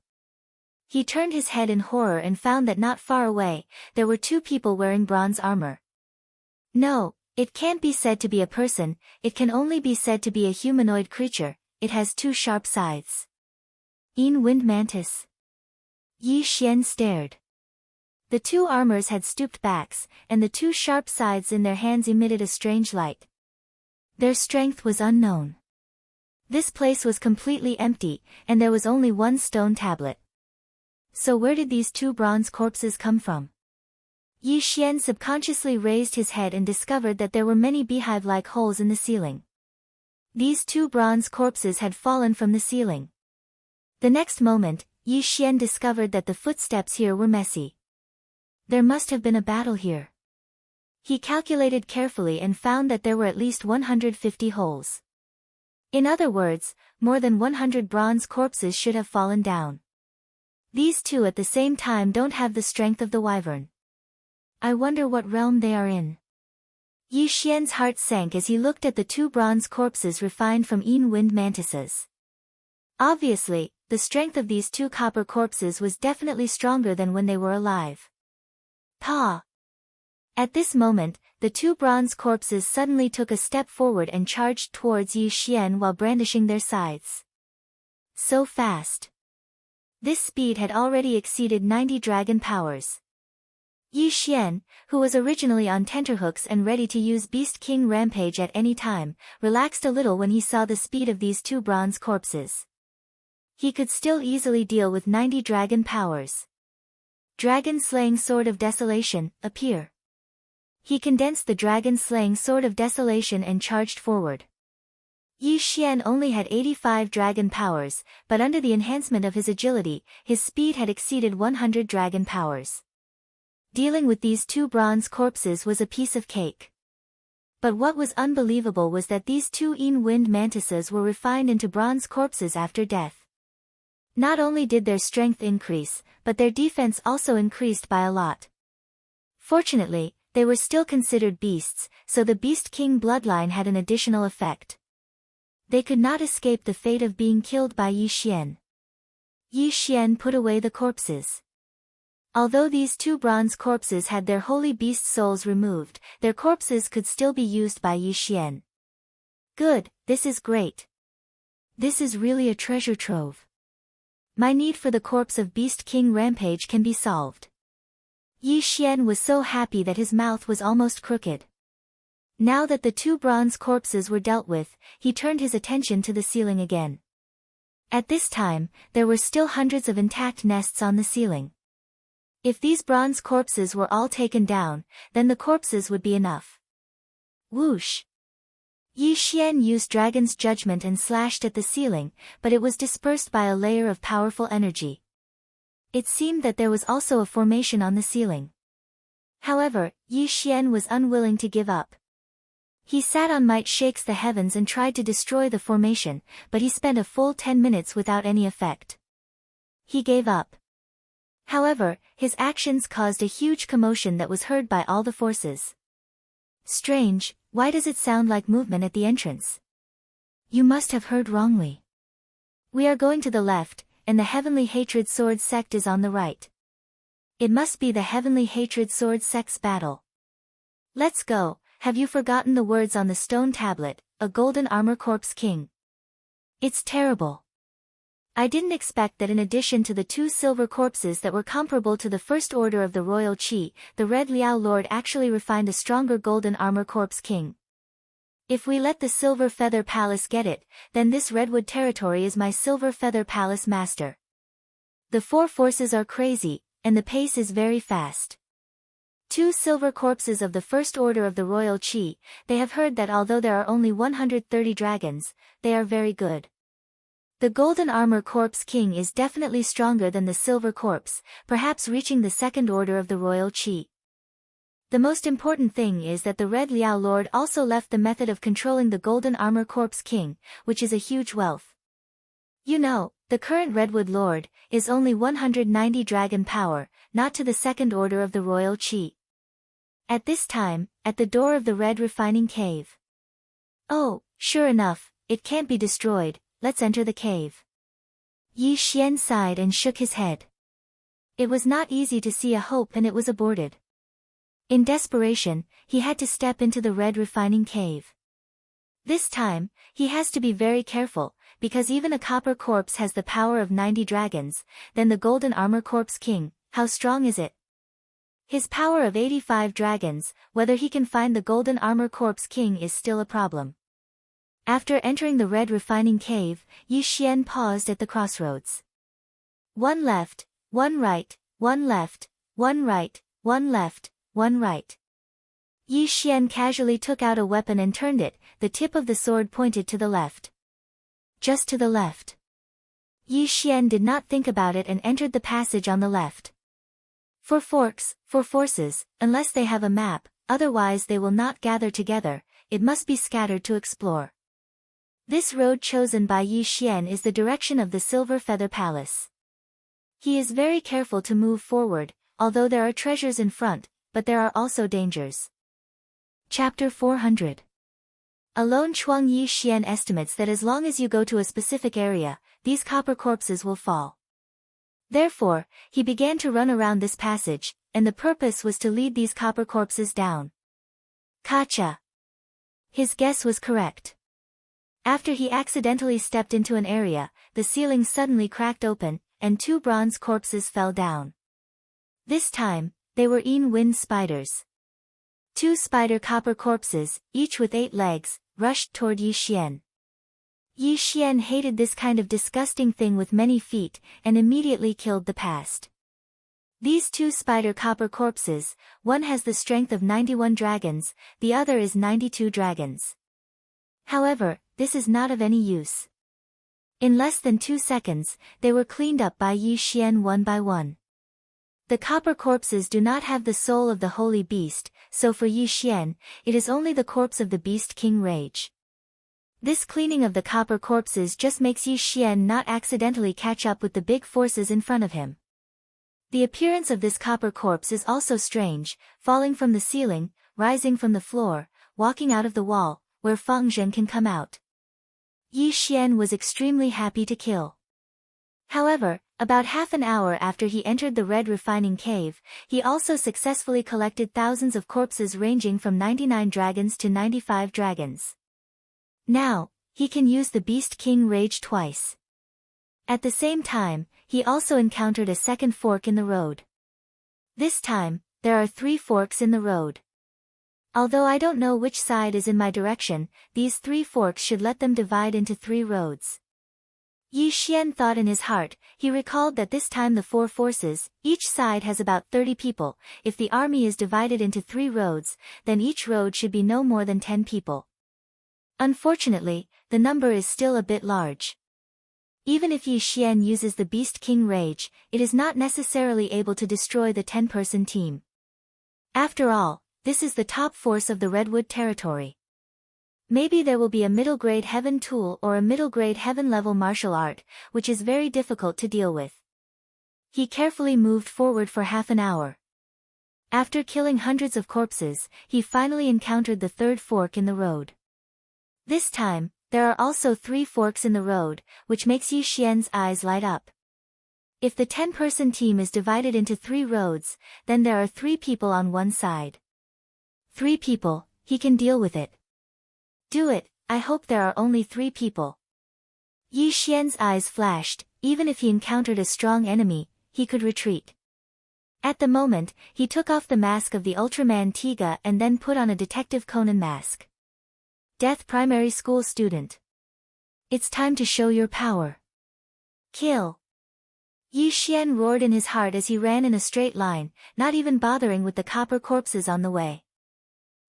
He turned his head in horror and found that not far away, there were two people wearing bronze armor. No, it can't be said to be a person, it can only be said to be a humanoid creature, it has two sharp sides. Wind mantis. Yi Xian stared. The two armors had stooped backs, and the two sharp sides in their hands emitted a strange light. Their strength was unknown. This place was completely empty, and there was only one stone tablet. So where did these two bronze corpses come from? Yi Xian subconsciously raised his head and discovered that there were many beehive-like holes in the ceiling. These two bronze corpses had fallen from the ceiling. The next moment, Yi Xian discovered that the footsteps here were messy. There must have been a battle here. He calculated carefully and found that there were at least 150 holes. In other words, more than 100 bronze corpses should have fallen down. These two at the same time don't have the strength of the wyvern. I wonder what realm they are in. Yi Xian's heart sank as he looked at the two bronze corpses refined from wind mantises. Obviously, the strength of these two copper corpses was definitely stronger than when they were alive. Pa! At this moment, the two bronze corpses suddenly took a step forward and charged towards Yi Xian while brandishing their scythes. So fast. This speed had already exceeded 90 dragon powers. Yi Xian, who was originally on tenterhooks and ready to use Beast King Rampage at any time, relaxed a little when he saw the speed of these two bronze corpses. He could still easily deal with 90 dragon powers. Dragon-slaying Sword of Desolation, appear. He condensed the dragon-slaying Sword of Desolation and charged forward. Yi Xian only had 85 dragon powers, but under the enhancement of his agility, his speed had exceeded 100 dragon powers. Dealing with these two bronze corpses was a piece of cake. But what was unbelievable was that these two wind mantises were refined into bronze corpses after death. Not only did their strength increase, but their defense also increased by a lot. Fortunately, they were still considered beasts, so the Beast King bloodline had an additional effect. They could not escape the fate of being killed by Yi Xian. Yi Xian put away the corpses. Although these two bronze corpses had their holy beast souls removed, their corpses could still be used by Yi Xian. Good, this is great. This is really a treasure trove. My need for the corpse of Beast King Rampage can be solved. Yi Xian was so happy that his mouth was almost crooked. Now that the two bronze corpses were dealt with, he turned his attention to the ceiling again. At this time, there were still hundreds of intact nests on the ceiling. If these bronze corpses were all taken down, then the corpses would be enough. Whoosh! Yi Xian used Dragon's Judgment and slashed at the ceiling, but it was dispersed by a layer of powerful energy. It seemed that there was also a formation on the ceiling. However, Yi Xian was unwilling to give up. He sat on Might Shakes the Heavens and tried to destroy the formation, but he spent a full 10 minutes without any effect. He gave up. However, his actions caused a huge commotion that was heard by all the forces. Strange, why does it sound like movement at the entrance? You must have heard wrongly. We are going to the left, and the Heavenly Hatred Sword sect is on the right. It must be the Heavenly Hatred Sword sect's battle. Let's go. Have you forgotten the words on the stone tablet, a golden armor corpse king? It's terrible. I didn't expect that in addition to the two silver corpses that were comparable to the first order of the royal Qi, the Red Liao Lord actually refined a stronger golden armor corpse king. If we let the Silver Feather Palace get it, then this Redwood territory is my Silver Feather Palace master. The four forces are crazy, and the pace is very fast. 2 silver corpses of the first order of the royal Qi. They have heard that although there are only 130 dragons, they are very good. The golden armor corpse king is definitely stronger than the silver corpse, perhaps reaching the second order of the royal Qi. The most important thing is that the Red Liao Lord also left the method of controlling the golden armor corpse king, which is a huge wealth. You know, the current Redwood Lord is only 190 dragon power, not to the second order of the royal Qi. At this time, at the door of the red refining cave. Oh, sure enough, it can't be destroyed, let's enter the cave. Yi Xian sighed and shook his head. It was not easy to see a hope and it was aborted. In desperation, he had to step into the red refining cave. This time, he has to be very careful, because even a copper corpse has the power of 90 dragons, then the golden armor corpse king, how strong is it? His power of 85 dragons, whether he can find the golden armor corpse king is still a problem. After entering the red refining cave, Yi Xian paused at the crossroads. One left, one right, one left, one right, one left, one right. Yi Xian casually took out a weapon and turned it, the tip of the sword pointed to the left. Just to the left. Yi Xian did not think about it and entered the passage on the left. For forks, for forces, unless they have a map, otherwise they will not gather together, it must be scattered to explore. This road chosen by Yi Xian is the direction of the Silver Feather Palace. He is very careful to move forward, although there are treasures in front, but there are also dangers. Chapter 400. Alone Chuang Yi Xian estimates that as long as you go to a specific area, these copper corpses will fall. Therefore, he began to run around this passage, and the purpose was to lead these copper corpses down. Kacha. His guess was correct. After he accidentally stepped into an area, the ceiling suddenly cracked open, and 2 bronze corpses fell down. This time, they were wind spiders. 2 spider copper corpses, each with 8 legs, rushed toward Yi Xian. Yi Xian hated this kind of disgusting thing with many feet, and immediately killed the past. These 2 spider copper corpses, one has the strength of 91 dragons, the other is 92 dragons. However, this is not of any use. In less than 2 seconds, they were cleaned up by Yi Xian one by one. The copper corpses do not have the soul of the holy beast, so for Yi Xian, it is only the corpse of the beast king rage. This cleaning of the copper corpses just makes Yi Xian not accidentally catch up with the big forces in front of him. The appearance of this copper corpse is also strange, falling from the ceiling, rising from the floor, walking out of the wall, where Feng Zhen can come out. Yi Xian was extremely happy to kill. However, about half an hour after he entered the red refining cave, he also successfully collected thousands of corpses ranging from 99 dragons to 95 dragons. Now, he can use the Beast King Rage twice. At the same time, he also encountered a second fork in the road. This time, there are 3 forks in the road. Although I don't know which side is in my direction, these 3 forks should let them divide into 3 roads. Yi Xian thought in his heart, he recalled that this time the 4 forces, each side has about 30 people, if the army is divided into 3 roads, then each road should be no more than 10 people. Unfortunately, the number is still a bit large. Even if Yi Xian uses the Beast King Rage, it is not necessarily able to destroy the 10-person team. After all, this is the top force of the Redwood territory. Maybe there will be a middle-grade heaven tool or a middle-grade heaven-level martial art, which is very difficult to deal with. He carefully moved forward for half an hour. After killing hundreds of corpses, he finally encountered the 3rd fork in the road. This time, there are also 3 forks in the road, which makes Yi Xian's eyes light up. If the 10-person team is divided into 3 roads, then there are 3 people on one side. 3 people, he can deal with it. Do it, I hope there are only 3 people. Yi Xian's eyes flashed, even if he encountered a strong enemy, he could retreat. At the moment, he took off the mask of the Ultraman Tiga and then put on a Detective Conan mask. Death Primary School Student. It's time to show your power. Kill. Yi Xian roared in his heart as he ran in a straight line, not even bothering with the copper corpses on the way.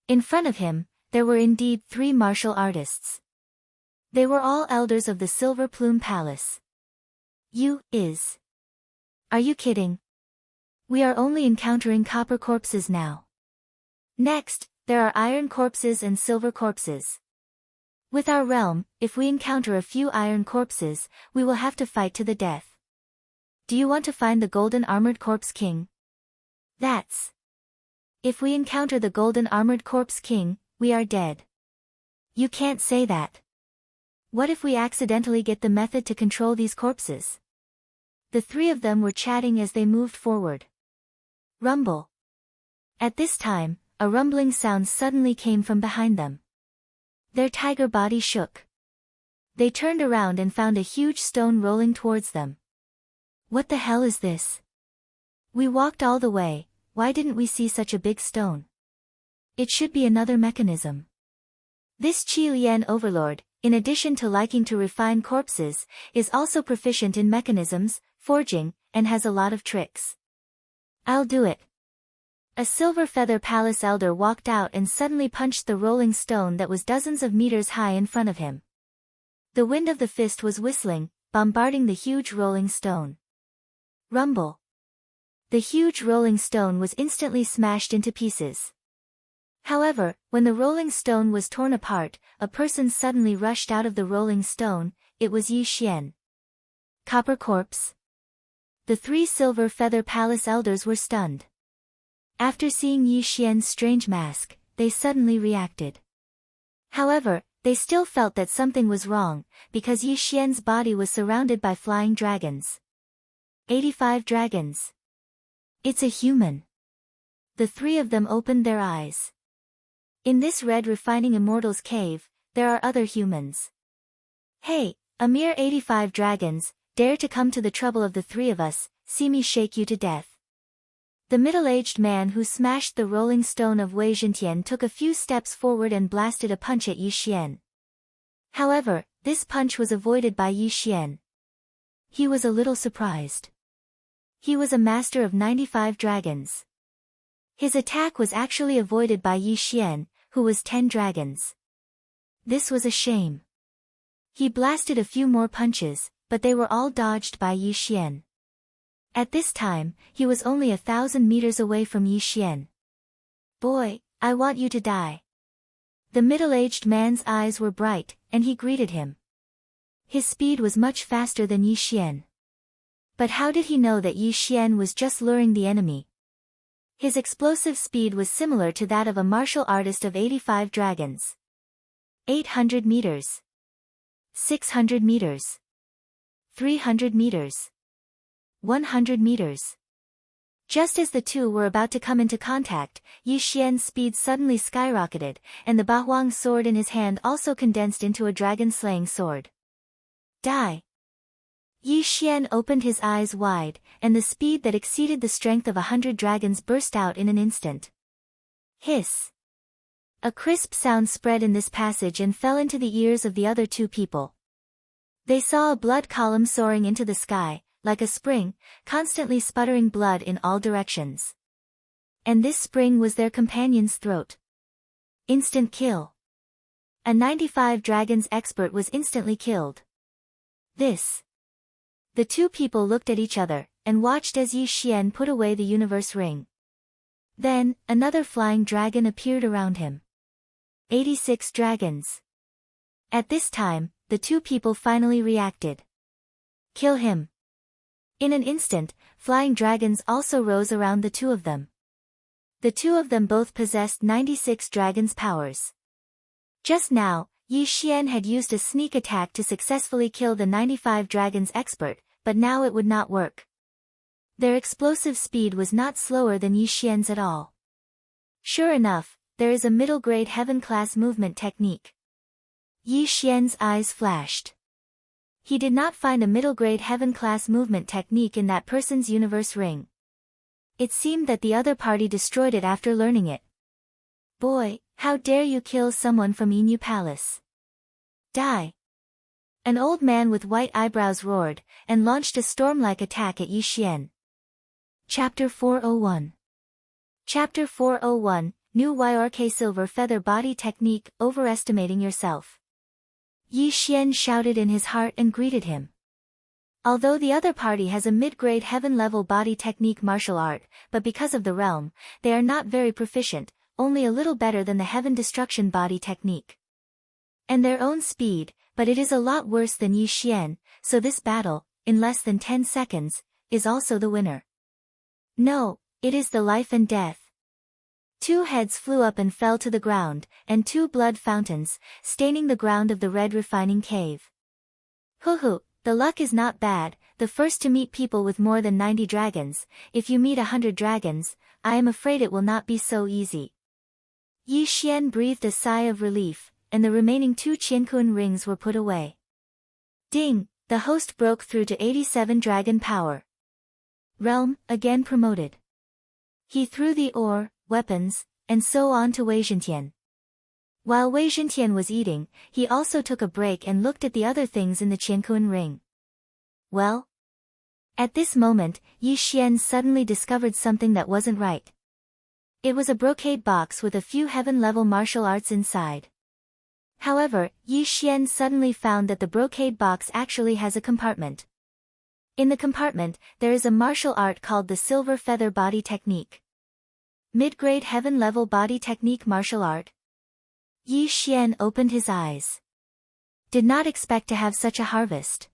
In front of him, there were indeed 3 martial artists. They were all elders of the Silver Plume Palace. Are you kidding? We are only encountering copper corpses now. Next, there are iron corpses and silver corpses. With our realm, if we encounter a few iron corpses, we will have to fight to the death. Do you want to find the golden armored corpse king? If we encounter the golden armored corpse king, we are dead. You can't say that. What if we accidentally get the method to control these corpses? The 3 of them were chatting as they moved forward. Rumble. At this time, a rumbling sound suddenly came from behind them. Their tiger body shook. They turned around and found a huge stone rolling towards them. What the hell is this? We walked all the way, why didn't we see such a big stone? It should be another mechanism. This Qi Lian overlord, in addition to liking to refine corpses, is also proficient in mechanisms, forging, and has a lot of tricks. I'll do it. A Silver Feather Palace elder walked out and suddenly punched the rolling stone that was dozens of meters high in front of him. The wind of the fist was whistling, bombarding the huge rolling stone. Rumble. The huge rolling stone was instantly smashed into pieces. However, when the rolling stone was torn apart, a person suddenly rushed out of the rolling stone. It was Yi Xian. Copper corpse. The 3 Silver Feather Palace elders were stunned. After seeing Yi Xian's strange mask, they suddenly reacted. However, they still felt that something was wrong, because Yi Xian's body was surrounded by flying dragons. 85 dragons. It's a human. The 3 of them opened their eyes. In this red refining immortal's cave, there are other humans. Hey, a mere 85 dragons, dare to come to the trouble of the 3 of us, see me shake you to death. The middle-aged man who smashed the rolling stone of Wei Zhentian took a few steps forward and blasted a punch at Yi Xian. However, this punch was avoided by Yi Xian. He was a little surprised. He was a master of 95 dragons. His attack was actually avoided by Yi Xian, who was 10 dragons. This was a shame. He blasted a few more punches, but they were all dodged by Yi Xian. At this time, he was only 1,000 meters away from Yi Xian. Boy, I want you to die. The middle-aged man's eyes were bright, and he greeted him. His speed was much faster than Yi Xian. But how did he know that Yi Xian was just luring the enemy? His explosive speed was similar to that of a martial artist of 85 dragons. 800 meters. 600 meters. 300 meters. 100 meters. Just as the 2 were about to come into contact, Yi Xian's speed suddenly skyrocketed, and the Bahuang sword in his hand also condensed into a dragon-slaying sword. Die! Yi Xian opened his eyes wide, and the speed that exceeded the strength of 100 dragons burst out in an instant. Hiss! A crisp sound spread in this passage and fell into the ears of the other 2 people. They saw a blood column soaring into the sky, like a spring, constantly sputtering blood in all directions. And this spring was their companion's throat. Instant kill. A 95 dragons expert was instantly killed. The 2 people looked at each other, and watched as Yi Xian put away the universe ring. Then, another flying dragon appeared around him. 86 dragons. At this time, the 2 people finally reacted. Kill him. In an instant, flying dragons also rose around the 2 of them. The 2 of them both possessed 96 dragons' powers. Just now, Yi Xian had used a sneak attack to successfully kill the 95 dragons expert, but now it would not work. Their explosive speed was not slower than Yi Xian's at all. Sure enough, there is a middle-grade heaven-class movement technique. Yi Xian's eyes flashed. He did not find a middle-grade heaven-class movement technique in that person's universe ring. It seemed that the other party destroyed it after learning it. Boy, how dare you kill someone from Inu Palace? Die! An old man with white eyebrows roared, and launched a storm-like attack at Yi Xian. Chapter 401. Chapter 401, New York Silver Feather Body Technique, Overestimating Yourself. Yi Xian shouted in his heart and greeted him. Although the other party has a mid-grade heaven-level body technique martial art, but because of the realm, they are not very proficient, only a little better than the heaven destruction body technique. And their own speed, but it is a lot worse than Yi Xian, so this battle, in less than 10 seconds, is also the winner. No, it is the life and death. 2 heads flew up and fell to the ground, and 2 blood fountains, staining the ground of the red refining cave. Hoo, the luck is not bad, the first to meet people with more than 90 dragons. If you meet 100 dragons, I am afraid it will not be so easy. Yi Xian breathed a sigh of relief, and the remaining 2 Qiankun rings were put away. Ding, the host broke through to 87 dragon power. Realm, again promoted. He threw the ore, weapons, and so on to Wei Zhentian. While Wei Zhentian was eating, he also took a break and looked at the other things in the Qiankun ring. Well? At this moment, Yi Xian suddenly discovered something that wasn't right. It was a brocade box with a few heaven-level martial arts inside. However, Yi Xian suddenly found that the brocade box actually has a compartment. In the compartment, there is a martial art called the Silver Feather Body Technique. Mid-grade heaven-level body technique martial art. Yi Xian opened his eyes. Did not expect to have such a harvest.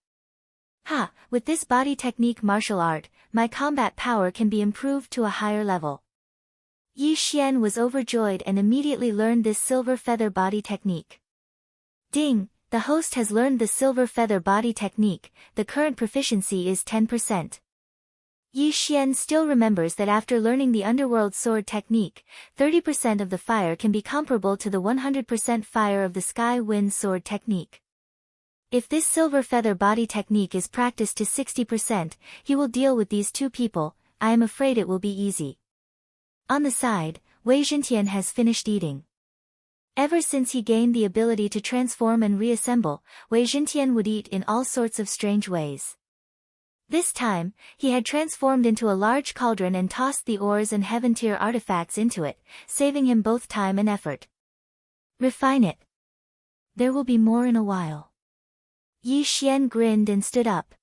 With this body technique martial art, my combat power can be improved to a higher level. Yi Xian was overjoyed and immediately learned this silver feather body technique. Ding, the host has learned the silver feather body technique, the current proficiency is 10%. Yi Xian still remembers that after learning the underworld sword technique, 30% of the fire can be comparable to the 100% fire of the sky wind sword technique. If this silver feather body technique is practiced to 60%, he will deal with these 2 people. I am afraid it will be easy. On the side, Wei Zhentian has finished eating. Ever since he gained the ability to transform and reassemble, Wei Zhentian would eat in all sorts of strange ways. This time, he had transformed into a large cauldron and tossed the ores and heaven-tier artifacts into it, saving him both time and effort. Refine it. There will be more in a while. Yi Xian grinned and stood up.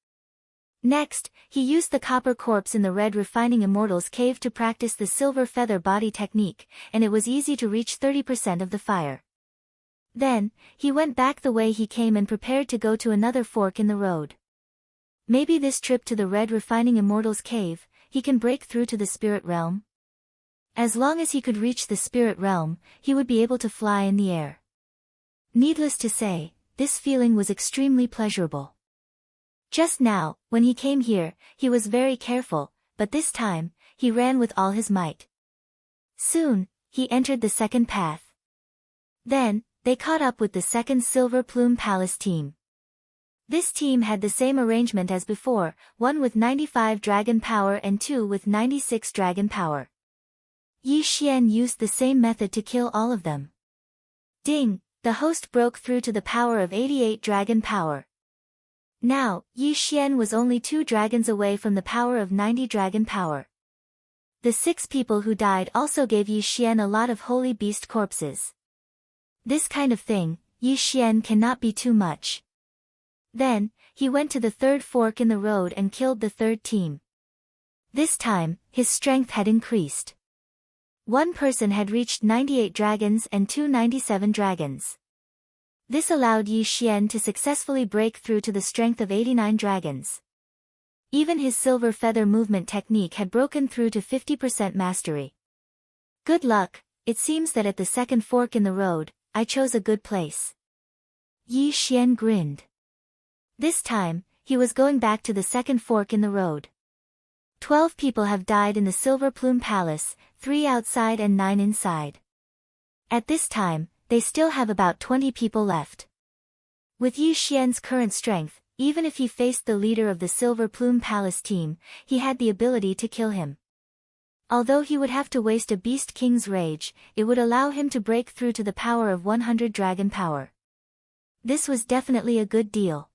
Next, he used the copper corpse in the red refining immortal's cave to practice the silver feather body technique, and it was easy to reach 30% of the fire. Then, he went back the way he came and prepared to go to another fork in the road. Maybe this trip to the red refining immortal's cave, he can break through to the spirit realm? As long as he could reach the spirit realm, he would be able to fly in the air. Needless to say, this feeling was extremely pleasurable. Just now, when he came here, he was very careful, but this time, he ran with all his might. Soon, he entered the second path. Then, they caught up with the second Silver Plume Palace team. This team had the same arrangement as before, 1 with 95 dragon power and 2 with 96 dragon power. Yi Xian used the same method to kill all of them. Ding, the host broke through to the power of 88 dragon power. Now, Yi Xian was only 2 dragons away from the power of 90 dragon power. The 6 people who died also gave Yi Xian a lot of holy beast corpses. This kind of thing, Yi Xian cannot be too much. Then, he went to the third fork in the road and killed the third team. This time, his strength had increased. 1 person had reached 98 dragons and 2 97 dragons. This allowed Yi Xian to successfully break through to the strength of 89 dragons. Even his silver feather movement technique had broken through to 50% mastery. Good luck, it seems that at the second fork in the road, I chose a good place. Yi Xian grinned. This time, he was going back to the second fork in the road. 12 people have died in the Silver Plume Palace, 3 outside and 9 inside. At this time, they still have about 20 people left. With Yi Xian's current strength, even if he faced the leader of the Silver Plume Palace team, he had the ability to kill him. Although he would have to waste a Beast King's rage, it would allow him to break through to the power of 100 dragon power. This was definitely a good deal.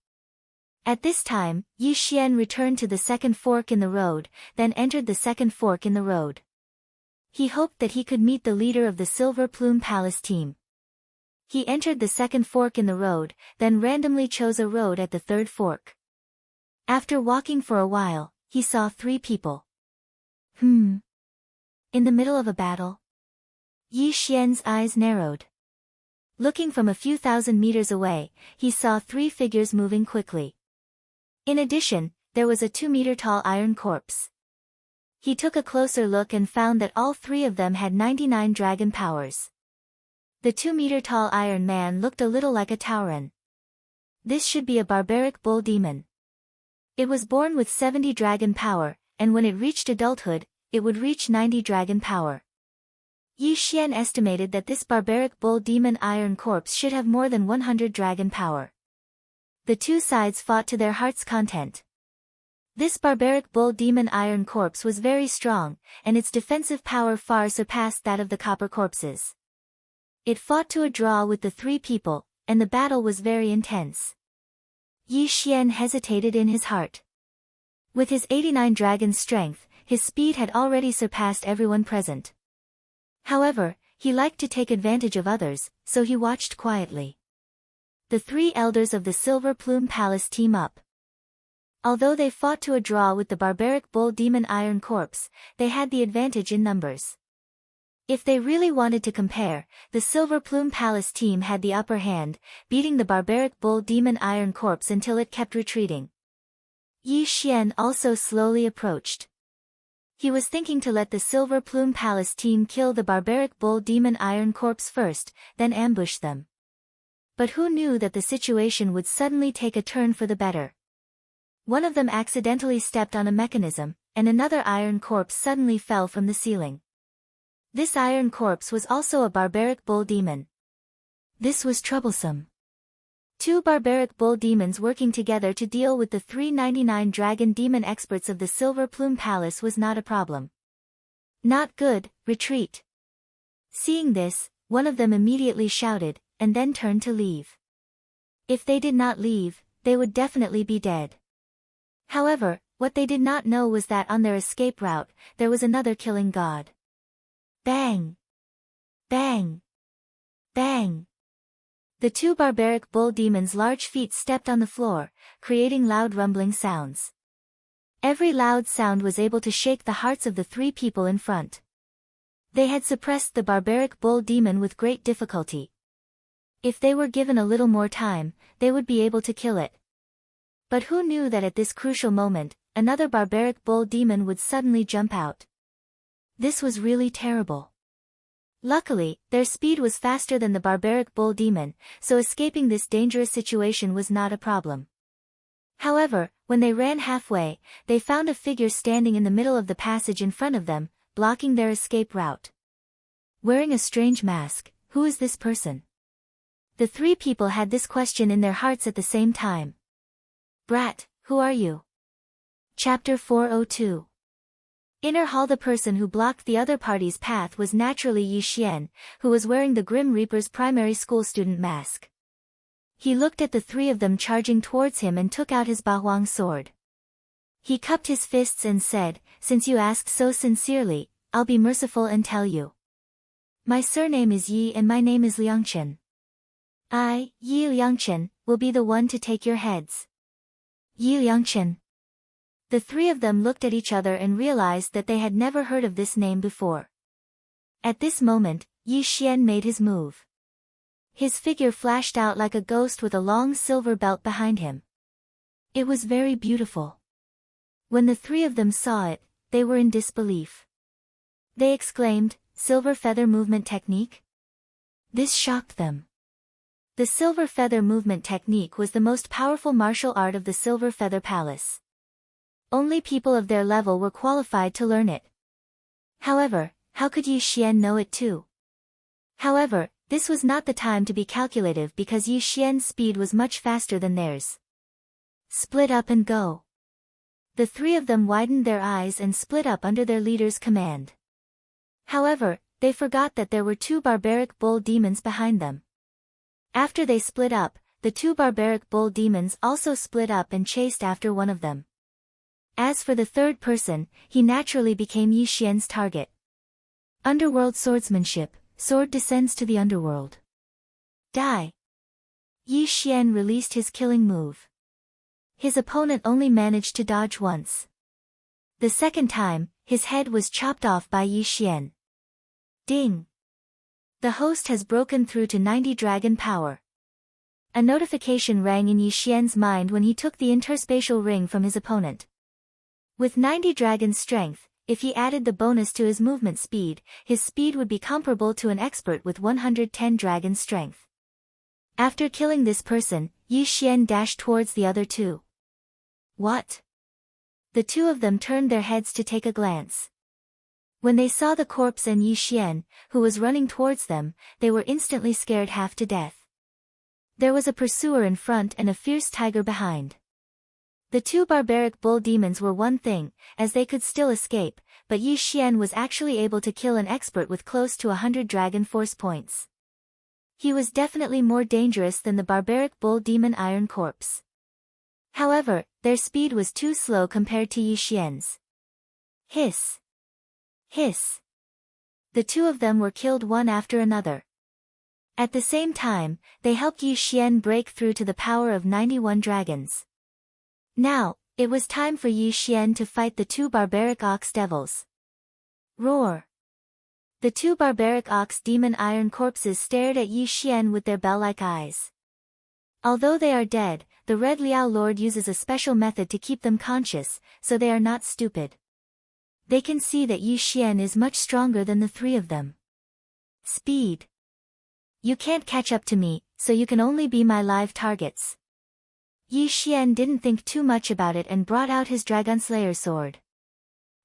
At this time, Yi Xian returned to the second fork in the road, then entered the second fork in the road. He hoped that he could meet the leader of the Silver Plume Palace team. He entered the second fork in the road, then randomly chose a road at the third fork. After walking for a while, he saw 3 people. In the middle of a battle? Yi Xian's eyes narrowed. Looking from a few thousand meters away, he saw 3 figures moving quickly. In addition, there was a 2-meter-tall iron corpse. He took a closer look and found that all 3 of them had 99 dragon powers. The 2-meter-tall iron man looked a little like a Tauren. This should be a barbaric bull demon. It was born with 70 dragon power, and when it reached adulthood, it would reach 90 dragon power. Yi Xian estimated that this barbaric bull demon iron corpse should have more than 100 dragon power. The 2 sides fought to their heart's content. This barbaric bull demon iron corpse was very strong, and its defensive power far surpassed that of the copper corpses. It fought to a draw with the 3 people, and the battle was very intense. Yi Xian hesitated in his heart. With his 89 dragon strength, his speed had already surpassed everyone present. However, he liked to take advantage of others, so he watched quietly. The 3 elders of the Silver Plume Palace team up. Although they fought to a draw with the barbaric bull demon iron corpse, they had the advantage in numbers. If they really wanted to compare, the Silver Plume Palace team had the upper hand, beating the barbaric bull demon iron corpse until it kept retreating. Yi Xian also slowly approached. He was thinking to let the Silver Plume Palace team kill the barbaric bull demon iron corpse first, then ambush them. But who knew that the situation would suddenly take a turn for the better? One of them accidentally stepped on a mechanism, and another iron corpse suddenly fell from the ceiling. This iron corpse was also a barbaric bull demon. This was troublesome. 2 barbaric bull demons working together to deal with the 399 dragon demon experts of the Silver Plume Palace was not a problem. Not good, retreat. Seeing this, one of them immediately shouted, and then turned to leave. If they did not leave, they would definitely be dead. However, what they did not know was that on their escape route, there was another killing god. Bang! Bang! Bang! The 2 barbaric bull demons' large feet stepped on the floor, creating loud rumbling sounds. Every loud sound was able to shake the hearts of the 3 people in front. They had suppressed the barbaric bull demon with great difficulty. If they were given a little more time, they would be able to kill it. But who knew that at this crucial moment, another barbaric bull demon would suddenly jump out? This was really terrible. Luckily, their speed was faster than the barbaric bull demon, so escaping this dangerous situation was not a problem. However, when they ran halfway, they found a figure standing in the middle of the passage in front of them, blocking their escape route. Wearing a strange mask, who is this person? The 3 people had this question in their hearts at the same time. Brat, who are you? Chapter 402. Inner hall. The person who blocked the other party's path was naturally Yi Xian, who was wearing the Grim Reaper's primary school student mask. He looked at the 3 of them charging towards him and took out his Bahuang sword. He cupped his fists and said, "Since you asked so sincerely, I'll be merciful and tell you. My surname is Yi and my name is Liangchen. I, Yi Liangchen, will be the one to take your heads." Yi Liangchen. The 3 of them looked at each other and realized that they had never heard of this name before. At this moment, Yi Xian made his move. His figure flashed out like a ghost with a long silver belt behind him. It was very beautiful. When the 3 of them saw it, they were in disbelief. They exclaimed, "Silver feather movement technique?" This shocked them. The silver feather movement technique was the most powerful martial art of the Silver Feather Palace. Only people of their level were qualified to learn it. However, how could Yi Xian know it too? However, this was not the time to be calculative because Yi Xian's speed was much faster than theirs. Split up and go. The 3 of them widened their eyes and split up under their leader's command. However, they forgot that there were 2 barbaric bull demons behind them. After they split up, the two barbaric bull demons also split up and chased after one of them. As for the third person, he naturally became Yi Xian's target. Underworld swordsmanship, sword descends to the underworld. Die. Yi Xian released his killing move. His opponent only managed to dodge once. The second time, his head was chopped off by Yi Xian. Ding! The host has broken through to 90 dragon power. A notification rang in Yi Xian's mind when he took the interspatial ring from his opponent. With 90 dragon strength, if he added the bonus to his movement speed, his speed would be comparable to an expert with 110 dragon strength. After killing this person, Yi Xian dashed towards the other two. What? The two of them turned their heads to take a glance. When they saw the corpse and Yi Xian, who was running towards them, they were instantly scared half to death. There was a pursuer in front and a fierce tiger behind. The two barbaric bull demons were one thing, as they could still escape, but Yi Xian was actually able to kill an expert with close to 100 dragon force points. He was definitely more dangerous than the barbaric bull demon Iron Corpse. However, their speed was too slow compared to Yi Xian's. Hiss! Hiss! The two of them were killed one after another. At the same time, they helped Yi Xian break through to the power of 91 dragons. Now, it was time for Yi Xian to fight the two barbaric ox devils. Roar! The two barbaric ox demon iron corpses stared at Yi Xian with their bell-like eyes. Although they are dead, the Red Liao Lord uses a special method to keep them conscious, so they are not stupid. They can see that Yi Xian is much stronger than the three of them. Speed! You can't catch up to me, so you can only be my live targets. Yi Xian didn't think too much about it and brought out his Dragon Slayer sword.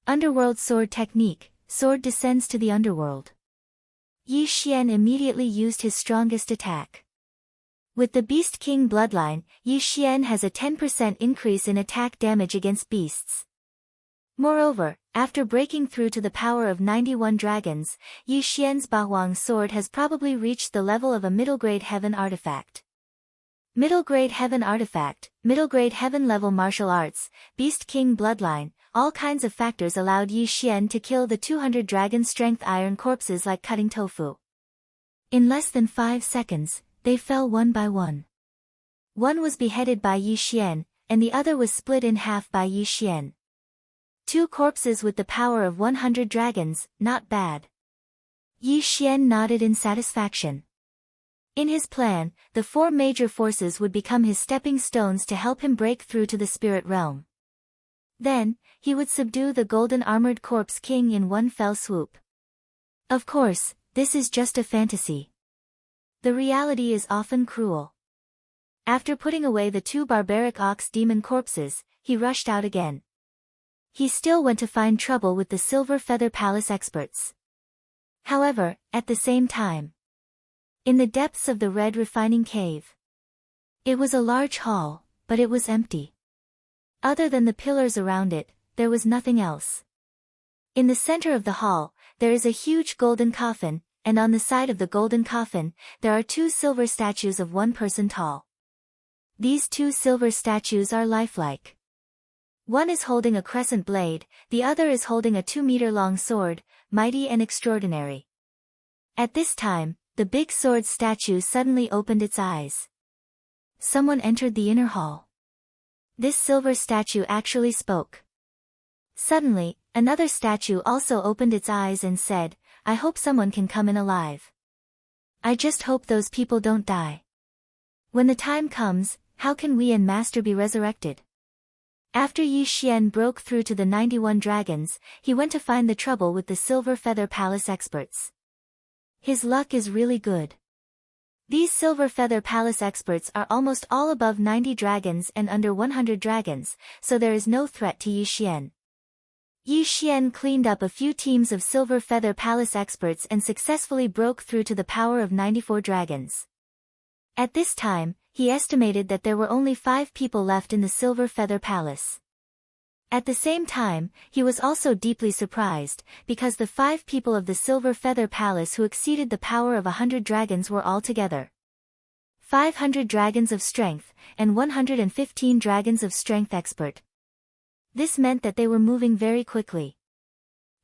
Underworld sword technique, sword descends to the underworld. Yi Xian immediately used his strongest attack. With the Beast King bloodline, Yi Xian has a 10% increase in attack damage against beasts. Moreover, after breaking through to the power of 91 dragons, Yi Xian's Bahuang sword has probably reached the level of a middle-grade heaven artifact. Middle-grade heaven artifact, middle-grade heaven level martial arts, Beast King bloodline, all kinds of factors allowed Yi Xian to kill the 200 dragon strength iron corpses like cutting tofu. In less than 5 seconds, they fell one by one. One was beheaded by Yi Xian, and the other was split in half by Yi Xian. 2 corpses with the power of 100 dragons, not bad. Yi Xian nodded in satisfaction. In his plan, the 4 major forces would become his stepping stones to help him break through to the spirit realm. Then, he would subdue the golden armored corpse king in one fell swoop. Of course, this is just a fantasy. The reality is often cruel. After putting away the 2 barbaric ox demon corpses, he rushed out again. He still went to find trouble with the Silver Feather Palace experts. However, at the same time, in the depths of the red refining cave, it was a large hall, but it was empty. Other than the pillars around it, there was nothing else. In the center of the hall, there is a huge golden coffin, and on the side of the golden coffin, there are 2 silver statues of 1 person tall. These 2 silver statues are lifelike. One is holding a crescent blade, the other is holding a 2-meter-long sword, mighty and extraordinary. At this time, the big sword statue suddenly opened its eyes. Someone entered the inner hall. This silver statue actually spoke. Suddenly, another statue also opened its eyes and said, "I hope someone can come in alive. I just hope those people don't die. When the time comes, how can we and Master be resurrected?" After Yi Xian broke through to the 91 dragons, he went to find the trouble with the Silver Feather Palace experts. His luck is really good. These Silver Feather Palace experts are almost all above 90 dragons and under 100 dragons, so there is no threat to Yi Xian. Yi Xian cleaned up a few teams of Silver Feather Palace experts and successfully broke through to the power of 94 dragons. At this time, he estimated that there were only 5 people left in the Silver Feather Palace. At the same time, he was also deeply surprised, because the 5 people of the Silver Feather Palace who exceeded the power of 100 dragons were all together. 500 dragons of strength, and 115 dragons of strength expert. This meant that they were moving very quickly.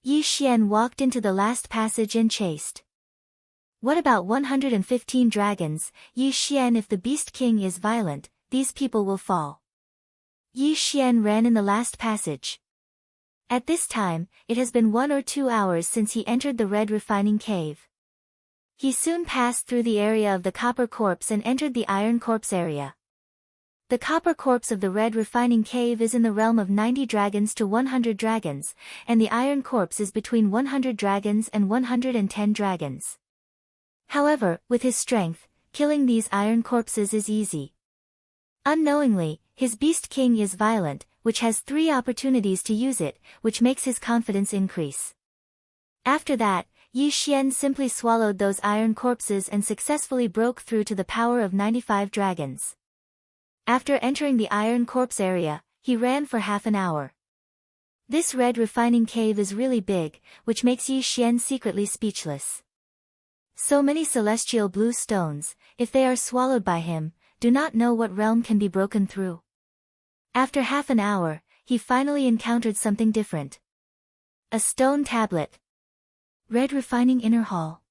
Yi Xian walked into the last passage and chased. What about 115 dragons, Yi Xian? If the Beast King is violent, these people will fall. Yi Xian ran in the last passage. At this time, it has been 1 or 2 hours since he entered the red refining cave. He soon passed through the area of the copper corpse and entered the iron corpse area. The copper corpse of the red refining cave is in the realm of 90 dragons to 100 dragons, and the iron corpse is between 100 dragons and 110 dragons. However, with his strength, killing these iron corpses is easy. Unknowingly, his Beast King is violent, which has 3 opportunities to use it, which makes his confidence increase. After that, Yi Xian simply swallowed those iron corpses and successfully broke through to the power of 95 dragons. After entering the iron corpse area, he ran for half an hour. This red refining cave is really big, which makes Yi Xian secretly speechless. So many celestial blue stones, if they are swallowed by him, do not know what realm can be broken through. After half an hour, he finally encountered something different. A stone tablet. Red refining inner hall.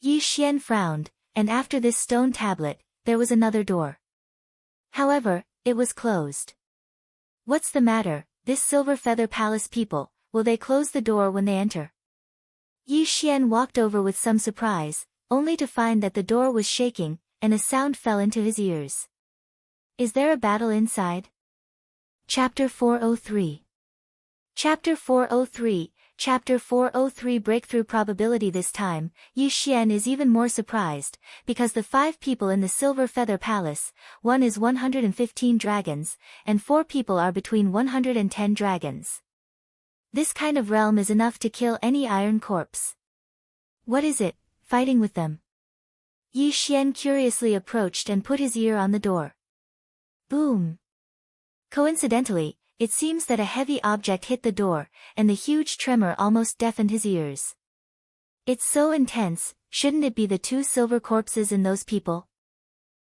Yi Xian frowned, and after this stone tablet, there was another door. However, it was closed. What's the matter, this Silver Feather Palace people, will they close the door when they enter? Yi Xian walked over with some surprise, only to find that the door was shaking, and a sound fell into his ears. Is there a battle inside? Chapter 403. Chapter 403, Chapter 403 Breakthrough Probability. This time, Yi Xian is even more surprised, because the 5 people in the Silver Feather Palace, one is 115 dragons, and 4 people are between 110 dragons. This kind of realm is enough to kill any iron corpse. What is it, fighting with them? Yi Xian curiously approached and put his ear on the door. Boom! Coincidentally, it seems that a heavy object hit the door, and the huge tremor almost deafened his ears. It's so intense, shouldn't it be the 2 silver corpses in those people?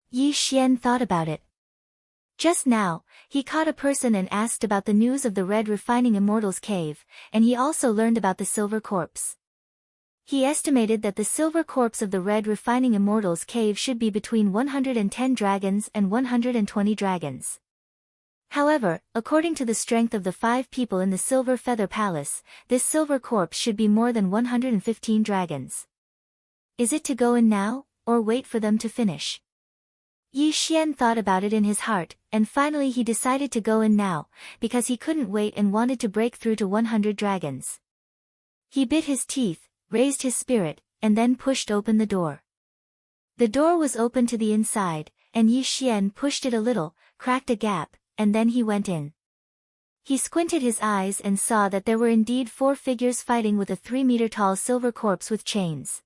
Yi Xian thought about it. Just now, he caught a person and asked about the news of the Red Refining Immortals Cave, and he also learned about the silver corpse. He estimated that the silver corpse of the Red Refining Immortals Cave should be between 110 dragons and 120 dragons. However, according to the strength of the 5 people in the Silver Feather Palace, this silver corpse should be more than 115 dragons. Is it to go in now, or wait for them to finish? Yi Xian thought about it in his heart, and finally he decided to go in now, because he couldn't wait and wanted to break through to 100 dragons. He bit his teeth, raised his spirit, and then pushed open the door. The door was open to the inside, and Yi Xian pushed it a little, cracked a gap, and then he went in. He squinted his eyes and saw that there were indeed 4 figures fighting with a 3-meter-tall silver corpse with chains.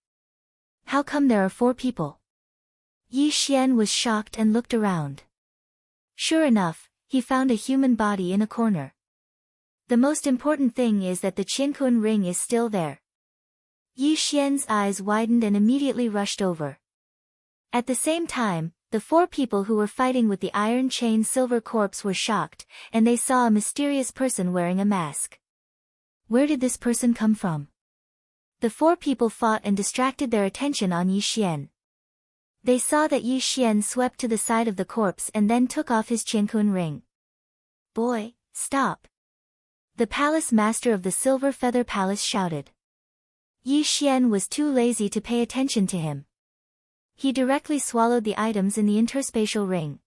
How come there are 4 people? Yi Xian was shocked and looked around. Sure enough, he found a human body in a corner. The most important thing is that the Qiankuan ring is still there. Yi Xian's eyes widened and immediately rushed over. At the same time, the 4 people who were fighting with the iron chain silver corpse were shocked, and they saw a mysterious person wearing a mask. Where did this person come from? The 4 people fought and distracted their attention on Yi Xian. They saw that Yi Xian swept to the side of the corpse and then took off his Qiankun ring. Boy, stop! The palace master of the Silver Feather Palace shouted. Yi Xian was too lazy to pay attention to him. He directly swallowed the items in the interspatial ring.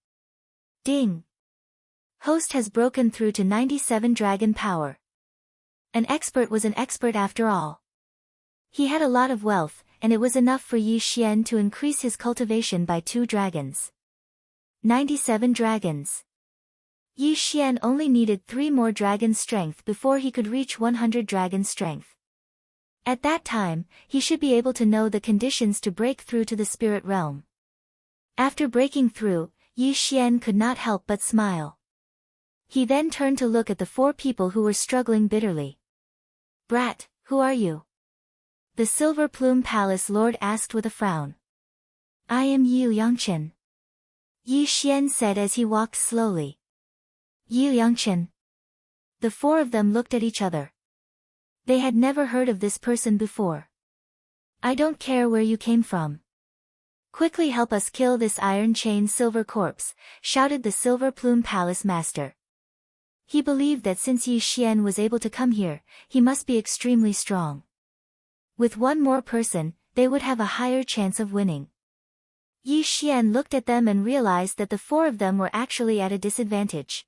Ding! Host has broken through to 97 dragon power. An expert was an expert after all. He had a lot of wealth, and it was enough for Yi Xian to increase his cultivation by 2 dragons. 97 dragons. Yi Xian only needed 3 more dragon strength before he could reach 100 dragon strength. At that time, he should be able to know the conditions to break through to the spirit realm. After breaking through, Yi Xian could not help but smile. He then turned to look at the 4 people who were struggling bitterly. Brat, who are you? The Silver Plume Palace Lord asked with a frown. I am Yi Yangchen. Yi Xian said as he walked slowly. Yi Liangchen. The four of them looked at each other. They had never heard of this person before. I don't care where you came from. Quickly help us kill this iron chain silver corpse, shouted the Silver Plume Palace Master. He believed that since Yi Xian was able to come here, he must be extremely strong. With one more person, they would have a higher chance of winning. Yi Xian looked at them and realized that the four of them were actually at a disadvantage.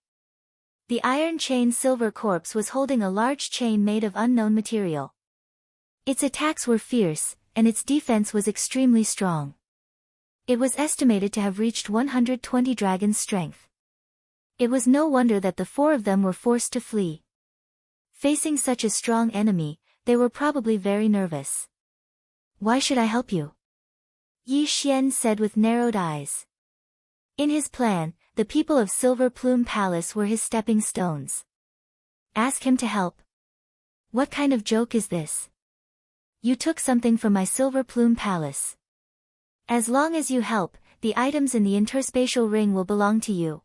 The iron chain silver corpse was holding a large chain made of unknown material. Its attacks were fierce, and its defense was extremely strong. It was estimated to have reached 120 dragons' strength. It was no wonder that the four of them were forced to flee. Facing such a strong enemy, they were probably very nervous. Why should I help you? Yi Xian said with narrowed eyes. In his plan, the people of Silver Plume Palace were his stepping stones. Ask him to help. What kind of joke is this? You took something from my Silver Plume Palace. As long as you help, the items in the interspatial ring will belong to you.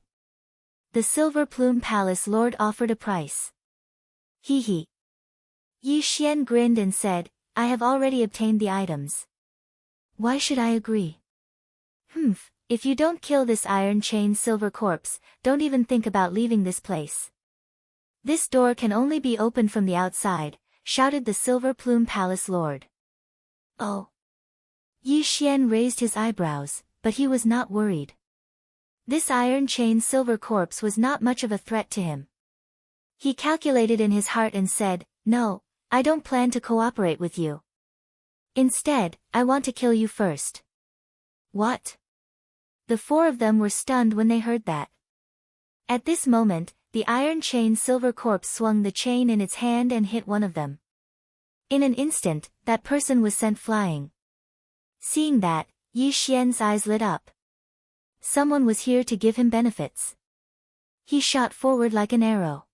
The Silver Plume Palace Lord offered a price. Hee hee. Yi Xian grinned and said, I have already obtained the items. Why should I agree? If you don't kill this iron chain silver corpse, don't even think about leaving this place. This door can only be opened from the outside, shouted the Silver Plume Palace Lord. Oh. Yi Xian raised his eyebrows, but he was not worried. This iron chain silver corpse was not much of a threat to him. He calculated in his heart and said, No, I don't plan to cooperate with you. Instead, I want to kill you first. What? The four of them were stunned when they heard that. At this moment, the iron chain silver corpse swung the chain in its hand and hit one of them. In an instant, that person was sent flying. Seeing that, Yi Xian's eyes lit up. Someone was here to give him benefits. He shot forward like an arrow.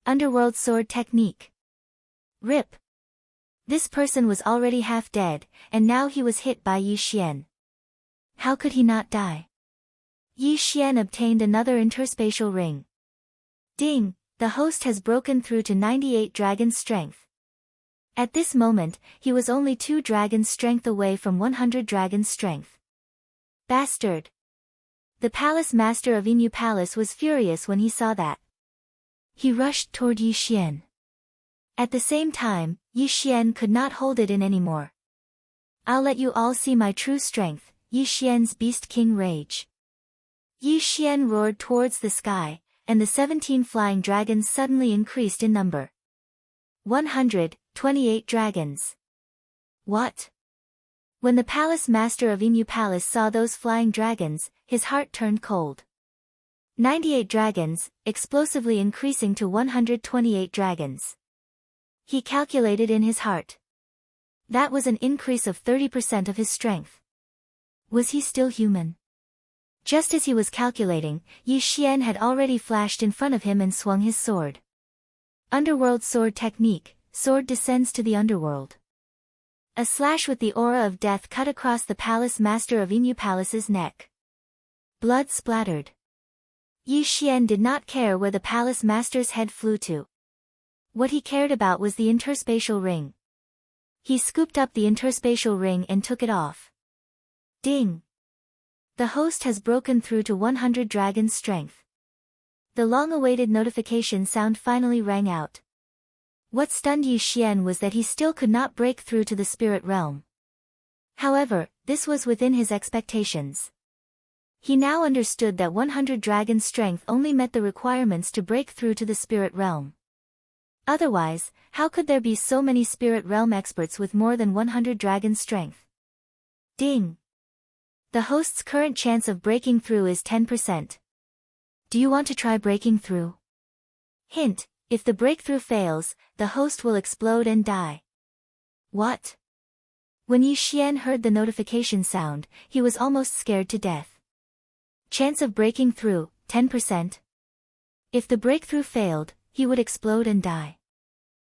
Underworld sword technique. Rip. This person was already half dead, and now he was hit by Yi Xian. How could he not die? Yi Xian obtained another interspatial ring. Ding, the host has broken through to 98 dragon strength. At this moment, he was only 2 dragon strength away from 100 dragon strength. Bastard! The palace master of Inu Palace was furious when he saw that. He rushed toward Yi Xian. At the same time, Yi Xian could not hold it in anymore. I'll let you all see my true strength, Yi Xian's Beast King rage. Yi Xian roared towards the sky, and the 17 flying dragons suddenly increased in number. 128 dragons. What? When the palace master of Inu Palace saw those flying dragons, his heart turned cold. 98 dragons, explosively increasing to 128 dragons. He calculated in his heart. That was an increase of 30% of his strength. Was he still human? Just as he was calculating, Yi Xian had already flashed in front of him and swung his sword. Underworld sword technique, sword descends to the underworld. A slash with the aura of death cut across the palace master of Inu Palace's neck. Blood splattered. Yi Xian did not care where the palace master's head flew to. What he cared about was the interspatial ring. He scooped up the interspatial ring and took it off. Ding! The host has broken through to 100 dragon strength. The long-awaited notification sound finally rang out. What stunned Yi Xian was that he still could not break through to the spirit realm. However, this was within his expectations. He now understood that 100 dragon strength only met the requirements to break through to the spirit realm. Otherwise, how could there be so many spirit realm experts with more than 100 dragon strength? Ding! The host's current chance of breaking through is 10%. Do you want to try breaking through? Hint, if the breakthrough fails, the host will explode and die. What? When Yi Xian heard the notification sound, he was almost scared to death. Chance of breaking through, 10%. If the breakthrough failed, he would explode and die.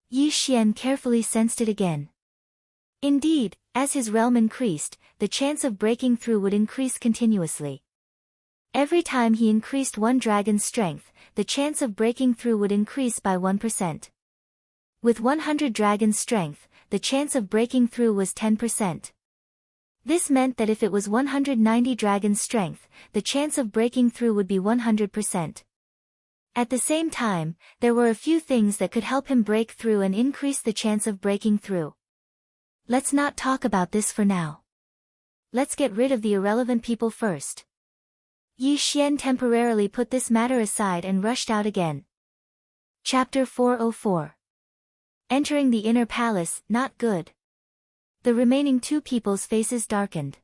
Yi Xian carefully sensed it again. Indeed, as his realm increased, the chance of breaking through would increase continuously. Every time he increased one dragon's strength, the chance of breaking through would increase by 1%. With 100 dragons' strength, the chance of breaking through was 10%. This meant that if it was 190 dragons' strength, the chance of breaking through would be 100%. At the same time, there were a few things that could help him break through and increase the chance of breaking through. Let's not talk about this for now. Let's get rid of the irrelevant people first. Yi Xian temporarily put this matter aside and rushed out again. Chapter 404. Entering the inner palace, not good. The remaining two people's faces darkened.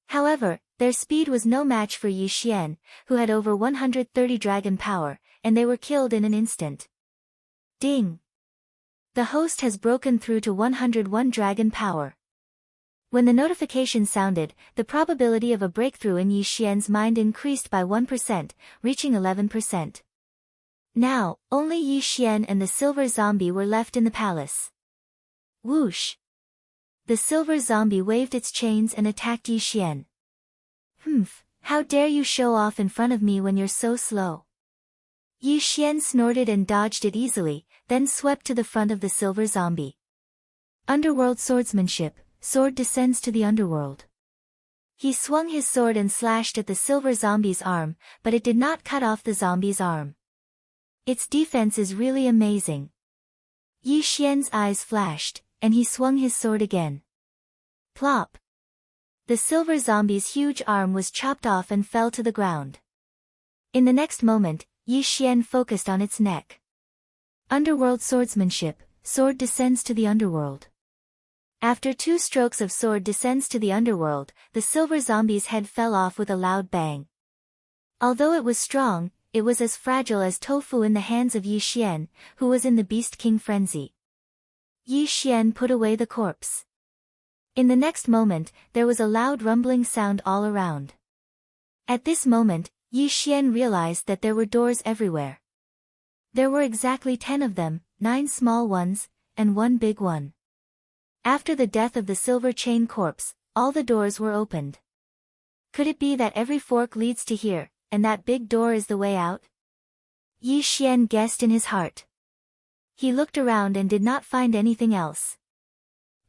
However, their speed was no match for Yi Xian, who had over 130 dragon power, and they were killed in an instant. Ding! The host has broken through to 101 dragon power. When the notification sounded, the probability of a breakthrough in Yi Xian's mind increased by 1%, reaching 11%. Now, only Yi Xian and the silver zombie were left in the palace. Whoosh! The silver zombie waved its chains and attacked Yi Xian. Humph, how dare you show off in front of me when you're so slow? Yi Xian snorted and dodged it easily, then swept to the front of the silver zombie. Underworld swordsmanship, sword descends to the underworld. He swung his sword and slashed at the silver zombie's arm, but it did not cut off the zombie's arm. Its defense is really amazing. Yi Xian's eyes flashed, and he swung his sword again. Plop! The silver zombie's huge arm was chopped off and fell to the ground. In the next moment, Yi Xian focused on its neck. Underworld swordsmanship, sword descends to the underworld. After 2 strokes of sword descends to the underworld, the silver zombie's head fell off with a loud bang. Although it was strong, it was as fragile as tofu in the hands of Yi Xian, who was in the Beast King frenzy. Yi Xian put away the corpse. In the next moment, there was a loud rumbling sound all around. At this moment, Yi Xian realized that there were doors everywhere. There were exactly 10 of them, 9 small ones, and 1 big one. After the death of the silver chain corpse, all the doors were opened. Could it be that every fork leads to here, and that big door is the way out? Yi Xian guessed in his heart. He looked around and did not find anything else.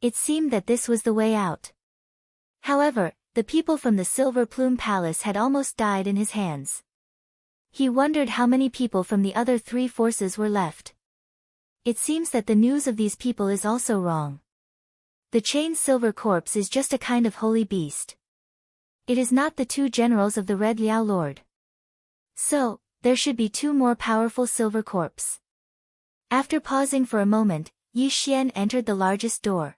It seemed that this was the way out. However, the people from the Silver Plume Palace had almost died in his hands. He wondered how many people from the other 3 forces were left. It seems that the news of these people is also wrong. The chained silver corpse is just a kind of holy beast. It is not the 2 generals of the Red Liao Lord. So, there should be 2 more powerful silver corpse. After pausing for a moment, Yi Xian entered the largest door.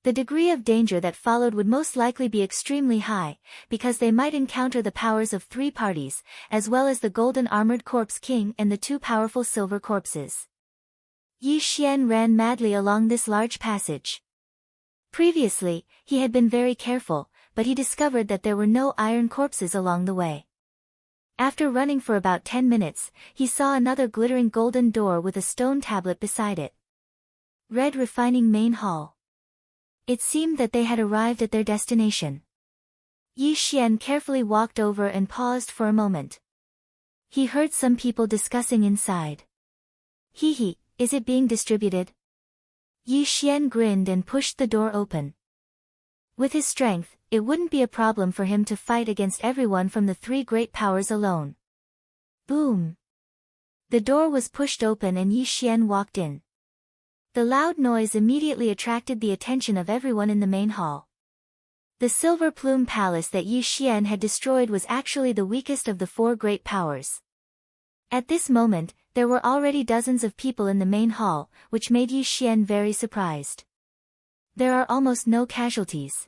The degree of danger that followed would most likely be extremely high, because they might encounter the powers of 3 parties, as well as the golden armored corpse king and the 2 powerful silver corpses. Yi Xian ran madly along this large passage. Previously, he had been very careful, but he discovered that there were no iron corpses along the way. After running for about 10 minutes, he saw another glittering golden door with a stone tablet beside it. Red Refining Main Hall. It seemed that they had arrived at their destination. Yi Xian carefully walked over and paused for a moment. He heard some people discussing inside. Hee, is it being distributed? Yi Xian grinned and pushed the door open. With his strength, it wouldn't be a problem for him to fight against everyone from the 3 great powers alone. Boom! The door was pushed open and Yi Xian walked in. The loud noise immediately attracted the attention of everyone in the main hall. The Silver Plume Palace that Yi Xian had destroyed was actually the weakest of the 4 great powers. At this moment, there were already dozens of people in the main hall, which made Yi Xian very surprised. There are almost no casualties.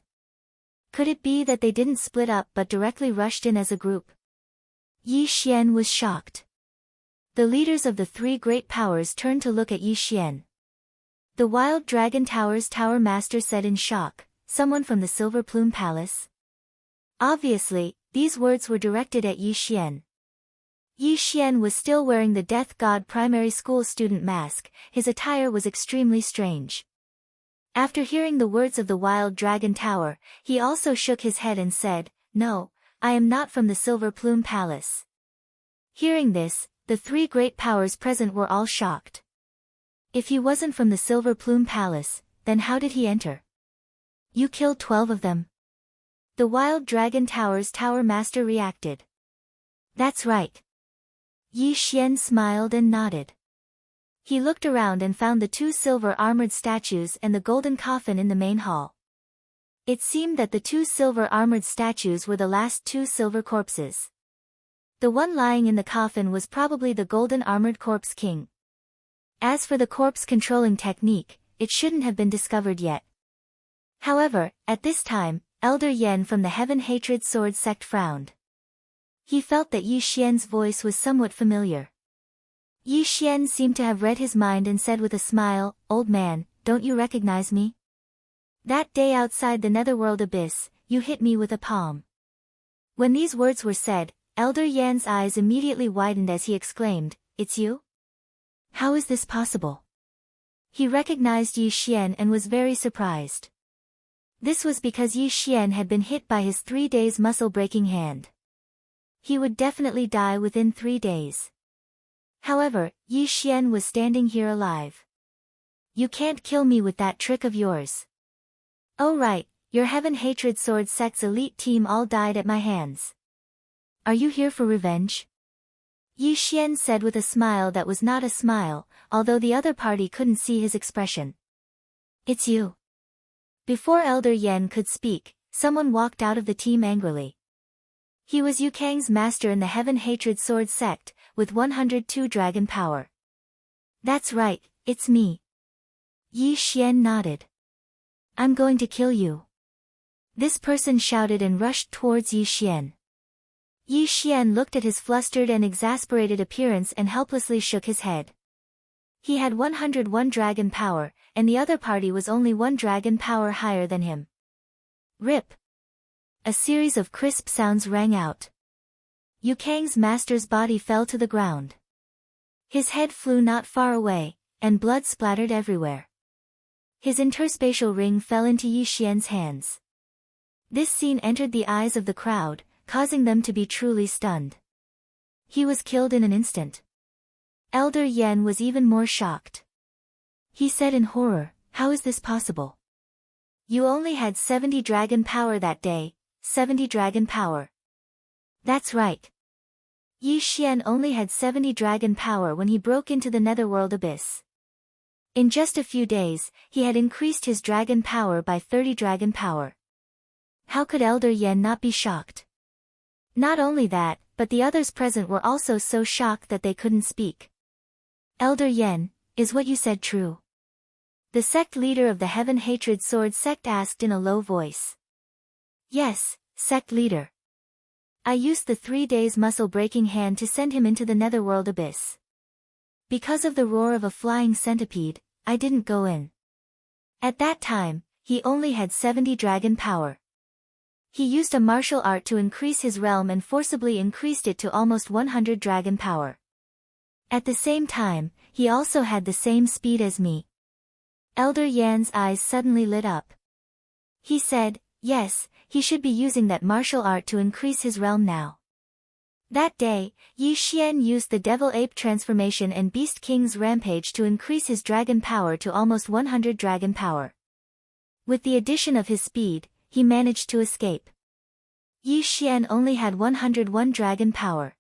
Could it be that they didn't split up but directly rushed in as a group? Yi Xian was shocked. The leaders of the 3 great powers turned to look at Yi Xian. The Wild Dragon Tower's Tower Master said in shock, "Someone from the Silver Plume Palace?" Obviously, these words were directed at Yi Xian. Yi Xian was still wearing the Death God primary school student mask. His attire was extremely strange. After hearing the words of the Wild Dragon Tower, he also shook his head and said, "No, I am not from the Silver Plume Palace. Hearing this, the three great powers present were all shocked. If he wasn't from the Silver Plume Palace, then how did he enter? You killed 12 of them. The Wild Dragon Tower's Tower Master reacted. That's right. Yi Xian smiled and nodded. He looked around and found the 2 silver-armored statues and the golden coffin in the main hall. It seemed that the 2 silver-armored statues were the last 2 silver corpses. The one lying in the coffin was probably the golden-armored corpse king. As for the corpse controlling technique, it shouldn't have been discovered yet. However, at this time, Elder Yen from the Heaven Hatred Sword sect frowned. He felt that Yi Xian's voice was somewhat familiar. Yi Xian seemed to have read his mind and said with a smile, "Old man, don't you recognize me? That day outside the Netherworld Abyss, you hit me with a palm." When these words were said, Elder Yan's eyes immediately widened as he exclaimed, "It's you? How is this possible?" He recognized Yi Xian and was very surprised. This was because Yi Xian had been hit by his 3 days muscle-breaking hand. He would definitely die within 3 days. However, Yi Xian was standing here alive. "You can't kill me with that trick of yours." "Oh right, your Heaven Hatred Sword sect's elite team all died at my hands. Are you here for revenge?" Yi Xian said with a smile that was not a smile, although the other party couldn't see his expression. "It's you." Before Elder Yen could speak, someone walked out of the team angrily. He was Yu Kang's master in the Heaven Hatred Sword sect, with 102 dragon power. "That's right, it's me." Yi Xian nodded. "I'm going to kill you." This person shouted and rushed towards Yi Xian. Yi Xian looked at his flustered and exasperated appearance and helplessly shook his head. He had 101 dragon power, and the other party was only 1 dragon power higher than him. Rip! A series of crisp sounds rang out. Yu Kang's master's body fell to the ground. His head flew not far away, and blood splattered everywhere. His interspatial ring fell into Yi Xian's hands. This scene entered the eyes of the crowd, causing them to be truly stunned. He was killed in an instant. Elder Yen was even more shocked. He said in horror, "How is this possible? You only had 70 dragon power that day, 70 dragon power." "That's right. Yi Xian only had 70 dragon power when he broke into the Netherworld Abyss. In just a few days, he had increased his dragon power by 30 dragon power." How could Elder Yen not be shocked? Not only that, but the others present were also so shocked that they couldn't speak. "Elder Yen, is what you said true?" The sect leader of the Heaven Hatred Sword sect asked in a low voice. "Yes, sect leader. I used the 3 days muscle-breaking hand to send him into the Netherworld Abyss. Because of the roar of a flying centipede, I didn't go in. At that time, he only had 70 dragon power. He used a martial art to increase his realm and forcibly increased it to almost 100 dragon power. At the same time, he also had the same speed as me." Elder Yan's eyes suddenly lit up. He said, "Yes, he should be using that martial art to increase his realm now." That day, Yi Xian used the Devil Ape transformation and Beast King's rampage to increase his dragon power to almost 100 dragon power. With the addition of his speed, he managed to escape. Yi Xian only had 101 dragon power.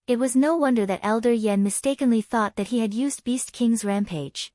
It was no wonder that Elder Yen mistakenly thought that he had used Beast King's rampage.